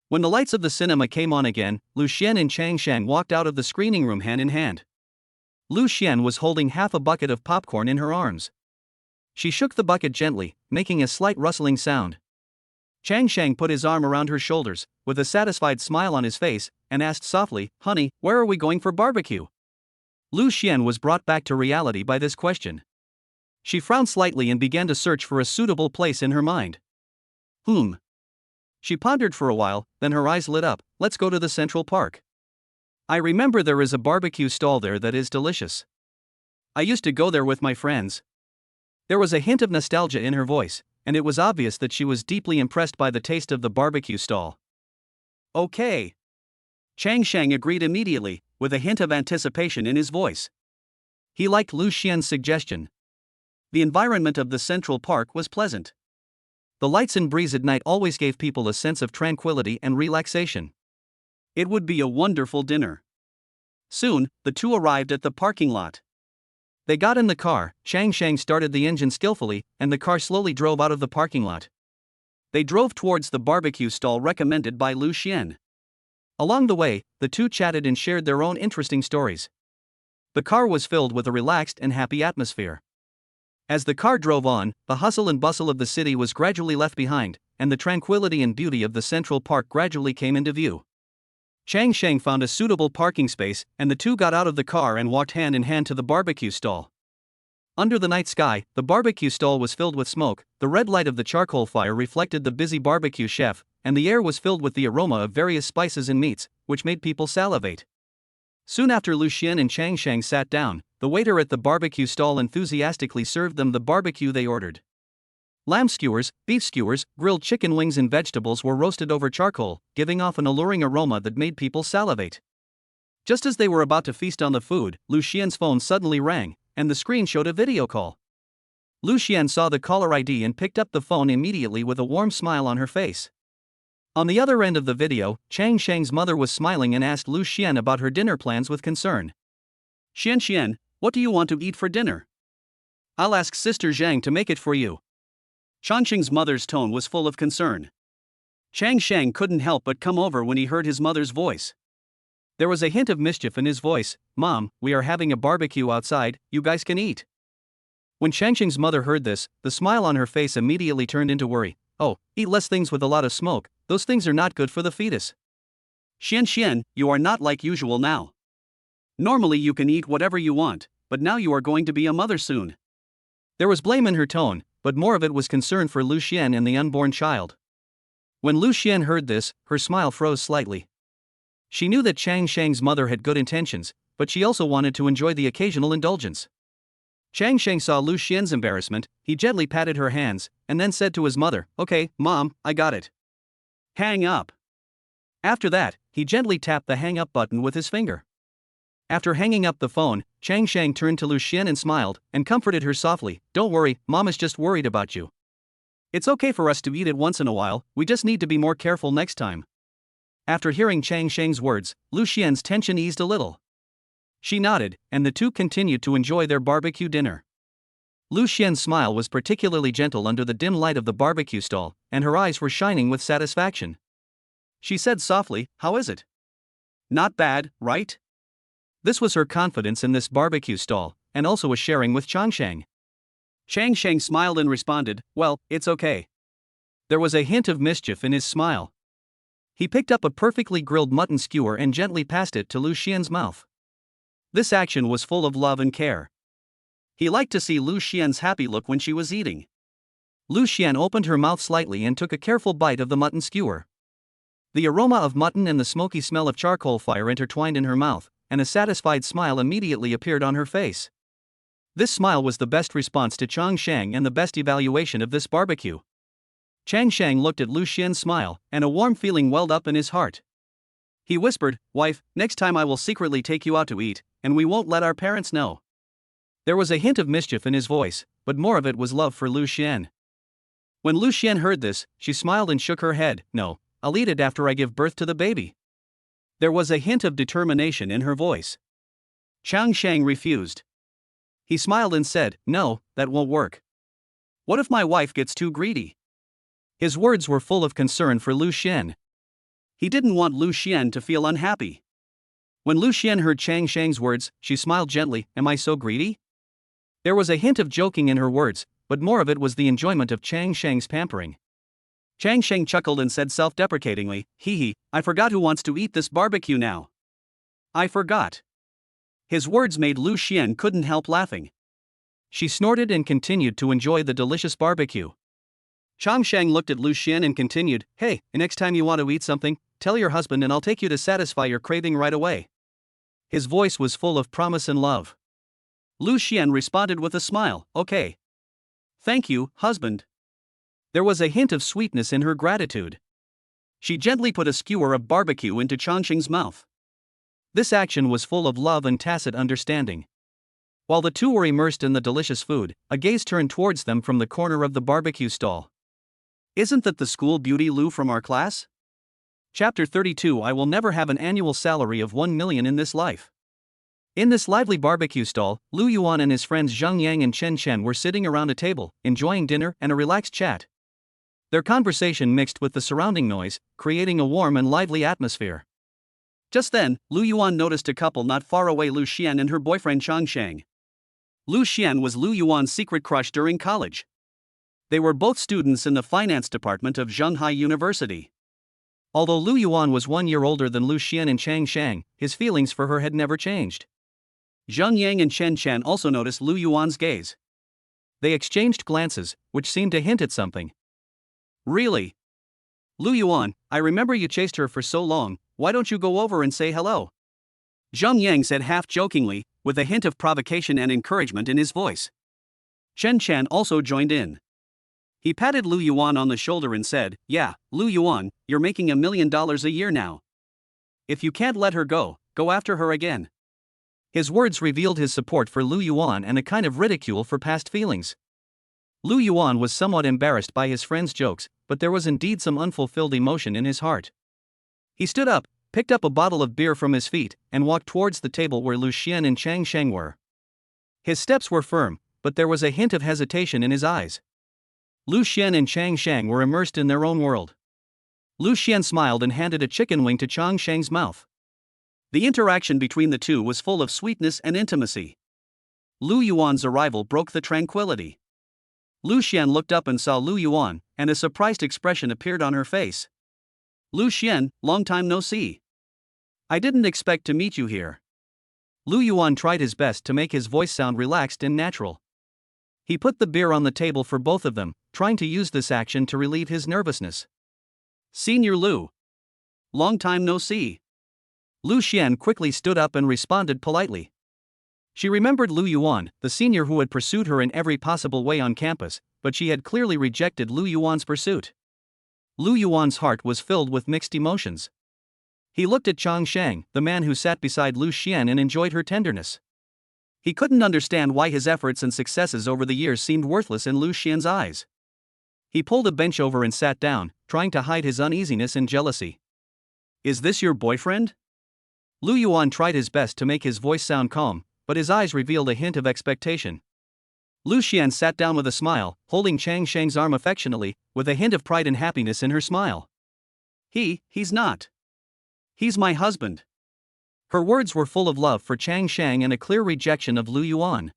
When the lights of the cinema came on again, Liu Xian and Chang Shang walked out of the screening room hand in hand. Liu Xian was holding half a bucket of popcorn in her arms. She shook the bucket gently, making a slight rustling sound. Chang Shang put his arm around her shoulders, with a satisfied smile on his face, and asked softly, "Honey, where are we going for barbecue?" Liu Xian was brought back to reality by this question. She frowned slightly and began to search for a suitable place in her mind. She pondered for a while, then her eyes lit up. "Let's go to the Central Park. I remember there is a barbecue stall there that is delicious. I used to go there with my friends." There was a hint of nostalgia in her voice, and it was obvious that she was deeply impressed by the taste of the barbecue stall. "Okay." Chang Shang agreed immediately, with a hint of anticipation in his voice. He liked Liu Xian's suggestion. The environment of the Central Park was pleasant. The lights and breeze at night always gave people a sense of tranquility and relaxation. It would be a wonderful dinner. Soon, the two arrived at the parking lot. They got in the car, Chang Shang started the engine skillfully, and the car slowly drove out of the parking lot. They drove towards the barbecue stall recommended by Liu Xian. Along the way, the two chatted and shared their own interesting stories. The car was filled with a relaxed and happy atmosphere. As the car drove on, the hustle and bustle of the city was gradually left behind, and the tranquility and beauty of the Central Park gradually came into view. Chang Shang found a suitable parking space, and the two got out of the car and walked hand in hand to the barbecue stall. Under the night sky, the barbecue stall was filled with smoke, the red light of the charcoal fire reflected the busy barbecue chef, and the air was filled with the aroma of various spices and meats, which made people salivate. Soon after Liu Xian and Chang Shang sat down, the waiter at the barbecue stall enthusiastically served them the barbecue they ordered. Lamb skewers, beef skewers, grilled chicken wings and vegetables were roasted over charcoal, giving off an alluring aroma that made people salivate. Just as they were about to feast on the food, Liu Xian's phone suddenly rang, and the screen showed a video call. Liu Xian saw the caller ID and picked up the phone immediately with a warm smile on her face. On the other end of the video, Chang Shang's mother was smiling and asked Liu Xian about her dinner plans with concern. "Xian, what do you want to eat for dinner? I'll ask Sister Zhang to make it for you." Chang Shang's mother's tone was full of concern. Chang Shang couldn't help but come over when he heard his mother's voice. There was a hint of mischief in his voice. "Mom, we are having a barbecue outside, you guys can eat." When Chang Shang's mother heard this, the smile on her face immediately turned into worry. "Oh, eat less things with a lot of smoke, those things are not good for the fetus." Xian, you are not like usual now. Normally you can eat whatever you want, but now you are going to be a mother soon." There was blame in her tone, but more of it was concern for Liu Xian and the unborn child. When Liu Xian heard this, her smile froze slightly. She knew that Chang Shang's mother had good intentions, but she also wanted to enjoy the occasional indulgence. Chang Shang saw Liu Xian's embarrassment, he gently patted her hands, and then said to his mother, "Okay, Mom, I got it. Hang up." After that, he gently tapped the hang up button with his finger. After hanging up the phone, Chang Shang turned to Liu Xian and smiled, and comforted her softly. "Don't worry, Mom is just worried about you. It's okay for us to eat it once in a while, we just need to be more careful next time." After hearing Chang Shang's words, Liu Xian's tension eased a little. She nodded, and the two continued to enjoy their barbecue dinner. Liu Xuan's smile was particularly gentle under the dim light of the barbecue stall, and her eyes were shining with satisfaction. She said softly, "How is it? Not bad, right?" This was her confidence in this barbecue stall, and also a sharing with Changsheng. Changsheng smiled and responded, "Well, it's okay." There was a hint of mischief in his smile. He picked up a perfectly grilled mutton skewer and gently passed it to Liu Xuan's mouth. This action was full of love and care. He liked to see Liu Xuan's happy look when she was eating. Liu Xuan opened her mouth slightly and took a careful bite of the mutton skewer. The aroma of mutton and the smoky smell of charcoal fire intertwined in her mouth, and a satisfied smile immediately appeared on her face. This smile was the best response to Changsheng and the best evaluation of this barbecue. Changsheng looked at Liu Xuan's smile, and a warm feeling welled up in his heart. He whispered, "Wife, next time I will secretly take you out to eat, and we won't let our parents know." There was a hint of mischief in his voice, but more of it was love for Liu Xuan. When Liu Xuan heard this, she smiled and shook her head. "No, I'll eat it after I give birth to the baby." There was a hint of determination in her voice. Changsheng refused. He smiled and said, "No, that won't work." "What if my wife gets too greedy?" His words were full of concern for Liu Xuan. He didn't want Liu Xuan to feel unhappy. When Liu Xuan heard Changsheng's words, she smiled gently. "Am I so greedy?" There was a hint of joking in her words, but more of it was the enjoyment of Changsheng's pampering. Changsheng chuckled and said self-deprecatingly, "Hee, I forgot who wants to eat this barbecue now. I forgot." His words made Liu Xuan couldn't help laughing. She snorted and continued to enjoy the delicious barbecue. Changsheng looked at Liu Xuan and continued, "Hey, next time you want to eat something, tell your husband and I'll take you to satisfy your craving right away." His voice was full of promise and love. Liu Xuan responded with a smile, "Okay. Thank you, husband." There was a hint of sweetness in her gratitude. She gently put a skewer of barbecue into Changsheng's mouth. This action was full of love and tacit understanding. While the two were immersed in the delicious food, a gaze turned towards them from the corner of the barbecue stall. "Isn't that the school beauty Liu from our class?" Chapter 32. I will never have an annual salary of 1 million in this life. In this lively barbecue stall, Liu Yuan and his friends Zheng Yang and Chen Chen were sitting around a table, enjoying dinner and a relaxed chat. Their conversation mixed with the surrounding noise, creating a warm and lively atmosphere. Just then, Liu Yuan noticed a couple not far away, Liu Xuan and her boyfriend Changsheng. Liu Xuan was Liu Yuan's secret crush during college. They were both students in the finance department of Zhenghai University. Although Liu Yuan was 1 year older than Liu Xuan and Changsheng, his feelings for her had never changed. Zheng Yang and Chen Chen also noticed Liu Yuan's gaze. They exchanged glances, which seemed to hint at something. "Really? Liu Yuan, I remember you chased her for so long, why don't you go over and say hello?" Zheng Yang said half-jokingly, with a hint of provocation and encouragement in his voice. Chen Chen also joined in. He patted Liu Yuan on the shoulder and said, "Yeah, Liu Yuan, you're making $1 million a year now. If you can't let her go, go after her again." His words revealed his support for Liu Yuan and a kind of ridicule for past feelings. Liu Yuan was somewhat embarrassed by his friend's jokes, but there was indeed some unfulfilled emotion in his heart. He stood up, picked up a bottle of beer from his feet, and walked towards the table where Liu Xuan and Changsheng were. His steps were firm, but there was a hint of hesitation in his eyes. Liu Xuan and Changsheng were immersed in their own world. Liu Xuan smiled and handed a chicken wing to Changsheng's mouth. The interaction between the two was full of sweetness and intimacy. Liu Yuan's arrival broke the tranquility. Liu Xuan looked up and saw Liu Yuan, and a surprised expression appeared on her face. "Liu Xuan, long time no see. I didn't expect to meet you here." Liu Yuan tried his best to make his voice sound relaxed and natural. He put the beer on the table for both of them, trying to use this action to relieve his nervousness. "Senior Liu. Long time no see." Liu Xuan quickly stood up and responded politely. She remembered Liu Yuan, the senior who had pursued her in every possible way on campus, but she had clearly rejected Liu Yuan's pursuit. Liu Yuan's heart was filled with mixed emotions. He looked at Changsheng, the man who sat beside Liu Xuan, and enjoyed her tenderness. He couldn't understand why his efforts and successes over the years seemed worthless in Liu Xuan's eyes. He pulled a bench over and sat down, trying to hide his uneasiness and jealousy. "Is this your boyfriend?" Liu Yuan tried his best to make his voice sound calm, but his eyes revealed a hint of expectation. Liu Xuan sat down with a smile, holding Chang Sheng's arm affectionately, with a hint of pride and happiness in her smile. He's not. He's my husband. Her words were full of love for Chang Sheng and a clear rejection of Liu Yuan.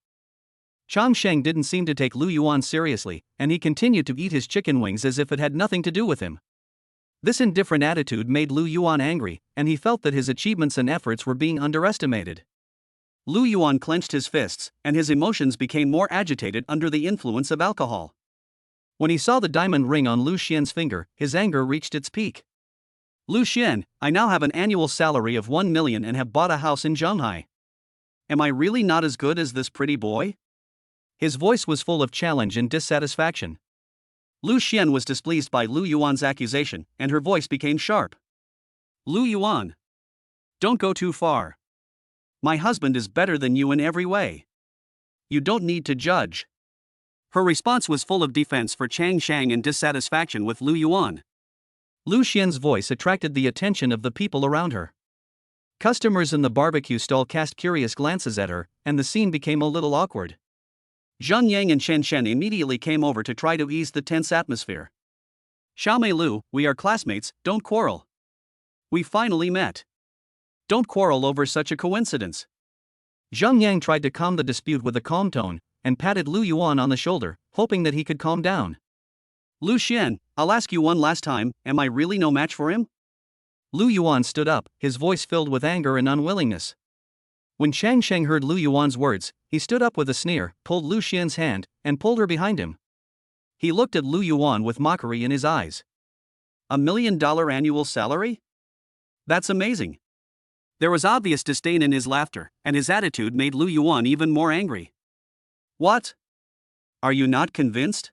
Chang Sheng didn't seem to take Liu Yuan seriously, and he continued to eat his chicken wings as if it had nothing to do with him. This indifferent attitude made Liu Yuan angry, and he felt that his achievements and efforts were being underestimated. Liu Yuan clenched his fists, and his emotions became more agitated under the influence of alcohol. When he saw the diamond ring on Liu Xian's finger, his anger reached its peak. Liu Xian, I now have an annual salary of 1 million and have bought a house in Zhanghai. Am I really not as good as this pretty boy? His voice was full of challenge and dissatisfaction. Liu Xian was displeased by Liu Yuan's accusation, and her voice became sharp. Liu Yuan, don't go too far. My husband is better than you in every way. You don't need to judge. Her response was full of defense for Chang Sheng and dissatisfaction with Liu Yuan. Liu Xian's voice attracted the attention of the people around her. Customers in the barbecue stall cast curious glances at her, and the scene became a little awkward. Zhang Yang and Shen Shen immediately came over to try to ease the tense atmosphere. Xiaomei Lu, we are classmates, don't quarrel. We finally met. Don't quarrel over such a coincidence. Zhang Yang tried to calm the dispute with a calm tone, and patted Liu Yuan on the shoulder, hoping that he could calm down. Liu Xian, I'll ask you one last time, am I really no match for him? Liu Yuan stood up, his voice filled with anger and unwillingness. When Chang Sheng heard Liu Yuan's words, he stood up with a sneer, pulled Liu Xian's hand, and pulled her behind him. He looked at Liu Yuan with mockery in his eyes. $1 million annual salary? That's amazing. There was obvious disdain in his laughter, and his attitude made Liu Yuan even more angry. What? Are you not convinced?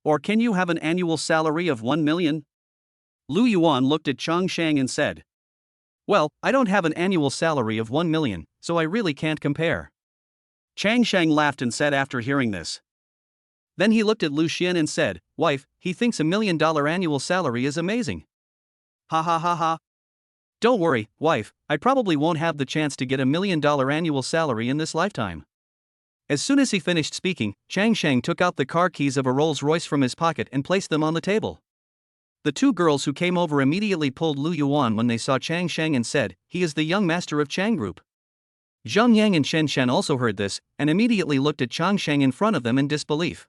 Or can you have an annual salary of 1 million? Liu Yuan looked at Chang Sheng and said, Well, I don't have an annual salary of 1 million, so I really can't compare. Chang Sheng laughed and said after hearing this. Then he looked at Liu Xian and said, Wife, he thinks $1 million annual salary is amazing. Ha ha ha ha. Don't worry, wife, I probably won't have the chance to get $1 million annual salary in this lifetime. As soon as he finished speaking, Chang Sheng took out the car keys of a Rolls-Royce from his pocket and placed them on the table. The two girls who came over immediately pulled Liu Yuan when they saw Chang Sheng and said, He is the young master of Chang Group. Zhang Yang and Shen Shen also heard this, and immediately looked at Chang Sheng in front of them in disbelief.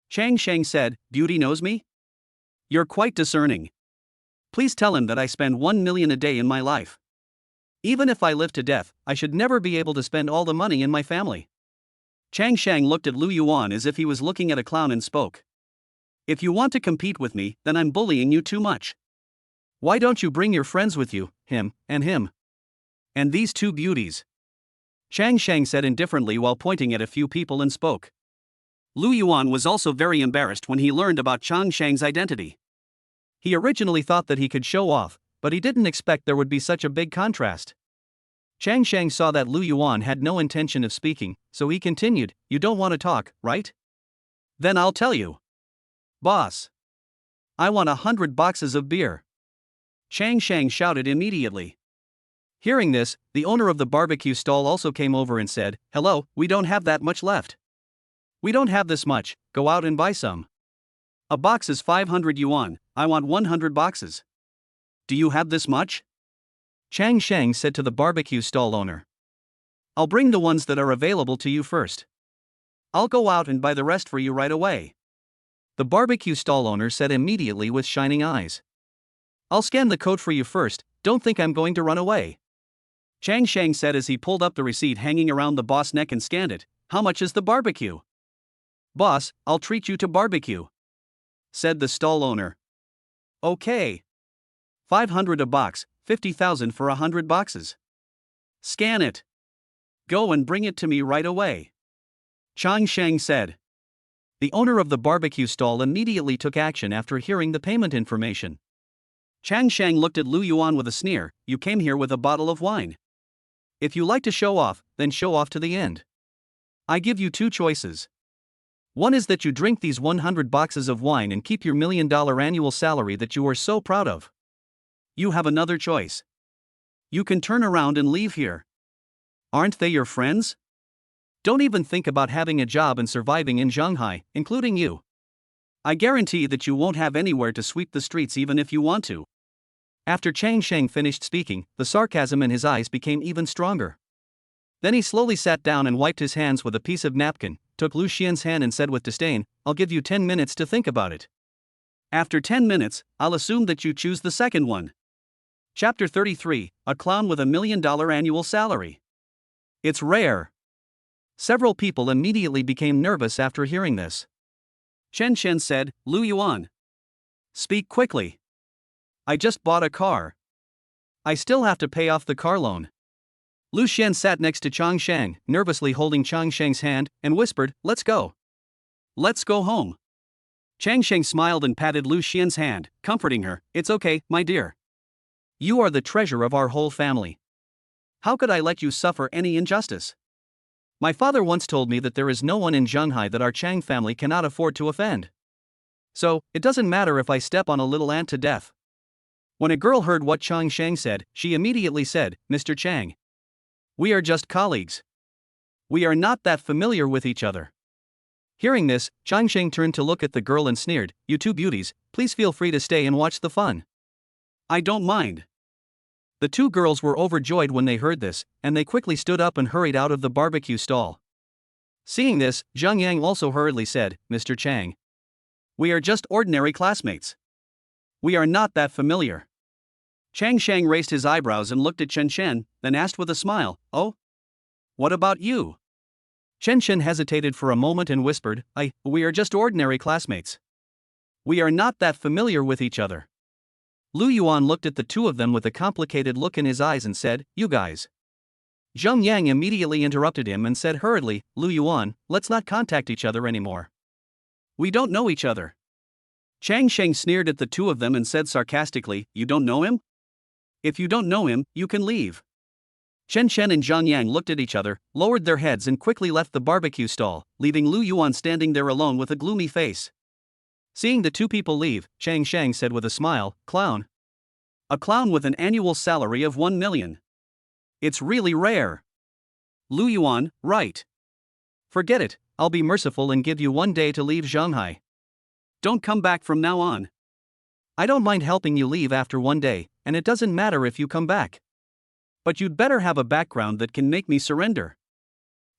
Chang Sheng said, Beauty knows me? You're quite discerning. Please tell him that I spend 1 million a day in my life. Even if I live to death, I should never be able to spend all the money in my family. Chang Sheng looked at Liu Yuan as if he was looking at a clown and spoke. If you want to compete with me, then I'm bullying you too much. Why don't you bring your friends with you, him, and these two beauties? Chang Sheng said indifferently while pointing at a few people and spoke. Liu Yuan was also very embarrassed when he learned about Chang Sheng's identity. He originally thought that he could show off, but he didn't expect there would be such a big contrast. Chang Sheng saw that Liu Yuan had no intention of speaking, so he continued, You don't want to talk, right? Then I'll tell you. Boss. I want 100 boxes of beer. Chang Sheng shouted immediately. Hearing this, the owner of the barbecue stall also came over and said, Hello, we don't have that much left. We don't have this much, go out and buy some. A box is 500 yuan, I want 100 boxes. Do you have this much? Chang Sheng said to the barbecue stall owner. I'll bring the ones that are available to you first. I'll go out and buy the rest for you right away. The barbecue stall owner said immediately with shining eyes. I'll scan the code for you first, don't think I'm going to run away. Chang Sheng said as he pulled up the receipt hanging around the boss' neck and scanned it. How much is the barbecue? Boss, I'll treat you to barbecue, said the stall owner. Okay. 500 a box, 50,000 for 100 boxes. Scan it. Go and bring it to me right away, Chang Sheng said. The owner of the barbecue stall immediately took action after hearing the payment information. Chang Sheng looked at Liu Yuan with a sneer, You came here with a bottle of wine. If you like to show off, then show off to the end. I give you two choices. One is that you drink these 100 boxes of wine and keep your $1 million annual salary that you are so proud of. You have another choice. You can turn around and leave here. Aren't they your friends? Don't even think about having a job and surviving in Shanghai, including you. I guarantee that you won't have anywhere to sweep the streets even if you want to. After Chang Sheng finished speaking, the sarcasm in his eyes became even stronger. Then he slowly sat down and wiped his hands with a piece of napkin, took Liu Xian's hand and said with disdain, "I'll give you 10 minutes to think about it. After 10 minutes, I'll assume that you choose the second one." Chapter 33, A Clown with $1 Million Annual Salary. It's rare. Several people immediately became nervous after hearing this. Chen Shen said, "Liu Yuan, speak quickly. I just bought a car. I still have to pay off the car loan." Liu Xian sat next to Chang Sheng, nervously holding Chang Sheng's hand, and whispered, "Let's go. Let's go home." Chang Sheng smiled and patted Liu Xian's hand, comforting her. "It's okay, my dear. You are the treasure of our whole family. How could I let you suffer any injustice? My father once told me that there is no one in Shanghai that our Chang family cannot afford to offend. So, it doesn't matter if I step on a little ant to death." When a girl heard what Chang Sheng said, she immediately said, "Mr. Chang, we are just colleagues. We are not that familiar with each other." Hearing this, Chang Sheng turned to look at the girl and sneered, "You two beauties, please feel free to stay and watch the fun." "I don't mind." The two girls were overjoyed when they heard this, and they quickly stood up and hurried out of the barbecue stall. Seeing this, Zhang Yang also hurriedly said, "Mr. Chang, we are just ordinary classmates. We are not that familiar." Chang Sheng raised his eyebrows and looked at Chen Shen, then asked with a smile, "Oh? What about you?" Chen Shen hesitated for a moment and whispered, We are just ordinary classmates. We are not that familiar with each other." Liu Yuan looked at the two of them with a complicated look in his eyes and said, "You guys." Zhang Yang immediately interrupted him and said hurriedly, "Liu Yuan, let's not contact each other anymore. We don't know each other." Chang Sheng sneered at the two of them and said sarcastically, "You don't know him? If you don't know him, you can leave." Chen Shen and Zhang Yang looked at each other, lowered their heads and quickly left the barbecue stall, leaving Liu Yuan standing there alone with a gloomy face. Seeing the two people leave, Chang Sheng said with a smile, "Clown. A clown with an annual salary of 1 million. It's really rare." Liu Yuan, right. Forget it, I'll be merciful and give you 1 day to leave Shanghai. Don't come back from now on. I don't mind helping you leave after 1 day, and it doesn't matter if you come back. But you'd better have a background that can make me surrender.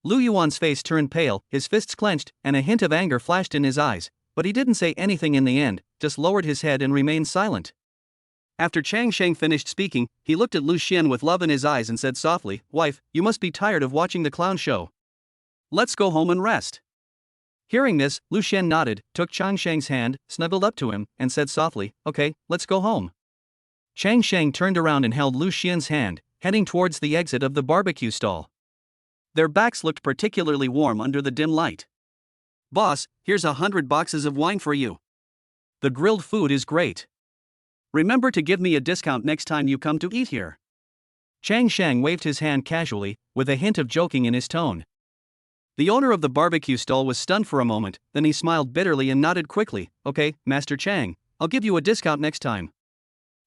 Liu Yuan's face turned pale, his fists clenched, and a hint of anger flashed in his eyes, but he didn't say anything in the end, just lowered his head and remained silent. After Chang Sheng finished speaking, he looked at Liu Xian with love in his eyes and said softly, "Wife, you must be tired of watching the clown show. Let's go home and rest." Hearing this, Liu Xian nodded, took Chang Sheng's hand, snuggled up to him, and said softly, "Okay, let's go home." Chang Sheng turned around and held Liu Xian's hand, heading towards the exit of the barbecue stall. Their backs looked particularly warm under the dim light. "Boss, here's 100 boxes of wine for you. The grilled food is great. Remember to give me a discount next time you come to eat here." Chang Sheng waved his hand casually, with a hint of joking in his tone. The owner of the barbecue stall was stunned for a moment, then he smiled bitterly and nodded quickly, "Okay, Master Chang, I'll give you a discount next time."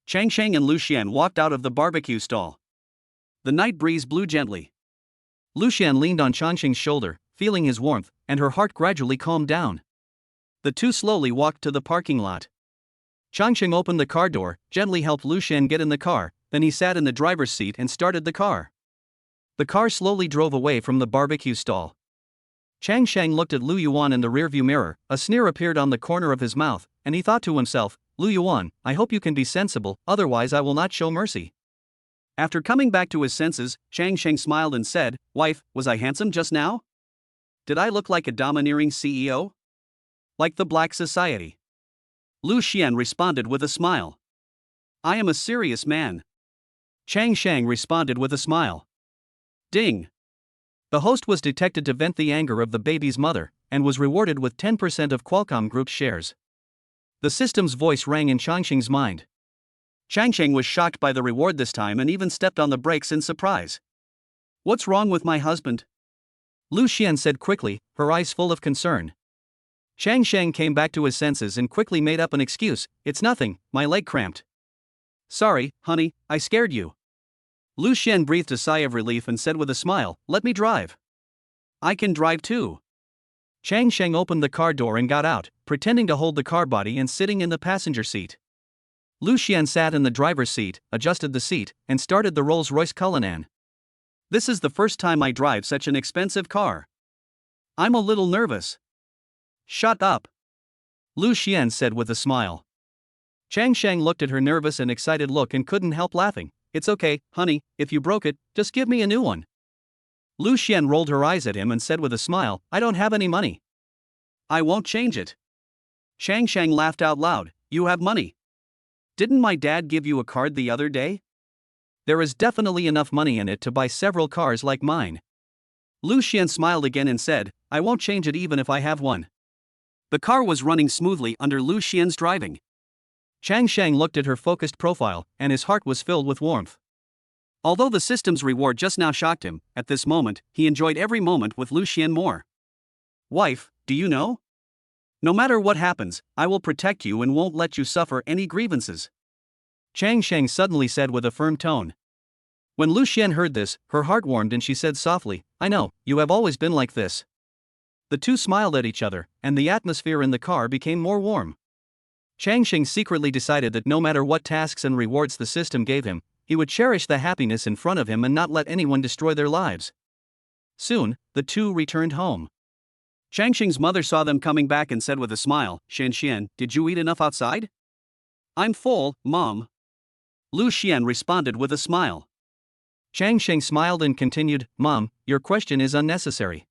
Chang Sheng and Liu Xian walked out of the barbecue stall. The night breeze blew gently. Liu Xian leaned on Chang Sheng's shoulder, feeling his warmth, and her heart gradually calmed down. The two slowly walked to the parking lot. Chang Sheng opened the car door, gently helped Liu Xian get in the car, then he sat in the driver's seat and started the car. The car slowly drove away from the barbecue stall. Chang Sheng looked at Liu Yuan in the rearview mirror, a sneer appeared on the corner of his mouth, and he thought to himself, "Liu Yuan, I hope you can be sensible, otherwise I will not show mercy." After coming back to his senses, Chang Sheng smiled and said, "Wife, was I handsome just now? Did I look like a domineering CEO? Like the Black Society?" Liu Xian responded with a smile. "I am a serious man." Chang Sheng responded with a smile. Ding. The host was detected to vent the anger of the baby's mother, and was rewarded with 10% of Qualcomm Group's shares. The system's voice rang in Chang Sheng's mind. Chang Sheng was shocked by the reward this time and even stepped on the brakes in surprise. "What's wrong with my husband?" Liu Xian said quickly, her eyes full of concern. Chang Sheng came back to his senses and quickly made up an excuse, "It's nothing, my leg cramped." "Sorry, honey, I scared you." Liu Xian breathed a sigh of relief and said with a smile, "Let me drive. I can drive too. Chang Sheng opened the car door and got out, pretending to hold the car body and sitting in the passenger seat. Liu Xuan sat in the driver's seat, adjusted the seat, and started the Rolls-Royce Cullinan. This is the first time I drive such an expensive car. I'm a little nervous. Shut up, Liu Xuan said with a smile. Chang Sheng looked at her nervous and excited look and couldn't help laughing. It's okay, honey, if you broke it, just give me a new one. Liu Xuan rolled her eyes at him and said with a smile, I don't have any money. I won't change it. Chang Sheng laughed out loud. You have money. Didn't my dad give you a card the other day? There is definitely enough money in it to buy several cars like mine. Liu Xuan smiled again and said, I won't change it even if I have one. The car was running smoothly under Liu Xuan's driving. Chang Sheng looked at her focused profile, and his heart was filled with warmth. Although the system's reward just now shocked him, at this moment, he enjoyed every moment with Liu Xuan more. Wife, do you know? No matter what happens, I will protect you and won't let you suffer any grievances. Chang Sheng suddenly said with a firm tone. When Liu Xuan heard this, her heart warmed and she said softly, I know, you have always been like this. The two smiled at each other, and the atmosphere in the car became more warm. Chang Sheng secretly decided that no matter what tasks and rewards the system gave him, he would cherish the happiness in front of him and not let anyone destroy their lives. Soon, the two returned home. Chang Sheng's mother saw them coming back and said with a smile, Xian, did you eat enough outside? I'm full, Mom. Liu Xuan responded with a smile. Chang Sheng smiled and continued, Mom, your question is unnecessary.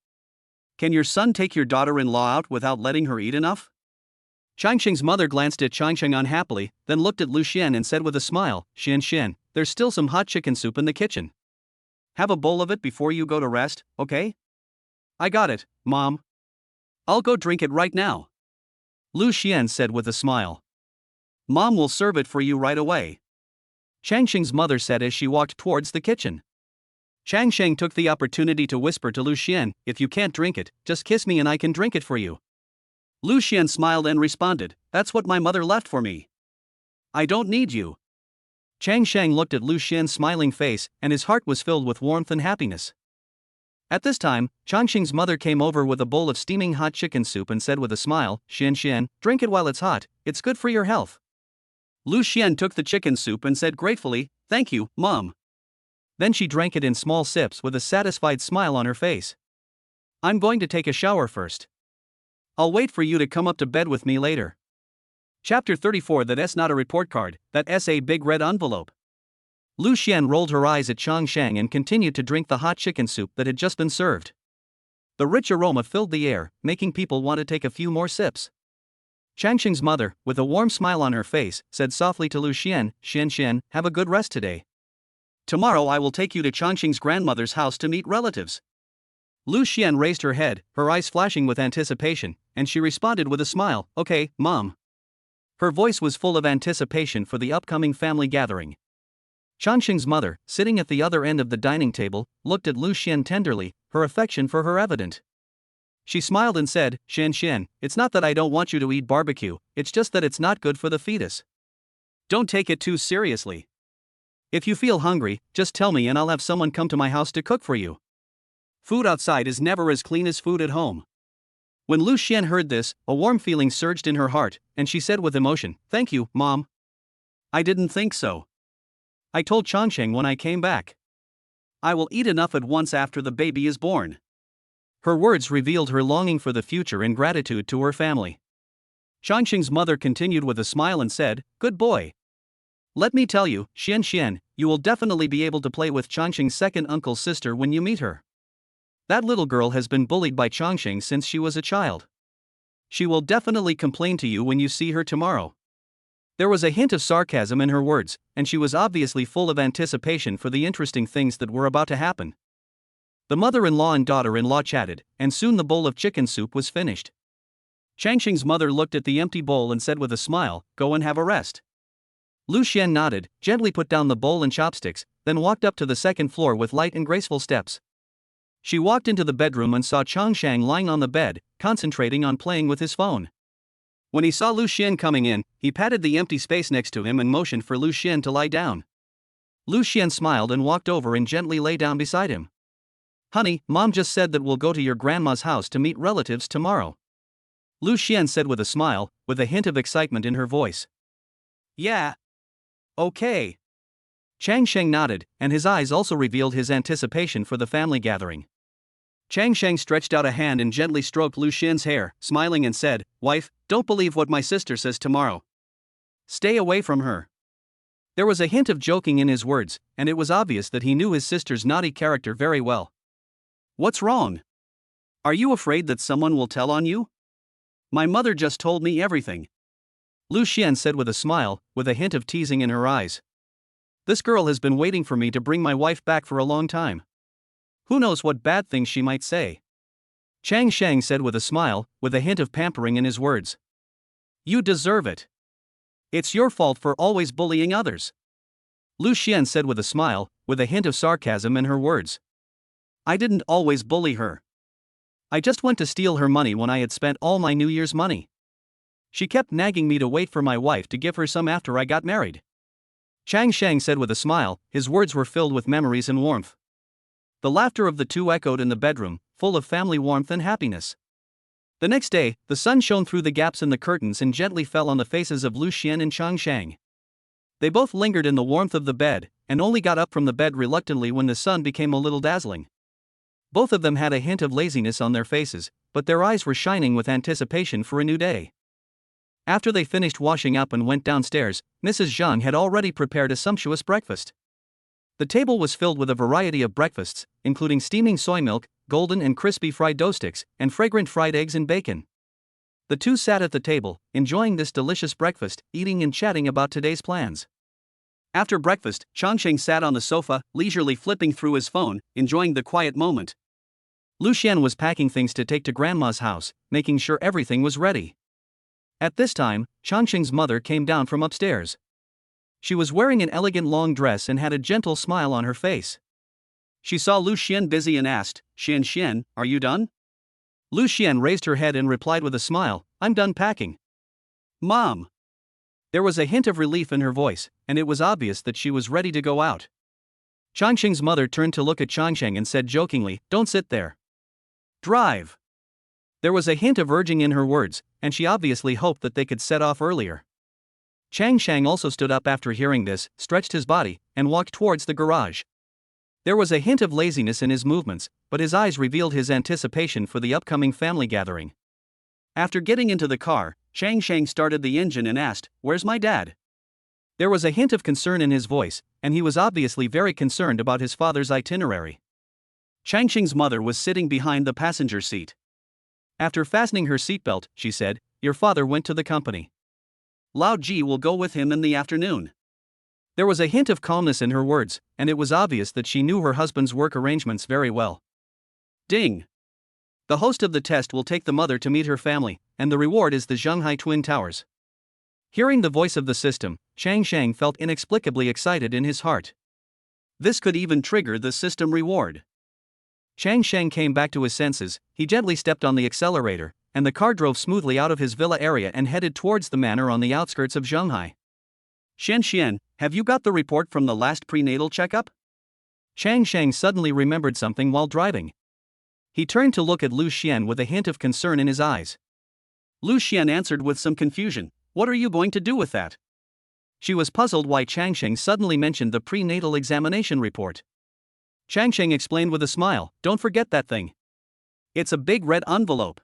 Can your son take your daughter-in-law out without letting her eat enough? Chang Sheng's mother glanced at Chang Sheng unhappily, then looked at Liu Xuan and said with a smile, Xian, there's still some hot chicken soup in the kitchen. Have a bowl of it before you go to rest, okay? I got it, Mom. I'll go drink it right now. Liu Xuan said with a smile. Mom will serve it for you right away. Chang Sheng's mother said as she walked towards the kitchen. Chang Sheng took the opportunity to whisper to Liu Xuan, if you can't drink it, just kiss me and I can drink it for you. Liu Xuan smiled and responded, that's what my mother left for me. I don't need you. Chang Sheng looked at Liu Xuan's smiling face, and his heart was filled with warmth and happiness. At this time, Chang Sheng's mother came over with a bowl of steaming hot chicken soup and said with a smile, Xian, drink it while it's hot, it's good for your health. Liu Xuan took the chicken soup and said gratefully, thank you, Mom. Then she drank it in small sips with a satisfied smile on her face. I'm going to take a shower first. I'll wait for you to come up to bed with me later. Chapter 34. That's not a report card, that's a big red envelope. Liu Xuan rolled her eyes at Chang Sheng and continued to drink the hot chicken soup that had just been served. The rich aroma filled the air, making people want to take a few more sips. Chang Sheng's mother, with a warm smile on her face, said softly to Liu Xuan, Xian, have a good rest today. Tomorrow I will take you to Chang Sheng's grandmother's house to meet relatives. Liu Xuan raised her head, her eyes flashing with anticipation, and she responded with a smile, okay, Mom. Her voice was full of anticipation for the upcoming family gathering. Chang Sheng's mother, sitting at the other end of the dining table, looked at Liu Xuan tenderly, her affection for her evident. She smiled and said, Xian, it's not that I don't want you to eat barbecue, it's just that it's not good for the fetus. Don't take it too seriously. If you feel hungry, just tell me and I'll have someone come to my house to cook for you. Food outside is never as clean as food at home. When Liu Xuan heard this, a warm feeling surged in her heart, and she said with emotion, thank you, Mom. I didn't think so. I told Chang Sheng when I came back. I will eat enough at once after the baby is born. Her words revealed her longing for the future and gratitude to her family. Chang Sheng's mother continued with a smile and said, good boy. Let me tell you, Xian, you will definitely be able to play with Chang Sheng's second uncle's sister when you meet her. That little girl has been bullied by Chang Sheng since she was a child. She will definitely complain to you when you see her tomorrow. There was a hint of sarcasm in her words, and she was obviously full of anticipation for the interesting things that were about to happen. The mother-in-law and daughter-in-law chatted, and soon the bowl of chicken soup was finished. Chang Sheng's mother looked at the empty bowl and said with a smile, go and have a rest. Liu Xuan nodded, gently put down the bowl and chopsticks, then walked up to the second floor with light and graceful steps. She walked into the bedroom and saw Chang Sheng lying on the bed, concentrating on playing with his phone. When he saw Liu Xuan coming in, he patted the empty space next to him and motioned for Liu Xuan to lie down. Liu Xuan smiled and walked over and gently lay down beside him. Honey, Mom just said that we'll go to your grandma's house to meet relatives tomorrow. Liu Xuan said with a smile, with a hint of excitement in her voice. Yeah. Okay. Chang Sheng nodded, and his eyes also revealed his anticipation for the family gathering. Chang Sheng stretched out a hand and gently stroked Liu Xian's hair, smiling and said, "Wife, don't believe what my sister says tomorrow. Stay away from her." There was a hint of joking in his words, and it was obvious that he knew his sister's naughty character very well. What's wrong? Are you afraid that someone will tell on you? My mother just told me everything. Liu Xian said with a smile, with a hint of teasing in her eyes. This girl has been waiting for me to bring my wife back for a long time. Who knows what bad things she might say? Chang Sheng said with a smile, with a hint of pampering in his words. You deserve it. It's your fault for always bullying others. Liu Xian said with a smile, with a hint of sarcasm in her words. I didn't always bully her. I just went to steal her money when I had spent all my New Year's money. She kept nagging me to wait for my wife to give her some after I got married. Chang Sheng said with a smile, his words were filled with memories and warmth. The laughter of the two echoed in the bedroom, full of family warmth and happiness. The next day, the sun shone through the gaps in the curtains and gently fell on the faces of Liu Xian and Chang Sheng. They both lingered in the warmth of the bed, and only got up from the bed reluctantly when the sun became a little dazzling. Both of them had a hint of laziness on their faces, but their eyes were shining with anticipation for a new day. After they finished washing up and went downstairs, Mrs. Zhang had already prepared a sumptuous breakfast. The table was filled with a variety of breakfasts, including steaming soy milk, golden and crispy fried dough sticks, and fragrant fried eggs and bacon. The two sat at the table, enjoying this delicious breakfast, eating and chatting about today's plans. After breakfast, Changsheng sat on the sofa, leisurely flipping through his phone, enjoying the quiet moment. Liu Xian was packing things to take to Grandma's house, making sure everything was ready. At this time, Changsheng's mother came down from upstairs. She was wearing an elegant long dress and had a gentle smile on her face. She saw Liu Xian busy and asked, Xian, are you done?" Liu Xian raised her head and replied with a smile, "I'm done packing." "Mom." There was a hint of relief in her voice, and it was obvious that she was ready to go out. Changsheng's mother turned to look at Changsheng and said jokingly, "Don't sit there. Drive." There was a hint of urging in her words, and she obviously hoped that they could set off earlier. Chang Sheng also stood up after hearing this, stretched his body, and walked towards the garage. There was a hint of laziness in his movements, but his eyes revealed his anticipation for the upcoming family gathering. After getting into the car, Chang Sheng started the engine and asked, "Where's my dad?" There was a hint of concern in his voice, and he was obviously very concerned about his father's itinerary. Changsheng's mother was sitting behind the passenger seat. After fastening her seatbelt, she said, "Your father went to the company. Lao Ji will go with him in the afternoon." There was a hint of calmness in her words, and it was obvious that she knew her husband's work arrangements very well. Ding! The host of the test will take the mother to meet her family, and the reward is the Zhenghai Twin Towers. Hearing the voice of the system, Chang Sheng felt inexplicably excited in his heart. This could even trigger the system reward. Chang Sheng came back to his senses, he gently stepped on the accelerator, and the car drove smoothly out of his villa area and headed towards the manor on the outskirts of Zhenghai. Xian, have you got the report from the last prenatal checkup? Chang Sheng suddenly remembered something while driving. He turned to look at Liu Xian with a hint of concern in his eyes. Liu Xian answered with some confusion, "What are you going to do with that?" She was puzzled why Chang Sheng suddenly mentioned the prenatal examination report. Chang Sheng explained with a smile, "Don't forget that thing. It's a big red envelope."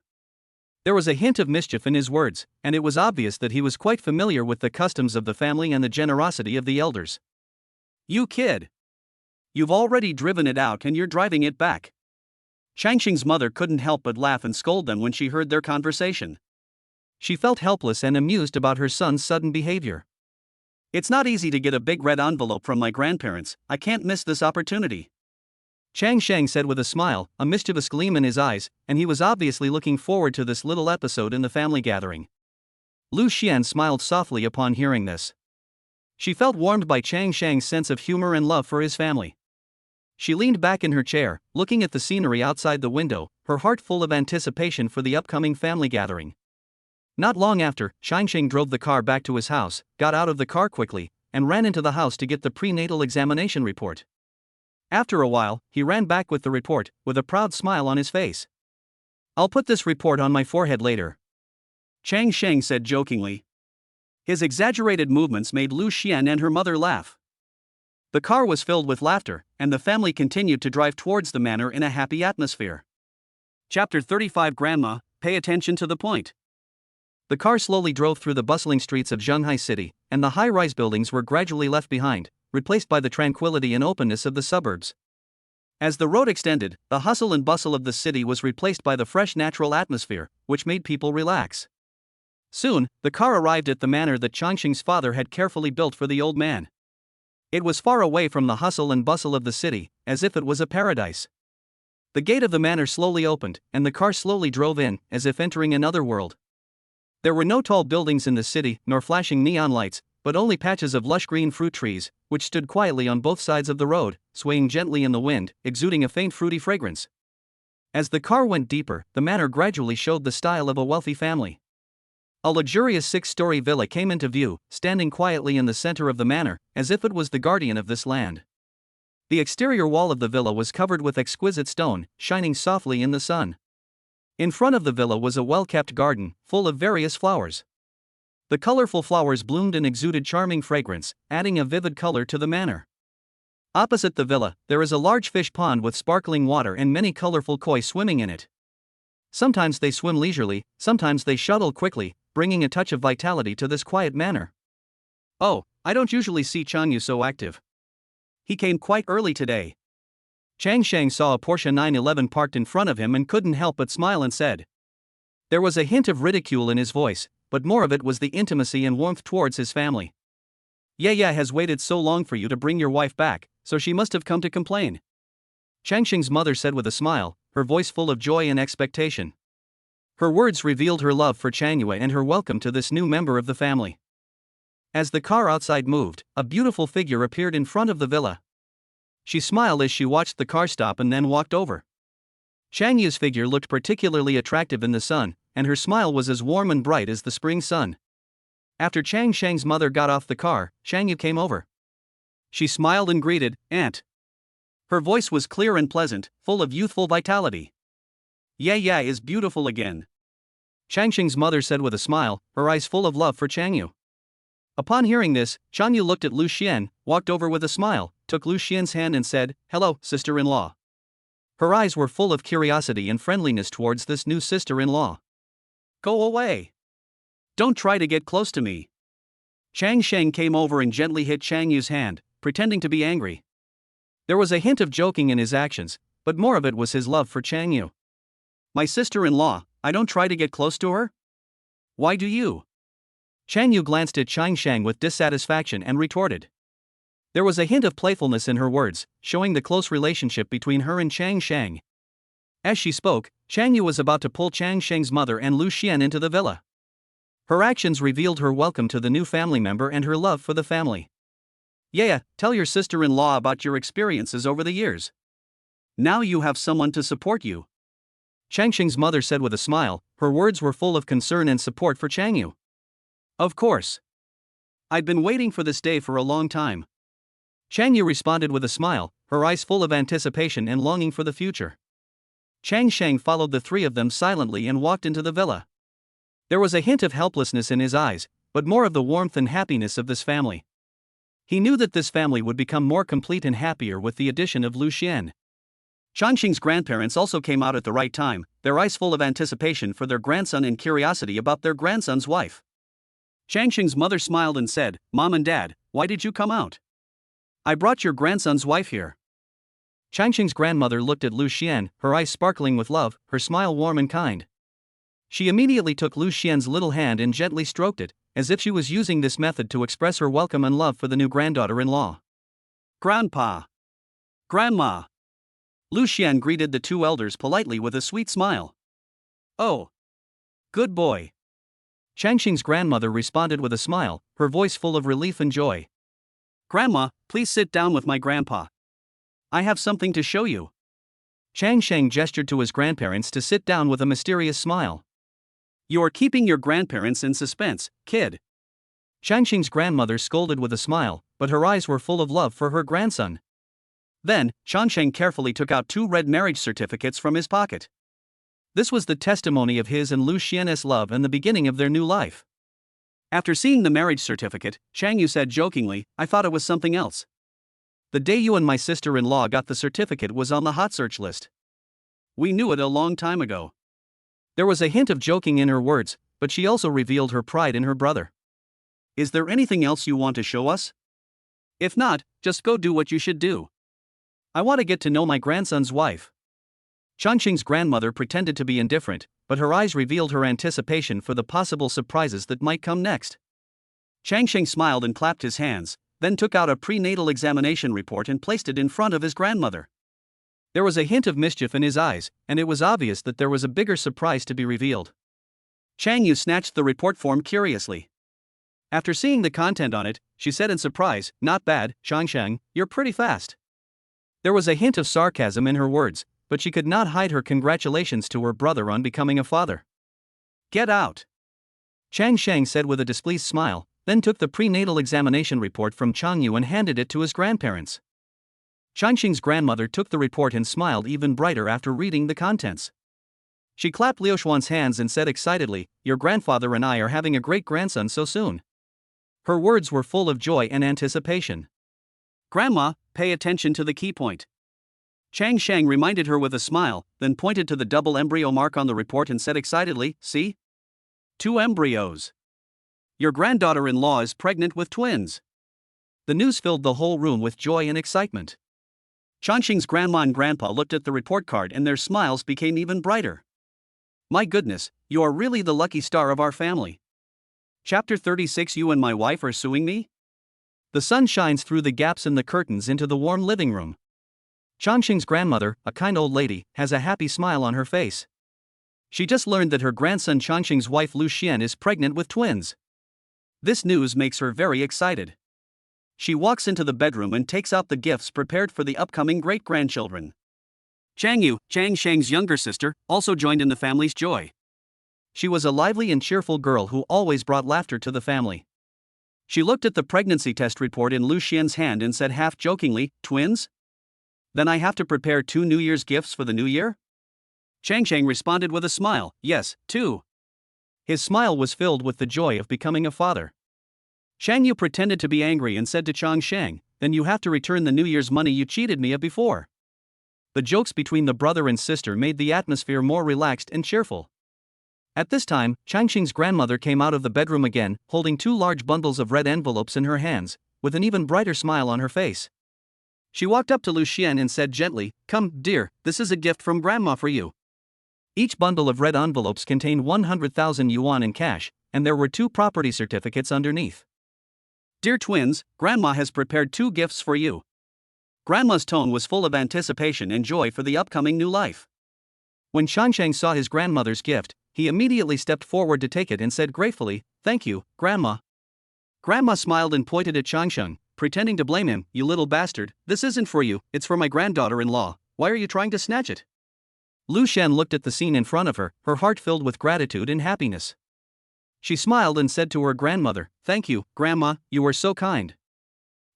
There was a hint of mischief in his words, and it was obvious that he was quite familiar with the customs of the family and the generosity of the elders. "You kid! You've already driven it out and you're driving it back." Changsheng's mother couldn't help but laugh and scold them when she heard their conversation. She felt helpless and amused about her son's sudden behavior. "It's not easy to get a big red envelope from my grandparents, I can't miss this opportunity." Chang Sheng said with a smile, a mischievous gleam in his eyes, and he was obviously looking forward to this little episode in the family gathering. Liu Xian smiled softly upon hearing this. She felt warmed by Chang Sheng's sense of humor and love for his family. She leaned back in her chair, looking at the scenery outside the window, her heart full of anticipation for the upcoming family gathering. Not long after, Changsheng drove the car back to his house, got out of the car quickly, and ran into the house to get the prenatal examination report. After a while, he ran back with the report, with a proud smile on his face. "I'll put this report on my forehead later," Chang Sheng said jokingly. His exaggerated movements made Liu Xuan and her mother laugh. The car was filled with laughter, and the family continued to drive towards the manor in a happy atmosphere. Chapter 35 Grandma, pay attention to the point. The car slowly drove through the bustling streets of Shanghai City, and the high-rise buildings were gradually left behind, replaced by the tranquility and openness of the suburbs. As the road extended, the hustle and bustle of the city was replaced by the fresh natural atmosphere, which made people relax. Soon, the car arrived at the manor that Changxing's father had carefully built for the old man. It was far away from the hustle and bustle of the city, as if it was a paradise. The gate of the manor slowly opened, and the car slowly drove in, as if entering another world. There were no tall buildings in the city, nor flashing neon lights, but only patches of lush green fruit trees, which stood quietly on both sides of the road, swaying gently in the wind, exuding a faint fruity fragrance. As the car went deeper, the manor gradually showed the style of a wealthy family. A luxurious 6-story villa came into view, standing quietly in the center of the manor, as if it was the guardian of this land. The exterior wall of the villa was covered with exquisite stone, shining softly in the sun. In front of the villa was a well-kept garden, full of various flowers. The colorful flowers bloomed and exuded charming fragrance, adding a vivid color to the manor. Opposite the villa, there is a large fish pond with sparkling water and many colorful koi swimming in it. Sometimes they swim leisurely, sometimes they shuttle quickly, bringing a touch of vitality to this quiet manor. "Oh, I don't usually see Changyu so active. He came quite early today." Chang Sheng saw a Porsche 911 parked in front of him and couldn't help but smile and said. There was a hint of ridicule in his voice, but more of it was the intimacy and warmth towards his family. "Yaya has waited so long for you to bring your wife back, so she must have come to complain," Changxing's mother said with a smile, her voice full of joy and expectation. Her words revealed her love for Changyue and her welcome to this new member of the family. As the car outside moved, a beautiful figure appeared in front of the villa. She smiled as she watched the car stop and then walked over. Changyu's figure looked particularly attractive in the sun, and her smile was as warm and bright as the spring sun. After Chang Sheng's mother got off the car, Changyu came over. She smiled and greeted, "Aunt." Her voice was clear and pleasant, full of youthful vitality. "Yaya is beautiful again," Changxing's mother said with a smile, her eyes full of love for Changyu. Upon hearing this, Changyu looked at Liu Xuan, walked over with a smile, took Liu Xuan's hand and said, "Hello, sister-in-law." Her eyes were full of curiosity and friendliness towards this new sister-in-law. "Go away. Don't try to get close to me." Chang Sheng came over and gently hit Changyu's hand, pretending to be angry. There was a hint of joking in his actions, but more of it was his love for Changyu. "My sister-in-law, I don't try to get close to her? Why do you?" Changyu glanced at Chang Sheng with dissatisfaction and retorted. There was a hint of playfulness in her words, showing the close relationship between her and Chang Sheng. As she spoke, Changyu was about to pull Chang Sheng's mother and Liu Xuan into the villa. Her actions revealed her welcome to the new family member and her love for the family. "Yaya, tell your sister-in-law about your experiences over the years. Now you have someone to support you," Changxing's mother said with a smile, her words were full of concern and support for Changyu. "Of course. I've been waiting for this day for a long time," Changyu responded with a smile, her eyes full of anticipation and longing for the future. Chang Sheng followed the three of them silently and walked into the villa. There was a hint of helplessness in his eyes, but more of the warmth and happiness of this family. He knew that this family would become more complete and happier with the addition of Liu Xuan. Changxing's grandparents also came out at the right time, their eyes full of anticipation for their grandson and curiosity about their grandson's wife. Changxing's mother smiled and said, "Mom and Dad, why did you come out? I brought your grandson's wife here." Changxing's grandmother looked at Liu Xuan, her eyes sparkling with love, her smile warm and kind. She immediately took Liu Xuan's little hand and gently stroked it, as if she was using this method to express her welcome and love for the new granddaughter-in-law. "Grandpa. Grandma." Liu Xuan greeted the two elders politely with a sweet smile. "Oh. Good boy." Changxing's grandmother responded with a smile, her voice full of relief and joy. "Grandma, please sit down with my grandpa. I have something to show you." Chang Sheng gestured to his grandparents to sit down with a mysterious smile. "You're keeping your grandparents in suspense, kid." Changxing's grandmother scolded with a smile, but her eyes were full of love for her grandson. Then, Changsheng carefully took out 2 red marriage certificates from his pocket. This was the testimony of his and Liu Xuan's love and the beginning of their new life. After seeing the marriage certificate, Chang Yu said jokingly, I thought it was something else. The day you and my sister-in-law got the certificate was on the hot search list. We knew it a long time ago. There was a hint of joking in her words, but she also revealed her pride in her brother. Is there anything else you want to show us? If not, just go do what you should do. I want to get to know my grandson's wife. Changsheng's grandmother pretended to be indifferent, but her eyes revealed her anticipation for the possible surprises that might come next. Changsheng smiled and clapped his hands, then took out a prenatal examination report and placed it in front of his grandmother. There was a hint of mischief in his eyes, and it was obvious that there was a bigger surprise to be revealed. Chang Yu snatched the report form curiously. After seeing the content on it, she said in surprise, Not bad, Changsheng, you're pretty fast. There was a hint of sarcasm in her words, but she could not hide her congratulations to her brother on becoming a father. Get out, Changsheng said with a displeased smile, then took the prenatal examination report from Chang Yu and handed it to his grandparents. Changsheng's grandmother took the report and smiled even brighter after reading the contents. She clapped Liu Xuan's hands and said excitedly, Your grandfather and I are having a great grandson so soon. Her words were full of joy and anticipation. Grandma, pay attention to the key point. Changsheng reminded her with a smile, then pointed to the double embryo mark on the report and said excitedly, See? 2 embryos. Your granddaughter-in-law is pregnant with twins. The news filled the whole room with joy and excitement. Changsheng's grandma and grandpa looked at the report card and their smiles became even brighter. My goodness, you are really the lucky star of our family. Chapter 36 You and my wife are suing me? The sun shines through the gaps in the curtains into the warm living room. Changsheng's grandmother, a kind old lady, has a happy smile on her face. She just learned that her grandson Changsheng's wife Liu Xuan is pregnant with twins. This news makes her very excited. She walks into the bedroom and takes out the gifts prepared for the upcoming great-grandchildren. Chang Yu, Changsheng's younger sister, also joined in the family's joy. She was a lively and cheerful girl who always brought laughter to the family. She looked at the pregnancy test report in Liu Xuan's hand and said half-jokingly, Twins? Then I have to prepare 2 New Year's gifts for the new year? Changsheng responded with a smile, Yes, 2. His smile was filled with the joy of becoming a father. Chang Yu pretended to be angry and said to Changsheng, Then you have to return the New Year's money you cheated me of before. The jokes between the brother and sister made the atmosphere more relaxed and cheerful. At this time, Changsheng's grandmother came out of the bedroom again, holding 2 large bundles of red envelopes in her hands, with an even brighter smile on her face. She walked up to Liu Xuan and said gently, Come, dear, this is a gift from Grandma for you. Each bundle of red envelopes contained 100,000 yuan in cash, and there were 2 property certificates underneath. Dear twins, Grandma has prepared 2 gifts for you. Grandma's tone was full of anticipation and joy for the upcoming new life. When Changsheng saw his grandmother's gift, he immediately stepped forward to take it and said gratefully, Thank you, Grandma. Grandma smiled and pointed at Changsheng, pretending to blame him, You little bastard, this isn't for you, it's for my granddaughter-in-law, why are you trying to snatch it? Liu Xuan looked at the scene in front of her, her heart filled with gratitude and happiness. She smiled and said to her grandmother, Thank you, Grandma, you are so kind.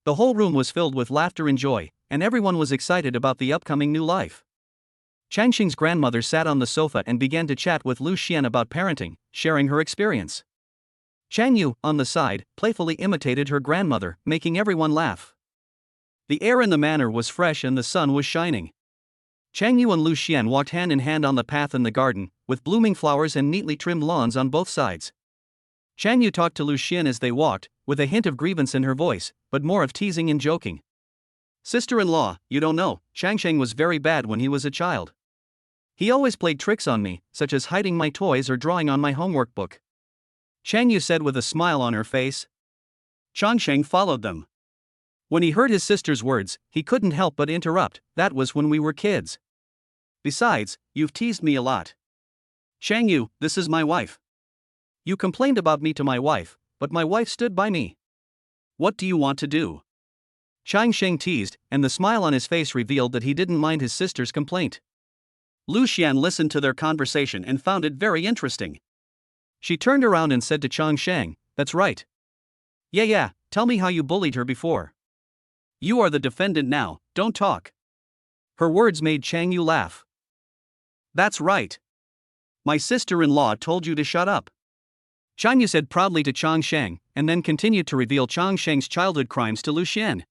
The whole room was filled with laughter and joy, and everyone was excited about the upcoming new life. Changsheng's grandmother sat on the sofa and began to chat with Liu Xuan about parenting, sharing her experience. Chang Yu, on the side, playfully imitated her grandmother, making everyone laugh. The air in the manor was fresh and the sun was shining. Chang Yu and Liu Xuan walked hand in hand on the path in the garden, with blooming flowers and neatly trimmed lawns on both sides. Chang Yu talked to Liu Xuan as they walked, with a hint of grievance in her voice, but more of teasing and joking. Sister-in-law, you don't know, Changsheng was very bad when he was a child. He always played tricks on me, such as hiding my toys or drawing on my homework book. Chang Yu said with a smile on her face. Changsheng followed them. When he heard his sister's words, he couldn't help but interrupt, That was when we were kids. Besides, you've teased me a lot. Chang Yu, this is my wife. You complained about me to my wife, but my wife stood by me. What do you want to do? Changsheng teased, and the smile on his face revealed that he didn't mind his sister's complaint. Liu Xuan listened to their conversation and found it very interesting. She turned around and said to Changsheng, That's right. Yeah, tell me how you bullied her before. You are the defendant now, don't talk. Her words made Chang Yu laugh. That's right. My sister-in-law told you to shut up. Chang Yu said proudly to Chang Sheng, and then continued to reveal Chang Sheng's childhood crimes to Liu Xuan.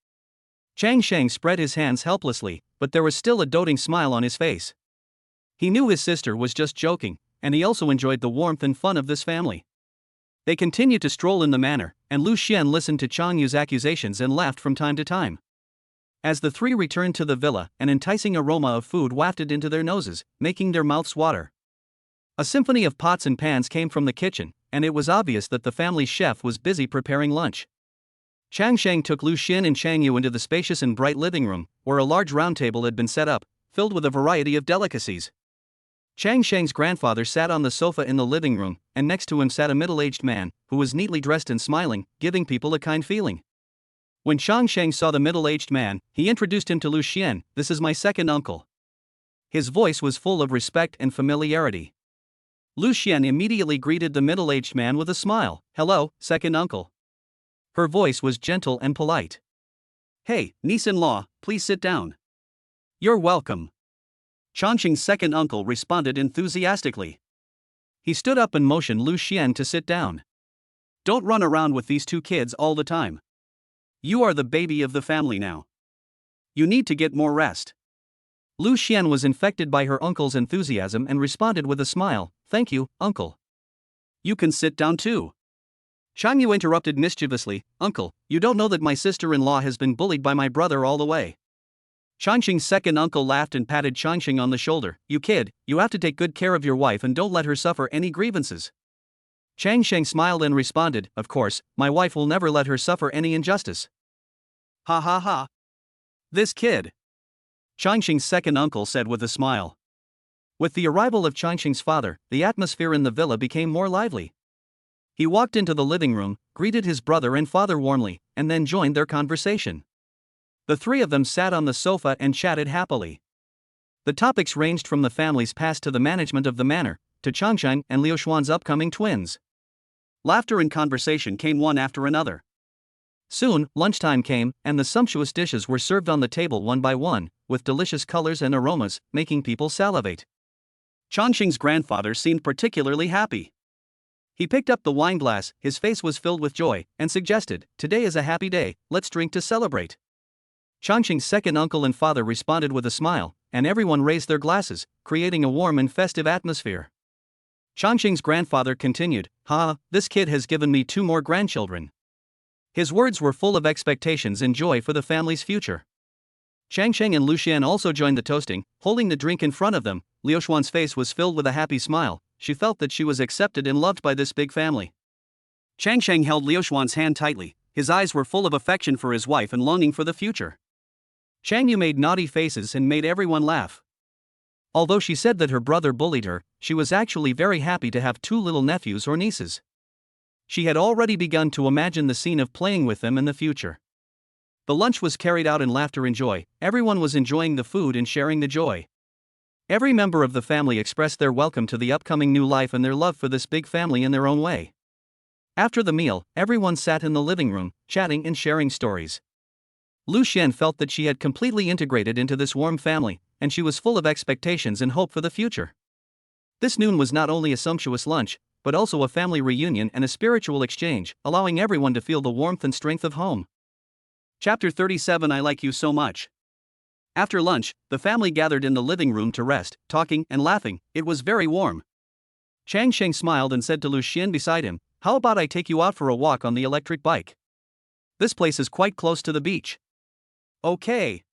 Chang Sheng spread his hands helplessly, but there was still a doting smile on his face. He knew his sister was just joking, and he also enjoyed the warmth and fun of this family. They continued to stroll in the manor, and Liu Xuan listened to Chang Yu's accusations and laughed from time to time. As the three returned to the villa, an enticing aroma of food wafted into their noses, making their mouths water. A symphony of pots and pans came from the kitchen, and it was obvious that the family chef was busy preparing lunch. Chang Sheng took Liu Xuan and Chang Yu into the spacious and bright living room, where a large round table had been set up, filled with a variety of delicacies. Chang Sheng's grandfather sat on the sofa in the living room, and next to him sat a middle-aged man, who was neatly dressed and smiling, giving people a kind feeling. When Chang Sheng saw the middle-aged man, he introduced him to Liu Xuan. "This is my second uncle." His voice was full of respect and familiarity. Liu Xuan immediately greeted the middle-aged man with a smile. "Hello, second uncle." Her voice was gentle and polite. "Hey, niece-in-law, please sit down." "You're welcome." Changsheng's second uncle responded enthusiastically. He stood up and motioned Liu Xuan to sit down. "Don't run around with these two kids all the time. You are the baby of the family now. You need to get more rest." Liu Xuan was infected by her uncle's enthusiasm and responded with a smile. "Thank you, uncle." "You can sit down too." Chang Yu interrupted mischievously. "Uncle, you don't know that my sister-in-law has been bullied by my brother all the way." Changsheng's second uncle laughed and patted Changsheng on the shoulder. "You kid, you have to take good care of your wife and don't let her suffer any grievances." Changsheng smiled and responded, "Of course, my wife will never let her suffer any injustice." "Ha ha ha. This kid," Changsheng's second uncle said with a smile. With the arrival of Changsheng's father, the atmosphere in the villa became more lively. He walked into the living room, greeted his brother and father warmly, and then joined their conversation. The three of them sat on the sofa and chatted happily. The topics ranged from the family's past to the management of the manor, to Changsheng and Liu Xuan's upcoming twins. Laughter and conversation came one after another. Soon, lunchtime came, and the sumptuous dishes were served on the table one by one, with delicious colors and aromas, making people salivate. Changsheng's grandfather seemed particularly happy. He picked up the wine glass, his face was filled with joy, and suggested, "Today is a happy day, let's drink to celebrate." Changsheng's second uncle and father responded with a smile, and everyone raised their glasses, creating a warm and festive atmosphere. Changsheng's grandfather continued, "Ha, this kid has given me 2 more grandchildren." His words were full of expectations and joy for the family's future. Changsheng and Liu Xuan also joined the toasting, holding the drink in front of them. Liu Xuan's face was filled with a happy smile. She felt that she was accepted and loved by this big family. Changsheng held Liu Xuan's hand tightly. His eyes were full of affection for his wife and longing for the future. Chang Yu made naughty faces and made everyone laugh. Although she said that her brother bullied her, she was actually very happy to have 2 little nephews or nieces. She had already begun to imagine the scene of playing with them in the future. The lunch was carried out in laughter and joy. Everyone was enjoying the food and sharing the joy. Every member of the family expressed their welcome to the upcoming new life and their love for this big family in their own way. After the meal, everyone sat in the living room, chatting and sharing stories. Liu Xuan felt that she had completely integrated into this warm family, and she was full of expectations and hope for the future. This noon was not only a sumptuous lunch, but also a family reunion and a spiritual exchange, allowing everyone to feel the warmth and strength of home. Chapter 37 I Like You So Much. After lunch, the family gathered in the living room to rest, talking and laughing. It was very warm. Changsheng smiled and said to Liu Xuan beside him, "How about I take you out for a walk on the electric bike? This place is quite close to the beach." "Okay."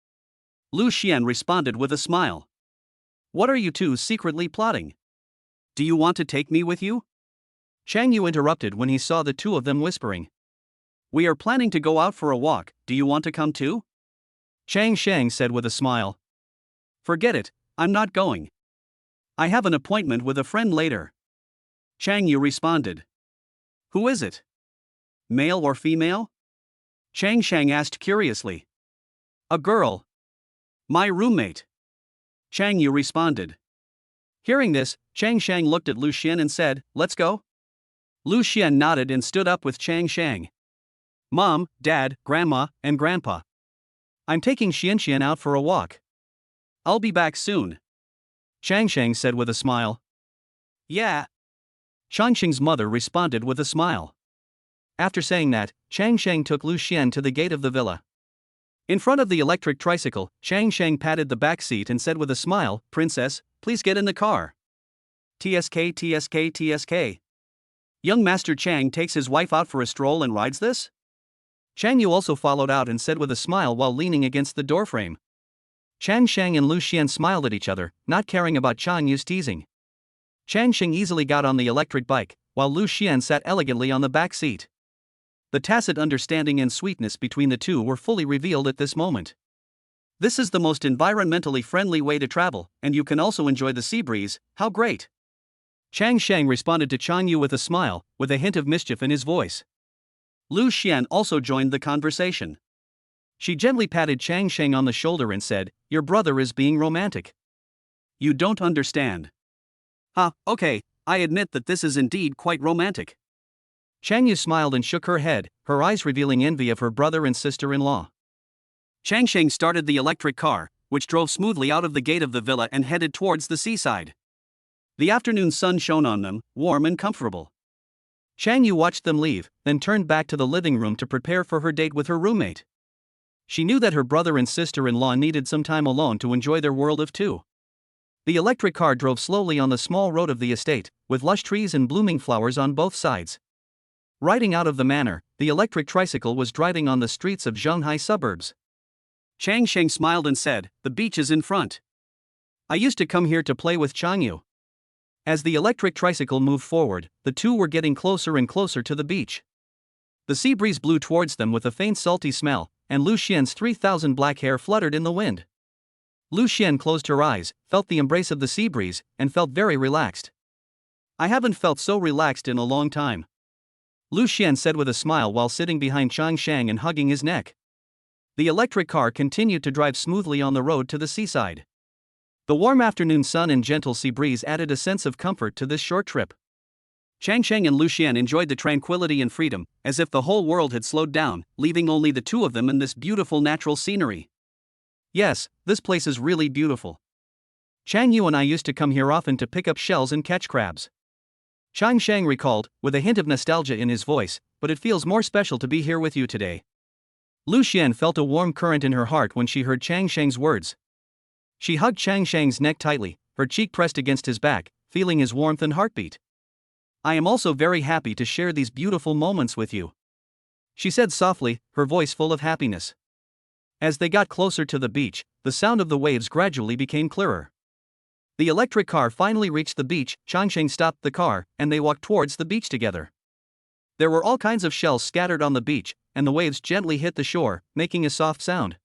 Liu Xuan responded with a smile. "What are you two secretly plotting? Do you want to take me with you?" Chang Yu interrupted when he saw the two of them whispering. "We are planning to go out for a walk, do you want to come too?" Chang Sheng said with a smile. "Forget it, I'm not going. I have an appointment with a friend later." Chang Yu responded. "Who is it? Male or female?" Chang Sheng asked curiously. "A girl. My roommate." Chang Yu responded. Hearing this, Chang Sheng looked at Liu Xuan and said, "Let's go?" Liu Xuan nodded and stood up with Chang Sheng. "Mom, Dad, Grandma, and Grandpa. I'm taking Xianxian out for a walk. I'll be back soon. Changsheng said with a smile. Yeah. Changsheng's mother responded with a smile. After saying that, Changsheng took Liu Xuan to the gate of the villa. In front of the electric tricycle, Changsheng patted the back seat and said with a smile, "Princess, please get in the car." TSK, TSK, TSK. Young Master Chang takes his wife out for a stroll and rides this? Chang Yu also followed out and said with a smile while leaning against the doorframe. Changsheng and Liu Xuan smiled at each other, not caring about Chang Yu's teasing. Changsheng easily got on the electric bike, while Liu Xuan sat elegantly on the back seat. The tacit understanding and sweetness between the two were fully revealed at this moment. This is the most environmentally friendly way to travel, and you can also enjoy the sea breeze. How great! Changsheng responded to Chang Yu with a smile, with a hint of mischief in his voice. Liu Xuan also joined the conversation. She gently patted Changsheng on the shoulder and said, "Your brother is being romantic." You don't understand. Okay, I admit that this is indeed quite romantic. Chang Yu smiled and shook her head, her eyes revealing envy of her brother and sister-in-law. Changsheng started the electric car, which drove smoothly out of the gate of the villa and headed towards the seaside. The afternoon sun shone on them, warm and comfortable. Chang Yu watched them leave, then turned back to the living room to prepare for her date with her roommate. She knew that her brother and sister-in-law needed some time alone to enjoy their world of two. The electric car drove slowly on the small road of the estate, with lush trees and blooming flowers on both sides. Riding out of the manor, the electric tricycle was driving on the streets of Shanghai suburbs. Changsheng smiled and said, "The beach is in front. I used to come here to play with Chang Yu." As the electric tricycle moved forward, the two were getting closer and closer to the beach. The sea breeze blew towards them with a faint salty smell, and Liu Xuan's 3,000 black hair fluttered in the wind. Liu Xuan closed her eyes, felt the embrace of the sea breeze, and felt very relaxed. "I haven't felt so relaxed in a long time," Liu Xuan said with a smile while sitting behind Changsheng and hugging his neck. The electric car continued to drive smoothly on the road to the seaside. The warm afternoon sun and gentle sea breeze added a sense of comfort to this short trip. Changsheng and Liu Xuan enjoyed the tranquility and freedom, as if the whole world had slowed down, leaving only the two of them in this beautiful natural scenery. Yes, this place is really beautiful. Chang Yu and I used to come here often to pick up shells and catch crabs. Changsheng recalled, with a hint of nostalgia in his voice, "But it feels more special to be here with you today." Liu Xuan felt a warm current in her heart when she heard Changsheng's words. She hugged Changsheng's neck tightly, her cheek pressed against his back, feeling his warmth and heartbeat. "I am also very happy to share these beautiful moments with you," she said softly, her voice full of happiness. As they got closer to the beach, the sound of the waves gradually became clearer. The electric car finally reached the beach. Changsheng stopped the car, and they walked towards the beach together. There were all kinds of shells scattered on the beach, and the waves gently hit the shore, making a soft sound.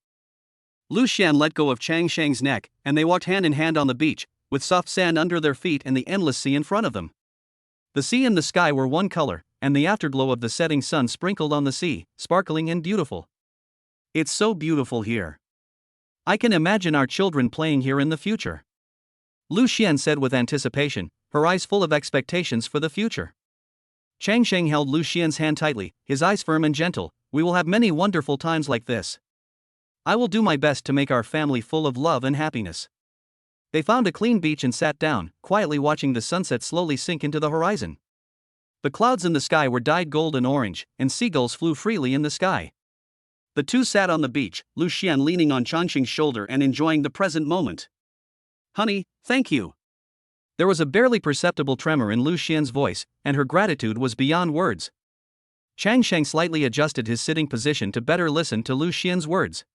Liu Xuan let go of Changsheng's neck, and they walked hand in hand on the beach, with soft sand under their feet and the endless sea in front of them. The sea and the sky were one color, and the afterglow of the setting sun sprinkled on the sea, sparkling and beautiful. "It's so beautiful here. I can imagine our children playing here in the future," Liu Xuan said with anticipation, her eyes full of expectations for the future. Changsheng held Liu Xuan's hand tightly, his eyes firm and gentle. "We will have many wonderful times like this. I will do my best to make our family full of love and happiness." They found a clean beach and sat down, quietly watching the sunset slowly sink into the horizon. The clouds in the sky were dyed gold and orange, and seagulls flew freely in the sky. The two sat on the beach, Liu Xuan leaning on Changsheng's shoulder and enjoying the present moment. "Honey, thank you." There was a barely perceptible tremor in Liu Xuan's voice, and her gratitude was beyond words. Changsheng slightly adjusted his sitting position to better listen to Liu Xuan's words.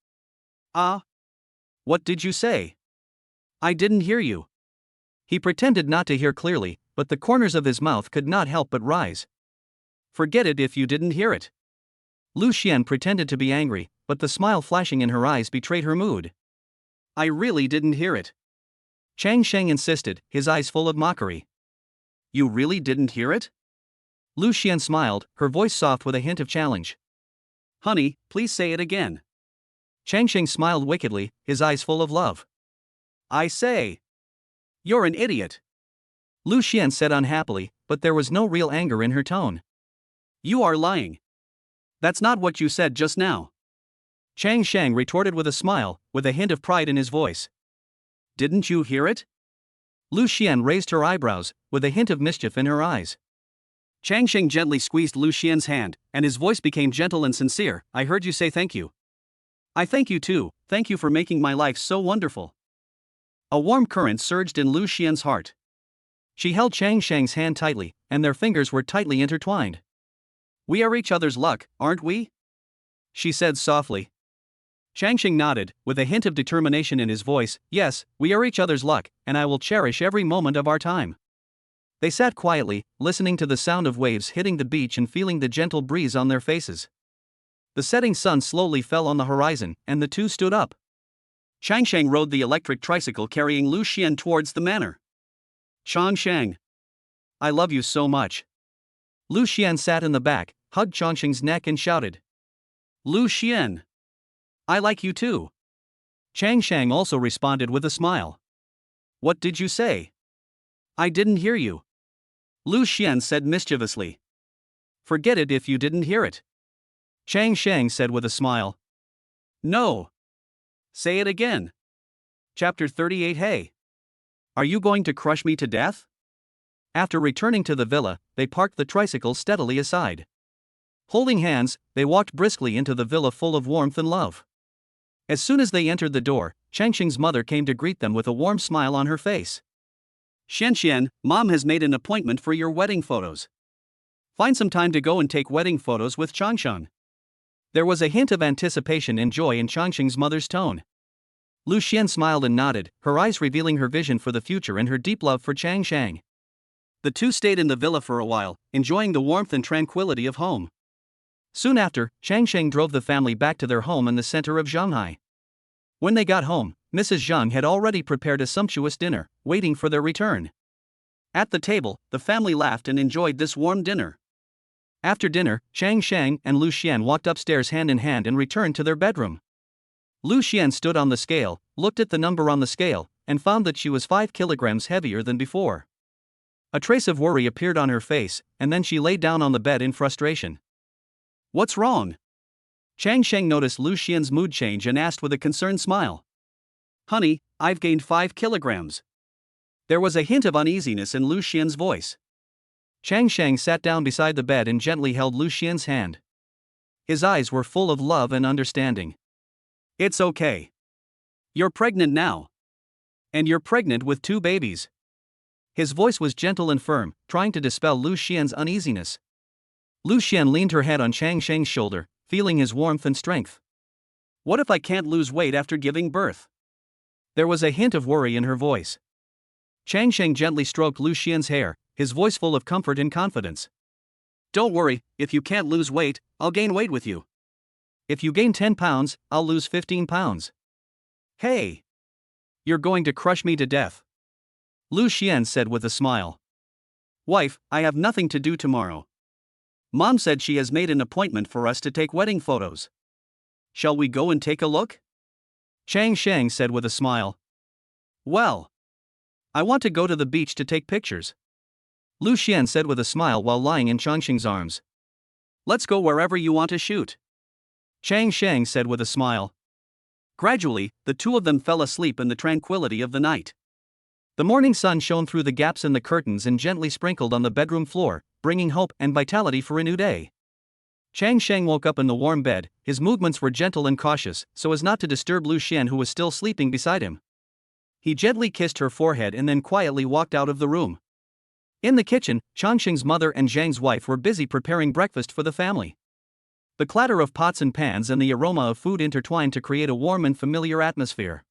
What did you say? I didn't hear you." He pretended not to hear clearly, but the corners of his mouth could not help but rise. "Forget it if you didn't hear it." Liu Xuan pretended to be angry, but the smile flashing in her eyes betrayed her mood. "I really didn't hear it." Changsheng insisted, his eyes full of mockery. "You really didn't hear it?" Liu Xuan smiled, her voice soft with a hint of challenge. "Honey, please say it again." Changsheng smiled wickedly, his eyes full of love. "I say. You're an idiot." Liu Xuan said unhappily, but there was no real anger in her tone. "You are lying. That's not what you said just now." Changsheng retorted with a smile, with a hint of pride in his voice. Didn't you hear it? Liu Xuan raised her eyebrows, with a hint of mischief in her eyes. Chang Sheng gently squeezed Liu Xian's hand, and his voice became gentle and sincere. I heard you say thank you. I thank you too, thank you for making my life so wonderful. A warm current surged in Liu Xian's heart. She held Chang Sheng's hand tightly, and their fingers were tightly intertwined. We are each other's luck, aren't we? She said softly. Chang Sheng nodded, with a hint of determination in his voice. Yes, we are each other's luck, and I will cherish every moment of our time. They sat quietly, listening to the sound of waves hitting the beach and feeling the gentle breeze on their faces. The setting sun slowly fell on the horizon, and the two stood up. Chang Sheng rode the electric tricycle carrying Liu Xian towards the manor. Chang Sheng, I love you so much. Liu Xian sat in the back, hugged Chang Sheng's neck and shouted. Liu Xian, I like you too. Chang Sheng also responded with a smile. What did you say? I didn't hear you. Liu Xian said mischievously. Forget it if you didn't hear it. Chang Sheng said with a smile. No. Say it again. Chapter 38. Hey. Are you going to crush me to death? After returning to the villa, they parked the tricycle steadily aside. Holding hands, they walked briskly into the villa full of warmth and love. As soon as they entered the door, Chang Sheng's mother came to greet them with a warm smile on her face. Xian, Mom has made an appointment for your wedding photos. Find some time to go and take wedding photos with Changshan. There was a hint of anticipation and joy in Chang Sheng's mother's tone. Liu Xian smiled and nodded, her eyes revealing her vision for the future and her deep love for Chang Sheng. The two stayed in the villa for a while, enjoying the warmth and tranquility of home. Soon after, Chang Sheng drove the family back to their home in the center of Shanghai. When they got home, Mrs. Zhang had already prepared a sumptuous dinner, waiting for their return. At the table, the family laughed and enjoyed this warm dinner. After dinner, Chang Sheng and Liu Xian walked upstairs hand in hand and returned to their bedroom. Liu Xian stood on the scale, looked at the number on the scale, and found that she was 5 kilograms heavier than before. A trace of worry appeared on her face, and then she lay down on the bed in frustration. What's wrong? Chang Sheng noticed Liu Xian's mood change and asked with a concerned smile. Honey, I've gained 5 kilograms. There was a hint of uneasiness in Liu Xian's voice. Chang Sheng sat down beside the bed and gently held Liu Xian's hand. His eyes were full of love and understanding. It's okay. You're pregnant now. And you're pregnant with 2 babies. His voice was gentle and firm, trying to dispel Liu Xian's uneasiness. Liu Xian leaned her head on Chang Sheng's shoulder, feeling his warmth and strength. What if I can't lose weight after giving birth? There was a hint of worry in her voice. Chang Sheng gently stroked Liu Xian's hair, his voice full of comfort and confidence. Don't worry, if you can't lose weight, I'll gain weight with you. If you gain 10 pounds, I'll lose 15 pounds. Hey! You're going to crush me to death. Liu Xian said with a smile. Wife, I have nothing to do tomorrow. Mom said she has made an appointment for us to take wedding photos. Shall we go and take a look? Chang Sheng said with a smile. Well, I want to go to the beach to take pictures. Liu Xian said with a smile while lying in Chang Sheng's arms. Let's go wherever you want to shoot. Chang Sheng said with a smile. Gradually, the two of them fell asleep in the tranquility of the night. The morning sun shone through the gaps in the curtains and gently sprinkled on the bedroom floor, bringing hope and vitality for a new day. Chang Sheng woke up in the warm bed, his movements were gentle and cautious, so as not to disturb Liu Xian who was still sleeping beside him. He gently kissed her forehead and then quietly walked out of the room. In the kitchen, Chang Sheng's mother and Zhang's wife were busy preparing breakfast for the family. The clatter of pots and pans and the aroma of food intertwined to create a warm and familiar atmosphere.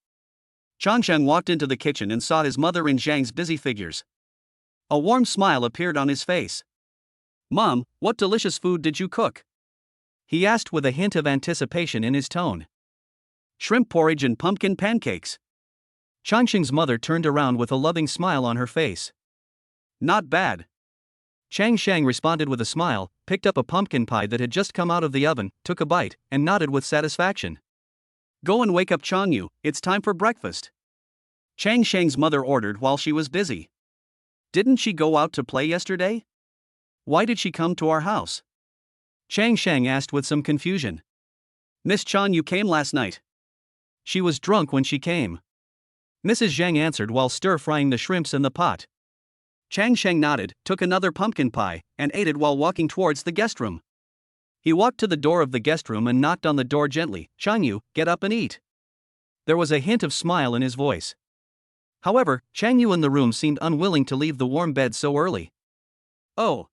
Chang Sheng walked into the kitchen and saw his mother and Zhang's busy figures. A warm smile appeared on his face. Mom, what delicious food did you cook? He asked with a hint of anticipation in his tone. Shrimp porridge and pumpkin pancakes. Chang Sheng's mother turned around with a loving smile on her face. Not bad. Chang Sheng responded with a smile, picked up a pumpkin pie that had just come out of the oven, took a bite, and nodded with satisfaction. Go and wake up Chang Yu, it's time for breakfast. Chang Sheng's mother ordered while she was busy. Didn't she go out to play yesterday? Why did she come to our house? Chang Sheng asked with some confusion. Miss Chang Yu came last night. She was drunk when she came. Mrs. Zhang answered while stir-frying the shrimps in the pot. Chang Sheng nodded, took another pumpkin pie, and ate it while walking towards the guest room. He walked to the door of the guest room and knocked on the door gently. "Chang Yu, get up and eat." There was a hint of smile in his voice. However, Chang Yu in the room seemed unwilling to leave the warm bed so early. "Oh.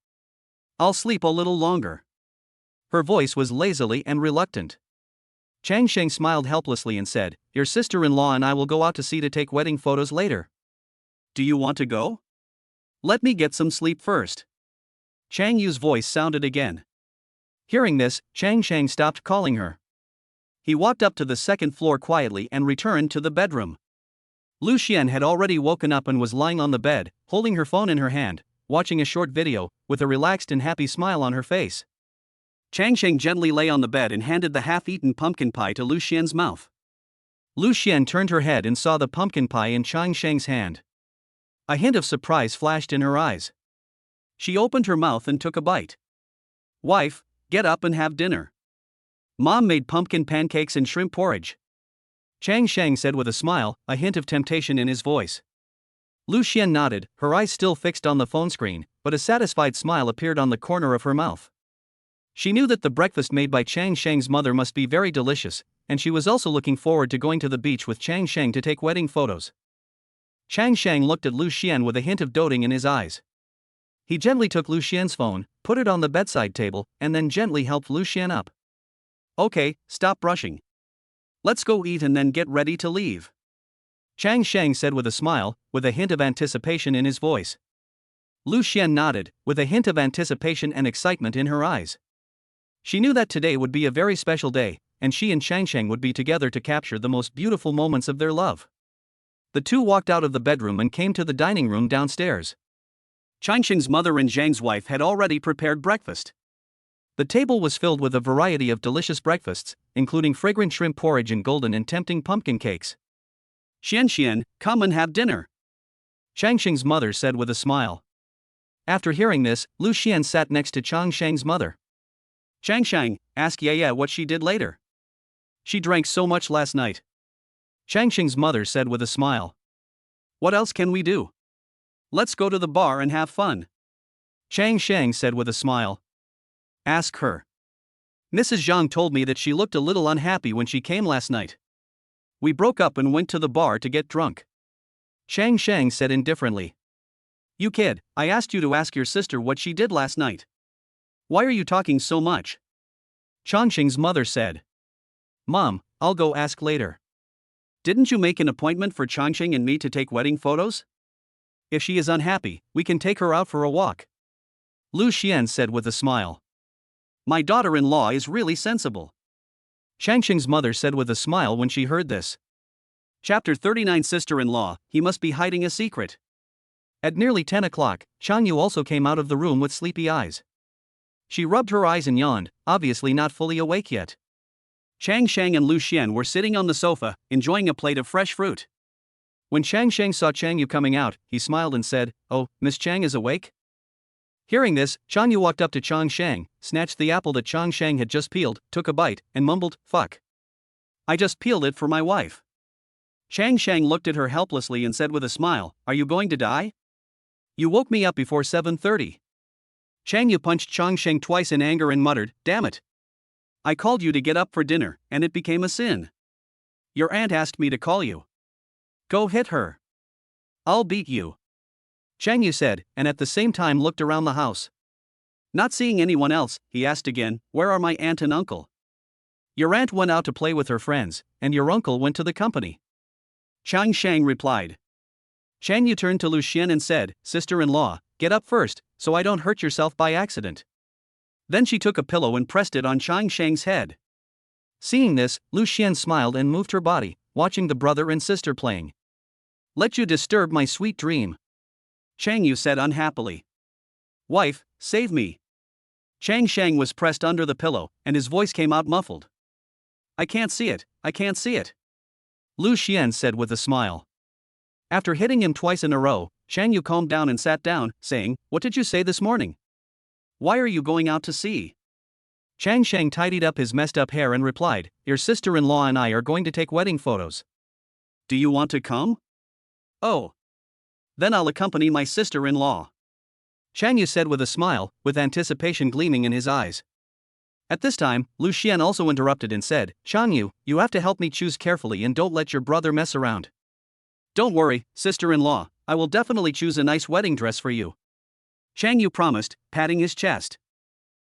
I'll sleep a little longer." Her voice was lazily and reluctant. Chang Sheng smiled helplessly and said, "Your sister-in-law and I will go out to sea to take wedding photos later." "Do you want to go?" "Let me get some sleep first." Chang Yu's voice sounded again. Hearing this, Chang Sheng stopped calling her. He walked up to the second floor quietly and returned to the bedroom. Liu Xuan had already woken up and was lying on the bed, holding her phone in her hand, watching a short video, with a relaxed and happy smile on her face. Chang Sheng gently lay on the bed and handed the half-eaten pumpkin pie to Liu Xuan's mouth. Liu Xuan turned her head and saw the pumpkin pie in Chang Sheng's hand. A hint of surprise flashed in her eyes. She opened her mouth and took a bite. "Wife, get up and have dinner. Mom made pumpkin pancakes and shrimp porridge." Chang Sheng said with a smile, a hint of temptation in his voice. Liu Xuan nodded, her eyes still fixed on the phone screen, but a satisfied smile appeared on the corner of her mouth. She knew that the breakfast made by Chang Sheng's mother must be very delicious, and she was also looking forward to going to the beach with Chang Sheng to take wedding photos. Chang Sheng looked at Liu Xuan with a hint of doting in his eyes. He gently took Liu Xuan's phone, put it on the bedside table, and then gently helped Liu Xuan up. "Okay, stop brushing. Let's go eat and then get ready to leave," Chang Sheng said with a smile, with a hint of anticipation in his voice. Liu Xuan nodded, with a hint of anticipation and excitement in her eyes. She knew that today would be a very special day, and she and Chang Sheng would be together to capture the most beautiful moments of their love. The two walked out of the bedroom and came to the dining room downstairs. Chang Sheng's mother and Zhang's wife had already prepared breakfast. The table was filled with a variety of delicious breakfasts, including fragrant shrimp porridge and golden and tempting pumpkin cakes. "Xian, come and have dinner," Chang Sheng's mother said with a smile. After hearing this, Liu Xuan sat next to Chang Sheng's mother. "Chang Sheng, ask Yaya what she did later. She drank so much last night," Chang Sheng's mother said with a smile. "What else can we do? Let's go to the bar and have fun," Chang Sheng said with a smile. "Ask her. Mrs. Zhang told me that she looked a little unhappy when she came last night. We broke up and went to the bar to get drunk," Chang Sheng said indifferently. "You kid, I asked you to ask your sister what she did last night. Why are you talking so much?" Chang Sheng's mother said. "Mom, I'll go ask later." "Didn't you make an appointment for Chang Sheng and me to take wedding photos? If she is unhappy, we can take her out for a walk," Liu Xuan said with a smile. "My daughter-in-law is really sensible," Chang Sheng's mother said with a smile when she heard this. Chapter 39 Sister-in-law, he must be hiding a secret. At nearly 10 o'clock, Chang Yu also came out of the room with sleepy eyes. She rubbed her eyes and yawned, obviously not fully awake yet. Chang Sheng and Liu Xuan were sitting on the sofa, enjoying a plate of fresh fruit. When Chang Sheng saw Chang Yu coming out, he smiled and said, "Oh, Miss Chang is awake?" Hearing this, Chang Yu walked up to Chang Sheng, snatched the apple that Chang Sheng had just peeled, took a bite, and mumbled, "Fuck. I just peeled it for my wife." Chang Sheng looked at her helplessly and said with a smile, "Are you going to die? You woke me up before 7:30. Chang Yu punched Chang Sheng twice in anger and muttered, "Damn it. I called you to get up for dinner, and it became a sin. Your aunt asked me to call you. Go hit her. I'll beat you," Chang Yu said, and at the same time looked around the house. Not seeing anyone else, he asked again, "Where are my aunt and uncle?" "Your aunt went out to play with her friends, and your uncle went to the company," Chang Sheng replied. Chang Yu turned to Liu Xuan and said, "Sister-in-law, get up first, so I don't hurt yourself by accident." Then she took a pillow and pressed it on Chang Sheng's head. Seeing this, Liu Xuan smiled and moved her body, watching the brother and sister playing. "Let you disturb my sweet dream," Chang Yu said unhappily. "Wife, save me." Chang Sheng was pressed under the pillow, and his voice came out muffled. "I can't see it, I can't see it," Liu Xuan said with a smile. After hitting him twice in a row, Chang Yu calmed down and sat down, saying, "What did you say this morning? Why are you going out to sea?" Chang Sheng tidied up his messed up hair and replied, "Your sister-in-law and I are going to take wedding photos. Do you want to come?" Oh. Then I'll accompany my sister-in-law, Chang Yu said with a smile, with anticipation gleaming in his eyes. At this time, Liu Xuan also interrupted and said, Chang Yu, you have to help me choose carefully and don't let your brother mess around. Don't worry, sister-in-law, I will definitely choose a nice wedding dress for you, Chang Yu promised, patting his chest.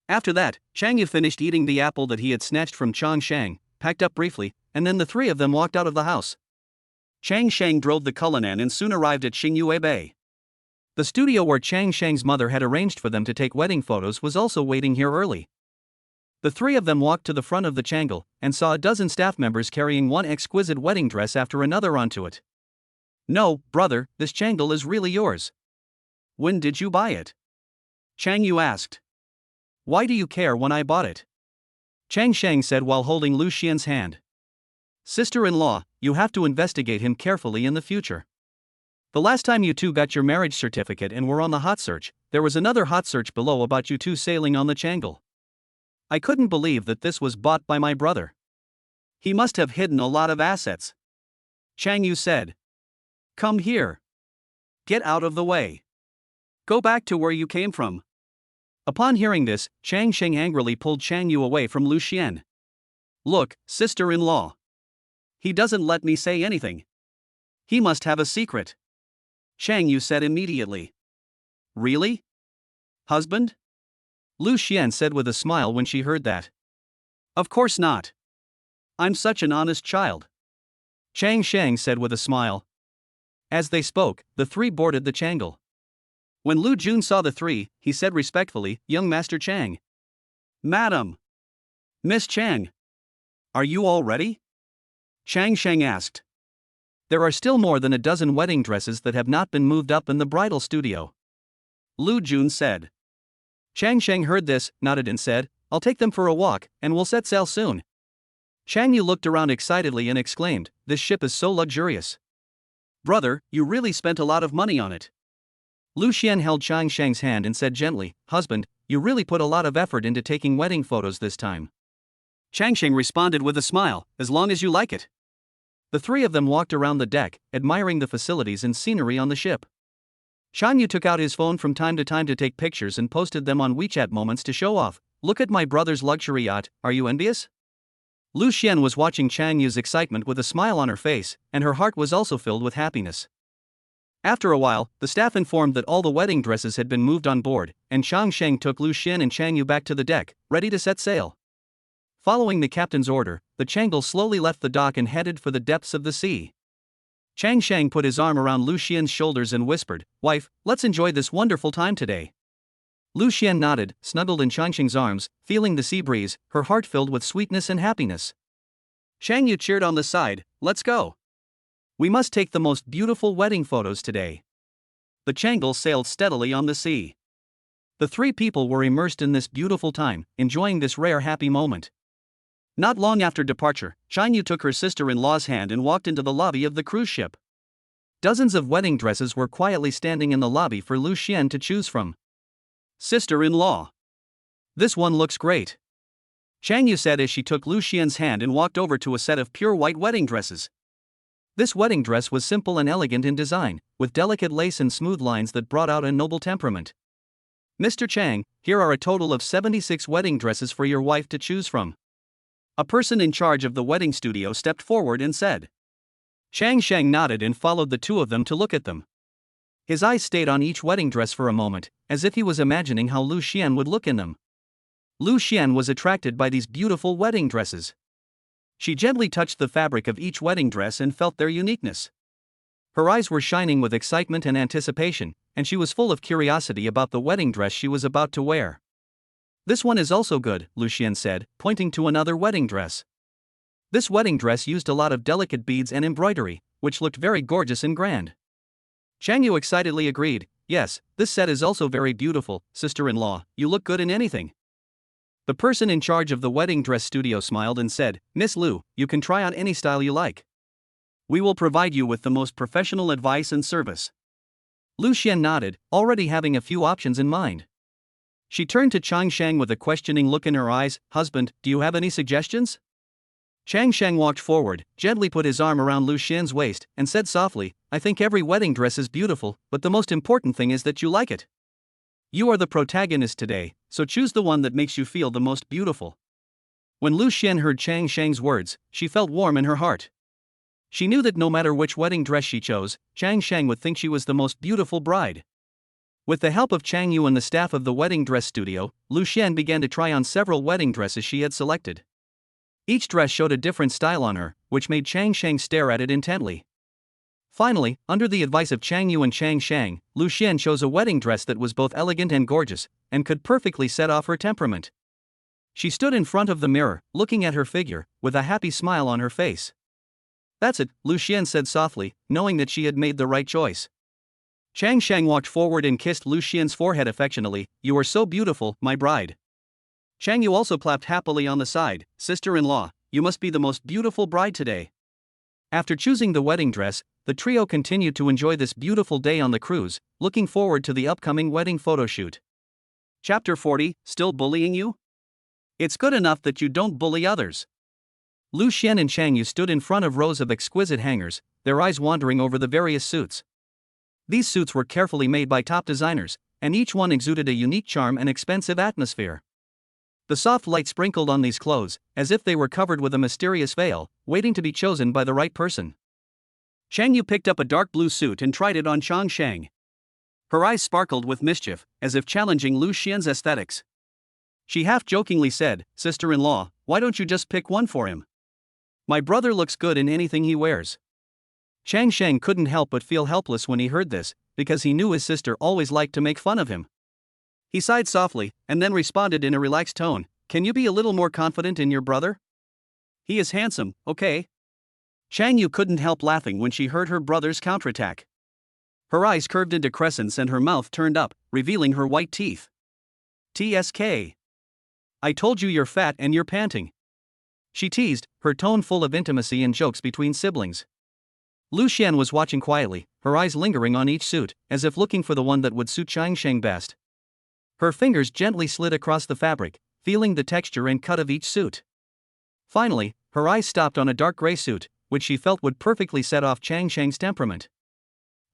After that, Chang Yu finished eating the apple that he had snatched from Chang Shang, packed up briefly, and then the three of them walked out of the house. Chang Shang drove the Cullinan and soon arrived at Xingyue Bay. The studio where Chang Shang's mother had arranged for them to take wedding photos was also waiting here early. The three of them walked to the front of the Changle and saw a dozen staff members carrying one exquisite wedding dress after another onto it. No, brother, this Changle is really yours. When did you buy it? Chang Yu asked. Why do you care when I bought it? Chang Shang said while holding Liu Xian's hand. Sister-in-law, you have to investigate him carefully in the future. The last time you two got your marriage certificate and were on the hot search, there was another hot search below about you two sailing on the Changle. I couldn't believe that this was bought by my brother. He must have hidden a lot of assets, Chang Yu said. Come here. Get out of the way. Go back to where you came from. Upon hearing this, Chang Sheng angrily pulled Chang Yu away from Liu Xian. Look, sister-in-law. He doesn't let me say anything. He must have a secret, Chang Yu said immediately. Really? Husband? Liu Xian said with a smile when she heard that. Of course not. I'm such an honest child, Chang Sheng said with a smile. As they spoke, the three boarded the Changle. When Lu Jun saw the three, he said respectfully, Young Master Chang. Madam. Miss Chang. Are you all ready? Chang Sheng asked. There are still more than a dozen wedding dresses that have not been moved up in the bridal studio, Lu Jun said. Chang Sheng heard this, nodded and said, I'll take them for a walk, and we'll set sail soon. Chang Yu looked around excitedly and exclaimed, This ship is so luxurious. Brother, you really spent a lot of money on it. Liu Xian held Chang Sheng's hand and said gently, Husband, you really put a lot of effort into taking wedding photos this time. Chang Sheng responded with a smile, As long as you like it. The three of them walked around the deck, admiring the facilities and scenery on the ship. Chang Yu took out his phone from time to time to take pictures and posted them on WeChat Moments to show off. Look at my brother's luxury yacht, are you envious? Liu Xian was watching Chang Yu's excitement with a smile on her face, and her heart was also filled with happiness. After a while, the staff informed that all the wedding dresses had been moved on board, and Chang Sheng took Liu Xian and Chang Yu back to the deck, ready to set sail. Following the captain's order, the Changle slowly left the dock and headed for the depths of the sea. Chang Sheng put his arm around Liu Xian's shoulders and whispered, Wife, let's enjoy this wonderful time today. Liu Xian nodded, snuggled in Chang Sheng's arms, feeling the sea breeze, her heart filled with sweetness and happiness. Chang Yu cheered on the side, Let's go. We must take the most beautiful wedding photos today. The Changle sailed steadily on the sea. The three people were immersed in this beautiful time, enjoying this rare happy moment. Not long after departure, Chang Yu took her sister-in-law's hand and walked into the lobby of the cruise ship. Dozens of wedding dresses were quietly standing in the lobby for Liu Xian to choose from. Sister-in-law. This one looks great, Chang Yu said as she took Liu Xian's hand and walked over to a set of pure white wedding dresses. This wedding dress was simple and elegant in design, with delicate lace and smooth lines that brought out a noble temperament. Mr. Chang, here are a total of 76 wedding dresses for your wife to choose from. A person in charge of the wedding studio stepped forward and said. Chang Sheng nodded and followed the two of them to look at them. His eyes stayed on each wedding dress for a moment, as if he was imagining how Liu Xian would look in them. Liu Xian was attracted by these beautiful wedding dresses. She gently touched the fabric of each wedding dress and felt their uniqueness. Her eyes were shining with excitement and anticipation, and she was full of curiosity about the wedding dress she was about to wear. This one is also good, Liu Xian said, pointing to another wedding dress. This wedding dress used a lot of delicate beads and embroidery, which looked very gorgeous and grand. Chang Yu excitedly agreed, Yes, this set is also very beautiful, sister-in-law, you look good in anything. The person in charge of the wedding dress studio smiled and said, Miss Liu, you can try on any style you like. We will provide you with the most professional advice and service. Liu Xian nodded, already having a few options in mind. She turned to Chang Sheng with a questioning look in her eyes, Husband, do you have any suggestions? Chang Sheng walked forward, gently put his arm around Liu Xian's waist, and said softly, I think every wedding dress is beautiful, but the most important thing is that you like it. You are the protagonist today, so choose the one that makes you feel the most beautiful. When Liu Xuan heard Chang Sheng's words, she felt warm in her heart. She knew that no matter which wedding dress she chose, Chang Sheng would think she was the most beautiful bride. With the help of Chang Yu and the staff of the wedding dress studio, Liu Xuan began to try on several wedding dresses she had selected. Each dress showed a different style on her, which made Chang Sheng stare at it intently. Finally, under the advice of Chang Yu and Chang Sheng, Liu Xuan chose a wedding dress that was both elegant and gorgeous, and could perfectly set off her temperament. She stood in front of the mirror, looking at her figure, with a happy smile on her face. That's it, Liu Xuan said softly, knowing that she had made the right choice. Chang Sheng walked forward and kissed Liu Xian's forehead affectionately. You are so beautiful, my bride. Chang Yu also clapped happily on the side. Sister-in-law, you must be the most beautiful bride today. After choosing the wedding dress, the trio continued to enjoy this beautiful day on the cruise, looking forward to the upcoming wedding photo shoot. Chapter 40, Still bullying you? It's good enough that you don't bully others. Liu Xuan and Chang Yu stood in front of rows of exquisite hangers, their eyes wandering over the various suits. These suits were carefully made by top designers, and each one exuded a unique charm and expensive atmosphere. The soft light sprinkled on these clothes, as if they were covered with a mysterious veil, waiting to be chosen by the right person. Chang Yu picked up a dark blue suit and tried it on Chang Sheng. Her eyes sparkled with mischief, as if challenging Liu Xian's aesthetics. She half-jokingly said, Sister-in-law, why don't you just pick one for him? My brother looks good in anything he wears. Chang Sheng couldn't help but feel helpless when he heard this, because he knew his sister always liked to make fun of him. He sighed softly, and then responded in a relaxed tone, Can you be a little more confident in your brother? He is handsome, okay? Chang Yu couldn't help laughing when she heard her brother's counterattack. Her eyes curved into crescents and her mouth turned up, revealing her white teeth. TSK. I told you you're fat and you're panting. She teased, her tone full of intimacy and jokes between siblings. Liu Xuan was watching quietly, her eyes lingering on each suit, as if looking for the one that would suit Chang Sheng best. Her fingers gently slid across the fabric, feeling the texture and cut of each suit. Finally, her eyes stopped on a dark gray suit, which she felt would perfectly set off Chang Sheng's temperament.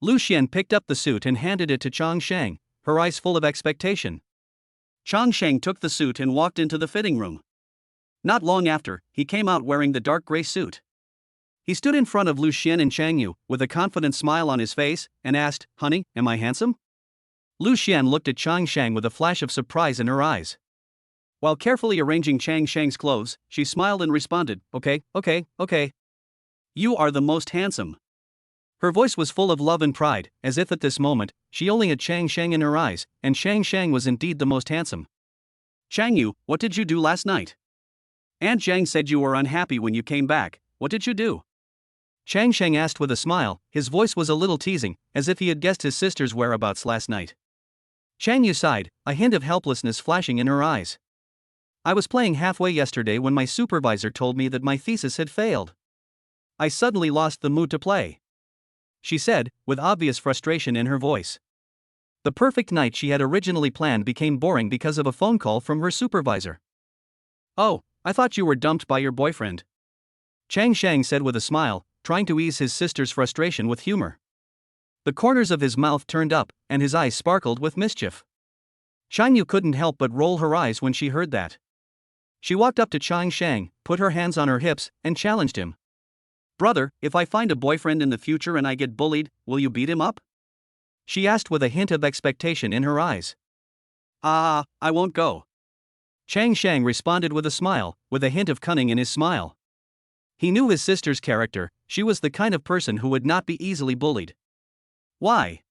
Liu Xuan picked up the suit and handed it to Chang Sheng, her eyes full of expectation. Chang Sheng took the suit and walked into the fitting room. Not long after, he came out wearing the dark gray suit. He stood in front of Liu Xuan and Chang Yu, with a confident smile on his face, and asked, Honey, am I handsome? Liu Xuan looked at Chang Sheng with a flash of surprise in her eyes. While carefully arranging Chang Sheng's clothes, she smiled and responded, Okay. You are the most handsome. Her voice was full of love and pride, as if at this moment, she only had Chang Sheng in her eyes, and Chang Sheng was indeed the most handsome. Chang Yu, what did you do last night? Aunt Zhang said you were unhappy when you came back. What did you do? Chang Sheng asked with a smile, his voice was a little teasing, as if he had guessed his sister's whereabouts last night. Chang Yu sighed, a hint of helplessness flashing in her eyes. I was playing halfway yesterday when my supervisor told me that my thesis had failed. I suddenly lost the mood to play. She said, with obvious frustration in her voice. The perfect night she had originally planned became boring because of a phone call from her supervisor. Oh, I thought you were dumped by your boyfriend. Chang Sheng said with a smile, trying to ease his sister's frustration with humor. The corners of his mouth turned up, and his eyes sparkled with mischief. Chang Yu couldn't help but roll her eyes when she heard that. She walked up to Chang Sheng, put her hands on her hips, and challenged him. Brother, if I find a boyfriend in the future and I get bullied, will you beat him up? She asked with a hint of expectation in her eyes. I won't go. Chang Sheng responded with a smile, with a hint of cunning in his smile. He knew his sister's character, she was the kind of person who would not be easily bullied. Why?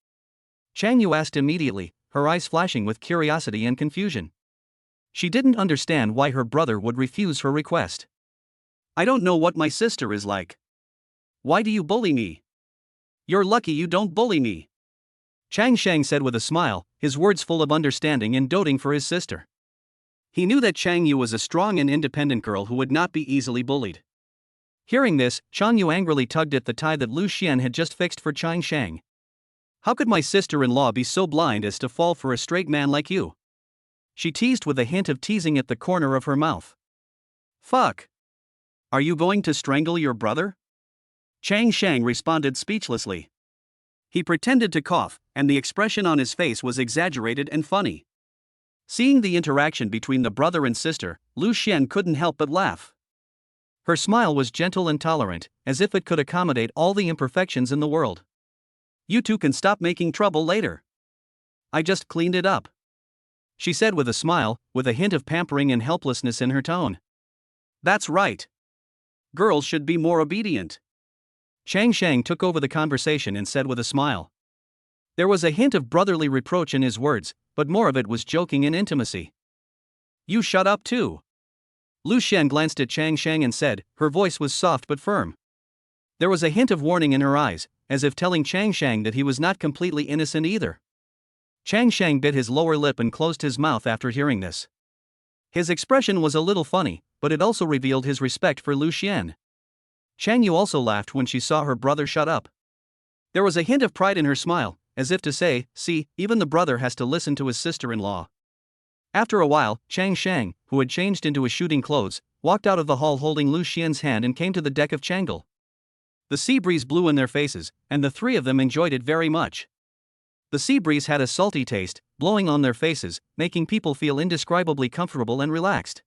Chang Yu asked immediately, her eyes flashing with curiosity and confusion. She didn't understand why her brother would refuse her request. I don't know what my sister is like. Why do you bully me? You're lucky you don't bully me. Chang Sheng said with a smile, his words full of understanding and doting for his sister. He knew that Chang Yu was a strong and independent girl who would not be easily bullied. Hearing this, Chang Yu angrily tugged at the tie that Liu Xuan had just fixed for Chang Sheng. How could my sister-in-law be so blind as to fall for a straight man like you? She teased with a hint of teasing at the corner of her mouth. Fuck. Are you going to strangle your brother? Chang Sheng responded speechlessly. He pretended to cough, and the expression on his face was exaggerated and funny. Seeing the interaction between the brother and sister, Liu Xuan couldn't help but laugh. Her smile was gentle and tolerant, as if it could accommodate all the imperfections in the world. You two can stop making trouble later. I just cleaned it up, she said with a smile, with a hint of pampering and helplessness in her tone. That's right. Girls should be more obedient. Chang Shang took over the conversation and said with a smile. There was a hint of brotherly reproach in his words, but more of it was joking and intimacy. You shut up too. Liu Xuan glanced at Chang Shang and said, her voice was soft but firm. There was a hint of warning in her eyes, as if telling Chang Shang that he was not completely innocent either. Chang Shang bit his lower lip and closed his mouth after hearing this. His expression was a little funny, but it also revealed his respect for Liu Xuan. Chang Yu also laughed when she saw her brother shut up. There was a hint of pride in her smile, as if to say, see, even the brother has to listen to his sister-in-law. After a while, Chang Shang, who had changed into his shooting clothes, walked out of the hall holding Liu Xuan's hand and came to the deck of Chang'e. The sea breeze blew in their faces, and the three of them enjoyed it very much. The sea breeze had a salty taste, blowing on their faces, making people feel indescribably comfortable and relaxed.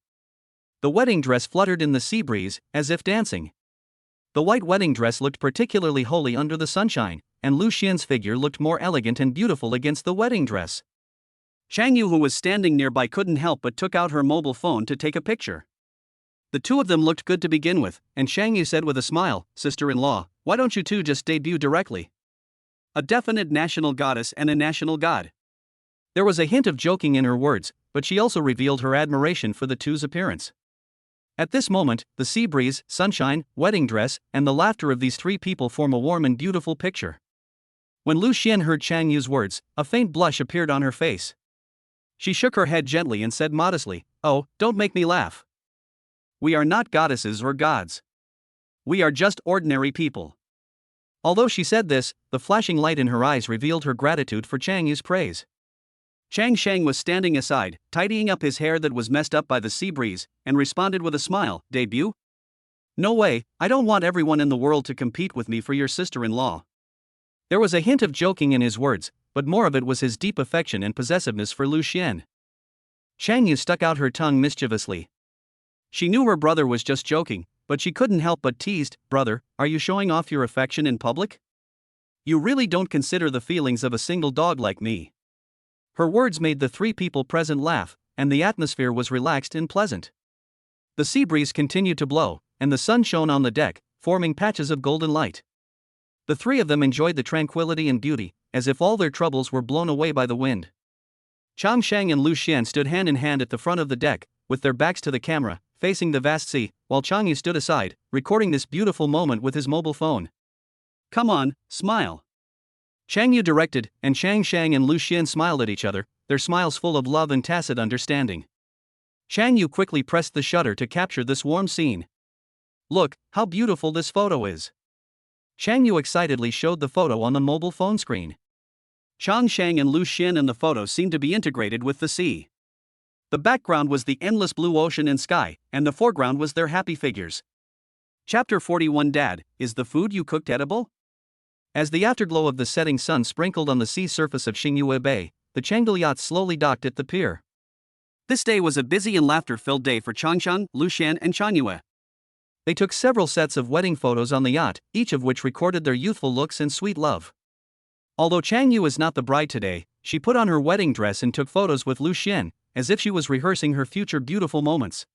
The wedding dress fluttered in the sea breeze, as if dancing. The white wedding dress looked particularly holy under the sunshine, and Liu Xuan's figure looked more elegant and beautiful against the wedding dress. Chang Yu, who was standing nearby, couldn't help but took out her mobile phone to take a picture. The two of them looked good to begin with, and Chang Yu said with a smile, sister-in-law, why don't you two just debut directly? A definite national goddess and a national god. There was a hint of joking in her words, but she also revealed her admiration for the two's appearance. At this moment, the sea breeze, sunshine, wedding dress, and the laughter of these three people form a warm and beautiful picture. When Liu Xuan heard Chang Yu's words, a faint blush appeared on her face. She shook her head gently and said modestly, oh, don't make me laugh. We are not goddesses or gods. We are just ordinary people. Although she said this, the flashing light in her eyes revealed her gratitude for Chang Yu's praise. Chang Shang was standing aside, tidying up his hair that was messed up by the sea breeze, and responded with a smile, debut? No way, I don't want everyone in the world to compete with me for your sister-in-law. There was a hint of joking in his words, but more of it was his deep affection and possessiveness for Liu Xuan. Chang Yu stuck out her tongue mischievously. She knew her brother was just joking, but she couldn't help but teased, brother, are you showing off your affection in public? You really don't consider the feelings of a single dog like me. Her words made the three people present laugh, and the atmosphere was relaxed and pleasant. The sea breeze continued to blow, and the sun shone on the deck, forming patches of golden light. The three of them enjoyed the tranquility and beauty, as if all their troubles were blown away by the wind. Chang Shang and Liu Xuan stood hand in hand at the front of the deck, with their backs to the camera, facing the vast sea, while Chang Yu stood aside, recording this beautiful moment with his mobile phone. Come on, smile. Chang Yu directed, and Chang Shang and Liu Xuan smiled at each other, their smiles full of love and tacit understanding. Chang Yu quickly pressed the shutter to capture this warm scene. Look, how beautiful this photo is. Chang Yu excitedly showed the photo on the mobile phone screen. Chang Shang and Liu Xuan in the photo seemed to be integrated with the sea. The background was the endless blue ocean and sky, and the foreground was their happy figures. Chapter 41. Dad, is the food you cooked edible? As the afterglow of the setting sun sprinkled on the sea surface of Xingyue Bay, the Chang'e yacht slowly docked at the pier. This day was a busy and laughter-filled day for Changshang, Liu Xuan, and Changyue. They took several sets of wedding photos on the yacht, each of which recorded their youthful looks and sweet love. Although Chang Yu is not the bride today, she put on her wedding dress and took photos with Liu Xuan, as if she was rehearsing her future beautiful moments.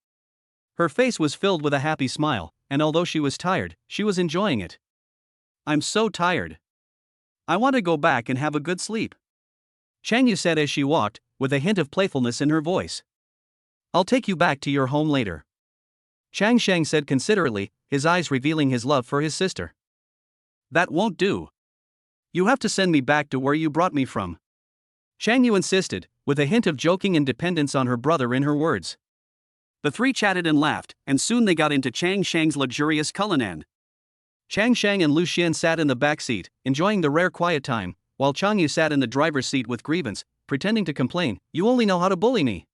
Her face was filled with a happy smile, and although she was tired, she was enjoying it. I'm so tired. I want to go back and have a good sleep, Chang Yu said as she walked, with a hint of playfulness in her voice. I'll take you back to your home later, Chang Shang said considerately, his eyes revealing his love for his sister. That won't do. You have to send me back to where you brought me from, Chang Yu insisted, with a hint of joking and dependence on her brother in her words. The three chatted and laughed, and soon they got into Chang Shang's luxurious Cullinan. Chang Shang and Liu Xuan sat in the back seat, enjoying the rare quiet time, while Chang Yu sat in the driver's seat with grievance, pretending to complain, you only know how to bully me.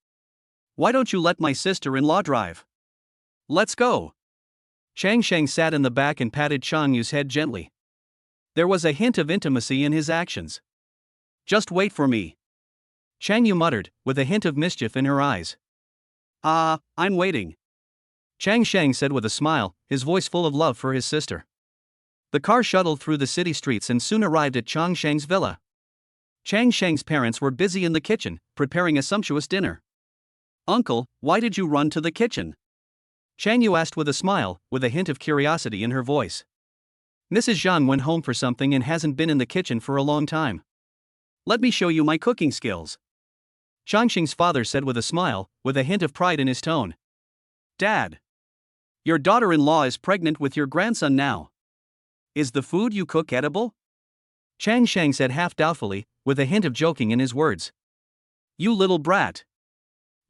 Why don't you let my sister-in-law drive? Let's go. Chang Shang sat in the back and patted Chang Yu's head gently. There was a hint of intimacy in his actions. Just wait for me, Chang Yu muttered, with a hint of mischief in her eyes. I'm waiting, Chang Sheng said with a smile, his voice full of love for his sister. The car shuttled through the city streets and soon arrived at Chang Sheng's villa. Chang Sheng's parents were busy in the kitchen, preparing a sumptuous dinner. Uncle, why did you run to the kitchen? Chang Yu asked with a smile, with a hint of curiosity in her voice. Mrs. Zhang went home for something and hasn't been in the kitchen for a long time. Let me show you my cooking skills, Chang Sheng's father said with a smile, with a hint of pride in his tone. Dad, your daughter-in-law is pregnant with your grandson now. Is the food you cook edible? Chang Sheng said half doubtfully, with a hint of joking in his words. You little brat.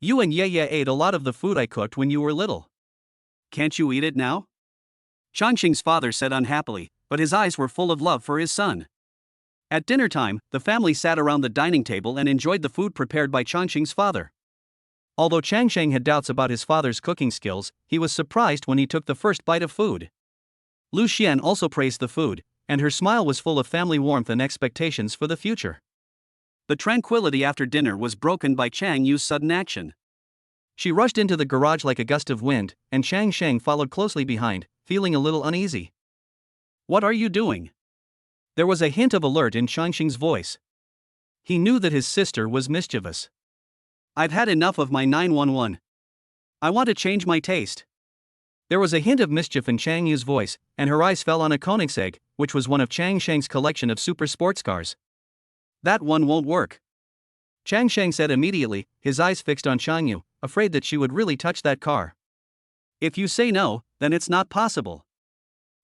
You and Ye ate a lot of the food I cooked when you were little. Can't you eat it now? Changxing's father said unhappily, but his eyes were full of love for his son. At dinner time, the family sat around the dining table and enjoyed the food prepared by Changxing's father. Although Chang Sheng had doubts about his father's cooking skills, he was surprised when he took the first bite of food. Liu Xuan also praised the food, and her smile was full of family warmth and expectations for the future. The tranquility after dinner was broken by Chang Yu's sudden action. She rushed into the garage like a gust of wind, and Chang Sheng followed closely behind, feeling a little uneasy. What are you doing? There was a hint of alert in Chang Sheng's voice. He knew that his sister was mischievous. I've had enough of my 911. I want to change my taste. There was a hint of mischief in Chang Yu's voice, and her eyes fell on a Koenigsegg, which was one of Chang Sheng's collection of super sports cars. That one won't work, Chang Sheng said immediately, his eyes fixed on Chang Yu, afraid that she would really touch that car. If you say no, then it's not possible.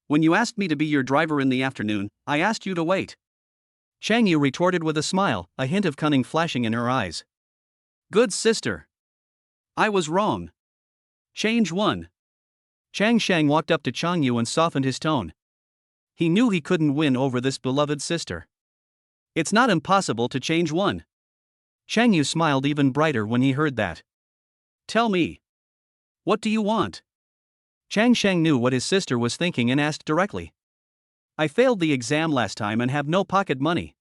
When you asked me to be your driver in the afternoon, I asked you to wait. Chang Yu retorted with a smile, a hint of cunning flashing in her eyes. Good sister. I was wrong. Change one. Chang Sheng walked up to Chang Yu and softened his tone. He knew he couldn't win over this beloved sister. It's not impossible to change one. Chang Yu smiled even brighter when he heard that. Tell me. What do you want? Chang Sheng knew what his sister was thinking and asked directly. I failed the exam last time and have no pocket money.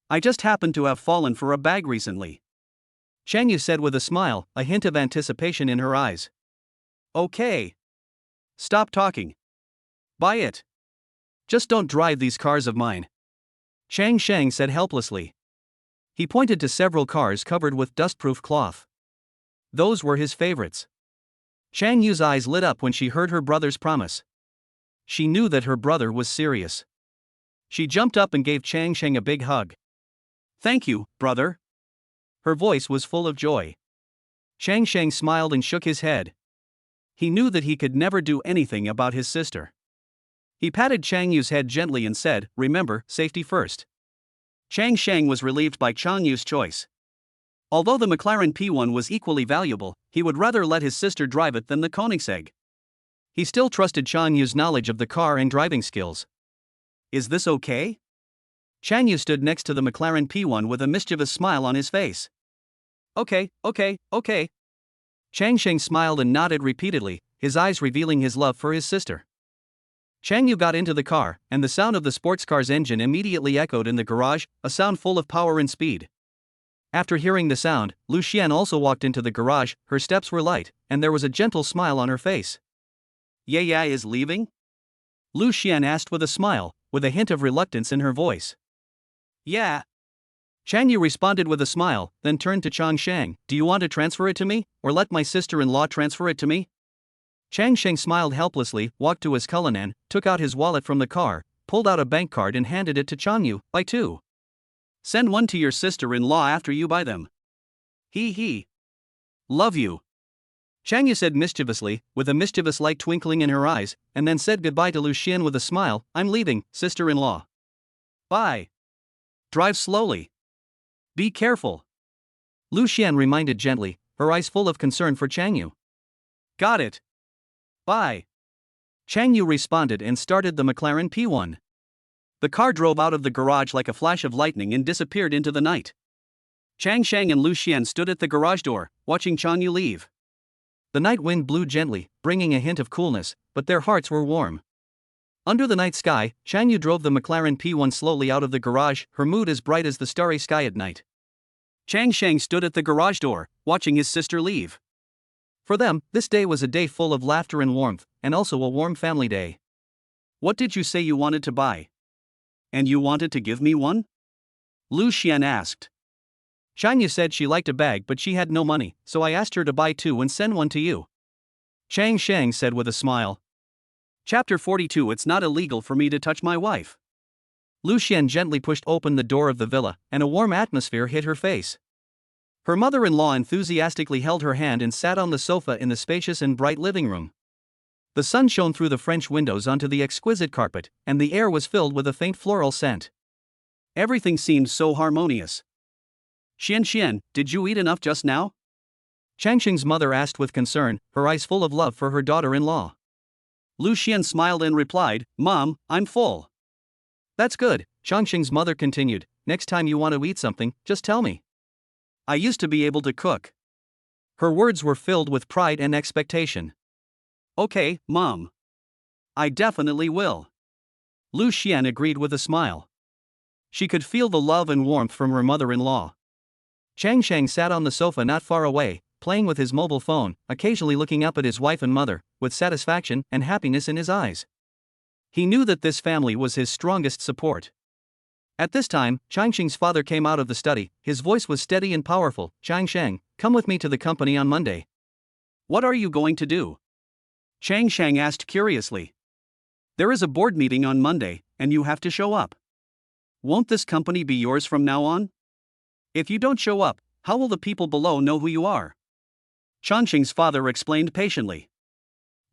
I just happened to have fallen for a bag recently, Chang Yu said with a smile, a hint of anticipation in her eyes. Okay. Stop talking. Buy it. Just don't drive these cars of mine, Chang Sheng said helplessly. He pointed to several cars covered with dustproof cloth. Those were his favorites. Chang Yu's eyes lit up when she heard her brother's promise. She knew that her brother was serious. She jumped up and gave Chang Sheng a big hug. Thank you, brother. Her voice was full of joy. Chang Sheng smiled and shook his head. He knew that he could never do anything about his sister. He patted Chang Yu's head gently and said, "Remember, safety first." Chang Sheng was relieved by Chang Yu's choice. Although the McLaren P1 was equally valuable, he would rather let his sister drive it than the Koenigsegg. He still trusted Chang Yu's knowledge of the car and driving skills. Is this okay? Chang Yu stood next to the McLaren P1 with a mischievous smile on his face. Okay. Chang Sheng smiled and nodded repeatedly, his eyes revealing his love for his sister. Chang Yu got into the car, and the sound of the sports car's engine immediately echoed in the garage, a sound full of power and speed. After hearing the sound, Liu Xuan also walked into the garage, her steps were light, and there was a gentle smile on her face. Ye is leaving? Liu Xuan asked with a smile, with a hint of reluctance in her voice. Yeah. Chang Yu responded with a smile, then turned to Chang Sheng. Do you want to transfer it to me, or let my sister-in-law transfer it to me? Chang Sheng smiled helplessly, walked to his Cullinan, took out his wallet from the car, pulled out a bank card and handed it to Chang Yu. Buy two. Send one to your sister-in-law after you buy them. He. Love you. Chang Yu said mischievously, with a mischievous light twinkling in her eyes, and then said goodbye to Liu Xuan with a smile. I'm leaving, sister-in-law. Bye. Drive slowly. Be careful. Liu Xuan reminded gently, her eyes full of concern for Chang Yu. Got it. Bye. Chang Yu responded and started the McLaren P1. The car drove out of the garage like a flash of lightning and disappeared into the night. Chang Sheng and Liu Xuan stood at the garage door, watching Chang Yu leave. The night wind blew gently, bringing a hint of coolness, but their hearts were warm. Under the night sky, Chang Yu drove the McLaren P1 slowly out of the garage, her mood as bright as the starry sky at night. Chang Sheng stood at the garage door, watching his sister leave. For them, this day was a day full of laughter and warmth, and also a warm family day. What did you say you wanted to buy? And you wanted to give me one? Liu Xuan asked. Chang Yu said she liked a bag but she had no money, so I asked her to buy two and send one to you. Chang Sheng said with a smile. Chapter 42. It's not illegal for me to touch my wife. Liu Xuan gently pushed open the door of the villa, and a warm atmosphere hit her face. Her mother-in-law enthusiastically held her hand and sat on the sofa in the spacious and bright living room. The sun shone through the French windows onto the exquisite carpet, and the air was filled with a faint floral scent. Everything seemed so harmonious. Xian, did you eat enough just now? Changsheng's mother asked with concern, her eyes full of love for her daughter-in-law. Liu Xuan smiled and replied, Mom, I'm full. That's good, Changsheng's mother continued. Next time you want to eat something, just tell me. I used to be able to cook. Her words were filled with pride and expectation. Okay, Mom. I definitely will. Liu Xuan agreed with a smile. She could feel the love and warmth from her mother-in-law. Changsheng sat on the sofa not far away, playing with his mobile phone, occasionally looking up at his wife and mother, with satisfaction and happiness in his eyes. He knew that this family was his strongest support. At this time, Changsheng's father came out of the study. His voice was steady and powerful. Changsheng, come with me to the company on Monday. What are you going to do? Changsheng asked curiously. There is a board meeting on Monday, and you have to show up. Won't this company be yours from now on? If you don't show up, how will the people below know who you are? Changsheng's father explained patiently.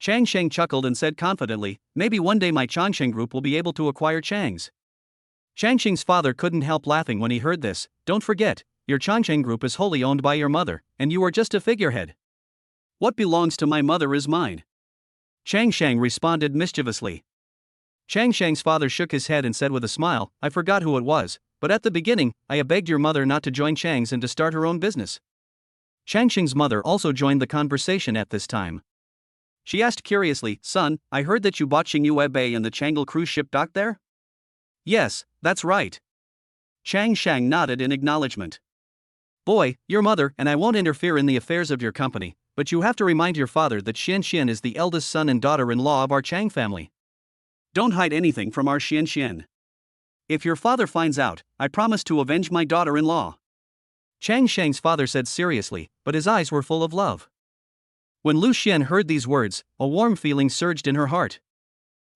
Changsheng chuckled and said confidently, maybe one day my Changsheng group will be able to acquire Chang's. Changsheng's father couldn't help laughing when he heard this. Don't forget, your Changsheng group is wholly owned by your mother, and you are just a figurehead. What belongs to my mother is mine. Changsheng responded mischievously. Changsheng's father shook his head and said with a smile, I forgot who it was, but at the beginning, I begged your mother not to join Chang's and to start her own business. Changsheng's mother also joined the conversation at this time. She asked curiously, Son, I heard that you bought Xingyue Bay and the Chang'e cruise ship docked there? Yes, that's right. Changsheng nodded in acknowledgement. Boy, your mother and I won't interfere in the affairs of your company, but you have to remind your father that Xian is the eldest son and daughter-in-law of our Chang family. Don't hide anything from our Xian. If your father finds out, I promise to avenge my daughter-in-law. Changsheng's father said seriously, but his eyes were full of love. When Liu Xuan heard these words, a warm feeling surged in her heart.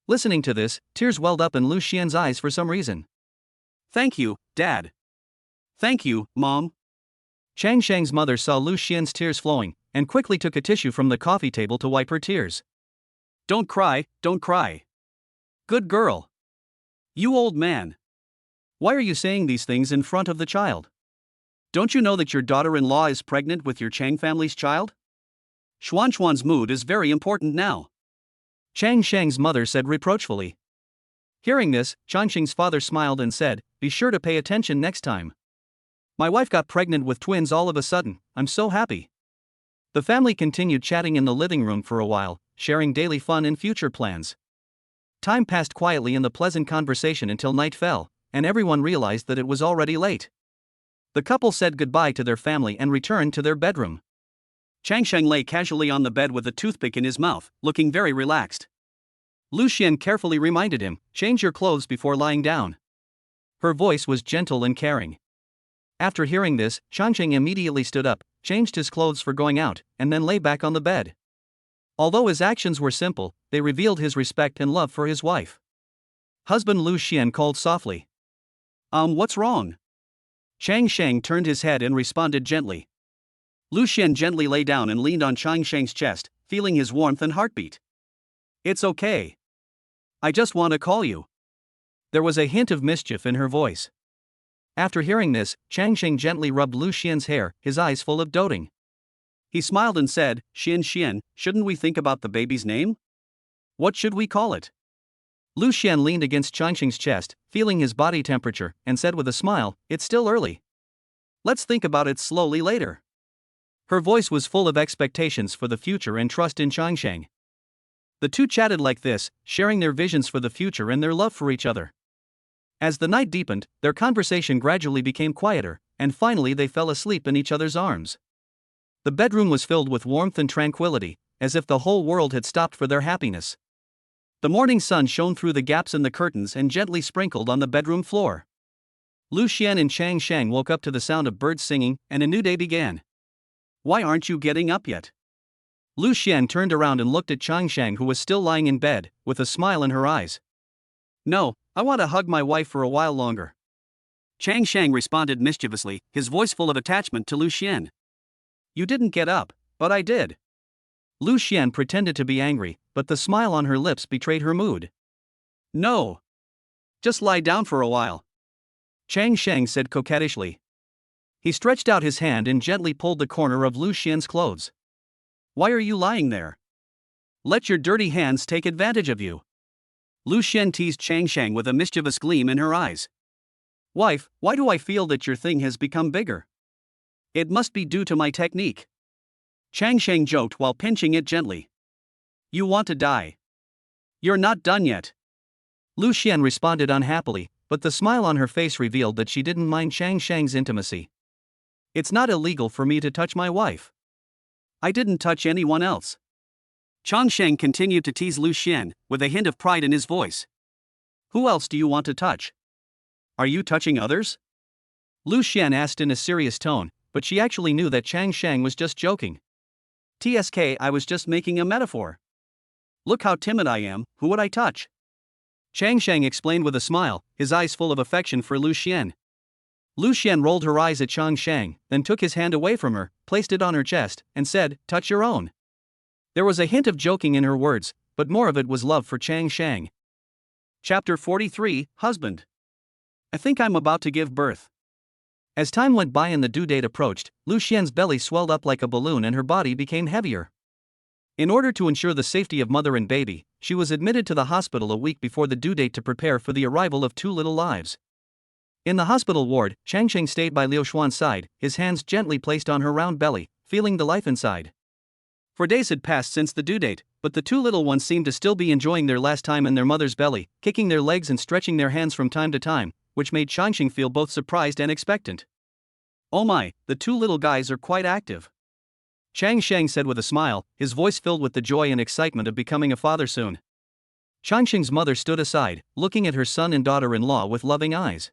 Listening to this, tears welled up in Liu Xuan's eyes for some reason. Thank you, Dad. Thank you, Mom. Changsheng's mother saw Liu Xuan's tears flowing, and quickly took a tissue from the coffee table to wipe her tears. Don't cry, don't cry. Good girl. You old man. Why are you saying these things in front of the child? Don't you know that your daughter-in-law is pregnant with your Chang family's child? Xuan's mood is very important now. Changsheng's mother said reproachfully. Hearing this, Changsheng's father smiled and said, be sure to pay attention next time. My wife got pregnant with twins all of a sudden, I'm so happy. The family continued chatting in the living room for a while, sharing daily fun and future plans. Time passed quietly in the pleasant conversation until night fell, and everyone realized that it was already late. The couple said goodbye to their family and returned to their bedroom. Changsheng lay casually on the bed with a toothpick in his mouth, looking very relaxed. Liu Xuan carefully reminded him, change your clothes before lying down. Her voice was gentle and caring. After hearing this, Changsheng immediately stood up, changed his clothes for going out, and then lay back on the bed. Although his actions were simple, they revealed his respect and love for his wife. Husband Liu Xuan called softly. What's wrong? Changsheng turned his head and responded gently. Liu Xuan gently lay down and leaned on Changsheng's chest, feeling his warmth and heartbeat. It's okay. I just want to call you. There was a hint of mischief in her voice. After hearing this, Changsheng gently rubbed Liu Xuan's hair, his eyes full of doting. He smiled and said, Xian, shouldn't we think about the baby's name? What should we call it? Liu Xuan leaned against Changsheng's chest, feeling his body temperature, and said with a smile, it's still early. Let's think about it slowly later. Her voice was full of expectations for the future and trust in Changsheng. The two chatted like this, sharing their visions for the future and their love for each other. As the night deepened, their conversation gradually became quieter, and finally they fell asleep in each other's arms. The bedroom was filled with warmth and tranquility, as if the whole world had stopped for their happiness. The morning sun shone through the gaps in the curtains and gently sprinkled on the bedroom floor. Liu Xuan and Chang Shang woke up to the sound of birds singing, and a new day began. Why aren't you getting up yet? Liu Xuan turned around and looked at Chang Shang, who was still lying in bed, with a smile in her eyes. No, I want to hug my wife for a while longer. Chang Shang responded mischievously, his voice full of attachment to Liu Xuan. You didn't get up, but I did. Liu Xuan pretended to be angry, but the smile on her lips betrayed her mood. No. Just lie down for a while. Chang Shang said coquettishly. He stretched out his hand and gently pulled the corner of Liu Xuan's clothes. Why are you lying there? Let your dirty hands take advantage of you. Liu Xuan teased Chang Shang with a mischievous gleam in her eyes. Wife, why do I feel that your thing has become bigger? It must be due to my technique. Chang Shang joked while pinching it gently. You want to die. You're not done yet. Liu Xuan responded unhappily, but the smile on her face revealed that she didn't mind Chang Shang's intimacy. It's not illegal for me to touch my wife. I didn't touch anyone else. Chang Shang continued to tease Liu Xuan, with a hint of pride in his voice. Who else do you want to touch? Are you touching others? Liu Xuan asked in a serious tone, but she actually knew that Chang Shang was just joking. TSK, I was just making a metaphor. Look how timid I am, who would I touch? Chang Shang explained with a smile, his eyes full of affection for Liu Xuan. Liu Xuan rolled her eyes at Chang Shang, then took his hand away from her, placed it on her chest, and said, touch your own. There was a hint of joking in her words, but more of it was love for Chang Shang. Chapter 43, Husband. I think I'm about to give birth. As time went by and the due date approached, Liu Xuan's belly swelled up like a balloon and her body became heavier. In order to ensure the safety of mother and baby, she was admitted to the hospital a week before the due date to prepare for the arrival of two little lives. In the hospital ward, Chang Sheng stayed by Liu Xuan's side, his hands gently placed on her round belly, feeling the life inside. For days had passed since the due date, but the two little ones seemed to still be enjoying their last time in their mother's belly, kicking their legs and stretching their hands from time to time, which made Chang Sheng feel both surprised and expectant. Oh my, the two little guys are quite active. Chang Sheng said with a smile, his voice filled with the joy and excitement of becoming a father soon. Chang Sheng's mother stood aside, looking at her son and daughter-in-law with loving eyes.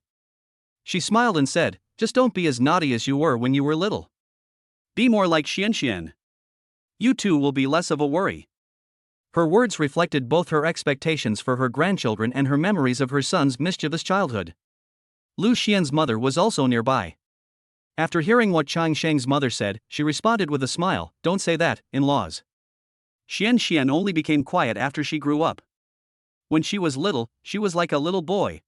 She smiled and said, just don't be as naughty as you were when you were little. Be more like Xian. You two will be less of a worry. Her words reflected both her expectations for her grandchildren and her memories of her son's mischievous childhood. Liu Xian's mother was also nearby. After hearing what Chang Sheng's mother said, she responded with a smile, don't say that, in-laws. Xian only became quiet after she grew up. When she was little, she was like a little boy,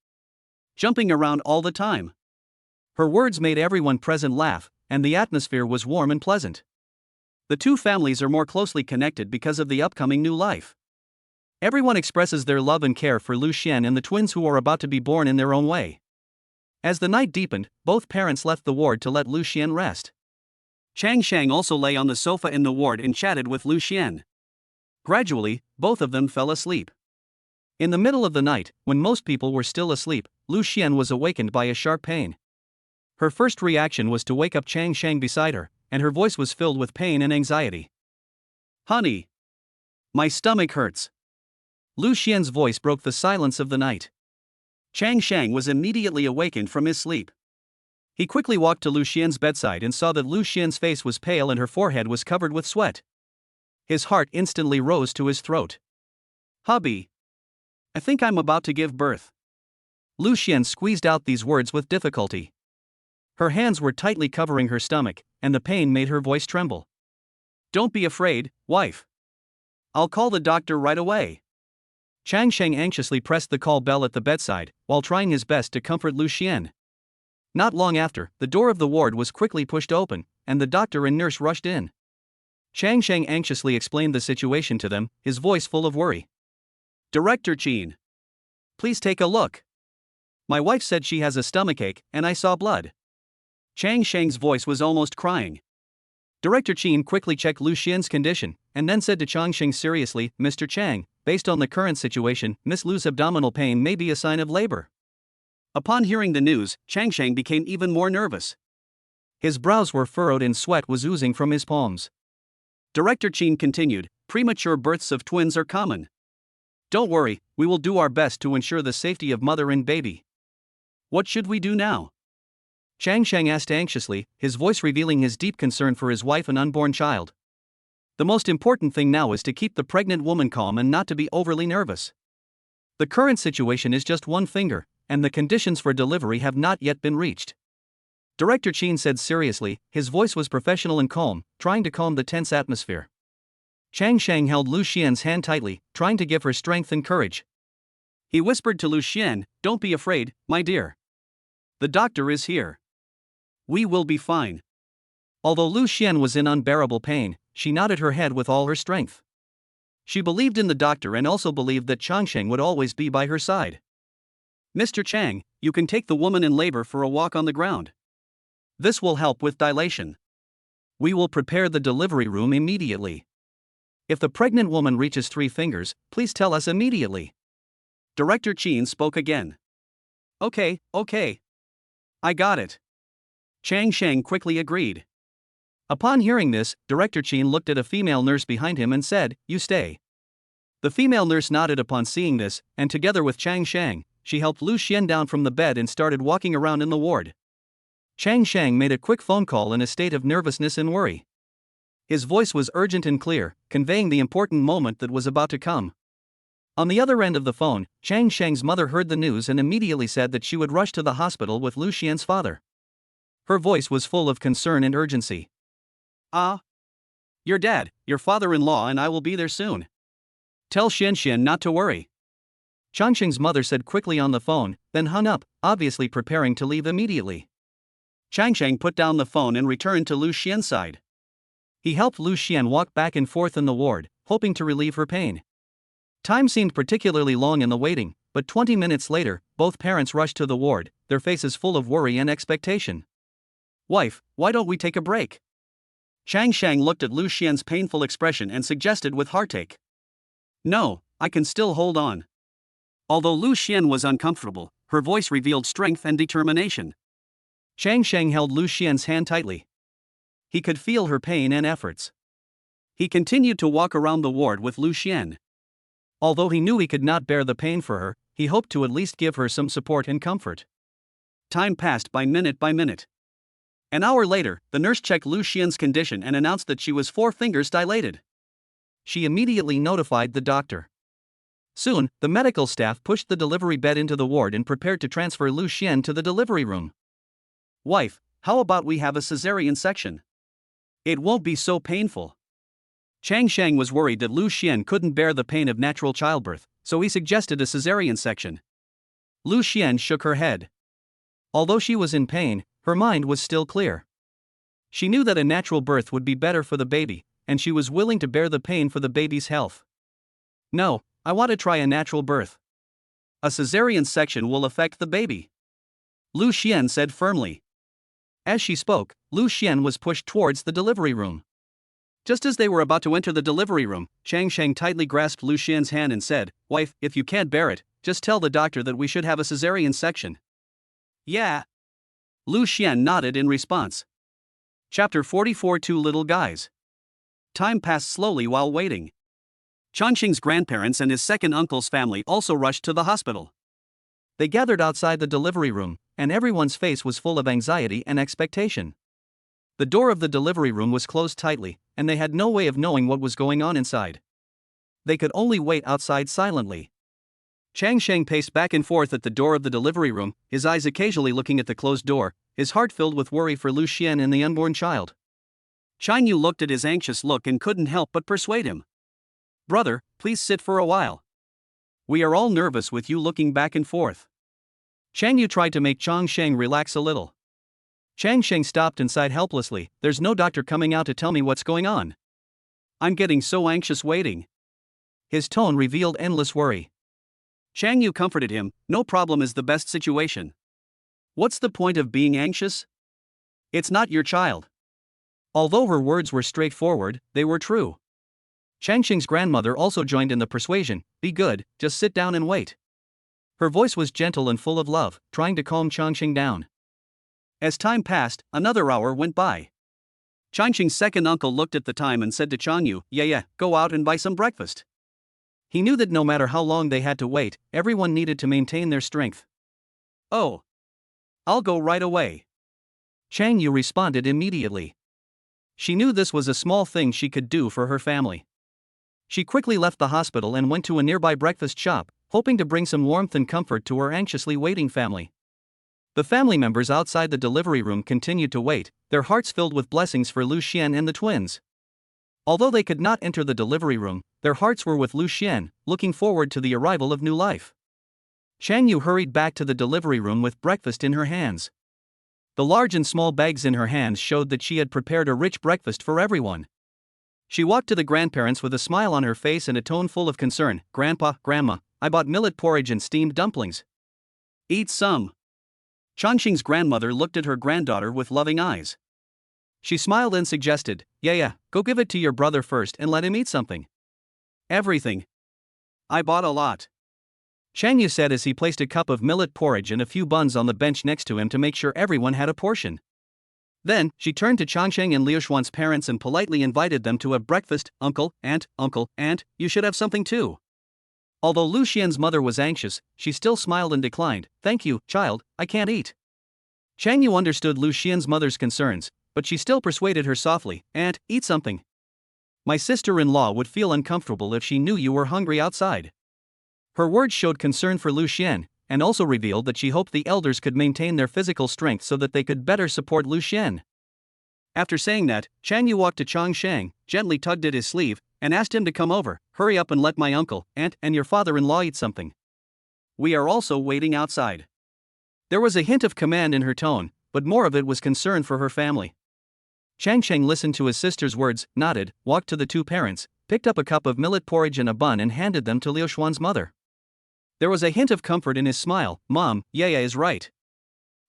jumping around all the time. Her words made everyone present laugh, and the atmosphere was warm and pleasant. The two families are more closely connected because of the upcoming new life. Everyone expresses their love and care for Liu Xuan and the twins who are about to be born in their own way. As the night deepened, both parents left the ward to let Liu Xuan rest. Chang Sheng also lay on the sofa in the ward and chatted with Liu Xuan. Gradually, both of them fell asleep. In the middle of the night, when most people were still asleep, Liu Xuan was awakened by a sharp pain. Her first reaction was to wake up Chang Sheng beside her, and her voice was filled with pain and anxiety. Honey, my stomach hurts. Liu Xuan's voice broke the silence of the night. Chang Sheng was immediately awakened from his sleep. He quickly walked to Liu Xuan's bedside and saw that Liu Xuan's face was pale and her forehead was covered with sweat. His heart instantly rose to his throat. Hubby, I think I'm about to give birth. Liu Xuan squeezed out these words with difficulty. Her hands were tightly covering her stomach, and the pain made her voice tremble. Don't be afraid, wife. I'll call the doctor right away. Chang Sheng anxiously pressed the call bell at the bedside, while trying his best to comfort Liu Xuan. Not long after, the door of the ward was quickly pushed open, and the doctor and nurse rushed in. Chang Sheng anxiously explained the situation to them, his voice full of worry. Director Qin, please take a look. My wife said she has a stomachache, and I saw blood. Chang Sheng's voice was almost crying. Director Qin quickly checked Liu Xuan's condition, and then said to Changsheng seriously, "Mr. Chang, based on the current situation, Miss Lu's abdominal pain may be a sign of labor." Upon hearing the news, Changsheng became even more nervous. His brows were furrowed and sweat was oozing from his palms. Director Qin continued, "Premature births of twins are common. Don't worry, we will do our best to ensure the safety of mother and baby. What should we do now?" Changsheng asked anxiously, his voice revealing his deep concern for his wife and unborn child. The most important thing now is to keep the pregnant woman calm and not to be overly nervous. The current situation is just one finger, and the conditions for delivery have not yet been reached. Director Qin said seriously, his voice was professional and calm, trying to calm the tense atmosphere. Changsheng held Liu Xuan's hand tightly, trying to give her strength and courage. He whispered to Liu Xuan, "Don't be afraid, my dear. The doctor is here. We will be fine." Although Liu Xuan was in unbearable pain, she nodded her head with all her strength. She believed in the doctor and also believed that Changsheng would always be by her side. "Mr. Chang, you can take the woman in labor for a walk on the ground. This will help with dilation. We will prepare the delivery room immediately. If the pregnant woman reaches 3 fingers, please tell us immediately." Director Qin spoke again. Okay. I got it." Changsheng quickly agreed. Upon hearing this, Director Qin looked at a female nurse behind him and said, "You stay." The female nurse nodded upon seeing this, and together with Changsheng, she helped Liu Xuan down from the bed and started walking around in the ward. Changsheng made a quick phone call in a state of nervousness and worry. His voice was urgent and clear, conveying the important moment that was about to come. On the other end of the phone, Changsheng's mother heard the news and immediately said that she would rush to the hospital with Liu Xuan's father. Her voice was full of concern and urgency. Your dad, your father-in-law and I will be there soon. Tell Xian not to worry." Changsheng's mother said quickly on the phone, then hung up, obviously preparing to leave immediately. Changsheng put down the phone and returned to Liu Xian's side. He helped Liu Xuan walk back and forth in the ward, hoping to relieve her pain. Time seemed particularly long in the waiting, but 20 minutes later, both parents rushed to the ward, their faces full of worry and expectation. "Wife, why don't we take a break?" Changsheng looked at Liu Xian's painful expression and suggested with heartache. "No, I can still hold on." Although Liu Xian was uncomfortable, her voice revealed strength and determination. Changsheng held Liu Xian's hand tightly. He could feel her pain and efforts. He continued to walk around the ward with Liu Xian. Although he knew he could not bear the pain for her, he hoped to at least give her some support and comfort. Time passed by minute. An hour later, the nurse checked Liu Xian's condition and announced that she was 4 fingers dilated. She immediately notified the doctor. Soon, the medical staff pushed the delivery bed into the ward and prepared to transfer Liu Xuan to the delivery room. "Wife, how about we have a cesarean section? It won't be so painful." Changsheng was worried that Liu Xuan couldn't bear the pain of natural childbirth, so he suggested a cesarean section. Liu Xuan shook her head. Although she was in pain, her mind was still clear. She knew that a natural birth would be better for the baby, and she was willing to bear the pain for the baby's health. "No, I want to try a natural birth. A cesarean section will affect the baby," Liu Xuan said firmly. As she spoke, Liu Xuan was pushed towards the delivery room. Just as they were about to enter the delivery room, Changsheng tightly grasped Liu Xian's hand and said, "Wife, if you can't bear it, just tell the doctor that we should have a cesarean section." "Yeah." Liu Xuan nodded in response. Chapter 44 Two Little Guys. Time passed slowly while waiting. Changsheng's grandparents and his second uncle's family also rushed to the hospital. They gathered outside the delivery room, and everyone's face was full of anxiety and expectation. The door of the delivery room was closed tightly, and they had no way of knowing what was going on inside. They could only wait outside silently. Changsheng paced back and forth at the door of the delivery room, his eyes occasionally looking at the closed door, his heart filled with worry for Liu Xuan and the unborn child. Yu looked at his anxious look and couldn't help but persuade him. "Brother, please sit for a while. We are all nervous with you looking back and forth." Yu tried to make Changsheng relax a little. Changsheng stopped and sighed helplessly. "There's no doctor coming out to tell me what's going on. I'm getting so anxious waiting." His tone revealed endless worry. Yu comforted him, "No problem is the best situation. What's the point of being anxious? It's not your child." Although her words were straightforward, they were true. Changxing's grandmother also joined in the persuasion, "Be good, just sit down and wait." Her voice was gentle and full of love, trying to calm Changxing down. As time passed, another hour went by. Changxing's second uncle looked at the time and said to Changyu, Yeah, go out and buy some breakfast. He knew that no matter how long they had to wait, everyone needed to maintain their strength. Oh. I'll go right away. Changyu responded immediately. She knew this was a small thing she could do for her family. She quickly left the hospital and went to a nearby breakfast shop, hoping to bring some warmth and comfort to her anxiously waiting family. The family members outside the delivery room continued to wait, their hearts filled with blessings for Liu Xuan and the twins. Although they could not enter the delivery room, their hearts were with Liu Xuan, looking forward to the arrival of new life. Changyu hurried back to the delivery room with breakfast in her hands. The large and small bags in her hands showed that she had prepared a rich breakfast for everyone. She walked to the grandparents with a smile on her face and a tone full of concern. "Grandpa, Grandma, I bought millet porridge and steamed dumplings. Eat some." Changxing's grandmother looked at her granddaughter with loving eyes. She smiled and suggested, Yeah, go give it to your brother first and let him eat something." "Everything. I bought a lot," Changyu said as he placed a cup of millet porridge and a few buns on the bench next to him to make sure everyone had a portion. Then, she turned to Changxing and Liu Xuan's parents and politely invited them to have breakfast. Uncle, Aunt, you should have something too." Although Liu Xian's mother was anxious, she still smiled and declined. "Thank you, child, I can't eat." Changyu understood Liu Xian's mother's concerns, but she still persuaded her softly, "Aunt, eat something. My sister-in-law would feel uncomfortable if she knew you were hungry outside." Her words showed concern for Liu Xian, and also revealed that she hoped the elders could maintain their physical strength so that they could better support Liu Xian. After saying that, Changyu walked to Changsheng, gently tugged at his sleeve, and asked him to come over. "Hurry up and let my uncle, aunt, and your father-in-law eat something. We are also waiting outside." There was a hint of command in her tone, but more of it was concern for her family. Changsheng listened to his sister's words, nodded, walked to the two parents, picked up a cup of millet porridge and a bun and handed them to Liu Xuan's mother. There was a hint of comfort in his smile. "Mom, Yaya is right.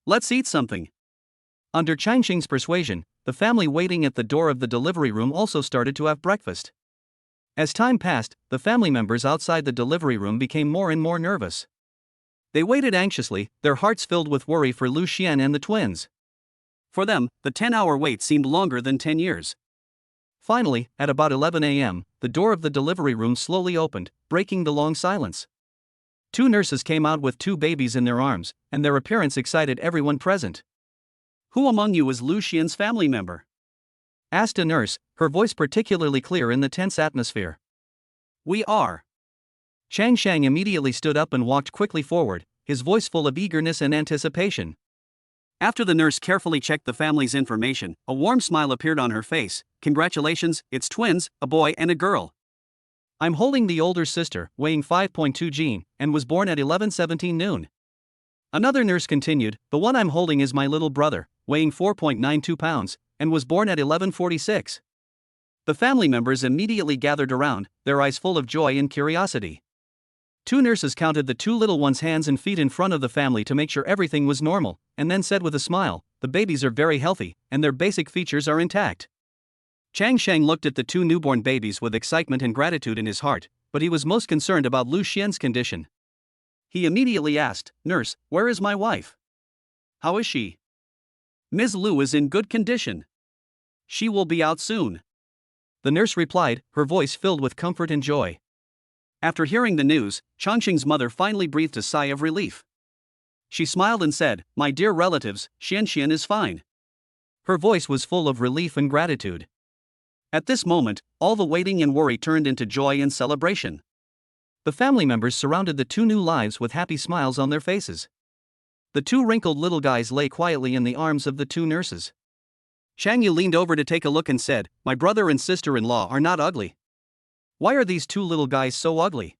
Let's eat something." Under Changsheng's persuasion, the family waiting at the door of the delivery room also started to have breakfast. As time passed, the family members outside the delivery room became more and more nervous. They waited anxiously, their hearts filled with worry for Liu Xian and the twins. For them, the 10-hour wait seemed longer than 10 years. Finally, at about 11 a.m., the door of the delivery room slowly opened, breaking the long silence. Two nurses came out with two babies in their arms, and their appearance excited everyone present. "Who among you is Liu Xian's family member?" asked a nurse, her voice particularly clear in the tense atmosphere. "We are." Changsheng immediately stood up and walked quickly forward, his voice full of eagerness and anticipation. After the nurse carefully checked the family's information, a warm smile appeared on her face. "Congratulations, it's twins, a boy and a girl." "I'm holding the older sister, weighing 5.2 gene, and was born at 11:17 noon. Another nurse continued, "The one I'm holding is my little brother, weighing 4.92 pounds, and was born at 11:46. The family members immediately gathered around, their eyes full of joy and curiosity. Two nurses counted the two little ones' hands and feet in front of the family to make sure everything was normal, and then said with a smile, "The babies are very healthy, and their basic features are intact." Changsheng looked at the two newborn babies with excitement and gratitude in his heart, but he was most concerned about Liu Xian's condition. He immediately asked, "Nurse, where is my wife? How is she?" "Ms. Liu is in good condition. She will be out soon." The nurse replied, her voice filled with comfort and joy. After hearing the news, Changxing's mother finally breathed a sigh of relief. She smiled and said, "My dear relatives, Xian is fine." Her voice was full of relief and gratitude. At this moment, all the waiting and worry turned into joy and celebration. The family members surrounded the two new lives with happy smiles on their faces. The two wrinkled little guys lay quietly in the arms of the two nurses. Changyu leaned over to take a look and said, "My brother and sister-in-law are not ugly." "Why are these two little guys so ugly?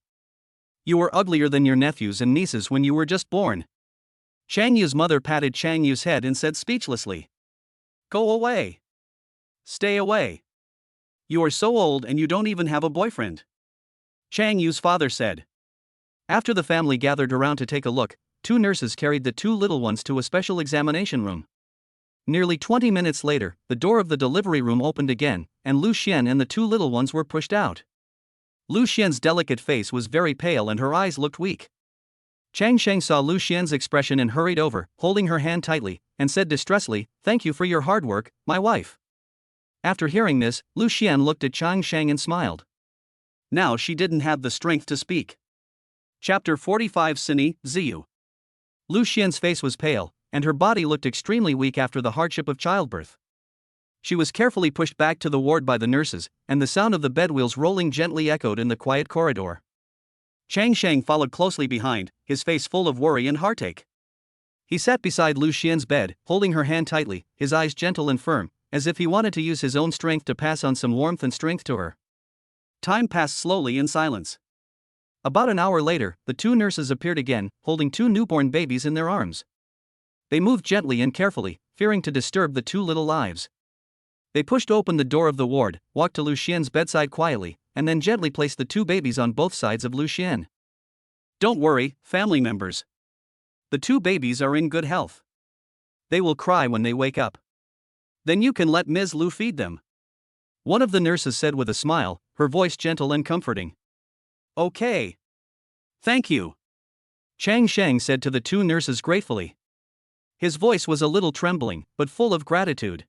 You were uglier than your nephews and nieces when you were just born." Changyu's mother patted Changyu's head and said speechlessly, "Go away. Stay away. You are so old and you don't even have a boyfriend," Changyu's father said. After the family gathered around to take a look, two nurses carried the two little ones to a special examination room. Nearly 20 minutes later, the door of the delivery room opened again, and Liu Xian and the two little ones were pushed out. Liu Xian's delicate face was very pale and her eyes looked weak. Chang Sheng saw Liu Xian's expression and hurried over, holding her hand tightly, and said distressfully, "Thank you for your hard work, my wife." After hearing this, Liu Xian looked at Chang Sheng and smiled. Now she didn't have the strength to speak. Chapter 45 Sini, Ziyu. Liu Xian's face was pale, and her body looked extremely weak after the hardship of childbirth. She was carefully pushed back to the ward by the nurses, and the sound of the bed wheels rolling gently echoed in the quiet corridor. Chang Sheng followed closely behind, his face full of worry and heartache. He sat beside Liu Xian's bed, holding her hand tightly, his eyes gentle and firm, as if he wanted to use his own strength to pass on some warmth and strength to her. Time passed slowly in silence. About an hour later, the two nurses appeared again, holding two newborn babies in their arms. They moved gently and carefully, fearing to disturb the two little lives. They pushed open the door of the ward, walked to Liu Xian's bedside quietly, and then gently placed the two babies on both sides of Liu Xian. "Don't worry, family members. The two babies are in good health. They will cry when they wake up. Then you can let Ms. Liu feed them," one of the nurses said with a smile, her voice gentle and comforting. "Okay. Thank you," Chang Sheng said to the two nurses gratefully. His voice was a little trembling, but full of gratitude.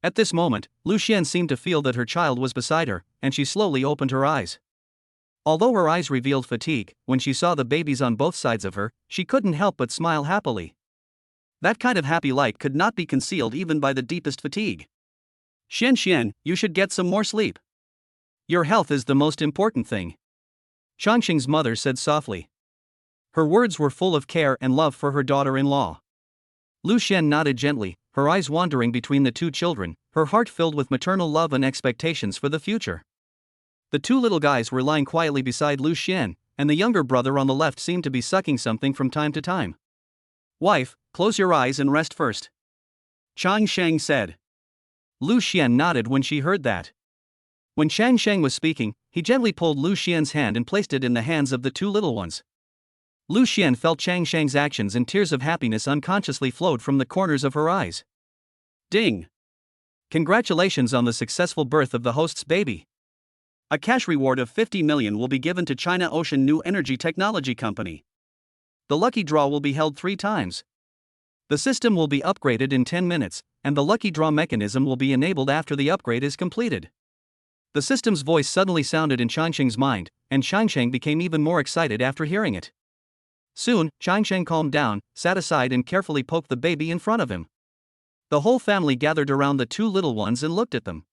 At this moment, Liu Xian seemed to feel that her child was beside her, and she slowly opened her eyes. Although her eyes revealed fatigue, when she saw the babies on both sides of her, she couldn't help but smile happily. That kind of happy light could not be concealed even by the deepest fatigue. "Xian, you should get some more sleep. Your health is the most important thing," Changxing's mother said softly. Her words were full of care and love for her daughter-in-law. Liu Xian nodded gently, her eyes wandering between the two children, her heart filled with maternal love and expectations for the future. The two little guys were lying quietly beside Liu Xian, and the younger brother on the left seemed to be sucking something from time to time. "Wife, close your eyes and rest first," Chang Sheng said. Liu Xian nodded when she heard that. When Chang Sheng was speaking, he gently pulled Liu Xian's hand and placed it in the hands of the two little ones. Liu Xian felt Chang Sheng's actions and tears of happiness unconsciously flowed from the corners of her eyes. Ding! Congratulations on the successful birth of the host's baby. A cash reward of 50 million will be given to China Ocean New Energy Technology Company. The lucky draw will be held 3 times. The system will be upgraded in 10 minutes, and the lucky draw mechanism will be enabled after the upgrade is completed. The system's voice suddenly sounded in Changsheng's mind, and Changsheng became even more excited after hearing it. Soon, Changsheng calmed down, sat aside and carefully poked the baby in front of him. The whole family gathered around the two little ones and looked at them.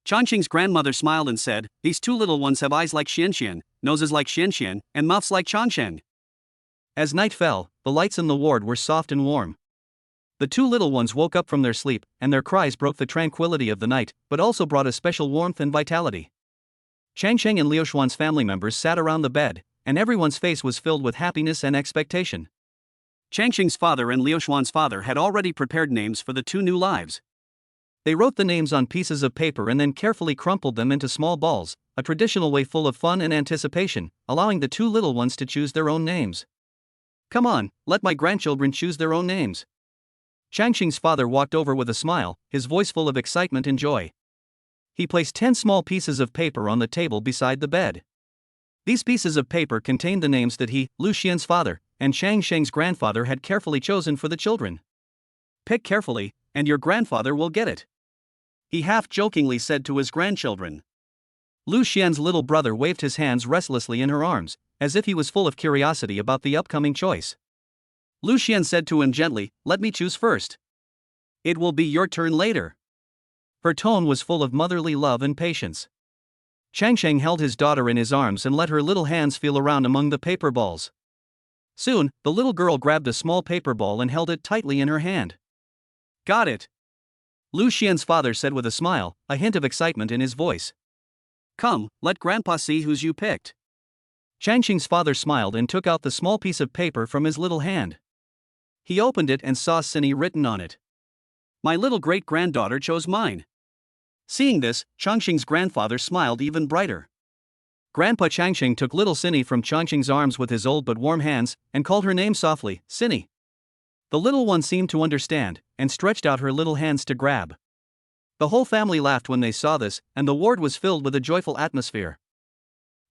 Changsheng's grandmother smiled and said, "These two little ones have eyes like Xian, noses like Xian, and mouths like Changsheng." As night fell, the lights in the ward were soft and warm. The two little ones woke up from their sleep, and their cries broke the tranquility of the night, but also brought a special warmth and vitality. Changsheng and Liu Xuan's family members sat around the bed, and everyone's face was filled with happiness and expectation. Changsheng's father and Liu Xuan's father had already prepared names for the two new lives. They wrote the names on pieces of paper and then carefully crumpled them into small balls, a traditional way full of fun and anticipation, allowing the two little ones to choose their own names. "Come on, let my grandchildren choose their own names." Changxing's father walked over with a smile, his voice full of excitement and joy. He placed 10 small pieces of paper on the table beside the bed. These pieces of paper contained the names that he, Liu Xian's father, and Chang Sheng's grandfather had carefully chosen for the children. "Pick carefully, and your grandfather will get it," he half-jokingly said to his grandchildren. Liu Xian's little brother waved his hands restlessly in her arms, as if he was full of curiosity about the upcoming choice. Liu Xian said to him gently, "Let me choose first. It will be your turn later." Her tone was full of motherly love and patience. Changsheng held his daughter in his arms and let her little hands feel around among the paper balls. Soon, the little girl grabbed a small paper ball and held it tightly in her hand. "Got it," Liu Xian's father said with a smile, a hint of excitement in his voice. "Come, let Grandpa see whose you picked." Changsheng's father smiled and took out the small piece of paper from his little hand. He opened it and saw Sini written on it. "My little great-granddaughter chose mine." Seeing this, Changsheng's grandfather smiled even brighter. Grandpa Changsheng took little Sini from Changsheng's arms with his old but warm hands, and called her name softly, "Sini." The little one seemed to understand, and stretched out her little hands to grab. The whole family laughed when they saw this, and the ward was filled with a joyful atmosphere.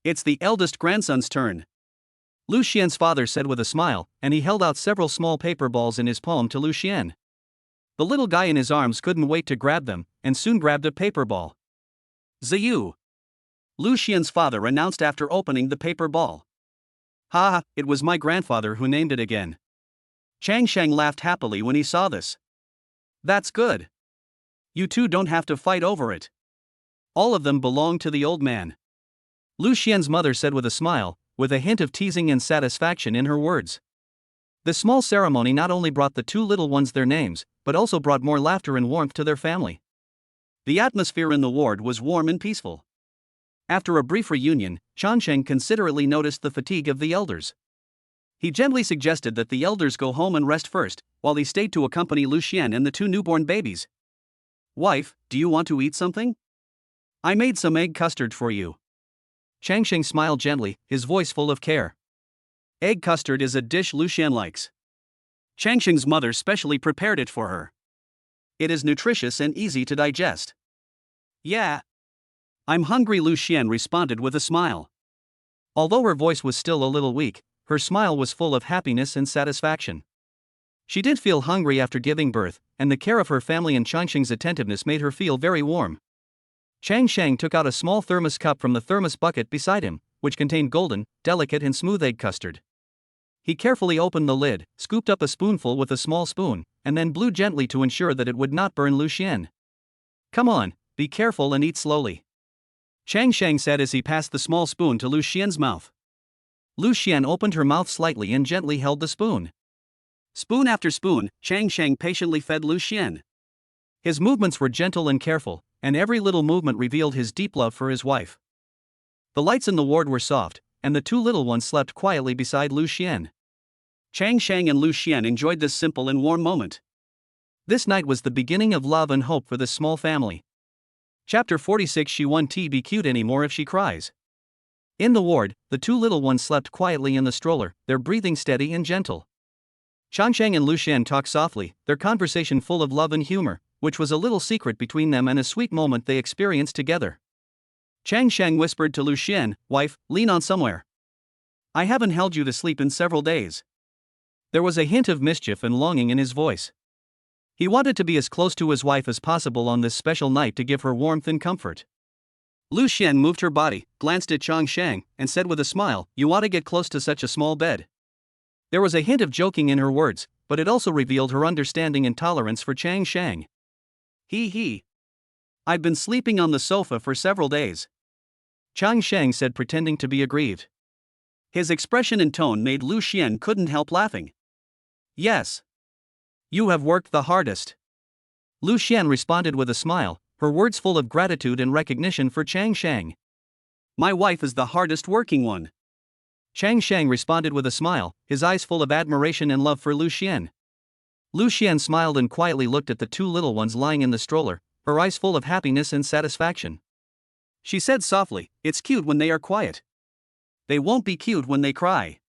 It's the eldest grandson's turn. Liu Xuan's father said with a smile, and he held out several small paper balls in his palm to Liu Xuan. The little guy in his arms couldn't wait to grab them, and soon grabbed a paper ball. Ziyu. Liu Xuan's father announced after opening the paper ball. Ha, it was my grandfather who named it again. Chang Sheng laughed happily when he saw this. That's good. You two don't have to fight over it. All of them belong to the old man. Liu Xuan's mother said with a smile, with a hint of teasing and satisfaction in her words. The small ceremony not only brought the two little ones their names, but also brought more laughter and warmth to their family. The atmosphere in the ward was warm and peaceful. After a brief reunion, Changsheng considerately noticed the fatigue of the elders. He gently suggested that the elders go home and rest first, while he stayed to accompany Liu Xuan and the two newborn babies. Wife, do you want to eat something? I made some egg custard for you. Changsheng smiled gently, his voice full of care. Egg custard is a dish Liu Xuan likes. Changsheng's mother specially prepared it for her. It is nutritious and easy to digest. Yeah. I'm hungry, Liu Xuan responded with a smile. Although her voice was still a little weak, her smile was full of happiness and satisfaction. She did feel hungry after giving birth, and the care of her family and Changsheng's attentiveness made her feel very warm. Changsheng took out a small thermos cup from the thermos bucket beside him, which contained golden, delicate and smooth egg custard. He carefully opened the lid, scooped up a spoonful with a small spoon, and then blew gently to ensure that it would not burn Liu Xuan. Come on, be careful and eat slowly. Changsheng said as he passed the small spoon to Liu Xuan's mouth. Liu Xuan opened her mouth slightly and gently held the spoon. Spoon after spoon, Changsheng patiently fed Liu Xuan. His movements were gentle and careful, and every little movement revealed his deep love for his wife. The lights in the ward were soft, and the two little ones slept quietly beside Liu Xuan. Changsheng and Liu Xuan enjoyed this simple and warm moment. This night was the beginning of love and hope for this small family. Chapter 46. She won't be cute anymore if she cries. In the ward, the two little ones slept quietly in the stroller, their breathing steady and gentle. Changsheng and Liu Xuan talked softly, their conversation full of love and humor, which was a little secret between them and a sweet moment they experienced together. Changsheng whispered to Liu Xuan, "Wife, lean on somewhere. I haven't held you to sleep in several days." There was a hint of mischief and longing in his voice. He wanted to be as close to his wife as possible on this special night to give her warmth and comfort. Liu Xuan moved her body, glanced at Changsheng, and said with a smile, "You ought to get close to such a small bed." There was a hint of joking in her words, but it also revealed her understanding and tolerance for Changsheng. He. I've been sleeping on the sofa for several days. Changsheng said, pretending to be aggrieved. His expression and tone made Liu Xuan couldn't help laughing. Yes. You have worked the hardest. Liu Xuan responded with a smile, her words full of gratitude and recognition for Changsheng. My wife is the hardest working one. Changsheng responded with a smile, his eyes full of admiration and love for Liu Xuan. Liu Xuan smiled and quietly looked at the two little ones lying in the stroller, her eyes full of happiness and satisfaction. She said softly, "It's cute when they are quiet. They won't be cute when they cry."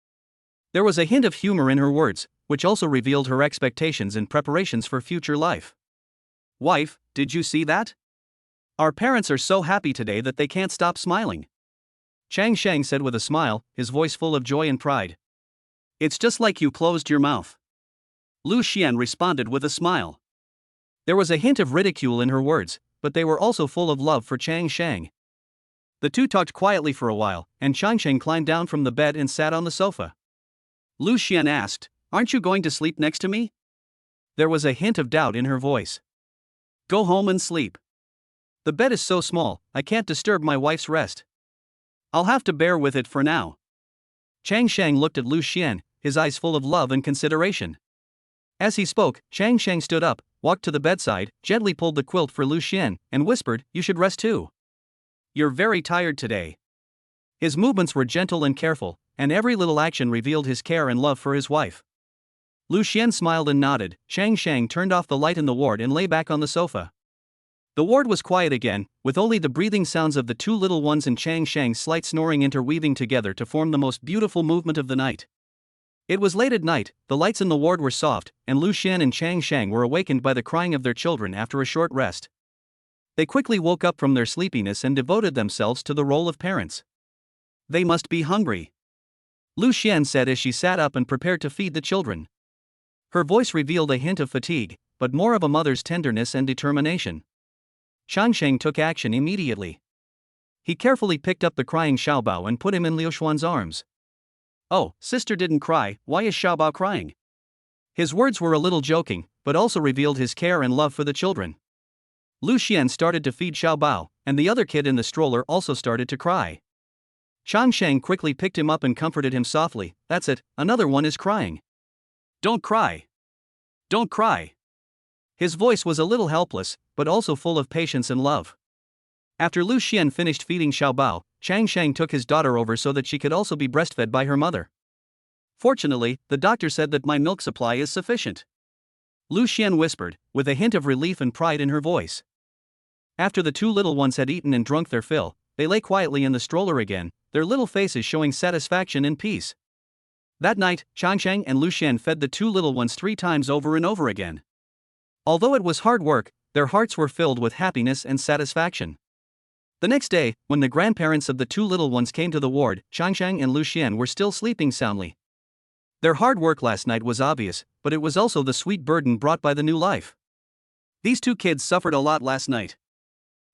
There was a hint of humor in her words, which also revealed her expectations and preparations for future life. Wife, did you see that? Our parents are so happy today that they can't stop smiling. Changsheng said with a smile, his voice full of joy and pride. It's just like you closed your mouth. Liu Xuan responded with a smile. There was a hint of ridicule in her words, but they were also full of love for Changsheng. The two talked quietly for a while, and Changsheng climbed down from the bed and sat on the sofa. Liu Xuan asked, "Aren't you going to sleep next to me?" There was a hint of doubt in her voice. Go home and sleep. The bed is so small, I can't disturb my wife's rest. I'll have to bear with it for now. Changsheng looked at Liu Xuan, his eyes full of love and consideration. As he spoke, Changsheng stood up, walked to the bedside, gently pulled the quilt for Liu Xuan, and whispered, "You should rest too. You're very tired today." His movements were gentle and careful, and every little action revealed his care and love for his wife. Liu Xuan smiled and nodded. Changsheng turned off the light in the ward and lay back on the sofa. The ward was quiet again, with only the breathing sounds of the two little ones and Changsheng's slight snoring interweaving together to form the most beautiful movement of the night. It was late at night, the lights in the ward were soft, and Liu Xuan and Changsheng were awakened by the crying of their children after a short rest. They quickly woke up from their sleepiness and devoted themselves to the role of parents. They must be hungry, Liu Xuan said as she sat up and prepared to feed the children. Her voice revealed a hint of fatigue, but more of a mother's tenderness and determination. Changsheng took action immediately. He carefully picked up the crying Xiaobao and put him in Liu Xuan's arms. "Oh, sister didn't cry, why is Xiaobao crying?" His words were a little joking, but also revealed his care and love for the children. Liu Xuan started to feed Xiaobao, and the other kid in the stroller also started to cry. Changsheng quickly picked him up and comforted him softly. "That's it, another one is crying. Don't cry. Don't cry." His voice was a little helpless, but also full of patience and love. After Liu Xuan finished feeding Xiaobao, Changsheng took his daughter over so that she could also be breastfed by her mother. "Fortunately, the doctor said that my milk supply is sufficient," Liu Xuan whispered, with a hint of relief and pride in her voice. After the two little ones had eaten and drunk their fill, they lay quietly in the stroller again, their little faces showing satisfaction and peace. That night, Changsheng and Liu Xuan fed the two little ones 3 times over and over again. Although it was hard work, their hearts were filled with happiness and satisfaction. The next day, when the grandparents of the two little ones came to the ward, Changsheng and Liu Xuan were still sleeping soundly. Their hard work last night was obvious, but it was also the sweet burden brought by the new life. "These two kids suffered a lot last night,"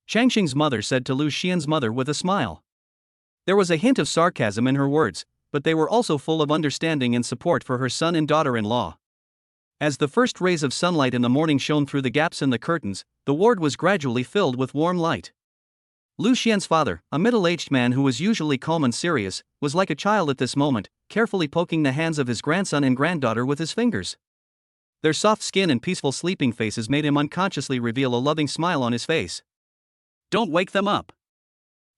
Changsheng's mother said to Liu Xian's mother with a smile. There was a hint of sarcasm in her words, but they were also full of understanding and support for her son and daughter-in-law. As the first rays of sunlight in the morning shone through the gaps in the curtains, the ward was gradually filled with warm light. Liu Xian's father, a middle-aged man who was usually calm and serious, was like a child at this moment, carefully poking the hands of his grandson and granddaughter with his fingers. Their soft skin and peaceful sleeping faces made him unconsciously reveal a loving smile on his face. "Don't wake them up."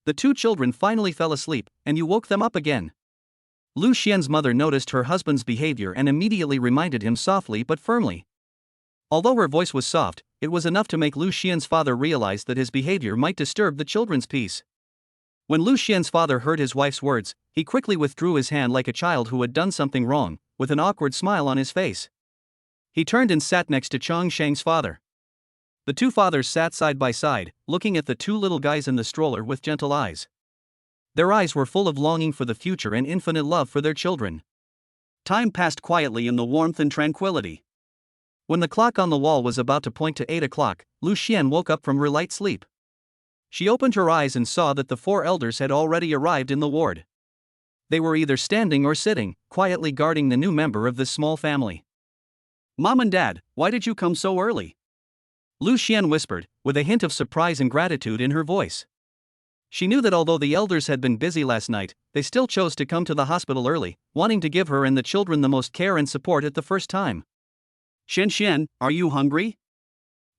The two children finally fell asleep, and you woke them up again. Liu Xian's mother noticed her husband's behavior and immediately reminded him softly but firmly. Although her voice was soft, it was enough to make Liu Xian's father realize that his behavior might disturb the children's peace. When Liu Xian's father heard his wife's words, he quickly withdrew his hand like a child who had done something wrong, with an awkward smile on his face. He turned and sat next to Changsheng's father. The two fathers sat side by side, looking at the two little guys in the stroller with gentle eyes. Their eyes were full of longing for the future and infinite love for their children. Time passed quietly in the warmth and tranquility. When the clock on the wall was about to point to 8 o'clock, Liu Xuan woke up from her light sleep. She opened her eyes and saw that the 4 elders had already arrived in the ward. They were either standing or sitting, quietly guarding the new member of this small family. "Mom and Dad, why did you come so early?" Liu Xuan whispered, with a hint of surprise and gratitude in her voice. She knew that although the elders had been busy last night, they still chose to come to the hospital early, wanting to give her and the children the most care and support at the first time. "Xian, are you hungry?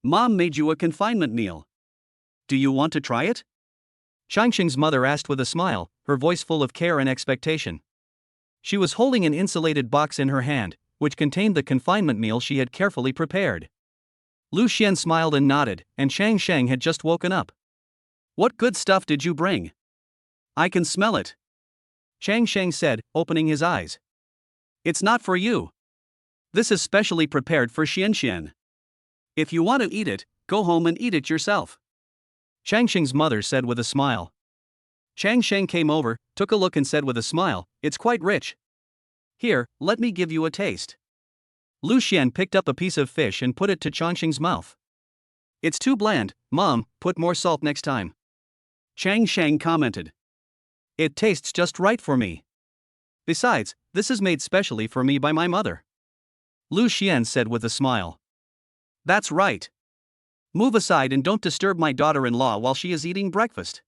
Mom made you a confinement meal. Do you want to try it?" Changsheng's mother asked with a smile, her voice full of care and expectation. She was holding an insulated box in her hand, which contained the confinement meal she had carefully prepared. Liu Xuan smiled and nodded, and Changsheng had just woken up. "What good stuff did you bring? I can smell it," Changsheng said, opening his eyes. "It's not for you. This is specially prepared for Xian. If you want to eat it, go home and eat it yourself," Changsheng's mother said with a smile. Changsheng came over, took a look and said with a smile, "It's quite rich. Here, let me give you a taste." Liu Xuan picked up a piece of fish and put it to Changsheng's mouth. "It's too bland, Mom, put more salt next time," Changsheng commented. "It tastes just right for me. Besides, this is made specially for me by my mother," Liu Xuan said with a smile. "That's right. Move aside and don't disturb my daughter-in-law while she is eating breakfast,"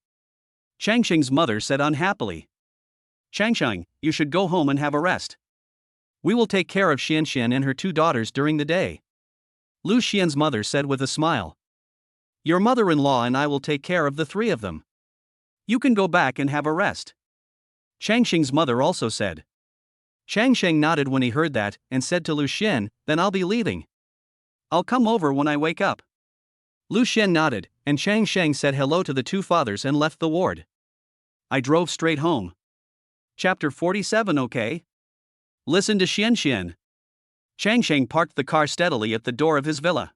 Changsheng's mother said unhappily. "Changsheng, you should go home and have a rest. We will take care of Xian and her 2 daughters during the day," Liu Xian's mother said with a smile. "Your mother-in-law and I will take care of the 3 of them. You can go back and have a rest," Changsheng's mother also said. Changsheng nodded when he heard that, and said to Liu Xuan, "Then I'll be leaving. I'll come over when I wake up." Liu Xuan nodded, and Changsheng said hello to the 2 fathers and left the ward. I drove straight home. Chapter 47. Okay? Listen to Xian. Changsheng parked the car steadily at the door of his villa.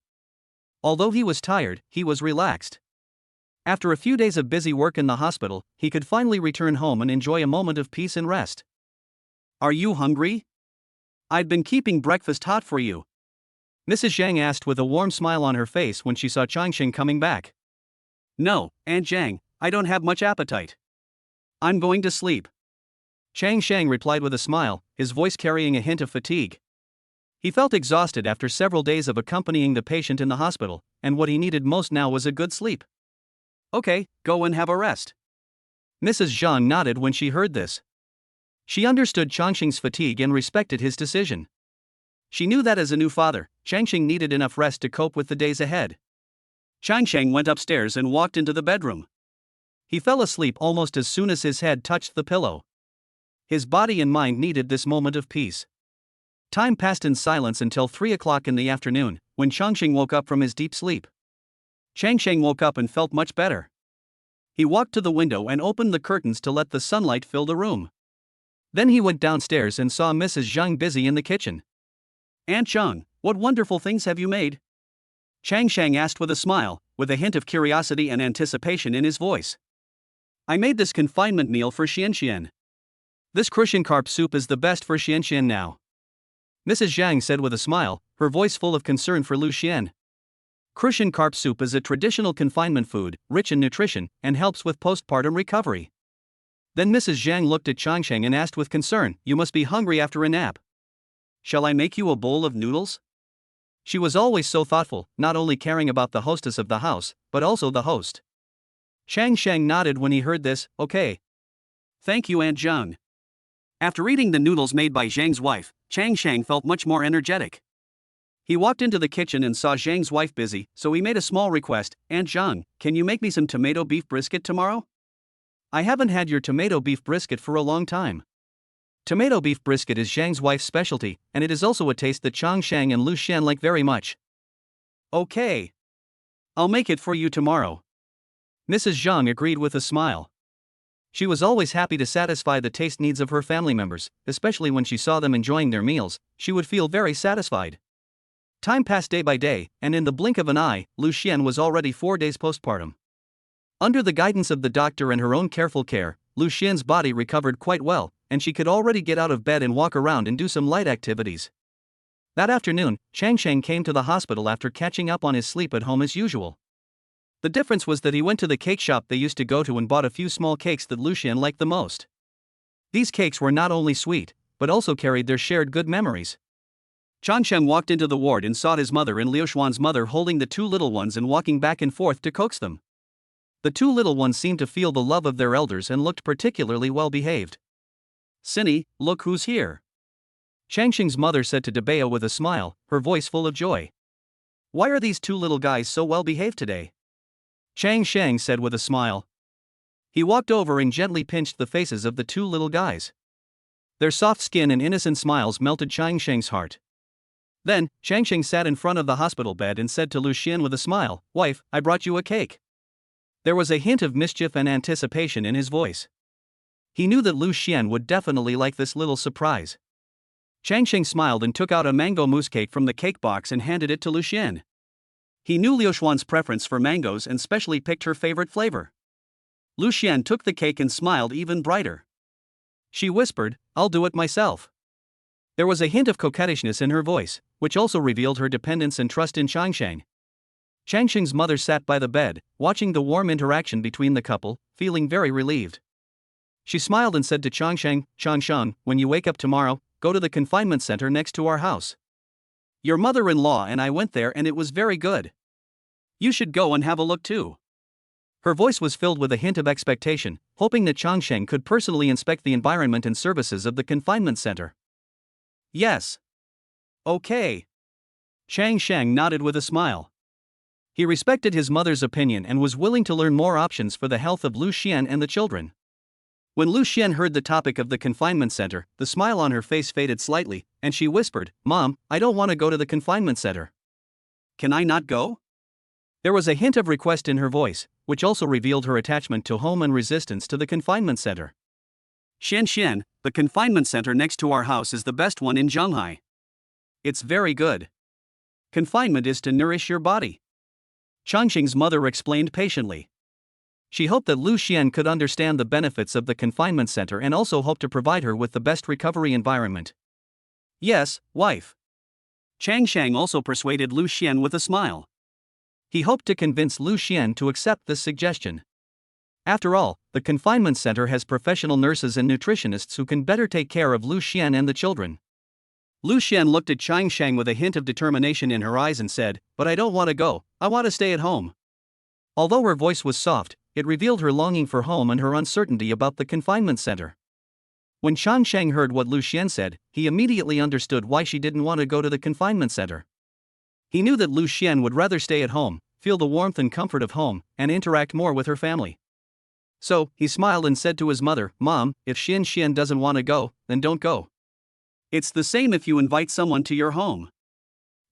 Although he was tired, he was relaxed. After a few days of busy work in the hospital, he could finally return home and enjoy a moment of peace and rest. Are you hungry? I'd been keeping breakfast hot for you, Mrs. Zhang asked with a warm smile on her face when she saw Changsheng coming back. No, Aunt Zhang, I don't have much appetite. I'm going to sleep, Changsheng replied with a smile, his voice carrying a hint of fatigue. He felt exhausted after several days of accompanying the patient in the hospital, and what he needed most now was a good sleep. Okay, go and have a rest. Mrs. Zhang nodded when she heard this. She understood Changsheng's fatigue and respected his decision. She knew that as a new father, Changsheng needed enough rest to cope with the days ahead. Changsheng went upstairs and walked into the bedroom. He fell asleep almost as soon as his head touched the pillow. His body and mind needed this moment of peace. Time passed in silence until 3 o'clock in the afternoon, when Changsheng woke up from his deep sleep. Changsheng woke up and felt much better. He walked to the window and opened the curtains to let the sunlight fill the room. Then he went downstairs and saw Mrs. Zhang busy in the kitchen. Aunt Zhang, what wonderful things have you made? Changsheng asked with a smile, with a hint of curiosity and anticipation in his voice. I made this confinement meal for Xianxian. This Crucian carp soup is the best for Xianxian now, Mrs. Zhang said with a smile, her voice full of concern for Liu Xuan. Crucian carp soup is a traditional confinement food, rich in nutrition, and helps with postpartum recovery. Then Mrs. Zhang looked at Changsheng and asked with concern, You must be hungry after a nap. Shall I make you a bowl of noodles? She was always so thoughtful, not only caring about the hostess of the house, but also the host. Changsheng nodded when he heard this, Okay. Thank you, Aunt Zhang. After eating the noodles made by Zhang's wife, Changsheng felt much more energetic. He walked into the kitchen and saw Zhang's wife busy, so he made a small request, Aunt Zhang, can you make me some tomato beef brisket tomorrow? I haven't had your tomato beef brisket for a long time. Tomato beef brisket is Zhang's wife's specialty, and it is also a taste that Changsheng and Liu Xuan like very much. Okay. I'll make it for you tomorrow, Mrs. Zhang agreed with a smile. She was always happy to satisfy the taste needs of her family members, especially when she saw them enjoying their meals, she would feel very satisfied. Time passed day by day, and in the blink of an eye, Liu Xuan was already 4 days postpartum. Under the guidance of the doctor and her own careful care, Liu Xuan's body recovered quite well, and she could already get out of bed and walk around and do some light activities. That afternoon, Changsheng came to the hospital after catching up on his sleep at home as usual. The difference was that he went to the cake shop they used to go to and bought a few small cakes that Liu Xuan liked the most. These cakes were not only sweet, but also carried their shared good memories. Changsheng walked into the ward and saw his mother and Liu Xuan's mother holding the 2 little ones and walking back and forth to coax them. The 2 little ones seemed to feel the love of their elders and looked particularly well behaved. Cindy, look who's here, Changsheng's mother said to Belle with a smile, her voice full of joy. Why are these 2 little guys so well behaved today? Changsheng said with a smile. He walked over and gently pinched the faces of the 2 little guys. Their soft skin and innocent smiles melted Changsheng's heart. Then, Changsheng sat in front of the hospital bed and said to Liu Xuan with a smile, Wife, I brought you a cake. There was a hint of mischief and anticipation in his voice. He knew that Liu Xuan would definitely like this little surprise. Changsheng smiled and took out a mango mousse cake from the cake box and handed it to Liu Xuan. He knew Liu Xuan's preference for mangoes and specially picked her favorite flavor. Liu Xuan took the cake and smiled even brighter. She whispered, I'll do it myself. There was a hint of coquettishness in her voice, which also revealed her dependence and trust in Changsheng. Changsheng's mother sat by the bed, watching the warm interaction between the couple, feeling very relieved. She smiled and said to Changsheng, Changsheng, when you wake up tomorrow, go to the confinement center next to our house. Your mother-in-law and I went there and it was very good. You should go and have a look too. Her voice was filled with a hint of expectation, hoping that Changsheng could personally inspect the environment and services of the confinement center. Yes. Okay. Changsheng nodded with a smile. He respected his mother's opinion and was willing to learn more options for the health of Liu Xuan and the children. When Liu Xuan heard the topic of the confinement center, the smile on her face faded slightly, and she whispered, Mom, I don't want to go to the confinement center. Can I not go? There was a hint of request in her voice, which also revealed her attachment to home and resistance to the confinement center. Xian, the confinement center next to our house is the best one in Zhanghai. It's very good. Confinement is to nourish your body, Changsheng's mother explained patiently. She hoped that Liu Xuan could understand the benefits of the confinement center and also hoped to provide her with the best recovery environment. Yes, wife. Chang Shang also persuaded Liu Xuan with a smile. He hoped to convince Liu Xuan to accept this suggestion. After all, the confinement center has professional nurses and nutritionists who can better take care of Liu Xuan and the children. Liu Xuan looked at Chang Shang with a hint of determination in her eyes and said, "But I don't want to go, I want to stay at home." Although her voice was soft, it revealed her longing for home and her uncertainty about the confinement center. When Chang Shang heard what Liu Xuan said, he immediately understood why she didn't want to go to the confinement center. He knew that Liu Xuan would rather stay at home, feel the warmth and comfort of home, and interact more with her family. So, he smiled and said to his mother, "Mom, if Xian doesn't want to go, then don't go. It's the same if you invite someone to your home."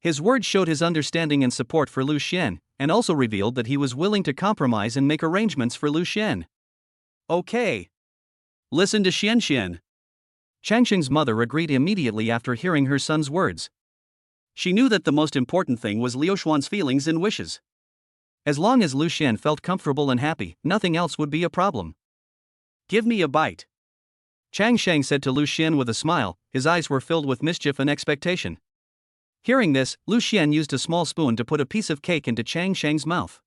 His words showed his understanding and support for Liu Xuan, and also revealed that he was willing to compromise and make arrangements for Liu Xuan. Okay. Listen to Xian. Chang Sheng's mother agreed immediately after hearing her son's words. She knew that the most important thing was Liu Xuan's feelings and wishes. As long as Liu Xuan felt comfortable and happy, nothing else would be a problem. "Give me a bite," Chang Sheng said to Liu Xuan with a smile. His eyes were filled with mischief and expectation. Hearing this, Liu Xuan used a small spoon to put a piece of cake into Chang Sheng's mouth.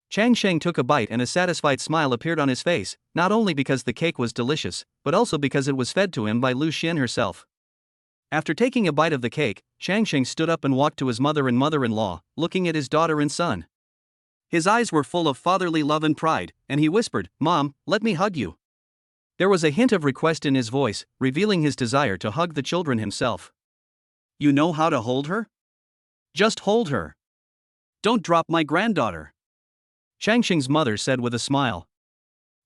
Chang Sheng took a bite and a satisfied smile appeared on his face, not only because the cake was delicious, but also because it was fed to him by Liu Xuan herself. After taking a bite of the cake, Chang Sheng stood up and walked to his mother and mother-in-law, looking at his daughter and son. His eyes were full of fatherly love and pride, and he whispered, "Mom, let me hug you." There was a hint of request in his voice, revealing his desire to hug the children himself. "You know how to hold her? Just hold her. Don't drop my granddaughter," Chang Sheng's mother said with a smile.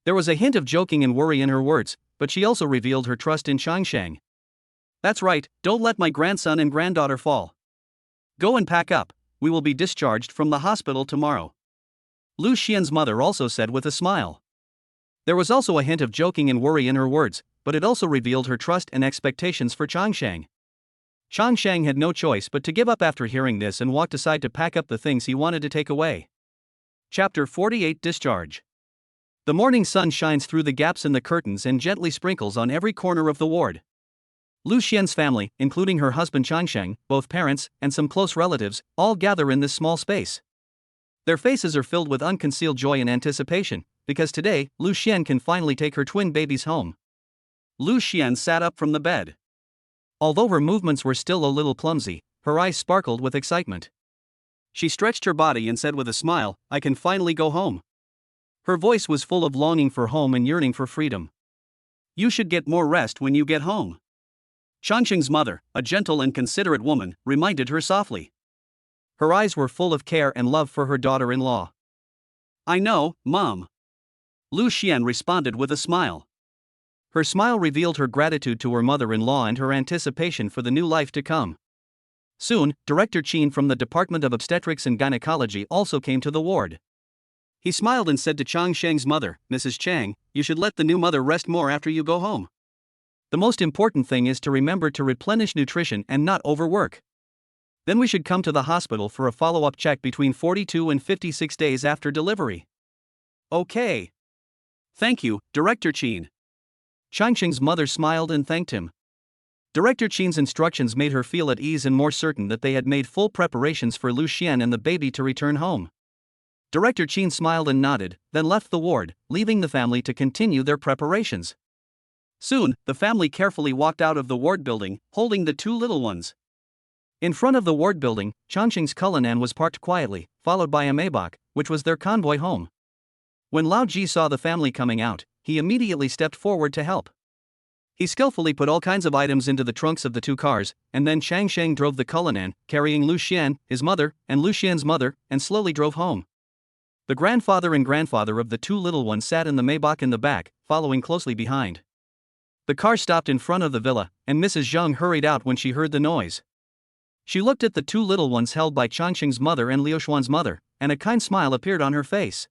There was a hint of joking and worry in her words, but she also revealed her trust in Chang Sheng. "That's right, don't let my grandson and granddaughter fall. Go and pack up, we will be discharged from the hospital tomorrow," Liu Xian's mother also said with a smile. There was also a hint of joking and worry in her words, but it also revealed her trust and expectations for Chang Sheng. Chang Sheng had no choice but to give up after hearing this and walked aside to pack up the things he wanted to take away. Chapter 48 Discharge. The morning sun shines through the gaps in the curtains and gently sprinkles on every corner of the ward. Liu Xian's family, including her husband Chang Sheng, both parents, and some close relatives, all gather in this small space. Their faces are filled with unconcealed joy and anticipation, because today, Liu Xuan can finally take her twin babies home. Liu Xuan sat up from the bed. Although her movements were still a little clumsy, her eyes sparkled with excitement. She stretched her body and said with a smile, "I can finally go home." Her voice was full of longing for home and yearning for freedom. "You should get more rest when you get home," Changsheng's mother, a gentle and considerate woman, reminded her softly. Her eyes were full of care and love for her daughter-in-law. "I know, Mom," Liu Xuan responded with a smile. Her smile revealed her gratitude to her mother-in-law and her anticipation for the new life to come. Soon, Director Qin from the Department of Obstetrics and Gynecology also came to the ward. He smiled and said to Chang Sheng's mother, "Mrs. Chang, you should let the new mother rest more after you go home. The most important thing is to remember to replenish nutrition and not overwork. Then we should come to the hospital for a follow-up check between 42 and 56 days after delivery." "Okay. Thank you, Director Qin." Chang Sheng's mother smiled and thanked him. Director Qin's instructions made her feel at ease and more certain that they had made full preparations for Liu Xuan and the baby to return home. Director Qin smiled and nodded, then left the ward, leaving the family to continue their preparations. Soon, the family carefully walked out of the ward building, holding the two little ones. In front of the ward building, Changsheng's Cullinan was parked quietly, followed by a Maybach, which was their convoy home. When Lao Ji saw the family coming out, he immediately stepped forward to help. He skillfully put all kinds of items into the trunks of the two cars, and then Chang Sheng drove the Cullinan, carrying Liu Xuan, his mother, and Liu Xian's mother, and slowly drove home. The grandfather and grandfather of the two little ones sat in the Maybach in the back, following closely behind. The car stopped in front of the villa, and Mrs. Zheng hurried out when she heard the noise. She looked at the two little ones held by Changsheng's mother and Liu Xuan's mother, and a kind smile appeared on her face.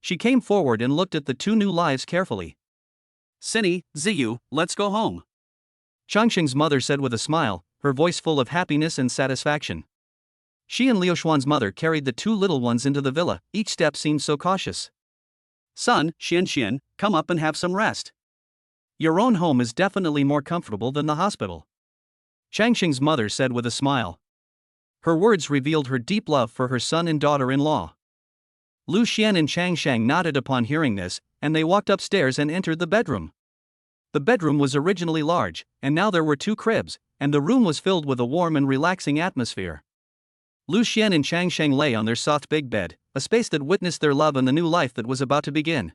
She came forward and looked at the two new lives carefully. "Cindy, Ziyu, let's go home," Changsheng's mother said with a smile, her voice full of happiness and satisfaction. She and Liu Xuan's mother carried the two little ones into the villa, each step seemed so cautious. Son, Xian, come up and have some rest. Your own home is definitely more comfortable than the hospital, Changsheng's mother said with a smile. Her words revealed her deep love for her son and daughter-in-law. Liu Xuan and Changsheng nodded upon hearing this, and they walked upstairs and entered the bedroom. The bedroom was originally large, and now there were 2 cribs, and the room was filled with a warm and relaxing atmosphere. Liu Xuan and Changsheng lay on their soft big bed, a space that witnessed their love and the new life that was about to begin.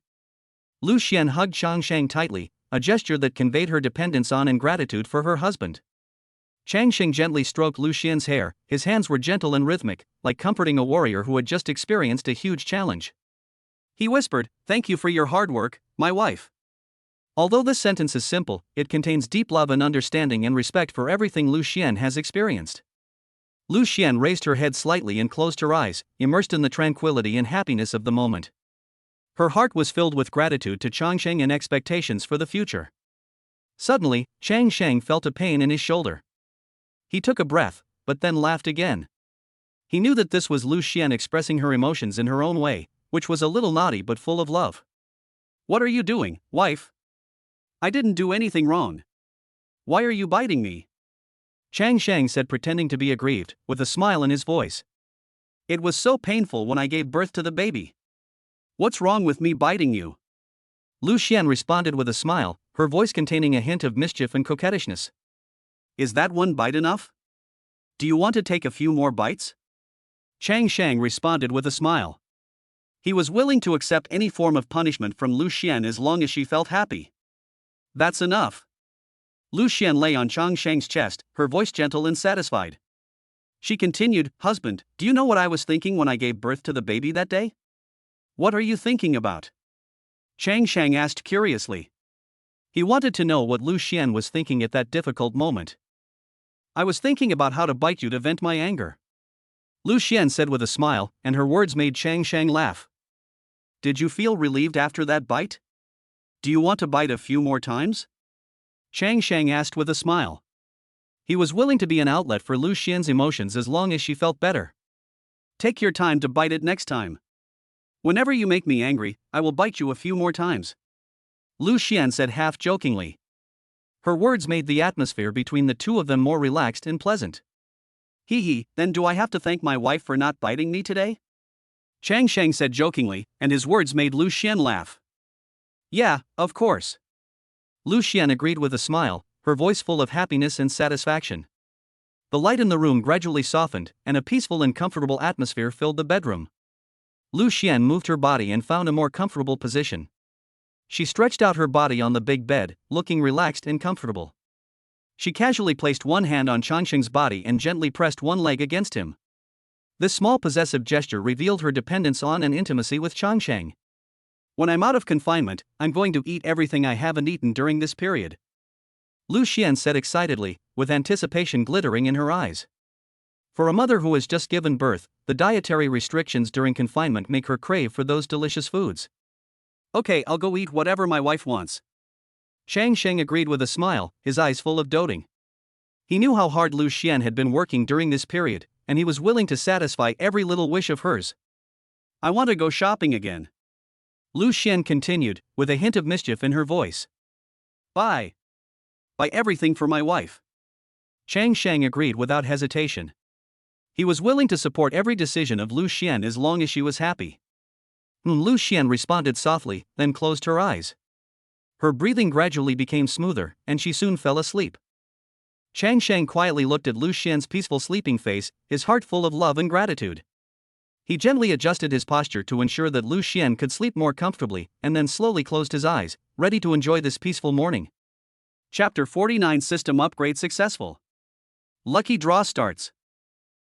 Liu Xuan hugged Changsheng tightly, a gesture that conveyed her dependence on and gratitude for her husband. Changsheng gently stroked Liu Xuan's hair, his hands were gentle and rhythmic, like comforting a warrior who had just experienced a huge challenge. He whispered, "Thank you for your hard work, my wife." Although this sentence is simple, it contains deep love and understanding and respect for everything Liu Xuan has experienced. Liu Xuan raised her head slightly and closed her eyes, immersed in the tranquility and happiness of the moment. Her heart was filled with gratitude to Changsheng and expectations for the future. Suddenly, Changsheng felt a pain in his shoulder. He took a breath, but then laughed again. He knew that this was Liu Xuan expressing her emotions in her own way, which was a little naughty but full of love. "What are you doing, wife? I didn't do anything wrong. Why are you biting me?" Changsheng said, pretending to be aggrieved, with a smile in his voice. "It was so painful when I gave birth to the baby. What's wrong with me biting you?" Liu Xuan responded with a smile, her voice containing a hint of mischief and coquettishness. "Is that one bite enough? Do you want to take a few more bites?" Changsheng responded with a smile. He was willing to accept any form of punishment from Liu Xuan as long as she felt happy. "That's enough." Liu Xuan lay on Changsheng's chest, her voice gentle and satisfied. She continued, "Husband, do you know what I was thinking when I gave birth to the baby that day?" "What are you thinking about?" Changsheng asked curiously. He wanted to know what Liu Xuan was thinking at that difficult moment. "I was thinking about how to bite you to vent my anger," Liu Xuan said with a smile, and her words made Changsheng laugh. "Did you feel relieved after that bite? Do you want to bite a few more times?" Changsheng asked with a smile. He was willing to be an outlet for Liu Xuan's emotions as long as she felt better. "Take your time to bite it next time. Whenever you make me angry, I will bite you a few more times," Liu Xuan said half-jokingly. Her words made the atmosphere between the two of them more relaxed and pleasant. "Hee, then do I have to thank my wife for not biting me today?" Changsheng said jokingly, and his words made Liu Xuan laugh. "Yeah, of course." Liu Xuan agreed with a smile, her voice full of happiness and satisfaction. The light in the room gradually softened, and a peaceful and comfortable atmosphere filled the bedroom. Liu Xuan moved her body and found a more comfortable position. She stretched out her body on the big bed, looking relaxed and comfortable. She casually placed one hand on Changsheng's body and gently pressed one leg against him. This small possessive gesture revealed her dependence on and intimacy with Changsheng. "When I'm out of confinement, I'm going to eat everything I haven't eaten during this period," Liu Xuan said excitedly, with anticipation glittering in her eyes. For a mother who has just given birth, the dietary restrictions during confinement make her crave for those delicious foods. "Okay, I'll go eat whatever my wife wants." Changsheng agreed with a smile, his eyes full of doting. He knew how hard Liu Xuan had been working during this period, and he was willing to satisfy every little wish of hers. "I want to go shopping again," Liu Xuan continued, with a hint of mischief in her voice. Buy everything for my wife." Changsheng agreed without hesitation. He was willing to support every decision of Liu Xuan as long as she was happy. Liu Xuan responded softly, then closed her eyes. Her breathing gradually became smoother, and she soon fell asleep. Changsheng quietly looked at Liu Xuan's peaceful sleeping face, his heart full of love and gratitude. He gently adjusted his posture to ensure that Liu Xuan could sleep more comfortably, and then slowly closed his eyes, ready to enjoy this peaceful morning. Chapter 49: System Upgrade Successful. Lucky Draw starts.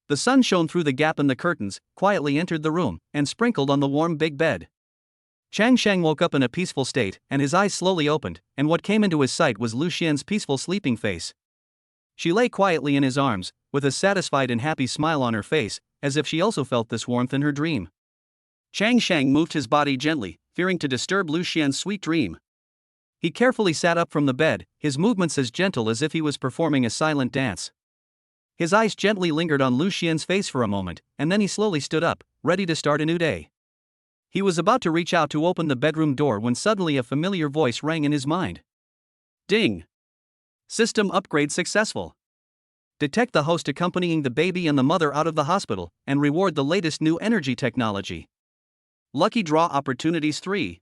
The sun shone through the gap in the curtains, quietly entered the room, and sprinkled on the warm big bed. Changsheng woke up in a peaceful state, and his eyes slowly opened, and what came into his sight was Liu Xuan's peaceful sleeping face. She lay quietly in his arms, with a satisfied and happy smile on her face, as if she also felt this warmth in her dream. Changsheng moved his body gently, fearing to disturb Liu Xuan's sweet dream. He carefully sat up from the bed, his movements as gentle as if he was performing a silent dance. His eyes gently lingered on Liu Xuan's face for a moment, and then he slowly stood up, ready to start a new day. He was about to reach out to open the bedroom door when suddenly a familiar voice rang in his mind. Ding! System upgrade successful. Detect the host accompanying the baby and the mother out of the hospital, and reward the latest new energy technology. Lucky draw opportunities 3.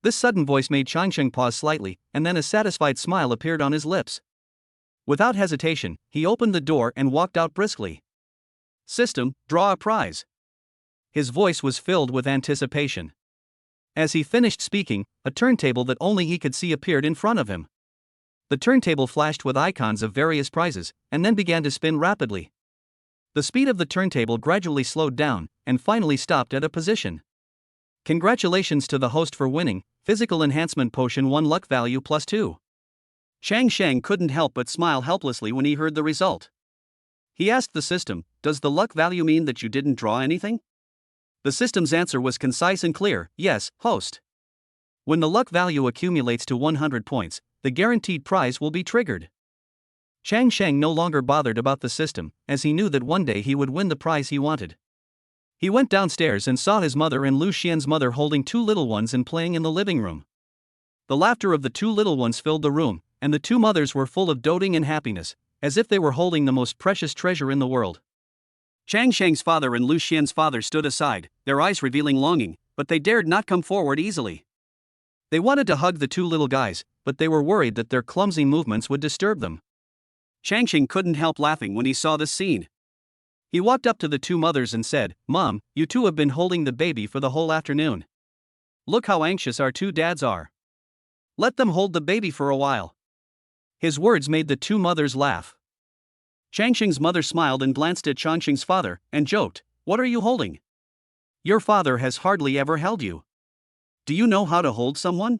This sudden voice made Changsheng pause slightly, and then a satisfied smile appeared on his lips. Without hesitation, he opened the door and walked out briskly. System, draw a prize. His voice was filled with anticipation. As he finished speaking, a turntable that only he could see appeared in front of him. The turntable flashed with icons of various prizes, and then began to spin rapidly. The speed of the turntable gradually slowed down, and finally stopped at a position. Congratulations to the host for winning, Physical Enhancement Potion 1 luck value +2. Changsheng couldn't help but smile helplessly when he heard the result. He asked the system, does the luck value mean that you didn't draw anything? The system's answer was concise and clear, yes, host. When the luck value accumulates to 100 points, the guaranteed prize will be triggered. Changsheng no longer bothered about the system, as he knew that one day he would win the prize he wanted. He went downstairs and saw his mother and Liu Xuan's mother holding 2 little ones and playing in the living room. The laughter of the 2 little ones filled the room, and the 2 mothers were full of doting and happiness, as if they were holding the most precious treasure in the world. Changsheng's father and Liu Xuan's father stood aside, their eyes revealing longing, but they dared not come forward easily. They wanted to hug the 2 little guys, but they were worried that their clumsy movements would disturb them. Changsheng couldn't help laughing when he saw this scene. He walked up to the 2 mothers and said, "Mom, you 2 have been holding the baby for the whole afternoon. Look how anxious our 2 dads are. Let them hold the baby for a while." His words made the 2 mothers laugh. Changsheng's mother smiled and glanced at Changsheng's father, and joked, "What are you holding? Your father has hardly ever held you. Do you know how to hold someone?"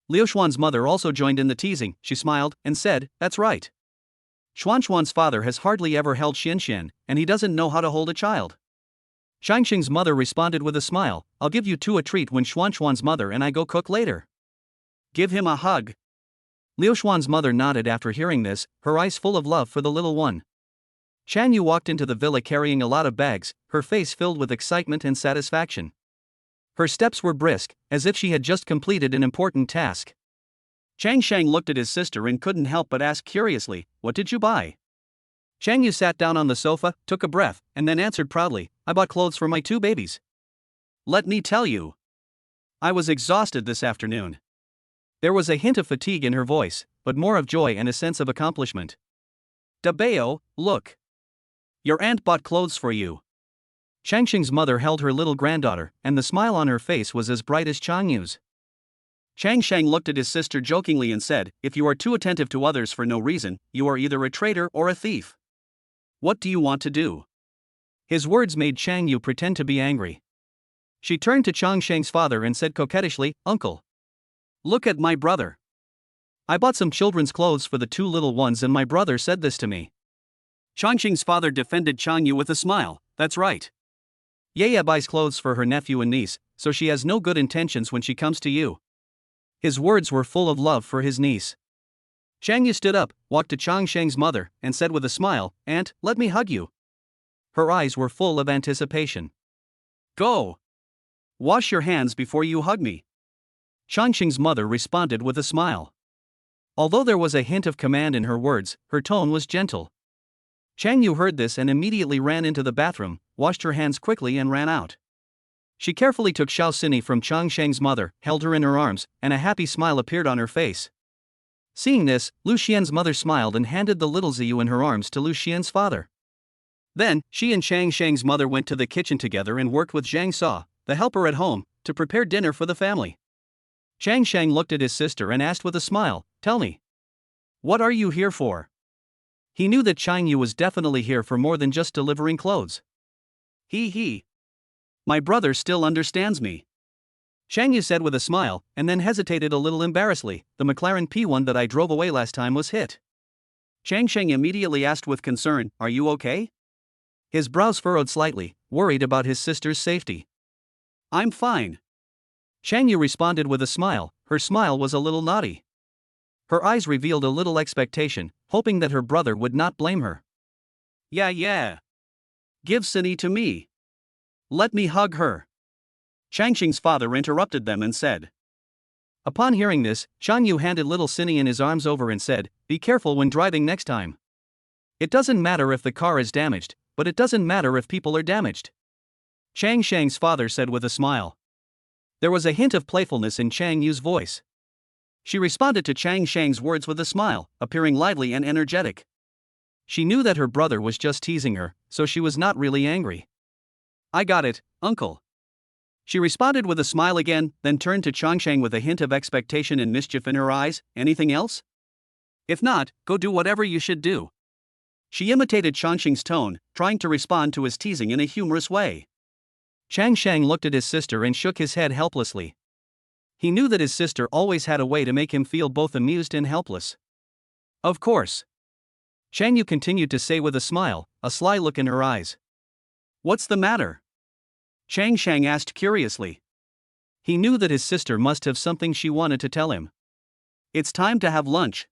Liu Xuan's mother also joined in the teasing. She smiled and said, "That's right. Xuan's father has hardly ever held Xianxian, and he doesn't know how to hold a child." Changsheng's mother responded with a smile, "I'll give you 2 a treat when Xuan's mother and I go cook later. Give him a hug." Liu Xuan's mother nodded after hearing this, her eyes full of love for the little one. Shan Yu walked into the villa carrying a lot of bags, her face filled with excitement and satisfaction. Her steps were brisk, as if she had just completed an important task. Changsheng looked at his sister and couldn't help but ask curiously, "What did you buy?" Shan Yu sat down on the sofa, took a breath, and then answered proudly, "I bought clothes for my 2 babies. Let me tell you, I was exhausted this afternoon." There was a hint of fatigue in her voice, but more of joy and a sense of accomplishment. "Dabeo, look. Your aunt bought clothes for you." Changsheng's mother held her little granddaughter, and the smile on her face was as bright as Changyu's. Changsheng looked at his sister jokingly and said, "If you are too attentive to others for no reason, you are either a traitor or a thief. What do you want to do?" His words made Changyu pretend to be angry. She turned to Changsheng's father and said coquettishly, "Uncle, look at my brother. I bought some children's clothes for the 2 little ones and my brother said this to me." Changsheng's father defended Changyu with a smile, "That's right. Yaya buys clothes for her nephew and niece, so she has no good intentions when she comes to you." His words were full of love for his niece. Changyu stood up, walked to Changsheng's mother, and said with a smile, "Aunt, let me hug you." Her eyes were full of anticipation. "Go. Wash your hands before you hug me." Changsheng's mother responded with a smile. Although there was a hint of command in her words, her tone was gentle. Changyu heard this and immediately ran into the bathroom, washed her hands quickly and ran out. She carefully took Xiao Sini from Changsheng's mother, held her in her arms, and a happy smile appeared on her face. Seeing this, Liu Xian's mother smiled and handed the little Ziyu in her arms to Liu Xian's father. Then, she and Changsheng's mother went to the kitchen together and worked with Zhang Sa, the helper at home, to prepare dinner for the family. Changsheng looked at his sister and asked with a smile, "Tell me, what are you here for?" He knew that Changyu was definitely here for more than just delivering clothes. He. My brother still understands me. Changyu said with a smile, and then hesitated a little embarrassedly. "The McLaren P1 that I drove away last time was hit." Changsheng immediately asked with concern, "Are you okay?" His brows furrowed slightly, worried about his sister's safety. "I'm fine." Changyu responded with a smile. Her smile was a little naughty. Her eyes revealed a little expectation, hoping that her brother would not blame her. Yeah. Give Sini to me. Let me hug her." Chang Xing's father interrupted them and said. Upon hearing this, Chang Yu handed little Cindy in his arms over and said, "Be careful when driving next time. It doesn't matter if the car is damaged, but it doesn't matter if people are damaged." Chang Shang's father said with a smile. There was a hint of playfulness in Chang Yu's voice. She responded to Chang Shang's words with a smile, appearing lively and energetic. She knew that her brother was just teasing her, so she was not really angry. "I got it, uncle." She responded with a smile again, then turned to Changsheng with a hint of expectation and mischief in her eyes. "Anything else? If not, go do whatever you should do." She imitated Changsheng's tone, trying to respond to his teasing in a humorous way. Chang Shang looked at his sister and shook his head helplessly. He knew that his sister always had a way to make him feel both amused and helpless. "Of course." Chang Yu continued to say with a smile, a sly look in her eyes. "What's the matter?" Chang Shang asked curiously. He knew that his sister must have something she wanted to tell him. "It's time to have lunch.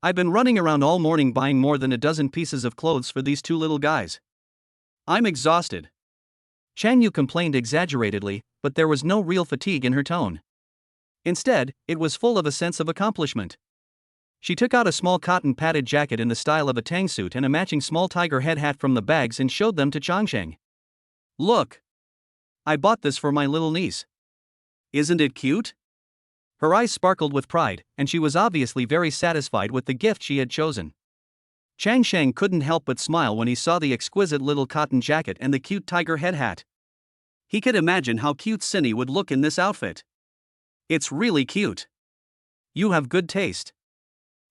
I've been running around all morning buying more than a dozen pieces of clothes for these two little guys. I'm exhausted." Chang Yu complained exaggeratedly, but there was no real fatigue in her tone. Instead, it was full of a sense of accomplishment. She took out a small cotton padded jacket in the style of a tang suit and a matching small tiger head hat from the bags and showed them to Changsheng. "Look. I bought this for my little niece. Isn't it cute?" Her eyes sparkled with pride, and she was obviously very satisfied with the gift she had chosen. Changsheng couldn't help but smile when he saw the exquisite little cotton jacket and the cute tiger head hat. He could imagine how cute Cindy would look in this outfit. "It's really cute. You have good taste."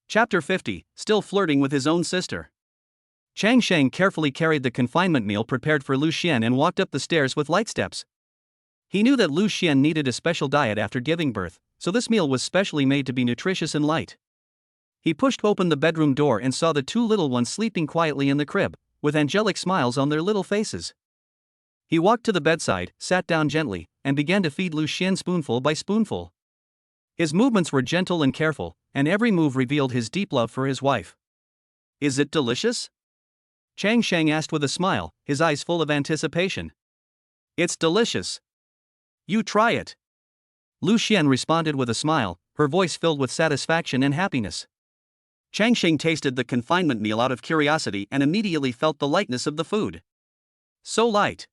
Chapter 50, still flirting with his own sister. Chang Sheng carefully carried the confinement meal prepared for Liu Xuan and walked up the stairs with light steps. He knew that Liu Xuan needed a special diet after giving birth, so this meal was specially made to be nutritious and light. He pushed open the bedroom door and saw the two little ones sleeping quietly in the crib, with angelic smiles on their little faces. He walked to the bedside, sat down gently, and began to feed Liu Xuan spoonful by spoonful. His movements were gentle and careful, and every move revealed his deep love for his wife. "Is it delicious?" Chang Sheng asked with a smile, his eyes full of anticipation. "It's delicious. You try it." Liu Xuan responded with a smile, her voice filled with satisfaction and happiness. Changsheng tasted the confinement meal out of curiosity and immediately felt the lightness of the food. So light.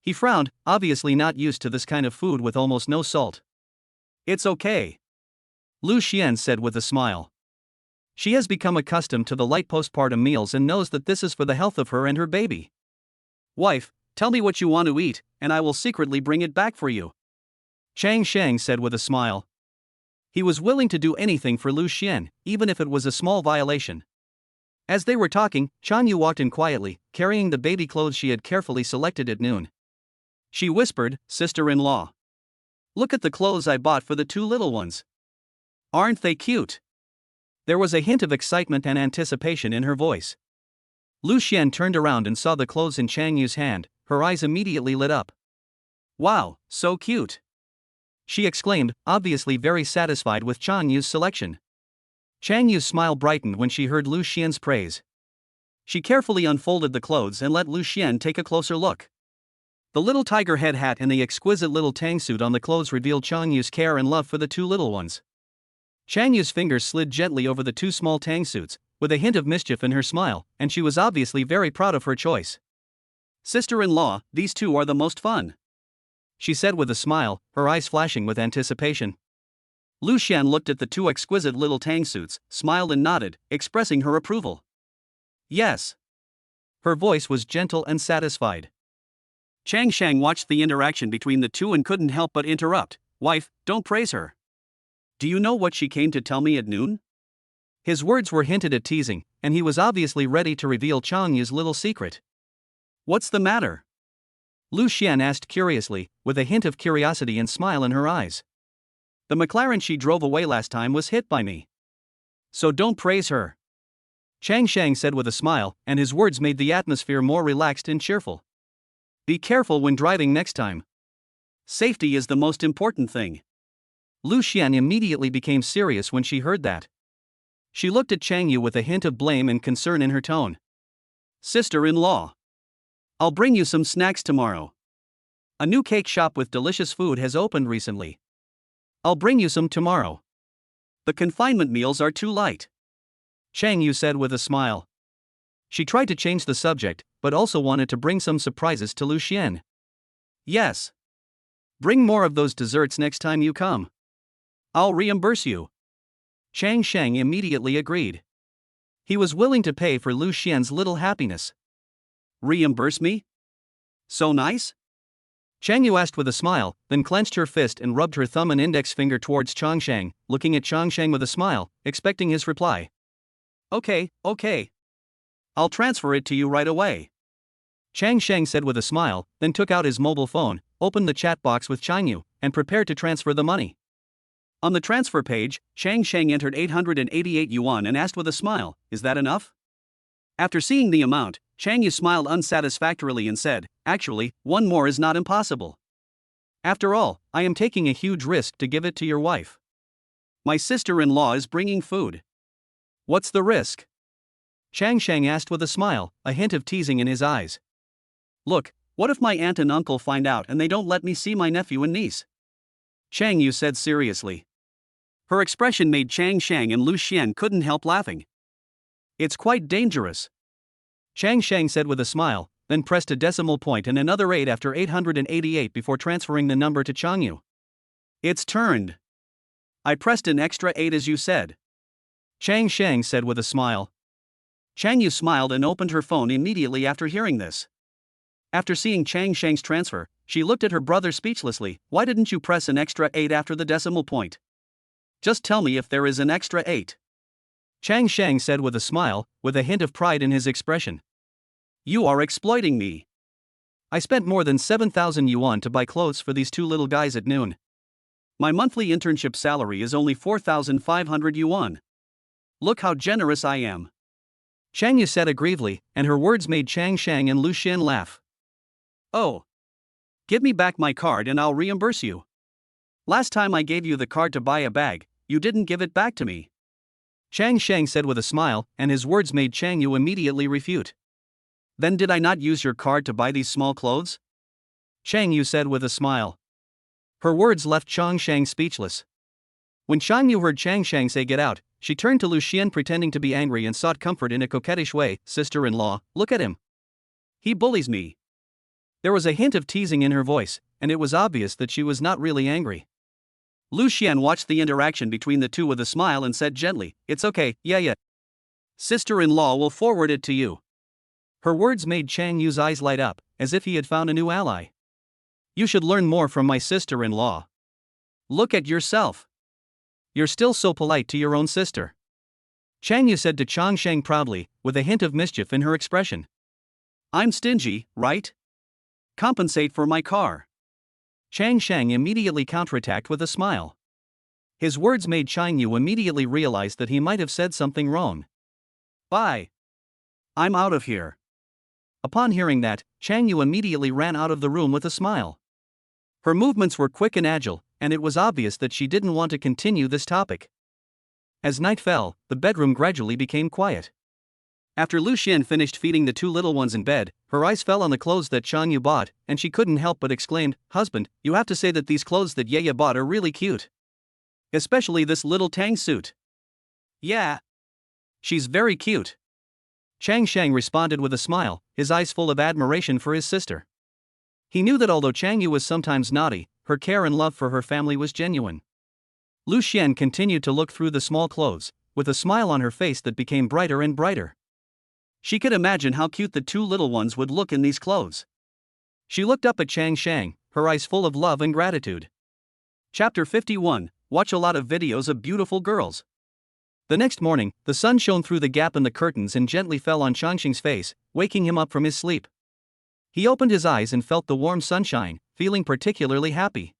He frowned, obviously not used to this kind of food with almost no salt. "It's okay," Liu Xuan said with a smile. She has become accustomed to the light postpartum meals and knows that this is for the health of her and her baby. "Wife, tell me what you want to eat, and I will secretly bring it back for you," Chang Sheng said with a smile. He was willing to do anything for Liu Xuan, even if it was a small violation. As they were talking, Chan Yu walked in quietly, carrying the baby clothes she had carefully selected at noon. She whispered, "Sister-in-law, look at the clothes I bought for the two little ones. Aren't they cute?" There was a hint of excitement and anticipation in her voice. Liu Xuan turned around and saw the clothes in Chang Yu's hand, her eyes immediately lit up. "Wow, so cute," she exclaimed, obviously very satisfied with Chang Yu's selection. Chang Yu's smile brightened when she heard Liu Xuan's praise. She carefully unfolded the clothes and let Liu Xuan take a closer look. The little tiger head hat and the exquisite little tang suit on the clothes revealed Chang Yu's care and love for the two little ones. Chang Yu's fingers slid gently over the two small tang suits, with a hint of mischief in her smile, and she was obviously very proud of her choice. "Sister-in-law, these two are the most fun," she said with a smile, her eyes flashing with anticipation. Liu Xuan looked at the two exquisite little tang suits, smiled and nodded, expressing her approval. "Yes." Her voice was gentle and satisfied. Chang Shang watched the interaction between the two and couldn't help but interrupt. "Wife, don't praise her. Do you know what she came to tell me at noon?" His words were hinted at teasing, and he was obviously ready to reveal Chang Yu's little secret. "What's the matter?" Liu Xuan asked curiously, with a hint of curiosity and smile in her eyes. "The McLaren she drove away last time was hit by me. So don't praise her," Chang Shang said with a smile, and his words made the atmosphere more relaxed and cheerful. "Be careful when driving next time. Safety is the most important thing." Liu Xuan immediately became serious when she heard that. She looked at Chang Yu with a hint of blame and concern in her tone. "Sister-in-law, I'll bring you some snacks tomorrow. A new cake shop with delicious food has opened recently. I'll bring you some tomorrow. The confinement meals are too light, Chang Yu said with a smile. She tried to change the subject, but also wanted to bring some surprises to Liu Xuan. Yes. Bring more of those desserts next time you come. I'll reimburse you. Chang Sheng immediately agreed. He was willing to pay for Liu Xian's little happiness. Reimburse me? So nice? Chang Yu asked with a smile, then clenched her fist and rubbed her thumb and index finger towards Chang Sheng, looking at Chang Sheng with a smile, expecting his reply. Okay. I'll transfer it to you right away. Chang Sheng said with a smile, then took out his mobile phone, opened the chat box with Chang Yu, and prepared to transfer the money. On the transfer page, Chang Sheng entered 888 yuan and asked with a smile, "Is that enough?" After seeing the amount, Chang Yu smiled unsatisfactorily and said, "Actually, one more is not impossible. After all, I am taking a huge risk to give it to your wife. My sister-in-law is bringing food." "What's the risk?" Chang Sheng asked with a smile, a hint of teasing in his eyes. "Look, what if my aunt and uncle find out and they don't let me see my nephew and niece?" Chang Yu said seriously. Her expression made Chang Sheng and Liu Xuan couldn't help laughing. "It's quite dangerous," Chang Sheng said with a smile, then pressed a decimal point and another 8 after 888 before transferring the number to Chang Yu. "It's turned. I pressed an extra 8 as you said," Chang Sheng said with a smile. Chang Yu smiled and opened her phone immediately after hearing this. After seeing Chang Sheng's transfer, she looked at her brother speechlessly. "Why didn't you press an extra 8 after the decimal point? Just tell me if there is an extra 8. Chang Sheng said with a smile, with a hint of pride in his expression. "You are exploiting me. I spent more than 7,000 yuan to buy clothes for these two little guys at noon. My monthly internship salary is only 4,500 yuan. Look how generous I am." Chang Yu said aggrievedly, and her words made Chang Sheng and Liu Xuan laugh. "Oh. Give me back my card and I'll reimburse you. Last time I gave you the card to buy a bag, you didn't give it back to me." Chang Sheng said with a smile, and his words made Chang Yu immediately refute. "Then did I not use your card to buy these small clothes?" Chang Yu said with a smile. Her words left Chang Sheng speechless. When Chang Yu heard Chang Sheng say "get out," she turned to Liu Xuan pretending to be angry and sought comfort in a coquettish way. "Sister-in-law, look at him. He bullies me." There was a hint of teasing in her voice, and it was obvious that she was not really angry. Liu Xuan watched the interaction between the two with a smile and said gently, "It's okay, yeah. Sister-in-law will forward it to you." Her words made Chang Yu's eyes light up, as if he had found a new ally. "You should learn more from my sister-in-law. Look at yourself. You're still so polite to your own sister," Chang Yu said to Chang Sheng proudly, with a hint of mischief in her expression. "I'm stingy, right? Compensate for my car." Chang Sheng immediately counterattacked with a smile. His words made Chang Yu immediately realize that he might have said something wrong. "Bye. I'm out of here." Upon hearing that, Chang Yu immediately ran out of the room with a smile. Her movements were quick and agile, and it was obvious that she didn't want to continue this topic. As night fell, the bedroom gradually became quiet. After Liu Xuan finished feeding the two little ones in bed, her eyes fell on the clothes that Chang Yu bought, and she couldn't help but exclaimed, "Husband, you have to say that these clothes that Yaya bought are really cute. Especially this little tang suit." "Yeah. She's very cute." Chang Sheng responded with a smile, his eyes full of admiration for his sister. He knew that although Chang Yu was sometimes naughty, her care and love for her family was genuine. Liu Xuan continued to look through the small clothes, with a smile on her face that became brighter and brighter. She could imagine how cute the two little ones would look in these clothes. She looked up at Chang Sheng, her eyes full of love and gratitude. Chapter 51. Watch a lot of videos of beautiful girls. The next morning, the sun shone through the gap in the curtains and gently fell on Chang Sheng's face, waking him up from his sleep. He opened his eyes and felt the warm sunshine, feeling particularly happy.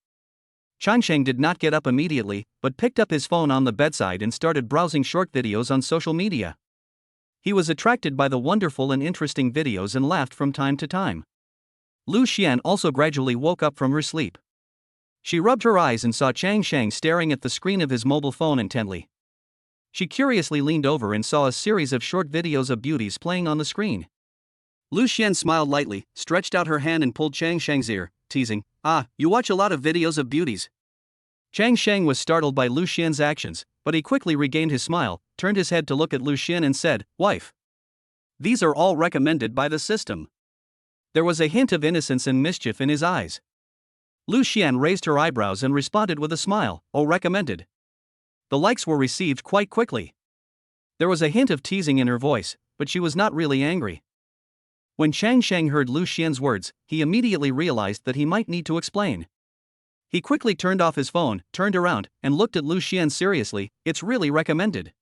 Chang Sheng did not get up immediately, but picked up his phone on the bedside and started browsing short videos on social media. He was attracted by the wonderful and interesting videos and laughed from time to time. Liu Xuan also gradually woke up from her sleep. She rubbed her eyes and saw Chang Sheng staring at the screen of his mobile phone intently. She curiously leaned over and saw a series of short videos of beauties playing on the screen. Liu Xuan smiled lightly, stretched out her hand and pulled Chang Sheng's ear. teasing. Ah, you watch a lot of videos of beauties. Chang Sheng was startled by Liu Xuan's actions, but he quickly regained his smile, turned his head to look at Liu Xuan and said, "Wife, these are all recommended by the system." There was a hint of innocence and mischief in his eyes. Liu Xuan raised her eyebrows and responded with a smile, "Oh, recommended." The likes were received quite quickly. There was a hint of teasing in her voice, but she was not really angry. When Chang Sheng heard Liu Xuan's words, he immediately realized that he might need to explain. He quickly turned off his phone, turned around, and looked at Liu Xuan seriously. "It's really recommended."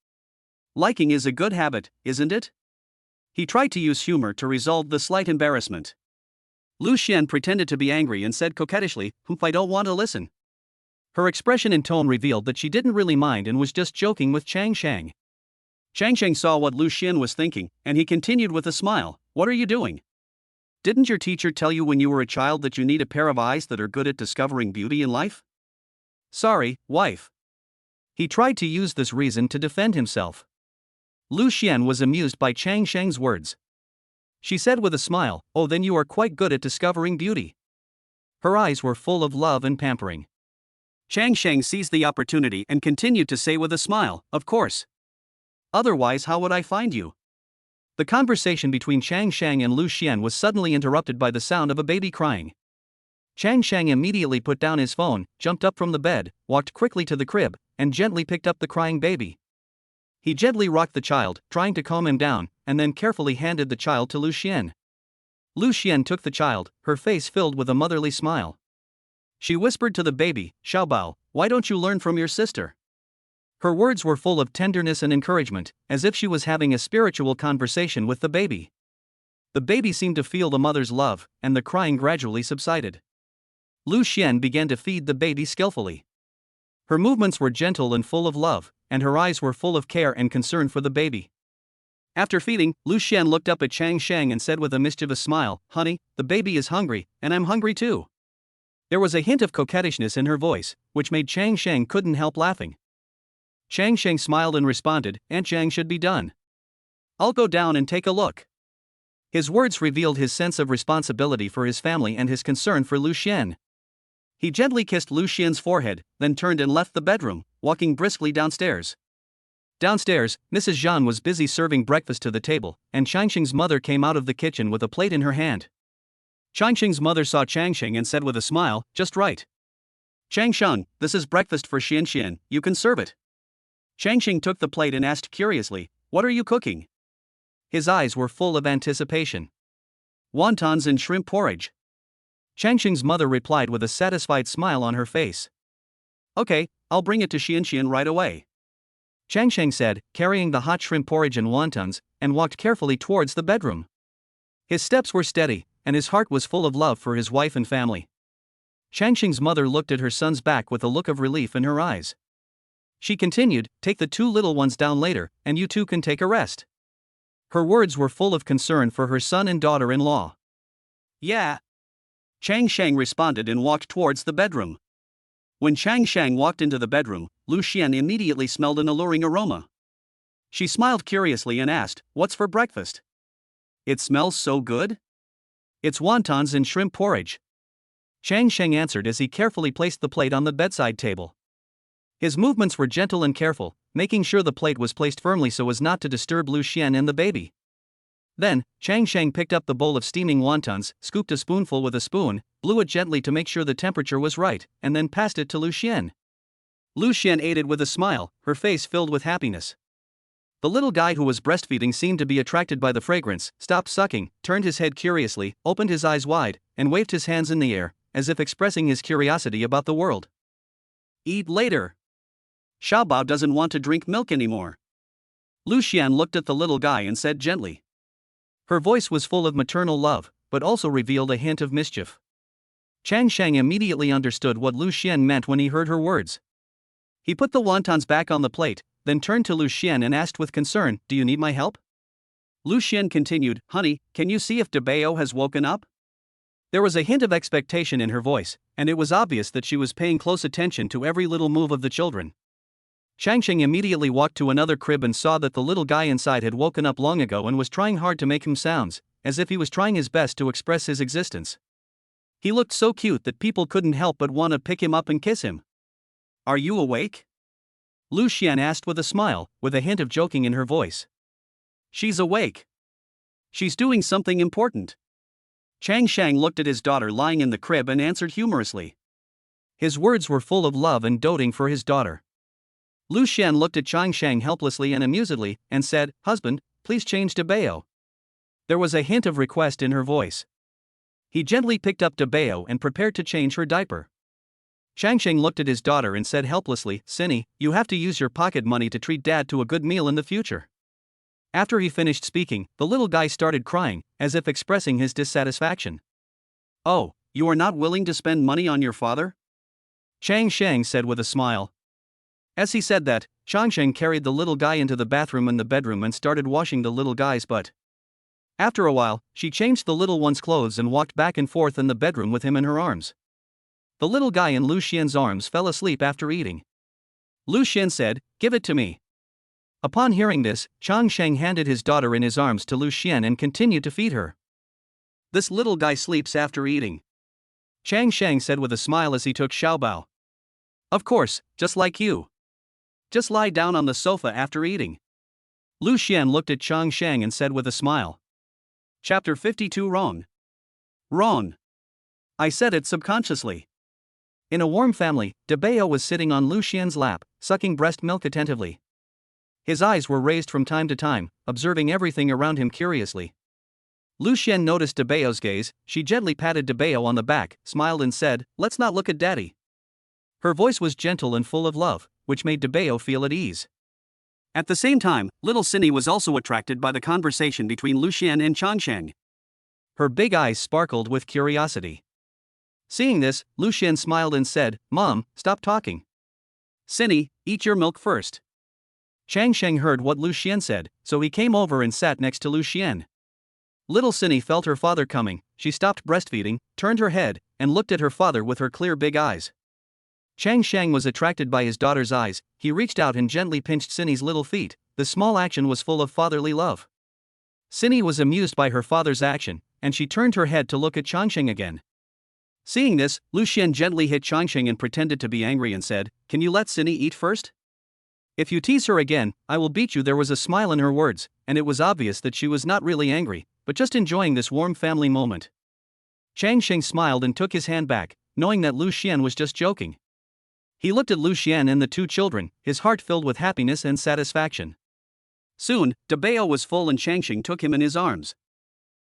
Liking is a good habit, isn't it? He tried to use humor to resolve the slight embarrassment. Liu Xuan pretended to be angry and said coquettishly, "I don't want to listen." Her expression and tone revealed that she didn't really mind and was just joking with Chang Sheng. Chang Sheng saw what Liu Xuan was thinking, and he continued with a smile, "What are you doing? Didn't your teacher tell you when you were a child that you need a pair of eyes that are good at discovering beauty in life?" "Sorry, wife." He tried to use this reason to defend himself. Liu Xuan was amused by Chang Sheng's words. She said with a smile, "Oh, then you are quite good at discovering beauty." Her eyes were full of love and pampering. Chang Sheng seized the opportunity and continued to say with a smile, "Of course. Otherwise, how would I find you?" The conversation between Chang Sheng and Liu Xuan was suddenly interrupted by the sound of a baby crying. Chang Sheng immediately put down his phone, jumped up from the bed, walked quickly to the crib, and gently picked up the crying baby. He gently rocked the child, trying to calm him down, and then carefully handed the child to Liu Xuan. Liu Xuan took the child, her face filled with a motherly smile. She whispered to the baby, "Xiaobao, why don't you learn from your sister?" Her words were full of tenderness and encouragement, as if she was having a spiritual conversation with the baby. The baby seemed to feel the mother's love, and the crying gradually subsided. Liu Xuan began to feed the baby skillfully. Her movements were gentle and full of love, and her eyes were full of care and concern for the baby. After feeding, Liu Xuan looked up at Chang Sheng and said with a mischievous smile, "Honey, the baby is hungry, and I'm hungry too." There was a hint of coquettishness in her voice, which made Chang Sheng couldn't help laughing. Chang Sheng smiled and responded, "Aunt Chang should be done. I'll go down and take a look." His words revealed his sense of responsibility for his family and his concern for Liu Xuan. He gently kissed Liu Xuan's forehead, then turned and left the bedroom, walking briskly downstairs. Downstairs, Mrs. Zhang was busy serving breakfast to the table, and Chang Sheng's mother came out of the kitchen with a plate in her hand. Chang Sheng's mother saw Chang Sheng and said with a smile, "Just right. Chang Sheng, this is breakfast for Xian Xian, you can serve it." Chang Sheng took the plate and asked curiously, "What are you cooking?" His eyes were full of anticipation. "Wontons and shrimp porridge." Chang Sheng's mother replied with a satisfied smile on her face. "Okay, I'll bring it to Xian Xian right away," Chang Sheng said, carrying the hot shrimp porridge and wontons, and walked carefully towards the bedroom. His steps were steady, and his heart was full of love for his wife and family. Chang Sheng's mother looked at her son's back with a look of relief in her eyes. She continued, "Take the two little ones down later, and you two can take a rest." Her words were full of concern for her son and daughter-in-law. "Yeah," Chang Sheng responded and walked towards the bedroom. When Chang Sheng walked into the bedroom, Liu Xuan immediately smelled an alluring aroma. She smiled curiously and asked, "What's for breakfast? It smells so good." "It's wontons and shrimp porridge," Chang Sheng answered as he carefully placed the plate on the bedside table. His movements were gentle and careful, making sure the plate was placed firmly so as not to disturb Liu Xuan and the baby. Then, Chang Sheng picked up the bowl of steaming wontons, scooped a spoonful with a spoon, blew it gently to make sure the temperature was right, and then passed it to Liu Xuan. Liu Xuan ate it with a smile, her face filled with happiness. The little guy who was breastfeeding seemed to be attracted by the fragrance, stopped sucking, turned his head curiously, opened his eyes wide, and waved his hands in the air, as if expressing his curiosity about the world. "Eat later. Xiaobao doesn't want to drink milk anymore." Liu Xuan looked at the little guy and said gently. Her voice was full of maternal love, but also revealed a hint of mischief. Chang Sheng immediately understood what Liu Xuan meant when he heard her words. He put the wontons back on the plate, then turned to Liu Xuan and asked with concern, "Do you need my help?" Liu Xuan continued, "Honey, can you see if Debao has woken up?" There was a hint of expectation in her voice, and it was obvious that she was paying close attention to every little move of the children. Chang Sheng immediately walked to another crib and saw that the little guy inside had woken up long ago and was trying hard to make sounds, as if he was trying his best to express his existence. He looked so cute that people couldn't help but want to pick him up and kiss him. Are you awake? Liu Xuan asked with a smile, with a hint of joking in her voice. She's awake. She's doing something important. Chang Shang looked at his daughter lying in the crib and answered humorously. His words were full of love and doting for his daughter. Liu Xuan looked at Chang Shang helplessly and amusedly, and said, "Husband, please change to Belle." There was a hint of request in her voice. He gently picked up Belle and prepared to change her diaper. Chang Shang looked at his daughter and said helplessly, "Cindy, you have to use your pocket money to treat Dad to a good meal in the future." After he finished speaking, the little guy started crying, as if expressing his dissatisfaction. "Oh, you are not willing to spend money on your father?" Chang Shang said with a smile. As he said that, Chang Shang carried the little guy into the bathroom and the bedroom and started washing the little guy's butt. After a while, she changed the little one's clothes and walked back and forth in the bedroom with him in her arms. The little guy in Liu Xian's arms fell asleep after eating. Liu Xian said, "Give it to me." Upon hearing this, Chang Shang handed his daughter in his arms to Liu Xian and continued to feed her. "This little guy sleeps after eating," Chang Shang said with a smile as he took Xiaobao. "Of course, just like you. Just lie down on the sofa after eating." Liu Xian looked at Chang Shang and said with a smile. Chapter 52 Wrong. Wrong. I said it subconsciously. In a warm family, Belle was sitting on Liu Xian's lap, sucking breast milk attentively. His eyes were raised from time to time, observing everything around him curiously. Liu Xian noticed Belle's gaze. She gently patted Belle on the back, smiled and said, "Let's not look at Daddy." Her voice was gentle and full of love, which made Belle feel at ease. At the same time, little Cindy was also attracted by the conversation between Liu Xian and Chang Shang. Her big eyes sparkled with curiosity. Seeing this, Liu Xian smiled and said, "Mom, stop talking. Cindy, eat your milk first." Chang Sheng heard what Liu Xian said, so he came over and sat next to Liu Xian. Little Cindy felt her father coming. She stopped breastfeeding, turned her head, and looked at her father with her clear big eyes. Chang Shang was attracted by his daughter's eyes. He reached out and gently pinched Cindy's little feet. The small action was full of fatherly love. Cindy was amused by her father's action, and she turned her head to look at Chang Sheng again. Seeing this, Liu Xian gently hit Chang Sheng and pretended to be angry and said, "Can you let Cindy eat first? If you tease her again, I will beat you." There was a smile in her words, and it was obvious that she was not really angry, but just enjoying this warm family moment. Chang Sheng smiled and took his hand back, knowing that Liu Xian was just joking. He looked at Liu Xian and the two children, his heart filled with happiness and satisfaction. Soon, Belle was full and Chang Sheng took him in his arms.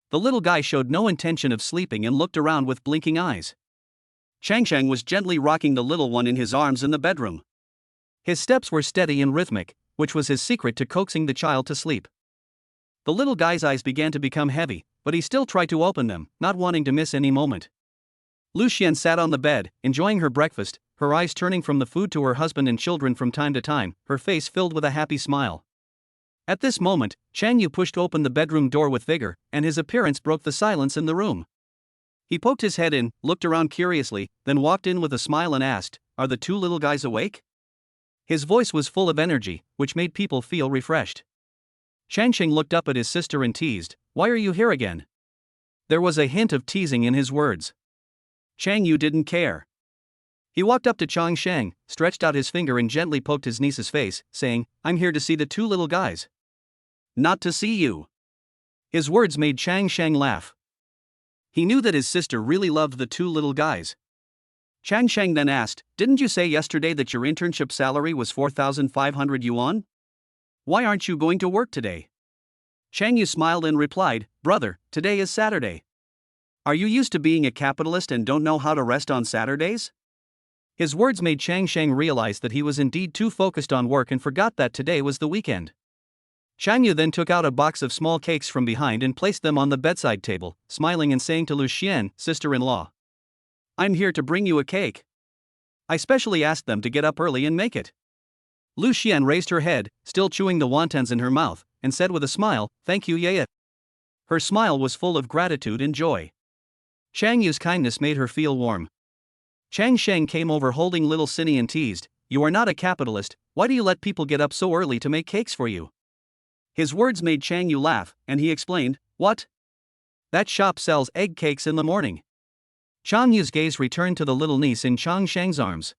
The little guy showed no intention of sleeping and looked around with blinking eyes. Chang Sheng was gently rocking the little one in his arms in the bedroom. His steps were steady and rhythmic, which was his secret to coaxing the child to sleep. The little guy's eyes began to become heavy, but he still tried to open them, not wanting to miss any moment. Liu Xian sat on the bed, enjoying her breakfast, her eyes turning from the food to her husband and children from time to time, her face filled with a happy smile. At this moment, Chang Yu pushed open the bedroom door with vigor, and his appearance broke the silence in the room. He poked his head in, looked around curiously, then walked in with a smile and asked, "Are the two little guys awake?" His voice was full of energy, which made people feel refreshed. Chang Sheng looked up at his sister and teased, "Why are you here again?" There was a hint of teasing in his words. Chang Yu didn't care. He walked up to Chang Sheng, stretched out his finger and gently poked his niece's face, saying, "I'm here to see the two little guys." "Not to see you." His words made Chang Sheng laugh. He knew that his sister really loved the two little guys. Chang Sheng then asked, "Didn't you say yesterday that your internship salary was 4,500 yuan? Why aren't you going to work today?" Chang Yu smiled and replied, "Brother, today is Saturday. Are you used to being a capitalist and don't know how to rest on Saturdays?" His words made Chang Sheng realize that he was indeed too focused on work and forgot that today was the weekend. Chang Yu then took out a box of small cakes from behind and placed them on the bedside table, smiling and saying to Liu Xian, sister-in-law, "I'm here to bring you a cake. I specially asked them to get up early and make it." Liu Xian raised her head, still chewing the wontons in her mouth, and said with a smile, "Thank you, Yacht." Her smile was full of gratitude and joy. Chang Yu's kindness made her feel warm. Chang Sheng came over holding little Cindy and teased, "You are not a capitalist, why do you let people get up so early to make cakes for you?" His words made Chang Yu laugh, and he explained, "What? That shop sells egg cakes in the morning. Chang Yu's gaze returned to the little niece in Chang Sheng's arms.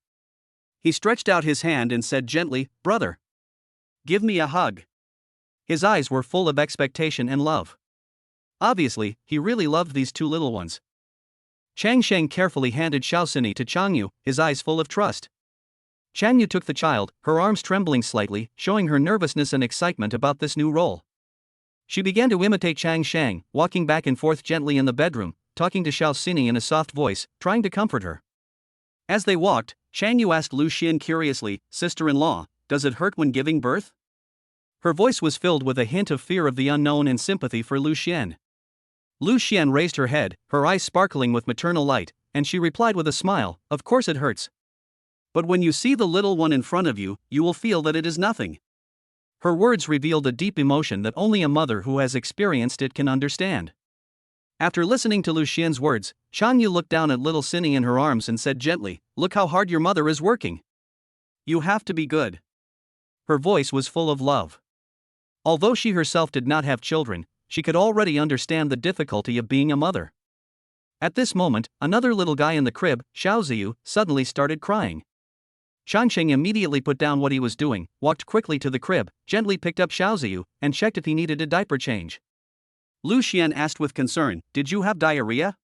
He stretched out his hand and said gently, "Brother, give me a hug." His eyes were full of expectation and love. Obviously, he really loved these two little ones. Chang Sheng carefully handed Xiaoxini to Chang Yu, his eyes full of trust. Chang Yu took the child, her arms trembling slightly, showing her nervousness and excitement about this new role. She began to imitate Chang Sheng, walking back and forth gently in the bedroom, talking to Xiaoxini in a soft voice, trying to comfort her. As they walked, Chang Yu asked Liu Xuan curiously, "Sister-in-law, does it hurt when giving birth?" Her voice was filled with a hint of fear of the unknown and sympathy for Liu Xuan. Liu Xuan raised her head, her eyes sparkling with maternal light, and she replied with a smile, "Of course it hurts. But when you see the little one in front of you, you will feel that it is nothing." Her words revealed a deep emotion that only a mother who has experienced it can understand. After listening to Liu Xian's words, Chang Yu looked down at little Cindy in her arms and said gently, "Look how hard your mother is working. You have to be good." Her voice was full of love. Although she herself did not have children, she could already understand the difficulty of being a mother. At this moment, another little guy in the crib, Xiao Ziyu, suddenly started crying. Shansheng immediately put down what he was doing, walked quickly to the crib, gently picked up Xiao Ziyu, and checked if he needed a diaper change. Liu Xian asked with concern, "Did you have diarrhea?"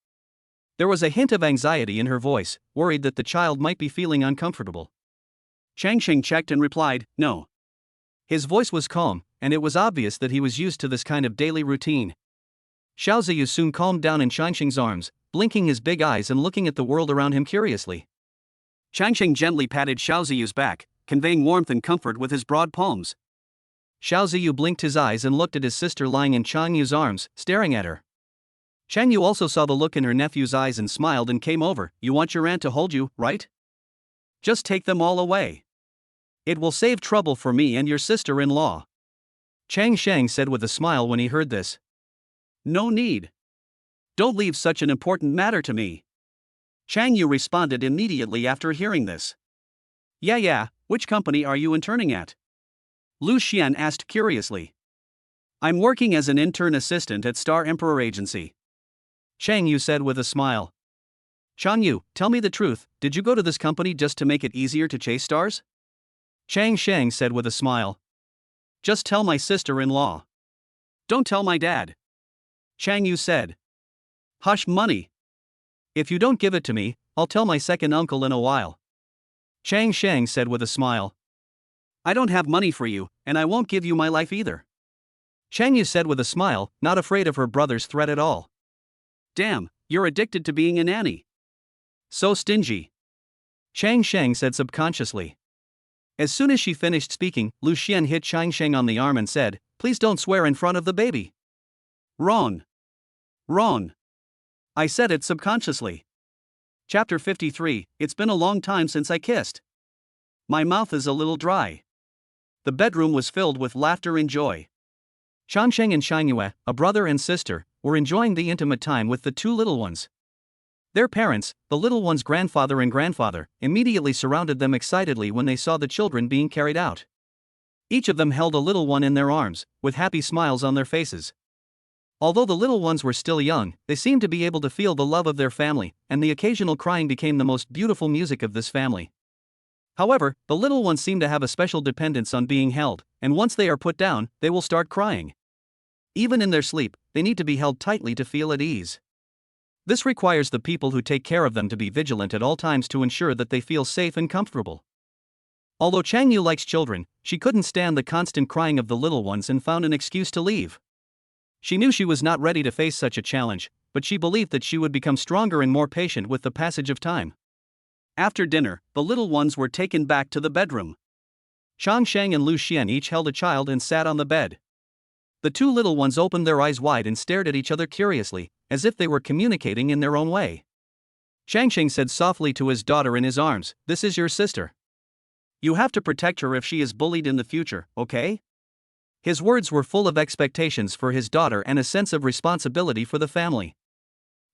There was a hint of anxiety in her voice, worried that the child might be feeling uncomfortable. Changsheng checked and replied, "No." His voice was calm, and it was obvious that he was used to this kind of daily routine. Xiao Ziyu soon calmed down in Changsheng's arms, blinking his big eyes and looking at the world around him curiously. Changsheng gently patted Xiao Ziyu's back, conveying warmth and comfort with his broad palms. Xiao Ziyu blinked his eyes and looked at his sister lying in Chang Yu's arms, staring at her. Chang Yu also saw the look in her nephew's eyes and smiled and came over. "You want your aunt to hold you, right? Just take them all away. It will save trouble for me and your sister-in-law." Chang Sheng said with a smile when he heard this. "No need. Don't leave such an important matter to me." Chang Yu responded immediately after hearing this. Yeah, which company are you interning at?" Liu Xian asked curiously. "I'm working as an intern assistant at Star Emperor Agency." Chang Yu said with a smile. "Chang Yu, tell me the truth, did you go to this company just to make it easier to chase stars?" Chang Sheng said with a smile. "Just tell my sister-in-law. Don't tell my dad." Chang Yu said. "Hush, money. If you don't give it to me, I'll tell my second uncle in a while." Chang Sheng said with a smile. "I don't have money for you, and I won't give you my life either." Chang Yu said with a smile, not afraid of her brother's threat at all. "Damn, you're addicted to being a nanny. So stingy." Chang Sheng said subconsciously. As soon as she finished speaking, Liu Xian hit Chang Sheng on the arm and said, "Please don't swear in front of the baby." Wrong. I said it subconsciously. Chapter 53, It's been a long time since I kissed. My mouth is a little dry. The bedroom was filled with laughter and joy. Changsheng and Shangyue, a brother and sister, were enjoying the intimate time with the two little ones. Their parents, the little one's grandfather and grandfather, immediately surrounded them excitedly when they saw the children being carried out. Each of them held a little one in their arms, with happy smiles on their faces. Although the little ones were still young, they seemed to be able to feel the love of their family, and the occasional crying became the most beautiful music of this family. However, the little ones seem to have a special dependence on being held, and once they are put down, they will start crying. Even in their sleep, they need to be held tightly to feel at ease. This requires the people who take care of them to be vigilant at all times to ensure that they feel safe and comfortable. Although Chang Yu likes children, she couldn't stand the constant crying of the little ones and found an excuse to leave. She knew she was not ready to face such a challenge, but she believed that she would become stronger and more patient with the passage of time. After dinner, the little ones were taken back to the bedroom. Chang Sheng and Liu Xian each held a child and sat on the bed. The two little ones opened their eyes wide and stared at each other curiously, as if they were communicating in their own way. Chang Sheng said softly to his daughter in his arms, "This is your sister. You have to protect her if she is bullied in the future, okay?" His words were full of expectations for his daughter and a sense of responsibility for the family.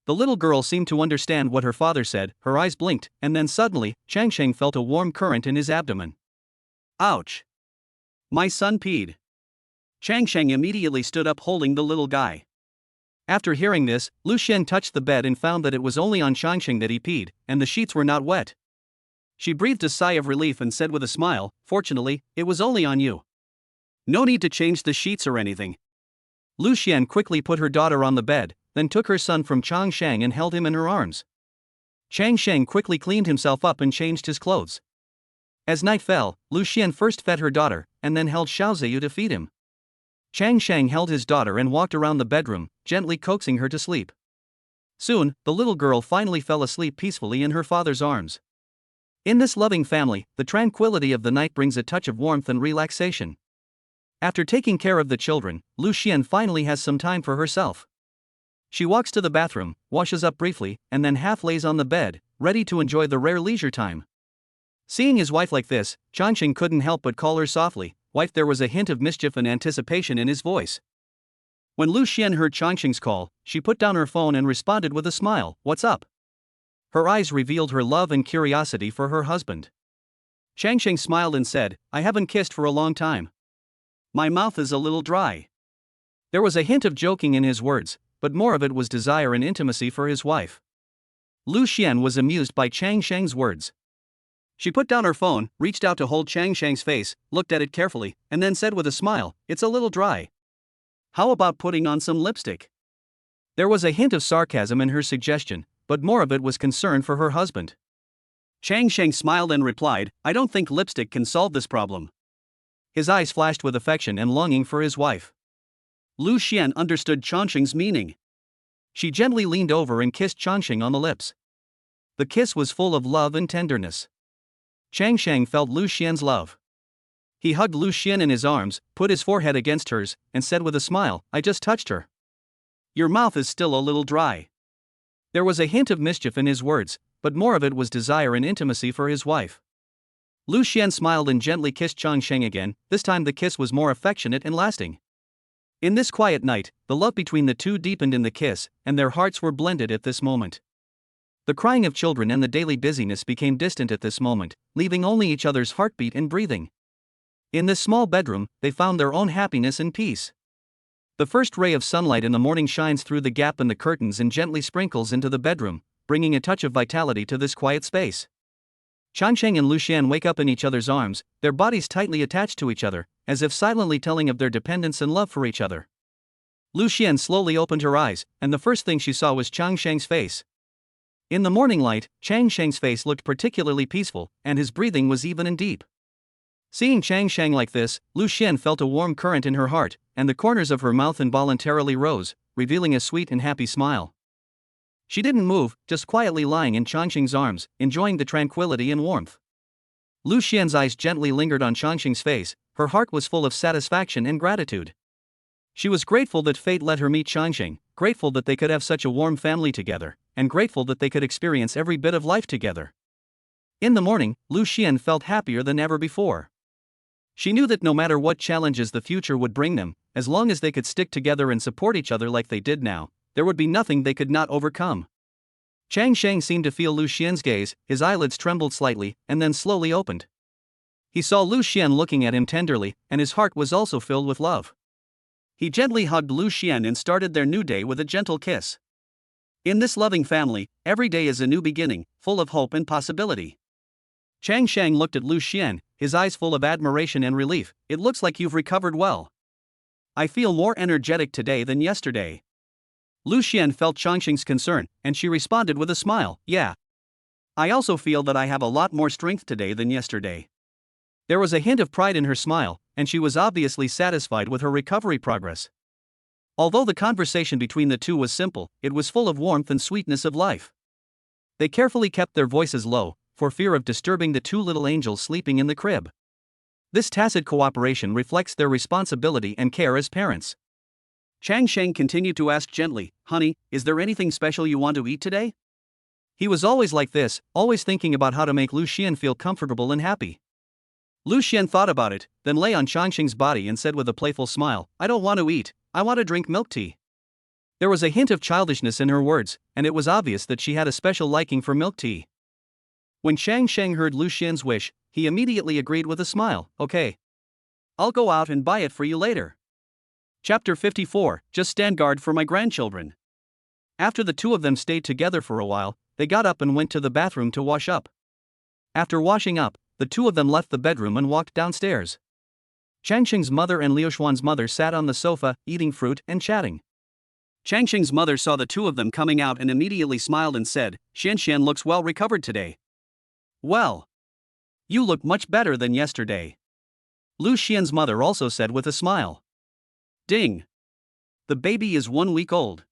The little girl seemed to understand what her father said, her eyes blinked, and then suddenly, Changsheng felt a warm current in his abdomen. Ouch! My son peed. Changsheng immediately stood up holding the little guy. After hearing this, Liu Xuan touched the bed and found that it was only on Changsheng that he peed, and the sheets were not wet. She breathed a sigh of relief and said with a smile, "Fortunately, it was only on you. No need to change the sheets or anything." Liu Xuan quickly put her daughter on the bed, then took her son from Changsheng and held him in her arms. Changsheng quickly cleaned himself up and changed his clothes. As night fell, Liu Xuan first fed her daughter, and then held Xiaoziyu to feed him. Changsheng held his daughter and walked around the bedroom, gently coaxing her to sleep. Soon, the little girl finally fell asleep peacefully in her father's arms. In this loving family, the tranquility of the night brings a touch of warmth and relaxation. After taking care of the children, Liu Xuan finally has some time for herself. She walks to the bathroom, washes up briefly, and then half lays on the bed, ready to enjoy the rare leisure time. Seeing his wife like this, Changsheng couldn't help but call her softly, "Wife." There was a hint of mischief and anticipation in his voice. When Liu Xuan heard Changsheng's call, she put down her phone and responded with a smile, "What's up?" Her eyes revealed her love and curiosity for her husband. Changsheng smiled and said, "I haven't kissed for a long time. My mouth is a little dry." There was a hint of joking in his words, but more of it was desire and intimacy for his wife. Liu Xuan was amused by Changsheng's words. She put down her phone, reached out to hold Changsheng's face, looked at it carefully, and then said with a smile, "It's a little dry. How about putting on some lipstick?" There was a hint of sarcasm in her suggestion, but more of it was concern for her husband. Changsheng smiled and replied, "I don't think lipstick can solve this problem." His eyes flashed with affection and longing for his wife. Liu Xuan understood Changsheng's meaning. She gently leaned over and kissed Changsheng on the lips. The kiss was full of love and tenderness. Changsheng felt Liu Xuan's love. He hugged Liu Xuan in his arms, put his forehead against hers, and said with a smile, "I just touched her. Your mouth is still a little dry." There was a hint of mischief in his words, but more of it was desire and intimacy for his wife. Liu Xuan smiled and gently kissed Changsheng again. This time the kiss was more affectionate and lasting. In this quiet night, the love between the two deepened in the kiss, and their hearts were blended at this moment. The crying of children and the daily busyness became distant at this moment, leaving only each other's heartbeat and breathing. In this small bedroom, they found their own happiness and peace. The first ray of sunlight in the morning shines through the gap in the curtains and gently sprinkles into the bedroom, bringing a touch of vitality to this quiet space. Changsheng and Liu Xuan wake up in each other's arms, their bodies tightly attached to each other, as if silently telling of their dependence and love for each other. Liu Xuan slowly opened her eyes, and the first thing she saw was Changsheng's face. In the morning light, Changsheng's face looked particularly peaceful, and his breathing was even and deep. Seeing Changsheng like this, Liu Xuan felt a warm current in her heart, and the corners of her mouth involuntarily rose, revealing a sweet and happy smile. She didn't move, just quietly lying in Changsheng's arms, enjoying the tranquility and warmth. Liu Xuan's eyes gently lingered on Changsheng's face, her heart was full of satisfaction and gratitude. She was grateful that fate let her meet Changsheng, grateful that they could have such a warm family together, and grateful that they could experience every bit of life together. In the morning, Liu Xuan felt happier than ever before. She knew that no matter what challenges the future would bring them, as long as they could stick together and support each other like they did now, there would be nothing they could not overcome. Changsheng seemed to feel Liu Xuan's gaze, his eyelids trembled slightly, and then slowly opened. He saw Liu Xuan looking at him tenderly, and his heart was also filled with love. He gently hugged Liu Xuan and started their new day with a gentle kiss. In this loving family, every day is a new beginning, full of hope and possibility. Changsheng looked at Liu Xuan, his eyes full of admiration and relief. "It looks like you've recovered well. I feel more energetic today than yesterday." Liu Xuan felt Changsheng's concern, and she responded with a smile, "Yeah. I also feel that I have a lot more strength today than yesterday." There was a hint of pride in her smile, and she was obviously satisfied with her recovery progress. Although the conversation between the two was simple, it was full of warmth and sweetness of life. They carefully kept their voices low, for fear of disturbing the two little angels sleeping in the crib. This tacit cooperation reflects their responsibility and care as parents. Changsheng continued to ask gently, "Honey, is there anything special you want to eat today?" He was always like this, always thinking about how to make Liu Xuan feel comfortable and happy. Liu Xuan thought about it, then lay on Changsheng's body and said with a playful smile, "I don't want to eat, I want to drink milk tea." There was a hint of childishness in her words, and it was obvious that she had a special liking for milk tea. When Changsheng heard Liu Xuan's wish, he immediately agreed with a smile, "Okay. I'll go out and buy it for you later." Chapter 54, Just stand guard for my grandchildren. After the two of them stayed together for a while, they got up and went to the bathroom to wash up. After washing up, the two of them left the bedroom and walked downstairs. Changsheng's mother and Liu Xuan's mother sat on the sofa, eating fruit and chatting. Changsheng's mother saw the two of them coming out and immediately smiled and said, "Xian looks well recovered today." "Well, you look much better than yesterday," Liu Xian's mother also said with a smile. "Ding! The baby is 1 week old.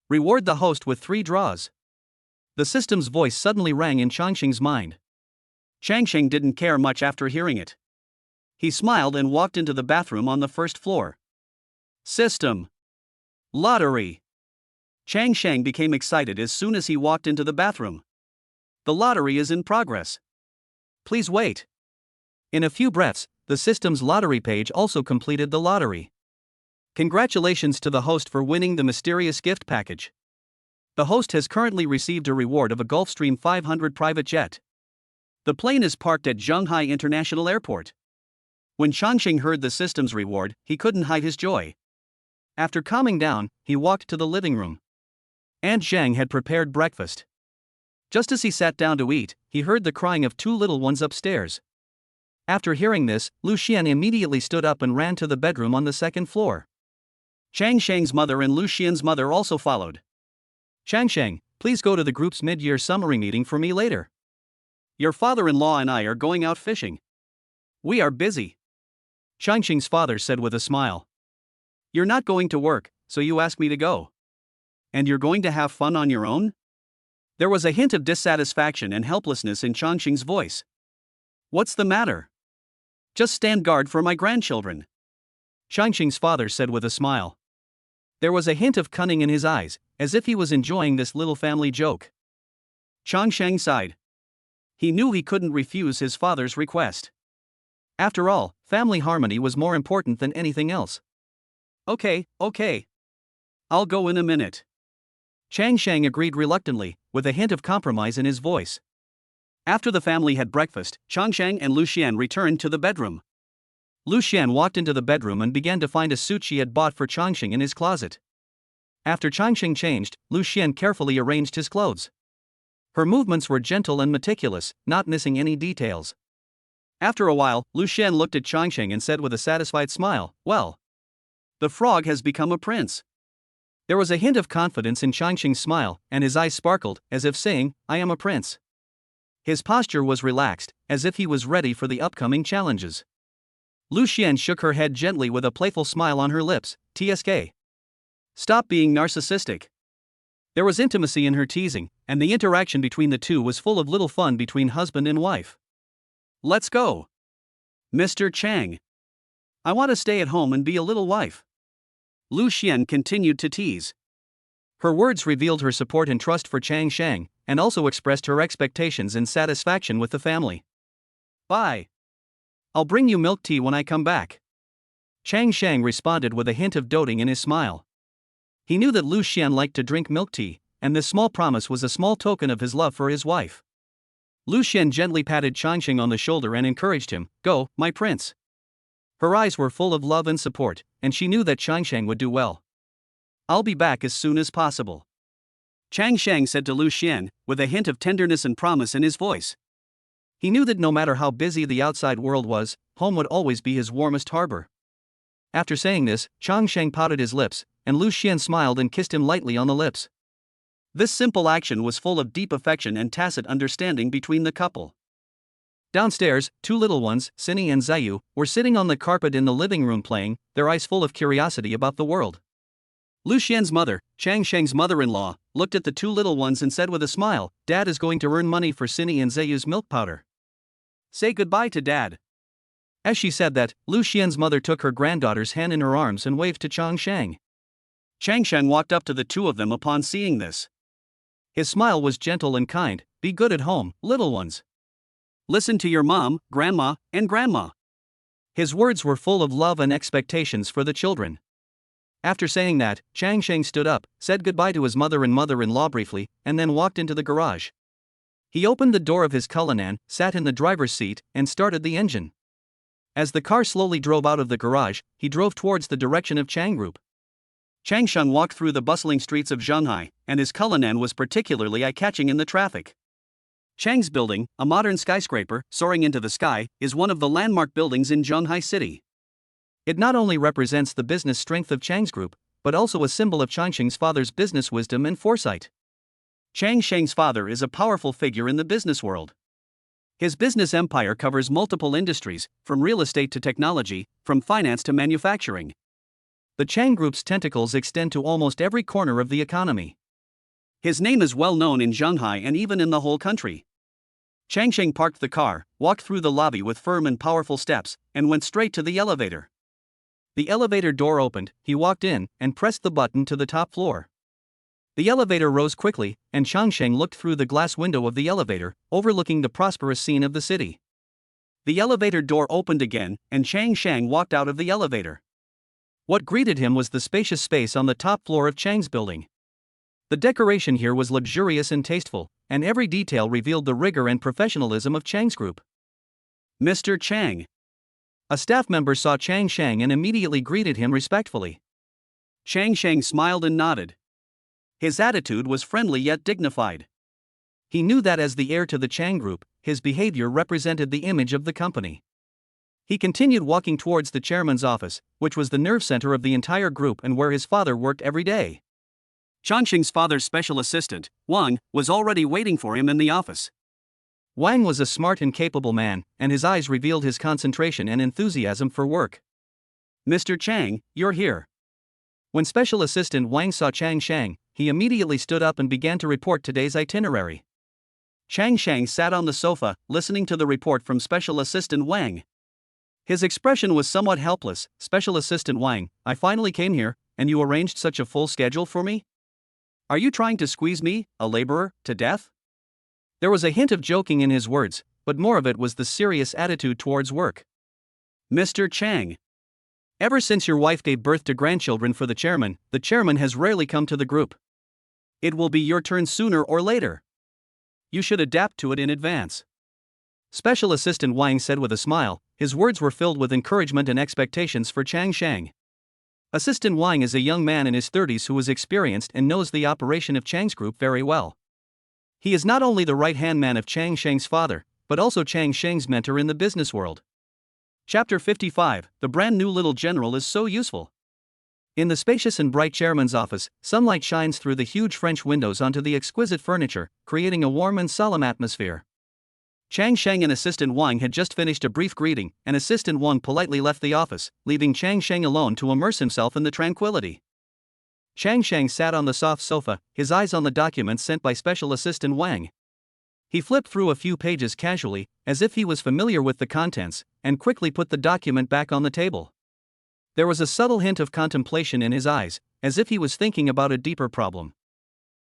Reward the host with 3 draws." The system's voice suddenly rang in Changsheng's mind. Changsheng didn't care much after hearing it. He smiled and walked into the bathroom on the first floor. System. Lottery. Changsheng became excited as soon as he walked into the bathroom. The lottery is in progress. Please wait. In a few breaths, the system's lottery page also completed the lottery. Congratulations to the host for winning the mysterious gift package. The host has currently received a reward of a Gulfstream 500 private jet. The plane is parked at Zhonghai International Airport. When Changsheng heard the system's reward, he couldn't hide his joy. After calming down, he walked to the living room. Aunt Zhang had prepared breakfast. Just as he sat down to eat, he heard the crying of 2 little ones upstairs. After hearing this, Liu Xuan immediately stood up and ran to the bedroom on the 2nd floor. Changsheng's mother and Liu Xian's mother also followed. "Changsheng, please go to the group's mid-year summary meeting for me later. Your father-in-law and I are going out fishing. We are busy," Changsheng's father said with a smile. "You're not going to work, so you ask me to go. And you're going to have fun on your own?" There was a hint of dissatisfaction and helplessness in Changsheng's voice. "What's the matter?" "Just stand guard for my grandchildren," Changsheng's father said with a smile. There was a hint of cunning in his eyes, as if he was enjoying this little family joke. Changsheng sighed. He knew he couldn't refuse his father's request. After all, family harmony was more important than anything else. Okay. I'll go in a minute." Changsheng agreed reluctantly, with a hint of compromise in his voice. After the family had breakfast, Changsheng and Liu Xian returned to the bedroom. Liu Xian walked into the bedroom and began to find a suit she had bought for Changsheng in his closet. After Changsheng changed, Liu Xian carefully arranged his clothes. Her movements were gentle and meticulous, not missing any details. After a while, Liu Xian looked at Changsheng and said with a satisfied smile, "Well, the frog has become a prince." There was a hint of confidence in Changsheng's smile, and his eyes sparkled, as if saying, "I am a prince." His posture was relaxed, as if he was ready for the upcoming challenges. Liu Xian shook her head gently with a playful smile on her lips. "Tsk. Stop being narcissistic." There was intimacy in her teasing, and the interaction between the two was full of little fun between husband and wife. "Let's go. Mr. Chang. I want to stay at home and be a little wife." Liu Xian continued to tease. Her words revealed her support and trust for Changsheng, and also expressed her expectations and satisfaction with the family. "Bye. I'll bring you milk tea when I come back." Changsheng responded with a hint of doting in his smile. He knew that Liu Xian liked to drink milk tea, and this small promise was a small token of his love for his wife. Liu Xian gently patted Changsheng on the shoulder and encouraged him, "Go, my prince." Her eyes were full of love and support, and she knew that Changsheng would do well. "I'll be back as soon as possible," Changsheng said to Liu Xian, with a hint of tenderness and promise in his voice. He knew that no matter how busy the outside world was, home would always be his warmest harbor. After saying this, Changsheng pouted his lips, and Liu Xian smiled and kissed him lightly on the lips. This simple action was full of deep affection and tacit understanding between the couple. Downstairs, 2 little ones, Sinny and Zayu, were sitting on the carpet in the living room playing, their eyes full of curiosity about the world. Liu Xian's mother, Changsheng's mother-in-law, looked at the 2 little ones and said with a smile, "Dad is going to earn money for Sinny and Zayu's milk powder. Say goodbye to Dad." As she said that, Liu Xian's mother took her granddaughter's hand in her arms and waved to Changsheng. Changsheng walked up to the 2 of them upon seeing this. His smile was gentle and kind. "Be good at home, little ones. Listen to your mom, grandma, and grandma." His words were full of love and expectations for the children. After saying that, Changsheng stood up, said goodbye to his mother and mother-in-law briefly, and then walked into the garage. He opened the door of his Cullinan, sat in the driver's seat, and started the engine. As the car slowly drove out of the garage, he drove towards the direction of Chang Group. Chang Sheng walked through the bustling streets of Shanghai, and his Cullinan was particularly eye-catching in the traffic. Chang's building, a modern skyscraper soaring into the sky, is one of the landmark buildings in Shanghai City. It not only represents the business strength of Chang's group, but also a symbol of Changsheng's father's business wisdom and foresight. Chang Sheng's father is a powerful figure in the business world. His business empire covers multiple industries, from real estate to technology, from finance to manufacturing. The Chang Group's tentacles extend to almost every corner of the economy. His name is well known in Shanghai and even in the whole country. Chang Sheng parked the car, walked through the lobby with firm and powerful steps, and went straight to the elevator. The elevator door opened, he walked in, and pressed the button to the top floor. The elevator rose quickly, and Chang Sheng looked through the glass window of the elevator, overlooking the prosperous scene of the city. The elevator door opened again, and Chang Sheng walked out of the elevator. What greeted him was the spacious space on the top floor of Chang's building. The decoration here was luxurious and tasteful, and every detail revealed the rigor and professionalism of Chang's group. Mr. Chang. A staff member saw Chang Sheng and immediately greeted him respectfully. Chang Sheng smiled and nodded. His attitude was friendly yet dignified. He knew that as the heir to the Chang Group, his behavior represented the image of the company. He continued walking towards the chairman's office, which was the nerve center of the entire group and where his father worked every day. Chang Sheng's father's special assistant, Wang, was already waiting for him in the office. Wang was a smart and capable man, and his eyes revealed his concentration and enthusiasm for work. Mr. Chang, you're here. When Special Assistant Wang saw Chang Sheng, he immediately stood up and began to report today's itinerary. Chang Sheng sat on the sofa, listening to the report from Special Assistant Wang. His expression was somewhat helpless. Special Assistant Wang, I finally came here, and you arranged such a full schedule for me? Are you trying to squeeze me, a laborer, to death? There was a hint of joking in his words, but more of it was the serious attitude towards work. Mr. Chang. Ever since your wife gave birth to grandchildren for the chairman has rarely come to the group. It will be your turn sooner or later. You should adapt to it in advance. Special Assistant Wang said with a smile. His words were filled with encouragement and expectations for Chang Sheng. Assistant Wang is a young man in his 30s who is experienced and knows the operation of Chang's group very well. He is not only the right-hand man of Chang Sheng's father, but also Chang Sheng's mentor in the business world. Chapter 55, The Brand New Little General is So Useful. In the spacious and bright chairman's office, sunlight shines through the huge French windows onto the exquisite furniture, creating a warm and solemn atmosphere. Chang Sheng and Assistant Wang had just finished a brief greeting, and Assistant Wang politely left the office, leaving Chang Sheng alone to immerse himself in the tranquility. Chang Sheng sat on the soft sofa, his eyes on the documents sent by Special Assistant Wang. He flipped through a few pages casually, as if he was familiar with the contents, and quickly put the document back on the table. There was a subtle hint of contemplation in his eyes, as if he was thinking about a deeper problem.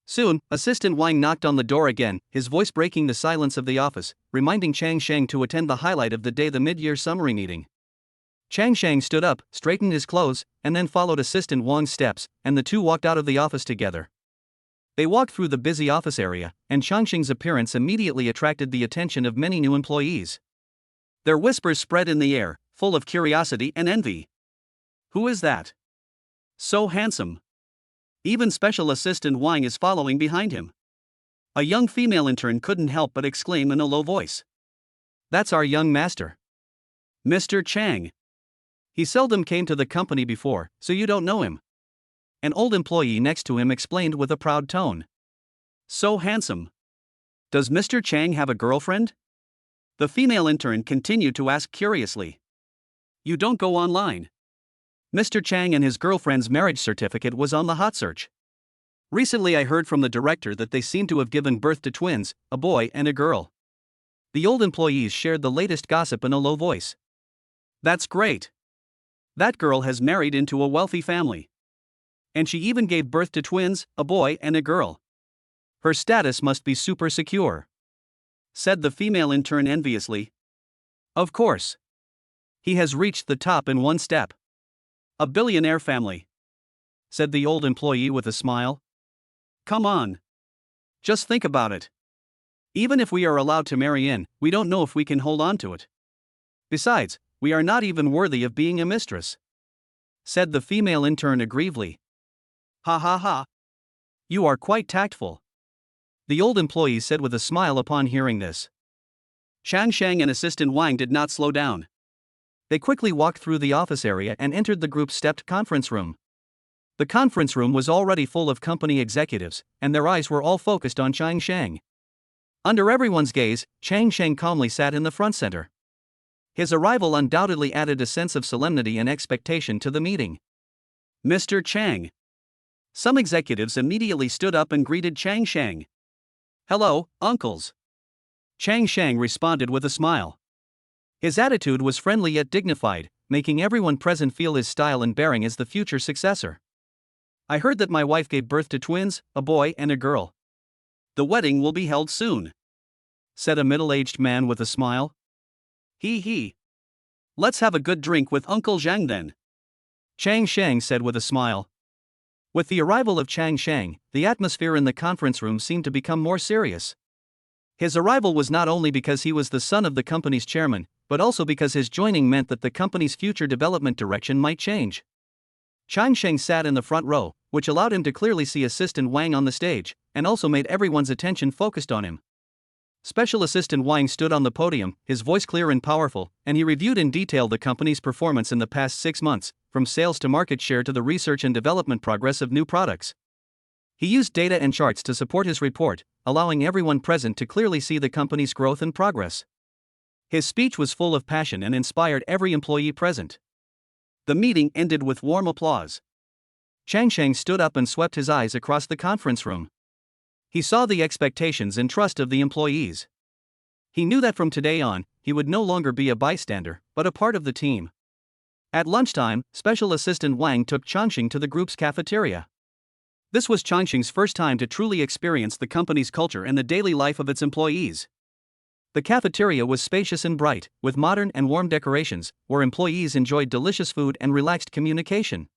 Soon, Assistant Wang knocked on the door again, his voice breaking the silence of the office, reminding Chang Sheng to attend the highlight of the day, the mid-year summary meeting. Chang Sheng stood up, straightened his clothes, and then followed Assistant Wang's steps, and the two walked out of the office together. They walked through the busy office area, and Chang Sheng's appearance immediately attracted the attention of many new employees. Their whispers spread in the air, full of curiosity and envy. Who is that? So handsome. Even Special Assistant Wang is following behind him. A young female intern couldn't help but exclaim in a low voice. That's our young master. Mr. Chang. He seldom came to the company before, so you don't know him. An old employee next to him explained with a proud tone. So handsome. Does Mr. Chang have a girlfriend? The female intern continued to ask curiously. You don't go online. Mr. Chang and his girlfriend's marriage certificate was on the hot search. Recently I heard from the director that they seem to have given birth to twins, a boy and a girl. The old employees shared the latest gossip in a low voice. That's great. That girl has married into a wealthy family. And she even gave birth to twins, a boy and a girl. Her status must be super secure, said the female intern enviously. Of course. He has reached the top in one step. A billionaire family, said the old employee with a smile. Come on. Just think about it. Even if we are allowed to marry in, we don't know if we can hold on to it. Besides, we are not even worthy of being a mistress," said the female intern aggrievedly. "Ha ha ha. You are quite tactful," the old employee said with a smile upon hearing this. Chang Sheng and assistant Wang did not slow down. They quickly walked through the office area and entered the group's stepped conference room. The conference room was already full of company executives, and their eyes were all focused on Chang Sheng. Under everyone's gaze, Chang Sheng calmly sat in the front center. His arrival undoubtedly added a sense of solemnity and expectation to the meeting. "Mr. Chang." Some executives immediately stood up and greeted Chang Sheng. "Hello, uncles." Chang Sheng responded with a smile. His attitude was friendly yet dignified, making everyone present feel his style and bearing as the future successor. "I heard that my wife gave birth to twins, a boy and a girl. The wedding will be held soon," said a middle-aged man with a smile. He. "Let's have a good drink with Uncle Zhang then," Chang Sheng said with a smile. With the arrival of Chang Sheng, the atmosphere in the conference room seemed to become more serious. His arrival was not only because he was the son of the company's chairman, but also because his joining meant that the company's future development direction might change. Chang Sheng sat in the front row, which allowed him to clearly see Assistant Wang on the stage, and also made everyone's attention focused on him. Special Assistant Wang stood on the podium, his voice clear and powerful, and he reviewed in detail the company's performance in the past 6 months, from sales to market share to the research and development progress of new products. He used data and charts to support his report, allowing everyone present to clearly see the company's growth and progress. His speech was full of passion and inspired every employee present. The meeting ended with warm applause. Chang Sheng stood up and swept his eyes across the conference room. He saw the expectations and trust of the employees. He knew that from today on, he would no longer be a bystander, but a part of the team. At lunchtime, Special Assistant Wang took Changxing to the group's cafeteria. This was Changxing's first time to truly experience the company's culture and the daily life of its employees. The cafeteria was spacious and bright, with modern and warm decorations, where employees enjoyed delicious food and relaxed communication.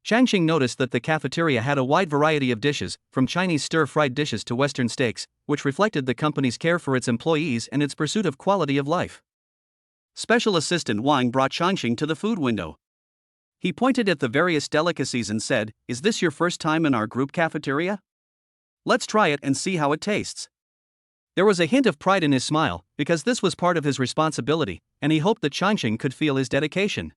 Changxing noticed that the cafeteria had a wide variety of dishes, from Chinese stir-fried dishes to Western steaks, which reflected the company's care for its employees and its pursuit of quality of life. Special Assistant Wang brought Changxing to the food window. He pointed at the various delicacies and said, "Is this your first time in our group cafeteria? Let's try it and see how it tastes." There was a hint of pride in his smile, because this was part of his responsibility, and he hoped that Changxing could feel his dedication.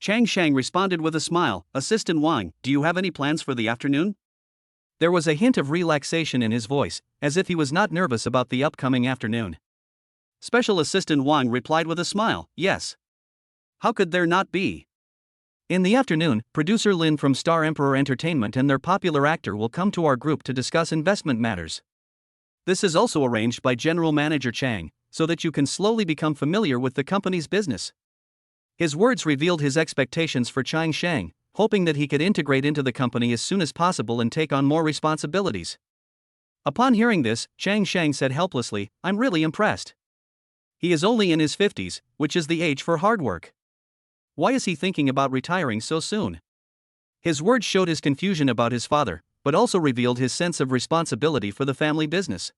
Chang Sheng responded with a smile, "Assistant Wang, do you have any plans for the afternoon?" There was a hint of relaxation in his voice, as if he was not nervous about the upcoming afternoon. Special Assistant Wang replied with a smile, "Yes. How could there not be?" In the afternoon, producer Lin from Star Emperor Entertainment and their popular actor will come to our group to discuss investment matters. This is also arranged by General Manager Chang, so that you can slowly become familiar with the company's business. His words revealed his expectations for Chang Sheng, hoping that he could integrate into the company as soon as possible and take on more responsibilities. Upon hearing this, Chang Sheng said helplessly, "I'm really impressed. He is only in his 50s, which is the age for hard work. Why is he thinking about retiring so soon?" His words showed his confusion about his father, but also revealed his sense of responsibility for the family business.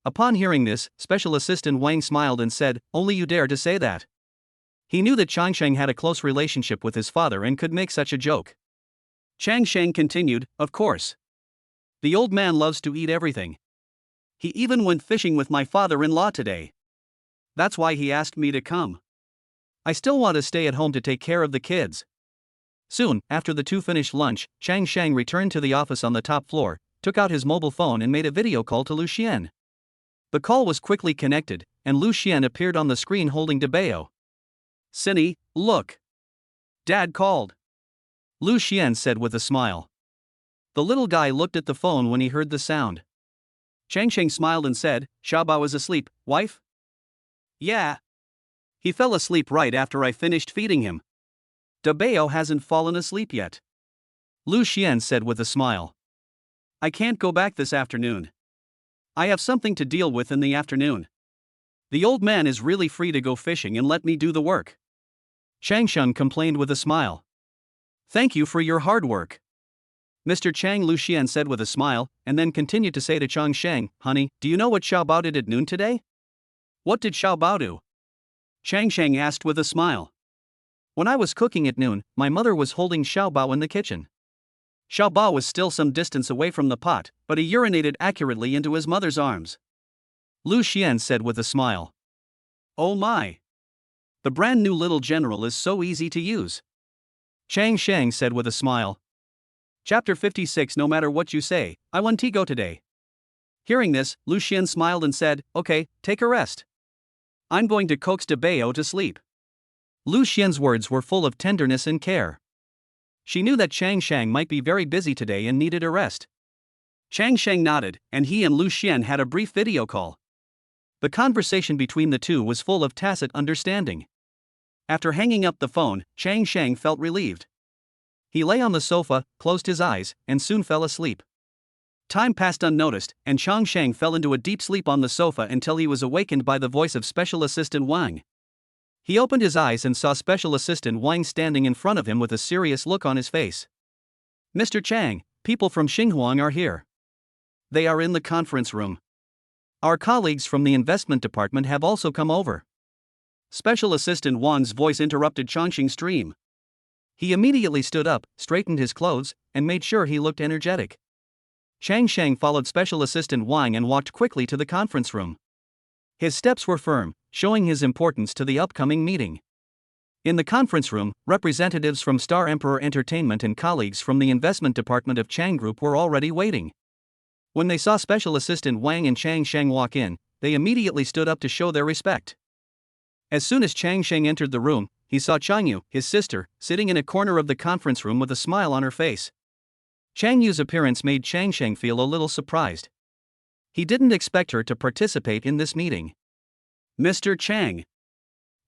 Upon hearing this, Special Assistant Wang smiled and said, "Only you dare to say that." He knew that Changsheng had a close relationship with his father and could make such a joke. Chang Sheng continued, "Of course. The old man loves to eat everything. He even went fishing with my father-in-law today. That's why he asked me to come. I still want to stay at home to take care of the kids." Soon, after the two finished lunch, Chang Sheng returned to the office on the top floor, took out his mobile phone and made a video call to Liu Xuan. The call was quickly connected, and Liu Xuan appeared on the screen holding Belle. "Cindy, look. Dad called," Liu Xuan said with a smile. The little guy looked at the phone when he heard the sound. Chang Sheng smiled and said, "Xiaobao is asleep, wife?" "Yeah. He fell asleep right after I finished feeding him. Belle hasn't fallen asleep yet," Liu Xuan said with a smile. "I can't go back this afternoon. I have something to deal with in the afternoon. The old man is really free to go fishing and let me do the work." Chang Sheng complained with a smile. "Thank you for your hard work, Mr. Chang," Liu Xuan said with a smile, and then continued to say to Chang Sheng, "Honey, do you know what Xiaobao did at noon today?" "What did Xiaobao do?" Chang Sheng asked with a smile. When I was cooking at noon, my mother was holding Xiaobao in the kitchen. Xiaobao was still some distance away from the pot, but he urinated accurately into his mother's arms. Liu Xuan said with a smile. Oh my! The brand new little general is so easy to use. Chang Sheng said with a smile. Chapter 56. No matter what you say, I won Tigo today. Hearing this, Liu Xuan smiled and said, okay, take a rest. I'm going to coax Belle to sleep. Liu Xuan's words were full of tenderness and care. She knew that Chang Sheng might be very busy today and needed a rest. Chang Sheng nodded, and he and Liu Xuan had a brief video call. The conversation between the two was full of tacit understanding. After hanging up the phone, Chang Sheng felt relieved. He lay on the sofa, closed his eyes, and soon fell asleep. Time passed unnoticed, and Chang Sheng fell into a deep sleep on the sofa until he was awakened by the voice of Special Assistant Wang. He opened his eyes and saw Special Assistant Wang standing in front of him with a serious look on his face. Mr. Chang, people from Xinhuang are here. They are in the conference room. Our colleagues from the investment department have also come over. Special Assistant Wang's voice interrupted Changsheng's dream. He immediately stood up, straightened his clothes, and made sure he looked energetic. Chang Sheng followed Special Assistant Wang and walked quickly to the conference room. His steps were firm, showing his importance to the upcoming meeting. In the conference room, representatives from Star Emperor Entertainment and colleagues from the investment department of Chang Group were already waiting. When they saw Special Assistant Wang and Chang Sheng walk in, they immediately stood up to show their respect. As soon as Chang Sheng entered the room, he saw Chang Yu, his sister, sitting in a corner of the conference room with a smile on her face. Chang Yu's appearance made Chang Sheng feel a little surprised. He didn't expect her to participate in this meeting. Mr. Chang.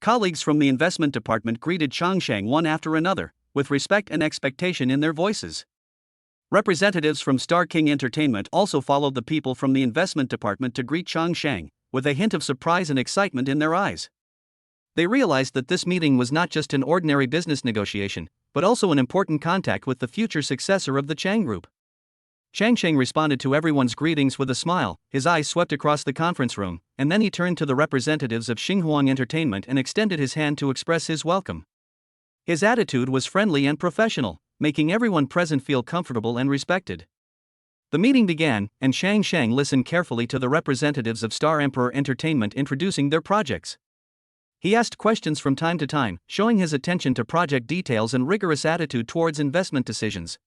Colleagues from the investment department greeted Chang Sheng one after another, with respect and expectation in their voices. Representatives from Star King Entertainment also followed the people from the investment department to greet Chang Sheng, with a hint of surprise and excitement in their eyes. They realized that this meeting was not just an ordinary business negotiation, but also an important contact with the future successor of the Chang Group. Chang Sheng responded to everyone's greetings with a smile, his eyes swept across the conference room, and then he turned to the representatives of Xinhuang Entertainment and extended his hand to express his welcome. His attitude was friendly and professional, making everyone present feel comfortable and respected. The meeting began, and Chang Sheng listened carefully to the representatives of Star Emperor Entertainment introducing their projects. He asked questions from time to time, showing his attention to project details and rigorous attitude towards investment decisions.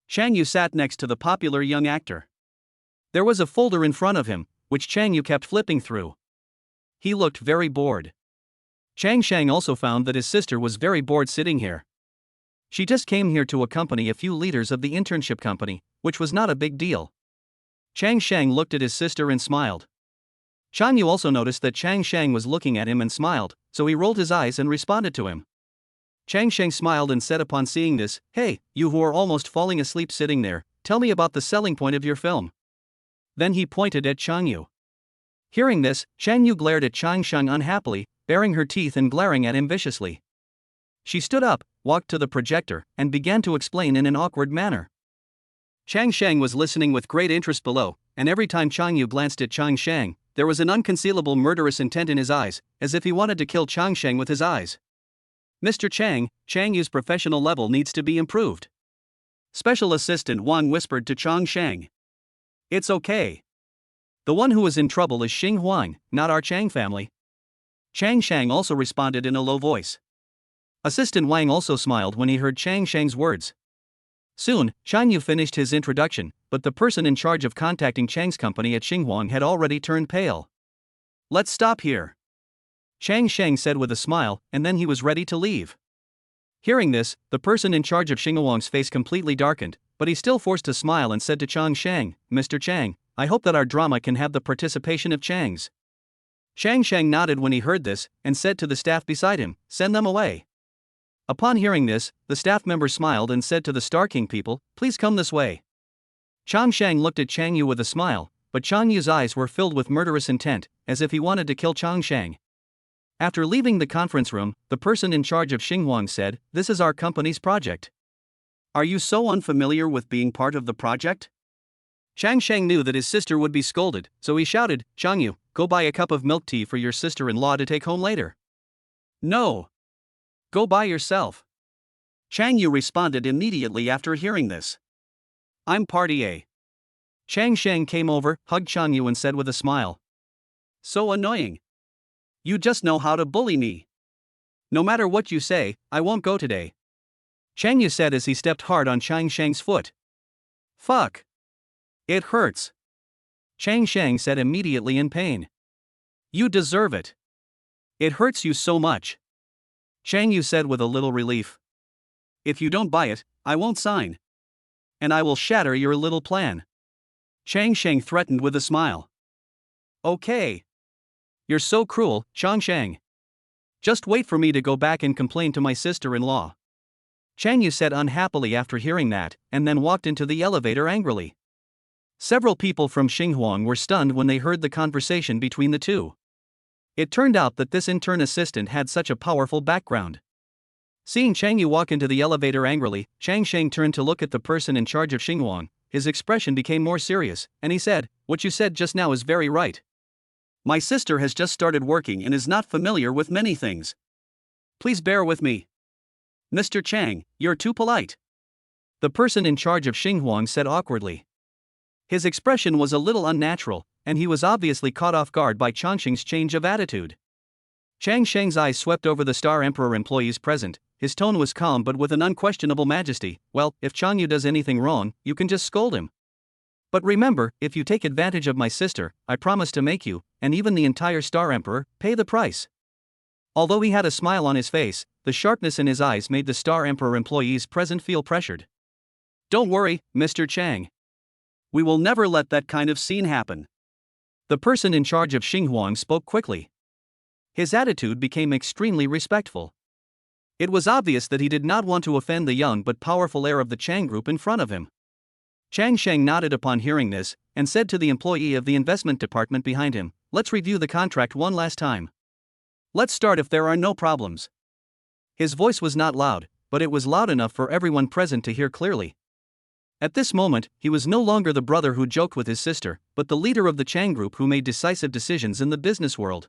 Chang Yu sat next to the popular young actor. There was a folder in front of him, which Chang Yu kept flipping through. He looked very bored. Chang Sheng also found that his sister was very bored sitting here. She just came here to accompany a few leaders of the internship company, which was not a big deal. Chang Sheng looked at his sister and smiled. Chang Yu also noticed that Chang Sheng was looking at him and smiled, so he rolled his eyes and responded to him. Chang Sheng smiled and said upon seeing this, "Hey, you who are almost falling asleep sitting there, tell me about the selling point of your film." Then he pointed at Chang Yu. Hearing this, Chang Yu glared at Chang Sheng unhappily, baring her teeth and glaring at him viciously. She stood up, walked to the projector, and began to explain in an awkward manner. Chang Sheng was listening with great interest below, and every time Chang Yu glanced at Chang Sheng, there was an unconcealable murderous intent in his eyes, as if he wanted to kill Chang Sheng with his eyes. Mr. Chang, Chang Yu's professional level needs to be improved. Special Assistant Wang whispered to Chang Sheng. It's okay. The one who is in trouble is Xing Huang, not our Chang family. Chang Sheng also responded in a low voice. Assistant Wang also smiled when he heard Chang Sheng's words. Soon, Chang Yu finished his introduction, but the person in charge of contacting Chang's company at Xinhuang had already turned pale. Let's stop here, Chang Sheng said with a smile, and then he was ready to leave. Hearing this, the person in charge of Xinhuang's face completely darkened, but he still forced a smile and said to Chang Sheng, "Mr. Chang, I hope that our drama can have the participation of Changs." Chang Sheng nodded when he heard this, and said to the staff beside him, "Send them away." Upon hearing this, the staff member smiled and said to the Star King people, "Please come this way." Chang Sheng looked at Chang Yu with a smile, but Chang Yu's eyes were filled with murderous intent, as if he wanted to kill Chang Sheng. After leaving the conference room, the person in charge of Xinhuang said, "This is our company's project." Are you so unfamiliar with being part of the project? Chang Sheng knew that his sister would be scolded, so he shouted, "Chang Yu, go buy a cup of milk tea for your sister-in-law to take home later." No. Go by yourself. Chang Yu responded immediately after hearing this. I'm party A. Chang Sheng came over, hugged Chang Yu and said with a smile. So annoying. You just know how to bully me. No matter what you say, I won't go today. Chang Yu said as he stepped hard on Chang Sheng's foot. Fuck. It hurts. Chang Sheng said immediately in pain. You deserve it. It hurts you so much. Chang Yu said with a little relief. If you don't buy it, I won't sign. And I will shatter your little plan. Chang Sheng threatened with a smile. Okay. You're so cruel, Chang Sheng. Just wait for me to go back and complain to my sister-in-law. Chang Yu said unhappily after hearing that, and then walked into the elevator angrily. Several people from Xinhuang were stunned when they heard the conversation between the two. It turned out that this intern assistant had such a powerful background. Seeing Chang Yu walk into the elevator angrily, Chang Sheng turned to look at the person in charge of Xinhuang. His expression became more serious, and he said, "What you said just now is very right. My sister has just started working and is not familiar with many things. Please bear with me. Mr. Chang, you're too polite." The person in charge of Xinhuang said awkwardly. His expression was a little unnatural, and he was obviously caught off guard by Chang Sheng's change of attitude. Chang Sheng's eyes swept over the Star Emperor employees present. His tone was calm but with an unquestionable majesty. "Well, if Chang Yu does anything wrong, you can just scold him. But remember, if you take advantage of my sister, I promise to make you, and even the entire Star Emperor, pay the price." Although he had a smile on his face, the sharpness in his eyes made the Star Emperor employees present feel pressured. "Don't worry, Mr. Chang. We will never let that kind of scene happen." The person in charge of Xinhuang spoke quickly. His attitude became extremely respectful. It was obvious that he did not want to offend the young but powerful heir of the Chang group in front of him. Chang Sheng nodded upon hearing this, and said to the employee of the investment department behind him, "Let's review the contract one last time. Let's start if there are no problems." His voice was not loud, but it was loud enough for everyone present to hear clearly. At this moment, he was no longer the brother who joked with his sister, but the leader of the Chang group who made decisive decisions in the business world.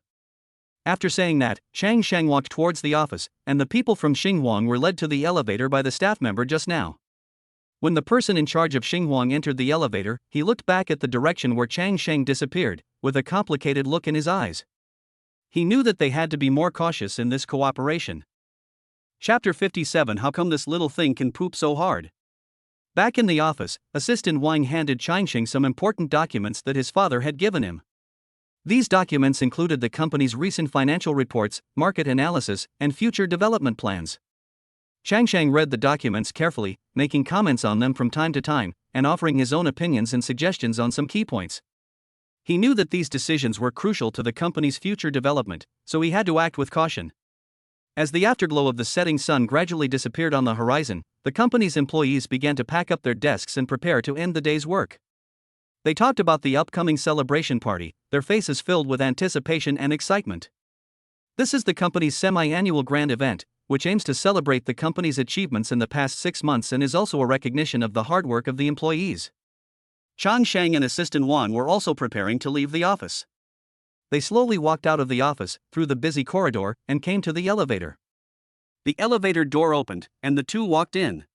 After saying that, Chang Sheng walked towards the office, and the people from Xinhuang were led to the elevator by the staff member just now. When the person in charge of Xinhuang entered the elevator, he looked back at the direction where Chang Sheng disappeared, with a complicated look in his eyes. He knew that they had to be more cautious in this cooperation. Chapter 57. How come this little thing can poop so hard? Back in the office, Assistant Wang handed Chang Sheng some important documents that his father had given him. These documents included the company's recent financial reports, market analysis, and future development plans. Chang Sheng read the documents carefully, making comments on them from time to time, and offering his own opinions and suggestions on some key points. He knew that these decisions were crucial to the company's future development, so he had to act with caution. As the afterglow of the setting sun gradually disappeared on the horizon, the company's employees began to pack up their desks and prepare to end the day's work. They talked about the upcoming celebration party, their faces filled with anticipation and excitement. This is the company's semi-annual grand event, which aims to celebrate the company's achievements in the past 6 months and is also a recognition of the hard work of the employees. Chang Sheng and Assistant Wang were also preparing to leave the office. They slowly walked out of the office, through the busy corridor, and came to the elevator. The elevator door opened, and the two walked in.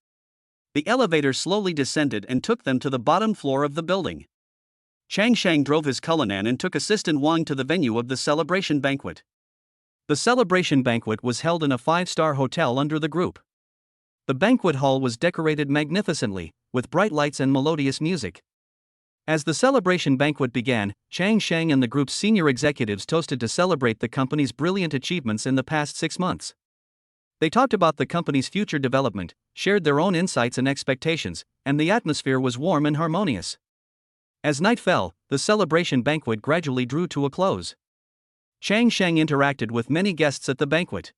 The elevator slowly descended and took them to the bottom floor of the building. Chang Sheng drove his Cullinan and took Assistant Wang to the venue of the celebration banquet. The celebration banquet was held in a 5-star hotel under the group. The banquet hall was decorated magnificently, with bright lights and melodious music. As the celebration banquet began, Chang Sheng and the group's senior executives toasted to celebrate the company's brilliant achievements in the past 6 months. They talked about the company's future development, shared their own insights and expectations, and the atmosphere was warm and harmonious. As night fell, the celebration banquet gradually drew to a close. Chang Sheng interacted with many guests at the banquet.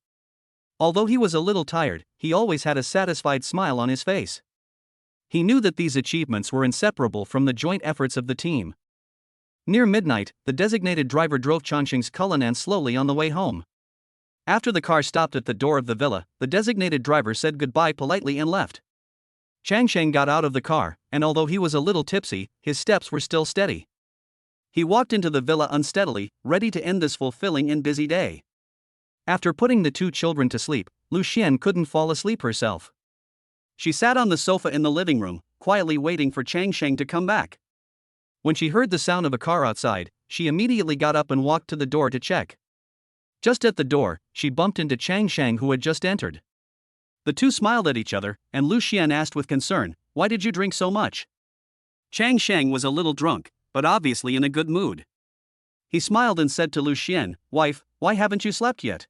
Although he was a little tired, he always had a satisfied smile on his face. He knew that these achievements were inseparable from the joint efforts of the team. Near midnight, the designated driver drove Chang Sheng's Cullinan slowly on the way home. After the car stopped at the door of the villa, the designated driver said goodbye politely and left. Chang Sheng got out of the car, and although he was a little tipsy, his steps were still steady. He walked into the villa unsteadily, ready to end this fulfilling and busy day. After putting the two children to sleep, Liu Xuan couldn't fall asleep herself. She sat on the sofa in the living room, quietly waiting for Chang Sheng to come back. When she heard the sound of a car outside, she immediately got up and walked to the door to check. Just at the door, she bumped into Chang Sheng, who had just entered. The two smiled at each other, and Liu Xuan asked with concern, "Why did you drink so much?" Chang Sheng was a little drunk, but obviously in a good mood. He smiled and said to Liu Xuan, "Wife, why haven't you slept yet?"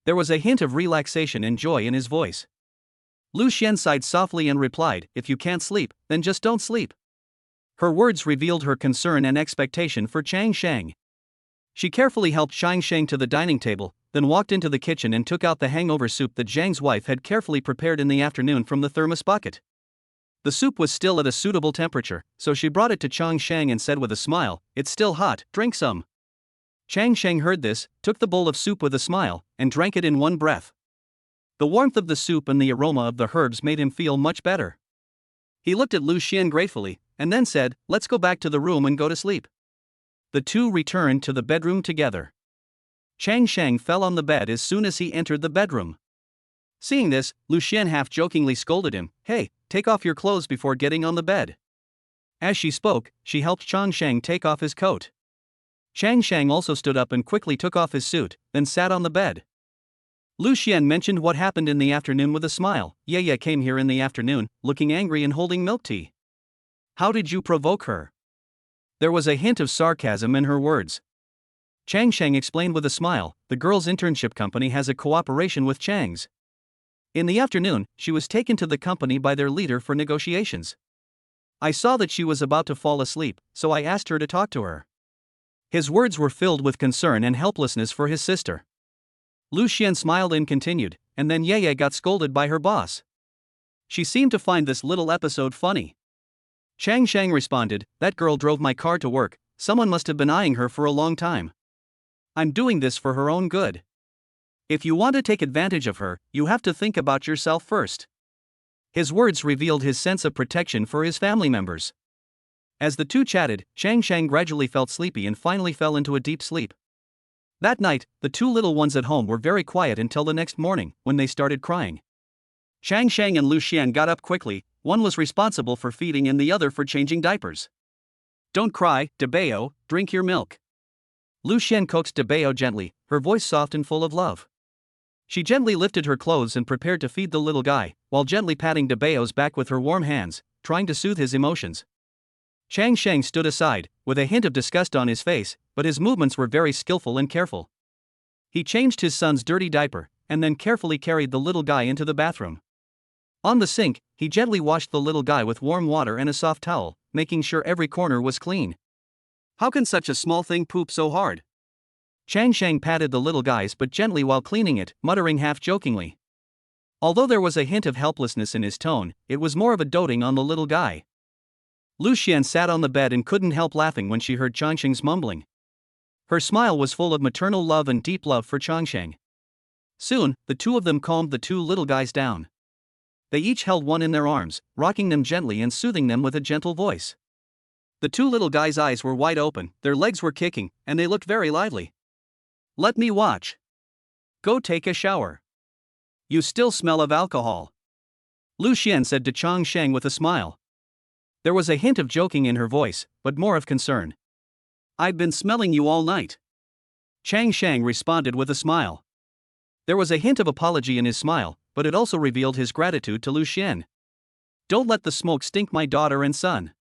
There was a hint of relaxation and joy in his voice. Liu Xuan sighed softly and replied, "If you can't sleep, then just don't sleep." Her words revealed her concern and expectation for Chang Sheng. She carefully helped Chang Sheng to the dining table, then walked into the kitchen and took out the hangover soup that Zhang's wife had carefully prepared in the afternoon from the thermos bucket. The soup was still at a suitable temperature, so she brought it to Chang Sheng and said with a smile, "It's still hot, drink some." Chang Sheng heard this, took the bowl of soup with a smile, and drank it in one breath. The warmth of the soup and the aroma of the herbs made him feel much better. He looked at Liu Xuan gratefully, and then said, "Let's go back to the room and go to sleep." The two returned to the bedroom together. Chang Sheng fell on the bed as soon as he entered the bedroom. Seeing this, Liu Xuan half-jokingly scolded him, "Hey, take off your clothes before getting on the bed." As she spoke, she helped Chang Sheng take off his coat. Chang Sheng also stood up and quickly took off his suit, then sat on the bed. Liu Xuan mentioned what happened in the afternoon with a smile. "Yaya came here in the afternoon, looking angry and holding milk tea. How did you provoke her?" There was a hint of sarcasm in her words. Chang Sheng explained with a smile, "The girl's internship company has a cooperation with Chang's. In the afternoon, she was taken to the company by their leader for negotiations. I saw that she was about to fall asleep, so I asked her to talk to her." His words were filled with concern and helplessness for his sister. Liu Xuan smiled and continued, "And then Yaya got scolded by her boss. She seemed to find this little episode funny." Chang Sheng responded, "That girl drove my car to work, someone must have been eyeing her for a long time. I'm doing this for her own good. If you want to take advantage of her, you have to think about yourself first." His words revealed his sense of protection for his family members. As the two chatted, Chang Sheng gradually felt sleepy and finally fell into a deep sleep. That night, the two little ones at home were very quiet until the next morning, when they started crying. Chang Sheng and Liu Xuan got up quickly, one was responsible for feeding and the other for changing diapers. "Don't cry, Debeo, drink your milk." Liu Xuan coaxed Debeo gently, her voice soft and full of love. She gently lifted her clothes and prepared to feed the little guy, while gently patting Debeo's back with her warm hands, trying to soothe his emotions. Chang Sheng stood aside, with a hint of disgust on his face, but his movements were very skillful and careful. He changed his son's dirty diaper, and then carefully carried the little guy into the bathroom. On the sink, he gently washed the little guy with warm water and a soft towel, making sure every corner was clean. "How can such a small thing poop so hard?" Chang Sheng patted the little guy's but gently while cleaning it, muttering half-jokingly. Although there was a hint of helplessness in his tone, it was more of a doting on the little guy. Liu Xuan sat on the bed and couldn't help laughing when she heard Chang Sheng's mumbling. Her smile was full of maternal love and deep love for Chang Sheng. Soon, the two of them calmed the two little guys down. They each held one in their arms, rocking them gently and soothing them with a gentle voice. The two little guys' eyes were wide open, their legs were kicking, and they looked very lively. "Let me watch. Go take a shower. You still smell of alcohol," Liu Xuan said to Chang Sheng with a smile. There was a hint of joking in her voice, but more of concern. "I've been smelling you all night," Chang Sheng responded with a smile. There was a hint of apology in his smile, but it also revealed his gratitude to Liu Xuan. "Don't let the smoke stink my daughter and son,"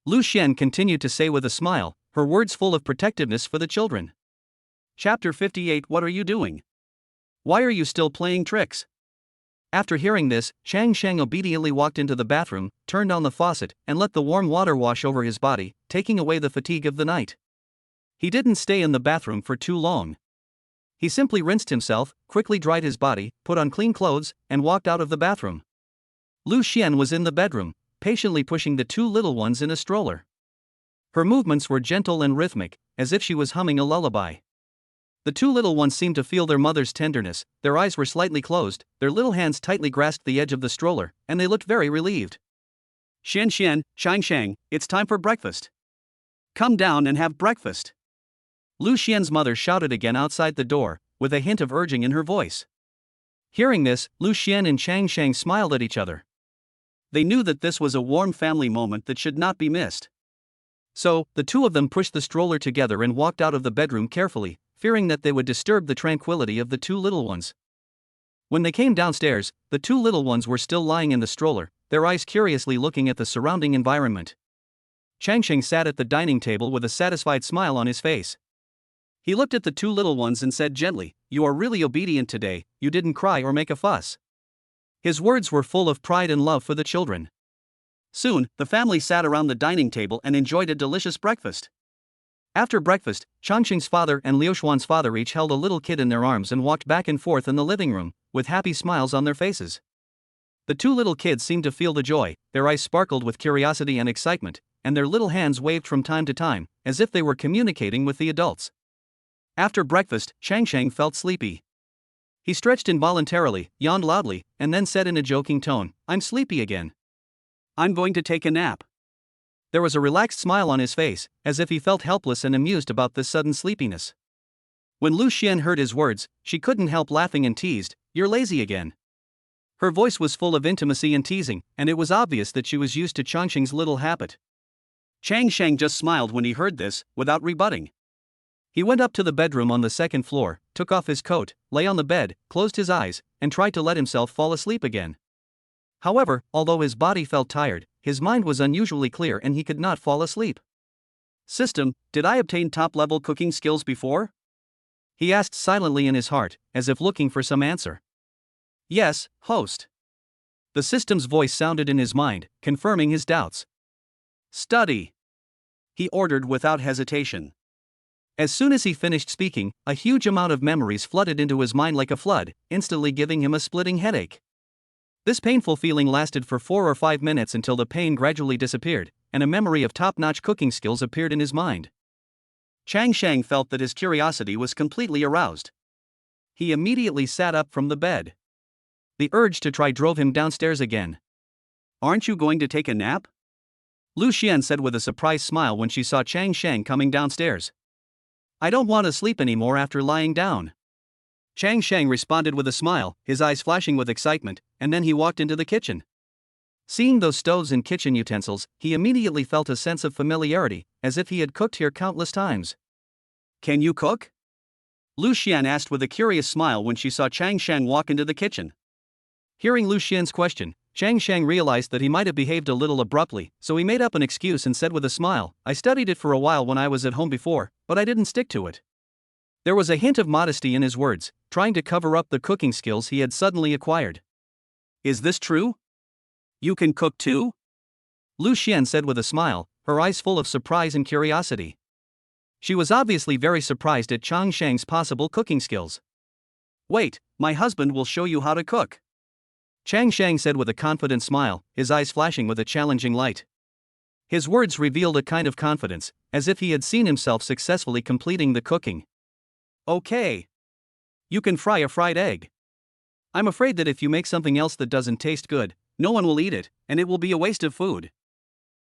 Liu Xuan continued to say with a smile, her words full of protectiveness for the children. Chapter 58. What are you doing? Why are you still playing tricks? After hearing this, Chang Sheng obediently walked into the bathroom, turned on the faucet, and let the warm water wash over his body, taking away the fatigue of the night. He didn't stay in the bathroom for too long. He simply rinsed himself, quickly dried his body, put on clean clothes, and walked out of the bathroom. Liu Xuan was in the bedroom, patiently pushing the two little ones in a stroller. Her movements were gentle and rhythmic, as if she was humming a lullaby. The two little ones seemed to feel their mother's tenderness, their eyes were slightly closed, their little hands tightly grasped the edge of the stroller, and they looked very relieved. "Xian Xian, Chang Sheng, it's time for breakfast. Come down and have breakfast," Liu Xian's mother shouted again outside the door, with a hint of urging in her voice. Hearing this, Liu Xuan and Chang Sheng smiled at each other. They knew that this was a warm family moment that should not be missed. So, the two of them pushed the stroller together and walked out of the bedroom carefully, fearing that they would disturb the tranquility of the two little ones. When they came downstairs, the two little ones were still lying in the stroller, their eyes curiously looking at the surrounding environment. Chang Sheng sat at the dining table with a satisfied smile on his face. He looked at the two little ones and said gently, "You are really obedient today, you didn't cry or make a fuss." His words were full of pride and love for the children. Soon, the family sat around the dining table and enjoyed a delicious breakfast. After breakfast, Chang Sheng's father and Liu Xuan's father each held a little kid in their arms and walked back and forth in the living room, with happy smiles on their faces. The two little kids seemed to feel the joy, their eyes sparkled with curiosity and excitement, and their little hands waved from time to time, as if they were communicating with the adults. After breakfast, Chang Sheng felt sleepy. He stretched involuntarily, yawned loudly, and then said in a joking tone, "I'm sleepy again. I'm going to take a nap." There was a relaxed smile on his face, as if he felt helpless and amused about this sudden sleepiness. When Liu Xuan heard his words, she couldn't help laughing and teased, "You're lazy again." Her voice was full of intimacy and teasing, and it was obvious that she was used to Changsheng's little habit. Chang Sheng just smiled when he heard this, without rebutting. He went up to the bedroom on the second floor, took off his coat, lay on the bed, closed his eyes, and tried to let himself fall asleep again. However, although his body felt tired, his mind was unusually clear and he could not fall asleep. "System, did I obtain top-level cooking skills before?" he asked silently in his heart, as if looking for some answer. "Yes, host." The system's voice sounded in his mind, confirming his doubts. "Study," he ordered without hesitation. As soon as he finished speaking, a huge amount of memories flooded into his mind like a flood, instantly giving him a splitting headache. This painful feeling lasted for 4 or 5 minutes until the pain gradually disappeared, and a memory of top-notch cooking skills appeared in his mind. Chang Sheng felt that his curiosity was completely aroused. He immediately sat up from the bed. The urge to try drove him downstairs again. "Aren't you going to take a nap?" Liu Xuan said with a surprised smile when she saw Chang Sheng coming downstairs. "I don't want to sleep anymore after lying down." Chang Sheng responded with a smile, his eyes flashing with excitement, and then he walked into the kitchen. Seeing those stoves and kitchen utensils, he immediately felt a sense of familiarity, as if he had cooked here countless times. "Can you cook?" Liu Xuan asked with a curious smile when she saw Chang Sheng walk into the kitchen. Hearing Liu Xuan's question, Chang Sheng realized that he might have behaved a little abruptly, so he made up an excuse and said with a smile, "I studied it for a while when I was at home before, but I didn't stick to it." There was a hint of modesty in his words, trying to cover up the cooking skills he had suddenly acquired. "Is this true? You can cook too?" Liu Xuan said with a smile, her eyes full of surprise and curiosity. She was obviously very surprised at Chang Sheng's possible cooking skills. "Wait, my husband will show you how to cook," Chang Sheng said with a confident smile, his eyes flashing with a challenging light. His words revealed a kind of confidence, as if he had seen himself successfully completing the cooking. "Okay. You can fry a fried egg. I'm afraid that if you make something else that doesn't taste good, no one will eat it, and it will be a waste of food."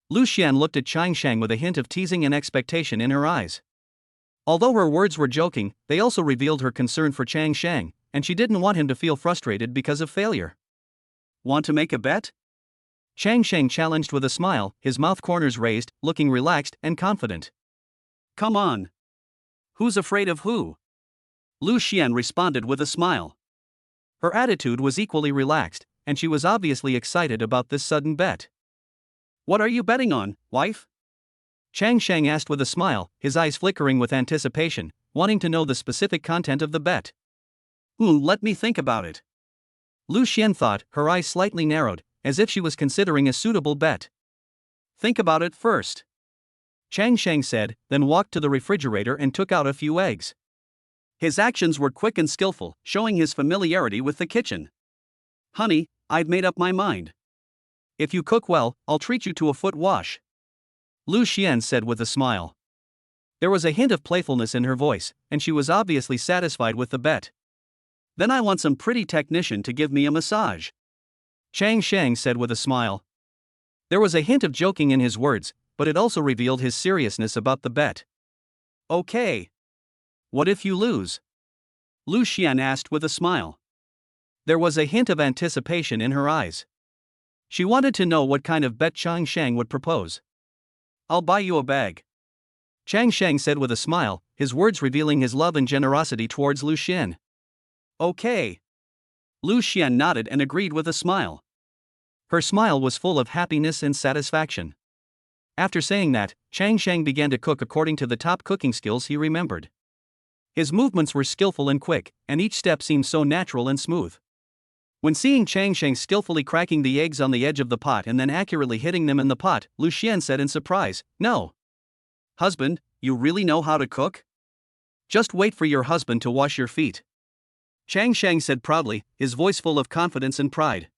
Liu Xuan looked at Chang Sheng with a hint of teasing and expectation in her eyes. Although her words were joking, they also revealed her concern for Chang Sheng, and she didn't want him to feel frustrated because of failure. "Want to make a bet?" Chang Sheng challenged with a smile, his mouth corners raised, looking relaxed and confident. "Come on. Who's afraid of who?" Liu Xuan responded with a smile. Her attitude was equally relaxed, and she was obviously excited about this sudden bet. "What are you betting on, wife?" Chang Sheng asked with a smile, his eyes flickering with anticipation, wanting to know the specific content of the bet. Let me think about it." Liu Xuan thought, her eyes slightly narrowed, as if she was considering a suitable bet. "Think about it first," Chang Sheng said, then walked to the refrigerator and took out a few eggs. His actions were quick and skillful, showing his familiarity with the kitchen. "Honey, I've made up my mind. If you cook well, I'll treat you to a foot wash," Liu Xuan said with a smile. There was a hint of playfulness in her voice, and she was obviously satisfied with the bet. "Then I want some pretty technician to give me a massage," Chang Sheng said with a smile. There was a hint of joking in his words, but it also revealed his seriousness about the bet. "Okay. What if you lose?" Liu Xuan asked with a smile. There was a hint of anticipation in her eyes. She wanted to know what kind of bet Chang Shang would propose. I'll buy you a bag, Chang Shang said with a smile, his words revealing his love and generosity towards Liu Xuan. Okay. Liu Xuan nodded and agreed with a smile. Her smile was full of happiness and satisfaction. After saying that, Chang Shang began to cook according to the top cooking skills he remembered. His movements were skillful and quick, and each step seemed so natural and smooth. When seeing Chang Shang skillfully cracking the eggs on the edge of the pot and then accurately hitting them in the pot, Liu Xuan said in surprise, "No. Husband, you really know how to cook? Just wait for your husband to wash your feet," Chang Shang said proudly, his voice full of confidence and pride.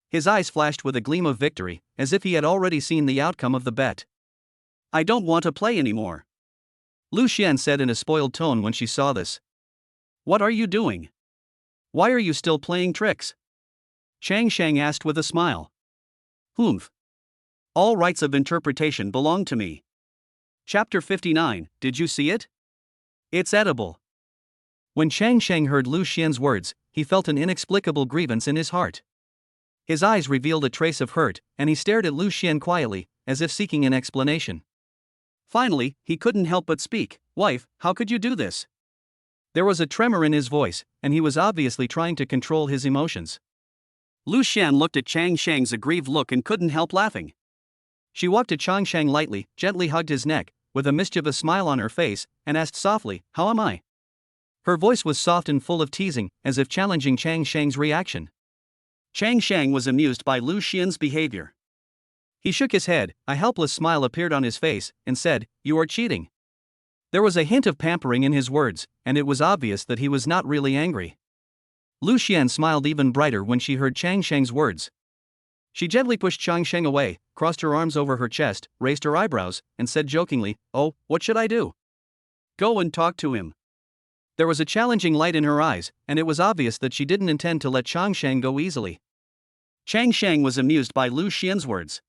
His eyes flashed with a gleam of victory, as if he had already seen the outcome of the bet. I don't want to play anymore, Liu Xuan said in a spoiled tone when she saw this. What are you doing? Why are you still playing tricks? Chang Shang asked with a smile. Humph. All rights of interpretation belong to me. Chapter 59, did you see it? It's edible. When Chang Shang heard Liu Xuan's words, he felt an inexplicable grievance in his heart. His eyes revealed a trace of hurt, and he stared at Liu Xuan quietly, as if seeking an explanation. Finally, he couldn't help but speak. Wife, how could you do this? There was a tremor in his voice, and he was obviously trying to control his emotions. Liu Xuan looked at Chang Shang's aggrieved look and couldn't help laughing. She walked to Chang Shang lightly, gently hugged his neck, with a mischievous smile on her face, and asked softly, "How am I?" Her voice was soft and full of teasing, as if challenging Chang Shang's reaction. Chang Shang was amused by Liu Xuan's behavior. He shook his head, a helpless smile appeared on his face, and said, "You are cheating." There was a hint of pampering in his words, and it was obvious that he was not really angry. Liu Xuan smiled even brighter when she heard Chang Shang's words. She gently pushed Chang Shang away, crossed her arms over her chest, raised her eyebrows, and said jokingly, "Oh, what should I do?" Go and talk to him. There was a challenging light in her eyes, and it was obvious that she didn't intend to let Chang Shang go easily. Chang Shang was amused by Liu Xuan's words.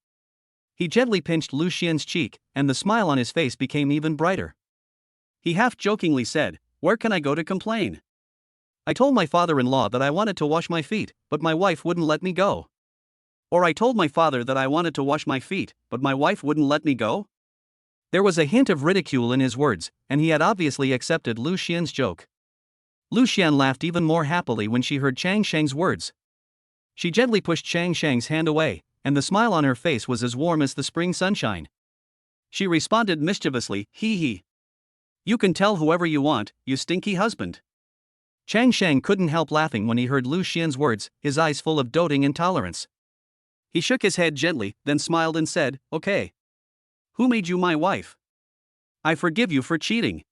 He gently pinched Liu Xuan's cheek, and the smile on his face became even brighter. He half-jokingly said, "Where can I go to complain? I told my father-in-law that I wanted to wash my feet, but my wife wouldn't let me go." Or I told my father that I wanted to wash my feet, but my wife wouldn't let me go? There was a hint of ridicule in his words, and he had obviously accepted Liu Xuan's joke. Liu Xuan laughed even more happily when she heard Chang Shang's words. She gently pushed Chang Shang's hand away, and the smile on her face was as warm as the spring sunshine. She responded mischievously, "Hee hee. You can tell whoever you want, you stinky husband." Chang Shang couldn't help laughing when he heard Liu Xuan's words, his eyes full of doting intolerance. He shook his head gently, then smiled and said, "Okay. Who made you my wife? I forgive you for cheating."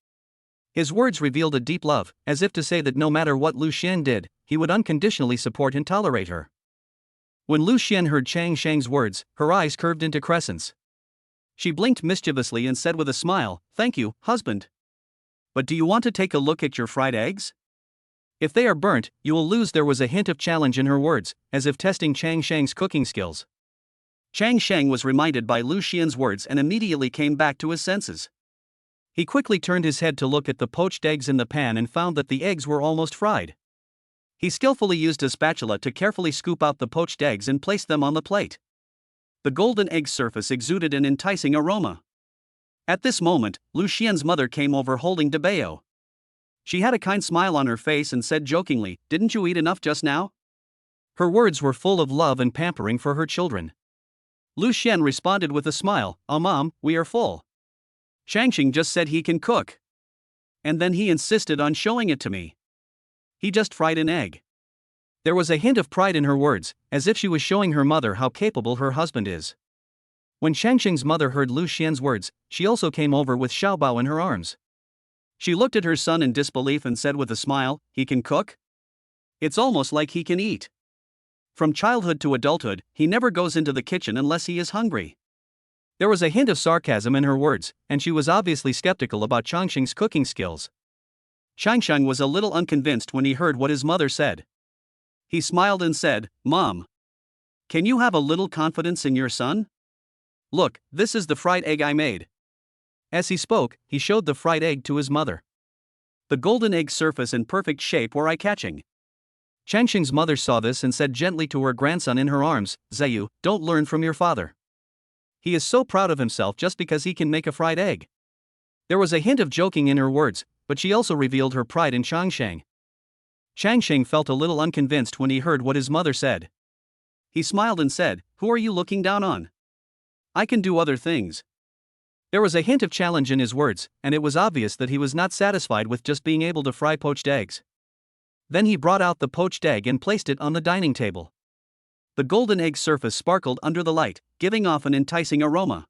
His words revealed a deep love, as if to say that no matter what Liu Xuan did, he would unconditionally support and tolerate her. When Liu Xuan heard Chang Shang's words, her eyes curved into crescents. She blinked mischievously and said with a smile, "Thank you, husband. But do you want to take a look at your fried eggs? If they are burnt, you will lose." There was a hint of challenge in her words, as if testing Chang Shang's cooking skills. Chang Shang was reminded by Liu Xuan's words and immediately came back to his senses. He quickly turned his head to look at the poached eggs in the pan and found that the eggs were almost fried. He skillfully used a spatula to carefully scoop out the poached eggs and place them on the plate. The golden egg surface exuded an enticing aroma. At this moment, Liu Xuan's mother came over holding Belle. She had a kind smile on her face and said jokingly, "Didn't you eat enough just now?" Her words were full of love and pampering for her children. Liu Xuan responded with a smile, "Oh mom, we are full. Changqing just said he can cook. And then he insisted on showing it to me. He just fried an egg." There was a hint of pride in her words, as if she was showing her mother how capable her husband is. When Changqing's mother heard Liu Xuan's words, she also came over with Xiaobao in her arms. She looked at her son in disbelief and said with a smile, "He can cook? It's almost like he can eat. From childhood to adulthood, he never goes into the kitchen unless he is hungry." There was a hint of sarcasm in her words, and she was obviously skeptical about Changqing's cooking skills. Changqing was a little unconvinced when he heard what his mother said. He smiled and said, "Mom, can you have a little confidence in your son? Look, this is the fried egg I made." As he spoke, he showed the fried egg to his mother. The golden egg surface in perfect shape were eye-catching. Changxing's mother saw this and said gently to her grandson in her arms, Zayu, don't learn from your father. He is so proud of himself just because he can make a fried egg. There was a hint of joking in her words, but she also revealed her pride in Changsheng. Changsheng felt a little unconvinced when he heard what his mother said. He smiled and said, "Who are you looking down on? I can do other things." There was a hint of challenge in his words, and it was obvious that he was not satisfied with just being able to fry poached eggs. Then he brought out the poached egg and placed it on the dining table. The golden egg surface sparkled under the light, giving off an enticing aroma.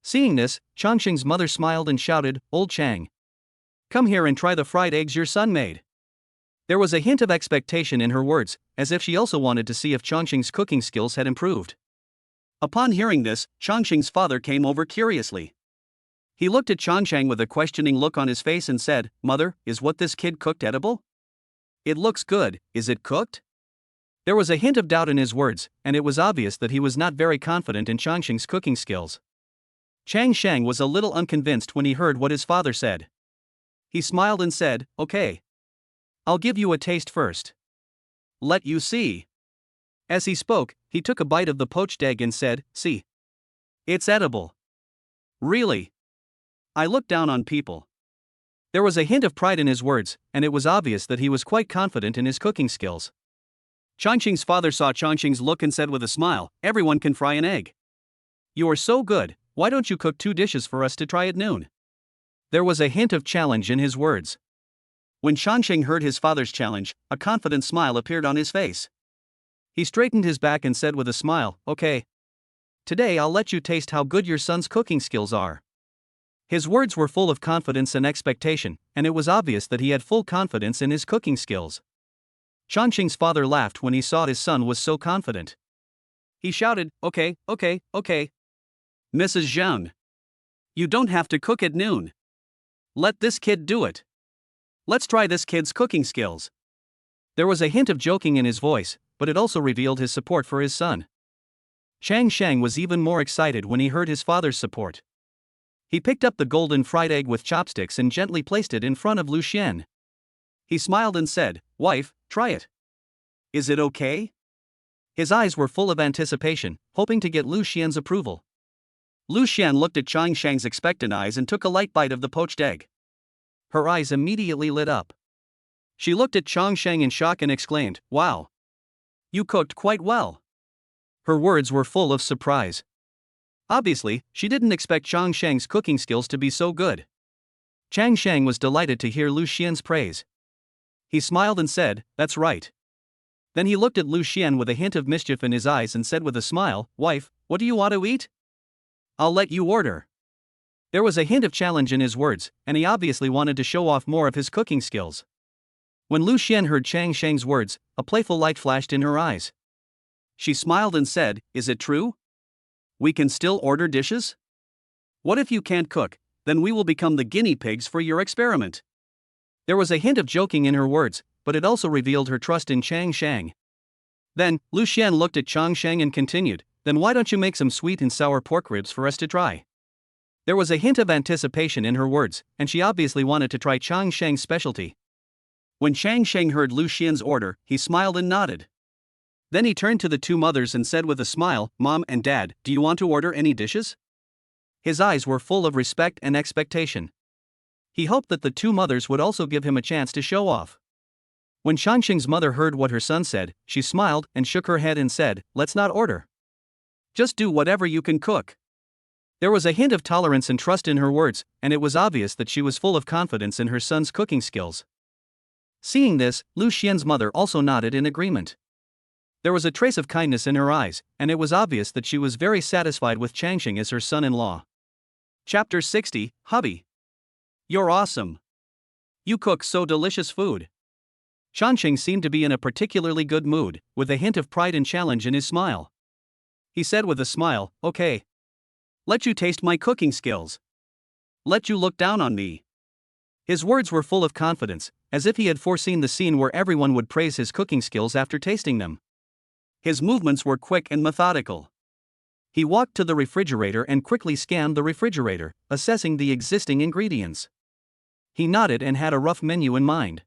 Seeing this, Changxing's mother smiled and shouted, "Old Chang, come here and try the fried eggs your son made." There was a hint of expectation in her words, as if she also wanted to see if Changxing's cooking skills had improved. Upon hearing this, Changxing's father came over curiously. He looked at Changsheng with a questioning look on his face and said, "Mother, is what this kid cooked edible? It looks good, is it cooked?" There was a hint of doubt in his words, and it was obvious that he was not very confident in Changxing's cooking skills. Changsheng was a little unconvinced when he heard what his father said. He smiled and said, "Okay. I'll give you a taste first. Let you see." As he spoke, he took a bite of the poached egg and said, "See. It's edible. Really. I look down on people." There was a hint of pride in his words, and it was obvious that he was quite confident in his cooking skills. Changxing's father saw Changxing's look and said with a smile, "Everyone can fry an egg. You are so good, why don't you cook 2 dishes for us to try at noon?" There was a hint of challenge in his words. When Changxing heard his father's challenge, a confident smile appeared on his face. He straightened his back and said with a smile, "Okay. Today I'll let you taste how good your son's cooking skills are." His words were full of confidence and expectation, and it was obvious that he had full confidence in his cooking skills. Changxing's father laughed when he saw his son was so confident. He shouted, "Okay, okay, okay. Mrs. Zhang. You don't have to cook at noon. Let this kid do it. Let's try this kid's cooking skills." There was a hint of joking in his voice, but it also revealed his support for his son. Changsheng was even more excited when he heard his father's support. He picked up the golden fried egg with chopsticks and gently placed it in front of Liu Xuan. He smiled and said, "Wife, try it. Is it okay?" His eyes were full of anticipation, hoping to get Liu Xuan's approval. Liu Xuan looked at Changsheng's expectant eyes and took a light bite of the poached egg. Her eyes immediately lit up. She looked at Changsheng in shock and exclaimed, "Wow! You cooked quite well." Her words were full of surprise. Obviously, she didn't expect Changsheng's cooking skills to be so good. Changsheng was delighted to hear Liu Xuan's praise. He smiled and said, "That's right." Then he looked at Liu Xuan with a hint of mischief in his eyes and said with a smile, "Wife, what do you want to eat? I'll let you order." There was a hint of challenge in his words, and he obviously wanted to show off more of his cooking skills. When Liu Xuan heard Changsheng's words, a playful light flashed in her eyes. She smiled and said, "Is it true? We can still order dishes? What if you can't cook? Then we will become the guinea pigs for your experiment." There was a hint of joking in her words, but it also revealed her trust in Changsheng. Then, Liu Xuan looked at Changsheng and continued, "Then why don't you make some sweet and sour pork ribs for us to try?" There was a hint of anticipation in her words, and she obviously wanted to try Changsheng's specialty. When Changsheng heard Liu Xuan's order, he smiled and nodded. Then he turned to the 2 mothers and said with a smile, "Mom and Dad, do you want to order any dishes?" His eyes were full of respect and expectation. He hoped that the 2 mothers would also give him a chance to show off. When Changxing's mother heard what her son said, she smiled and shook her head and said, "Let's not order. Just do whatever you can cook." There was a hint of tolerance and trust in her words, and it was obvious that she was full of confidence in her son's cooking skills. Seeing this, Liu Xuan's mother also nodded in agreement. There was a trace of kindness in her eyes, and it was obvious that she was very satisfied with Changxing as her son-in-law. Chapter 60, Hubby. You're awesome. You cook so delicious food. Changxing seemed to be in a particularly good mood, with a hint of pride and challenge in his smile. He said with a smile, "Okay. Let you taste my cooking skills. Let you look down on me." His words were full of confidence, as if he had foreseen the scene where everyone would praise his cooking skills after tasting them. His movements were quick and methodical. He walked to the refrigerator and quickly scanned the refrigerator, assessing the existing ingredients. He nodded and had a rough menu in mind.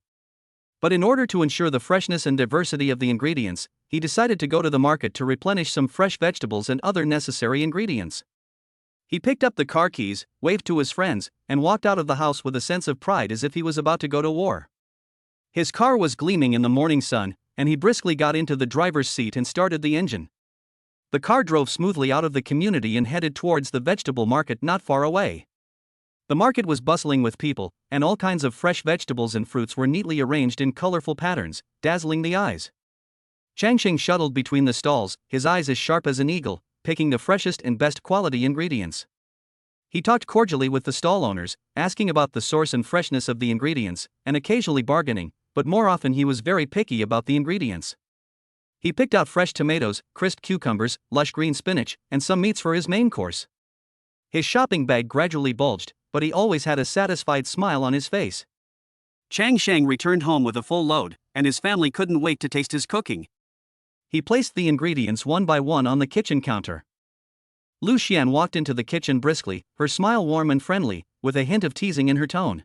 But in order to ensure the freshness and diversity of the ingredients, he decided to go to the market to replenish some fresh vegetables and other necessary ingredients. He picked up the car keys, waved to his friends, and walked out of the house with a sense of pride as if he was about to go to war. His car was gleaming in the morning sun, and he briskly got into the driver's seat and started the engine. The car drove smoothly out of the community and headed towards the vegetable market not far away. The market was bustling with people, and all kinds of fresh vegetables and fruits were neatly arranged in colorful patterns, dazzling the eyes. Changsheng shuttled between the stalls, his eyes as sharp as an eagle, picking the freshest and best quality ingredients. He talked cordially with the stall owners, asking about the source and freshness of the ingredients, and occasionally bargaining, but more often he was very picky about the ingredients. He picked out fresh tomatoes, crisp cucumbers, lush green spinach, and some meats for his main course. His shopping bag gradually bulged, but he always had a satisfied smile on his face. Changsheng returned home with a full load, and his family couldn't wait to taste his cooking. He placed the ingredients one by one on the kitchen counter. Liu Xuan walked into the kitchen briskly, her smile warm and friendly, with a hint of teasing in her tone.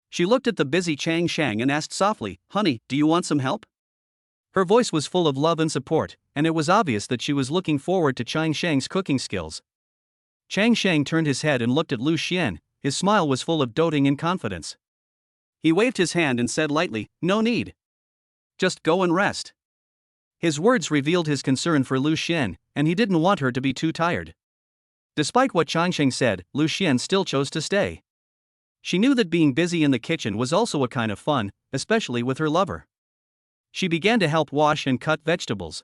She looked at the busy Changsheng and asked softly, "Honey, do you want some help?" Her voice was full of love and support, and it was obvious that she was looking forward to Changsheng's cooking skills. Changsheng turned his head and looked at Liu Xuan, his smile was full of doting and confidence. He waved his hand and said lightly, "No need. Just go and rest." His words revealed his concern for Liu Xuan, and he didn't want her to be too tired. Despite what Changsheng said, Liu Xuan still chose to stay. She knew that being busy in the kitchen was also a kind of fun, especially with her lover. She began to help wash and cut vegetables.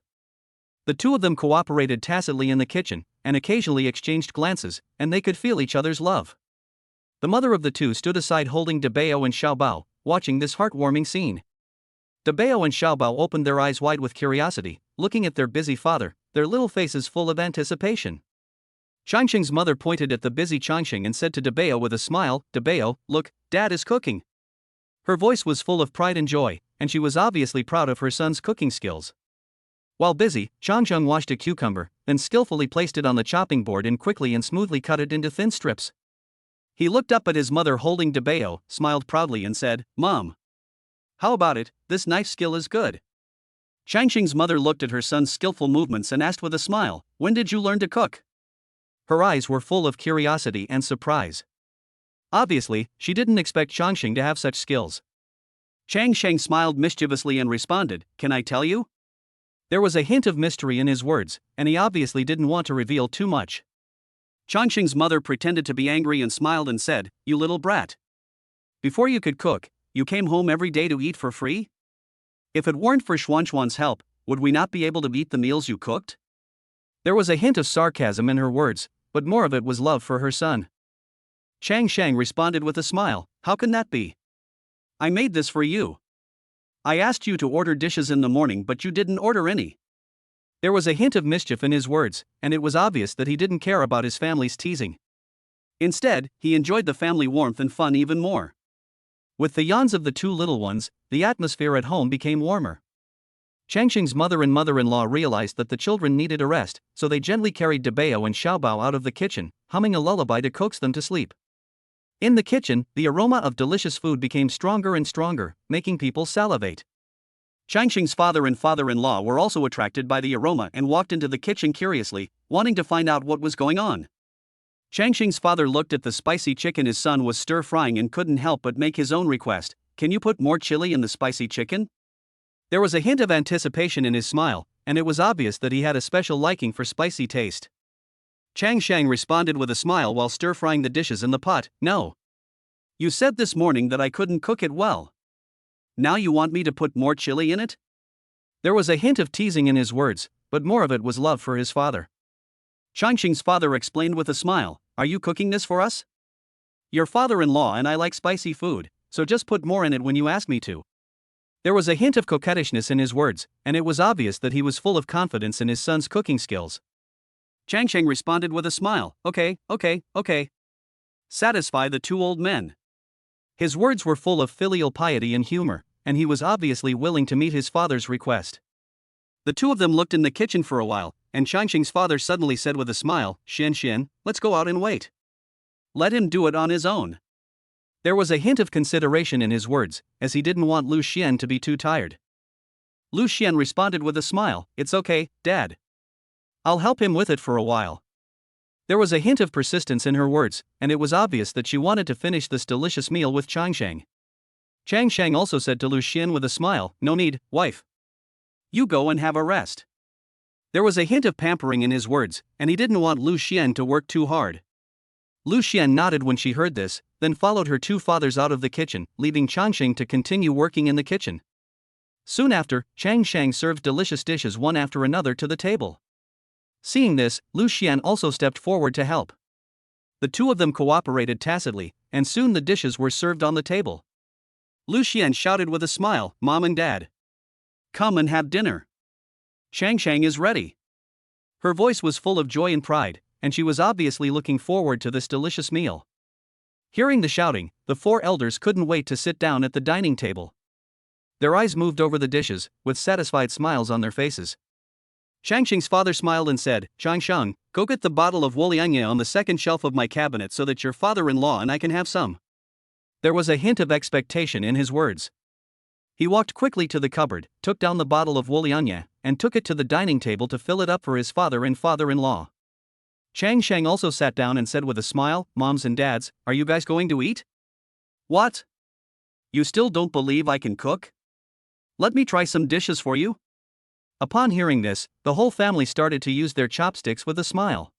The two of them cooperated tacitly in the kitchen, and occasionally exchanged glances, and they could feel each other's love. The mother of the two stood aside holding Debao and Xiaobao, watching this heartwarming scene. Debao and Xiaobao opened their eyes wide with curiosity, looking at their busy father, their little faces full of anticipation. Changsheng's mother pointed at the busy Changsheng and said to Debao with a smile, "Debao, look, Dad is cooking." Her voice was full of pride and joy, and she was obviously proud of her son's cooking skills. While busy, Changsheng washed a cucumber, then skillfully placed it on the chopping board and quickly and smoothly cut it into thin strips. He looked up at his mother holding Debao, smiled proudly and said, "Mom, how about it? This knife skill is good." Changsheng's mother looked at her son's skillful movements and asked with a smile, "When did you learn to cook?" Her eyes were full of curiosity and surprise. Obviously, she didn't expect Changsheng to have such skills. Changsheng smiled mischievously and responded, "Can I tell you?" There was a hint of mystery in his words, and he obviously didn't want to reveal too much. Changsheng's mother pretended to be angry and smiled and said, "You little brat. Before you could cook, you came home every day to eat for free? If it weren't for Xuan's help, would we not be able to eat the meals you cooked?" There was a hint of sarcasm in her words, but more of it was love for her son. Changsheng responded with a smile, "How can that be? I made this for you. I asked you to order dishes in the morning but you didn't order any." There was a hint of mischief in his words, and it was obvious that he didn't care about his family's teasing. Instead, he enjoyed the family warmth and fun even more. With the yawns of the two little ones, the atmosphere at home became warmer. Changsheng's mother and mother-in-law realized that the children needed a rest, so they gently carried Debao and Xiaobao out of the kitchen, humming a lullaby to coax them to sleep. In the kitchen, the aroma of delicious food became stronger and stronger, making people salivate. Changsheng's father and father-in-law were also attracted by the aroma and walked into the kitchen curiously, wanting to find out what was going on. Changsheng's father looked at the spicy chicken his son was stir-frying and couldn't help but make his own request, "Can you put more chili in the spicy chicken?" There was a hint of anticipation in his smile, and it was obvious that he had a special liking for spicy taste. Changsheng responded with a smile while stir-frying the dishes in the pot, "No. You said this morning that I couldn't cook it well. Now you want me to put more chili in it?" There was a hint of teasing in his words, but more of it was love for his father. Changsheng's father explained with a smile, "Are you cooking this for us? Your father-in-law and I like spicy food, so just put more in it when you ask me to." There was a hint of coquettishness in his words, and it was obvious that he was full of confidence in his son's cooking skills. Changsheng responded with a smile, okay. Satisfy the two old men." His words were full of filial piety and humor, and he was obviously willing to meet his father's request. The two of them looked in the kitchen for a while, and Changsheng's father suddenly said with a smile, "Xian, let's go out and wait. Let him do it on his own." There was a hint of consideration in his words, as he didn't want Liu Xuan to be too tired. Liu Xuan responded with a smile, "It's okay, Dad. I'll help him with it for a while." There was a hint of persistence in her words, and it was obvious that she wanted to finish this delicious meal with Changsheng. Changsheng also said to Liu Xuan with a smile, "No need, wife. You go and have a rest." There was a hint of pampering in his words, and he didn't want Liu Xuan to work too hard. Liu Xuan nodded when she heard this, then followed her two fathers out of the kitchen, leaving Changsheng to continue working in the kitchen. Soon after, Changsheng served delicious dishes one after another to the table. Seeing this, Liu Xuan also stepped forward to help. The two of them cooperated tacitly, and soon the dishes were served on the table. Liu Xuan shouted with a smile, "Mom and Dad, come and have dinner. Changsheng is ready." Her voice was full of joy and pride, and she was obviously looking forward to this delicious meal. Hearing the shouting, the four elders couldn't wait to sit down at the dining table. Their eyes moved over the dishes, with satisfied smiles on their faces. Changsheng's father smiled and said, "Changsheng, go get the bottle of Wuliangye on the second shelf of my cabinet so that your father-in-law and I can have some." There was a hint of expectation in his words. He walked quickly to the cupboard, took down the bottle of Wuliangye, and took it to the dining table to fill it up for his father and father-in-law. Changsheng also sat down and said with a smile, "Moms and dads, are you guys going to eat?" "What? You still don't believe I can cook? Let me try some dishes for you." Upon hearing this, the whole family started to use their chopsticks with a smile.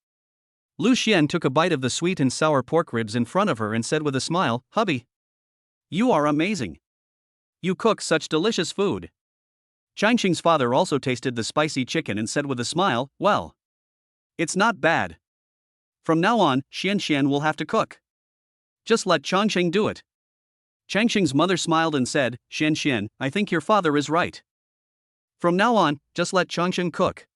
Liu Xuan took a bite of the sweet and sour pork ribs in front of her and said with a smile, "Hubby, you are amazing. You cook such delicious food." Changsheng's father also tasted the spicy chicken and said with a smile, "Well, it's not bad. From now on, Xian will have to cook. Just let Changsheng do it." Changsheng's mother smiled and said, "Xian, I think your father is right. From now on, just let Changsheng cook."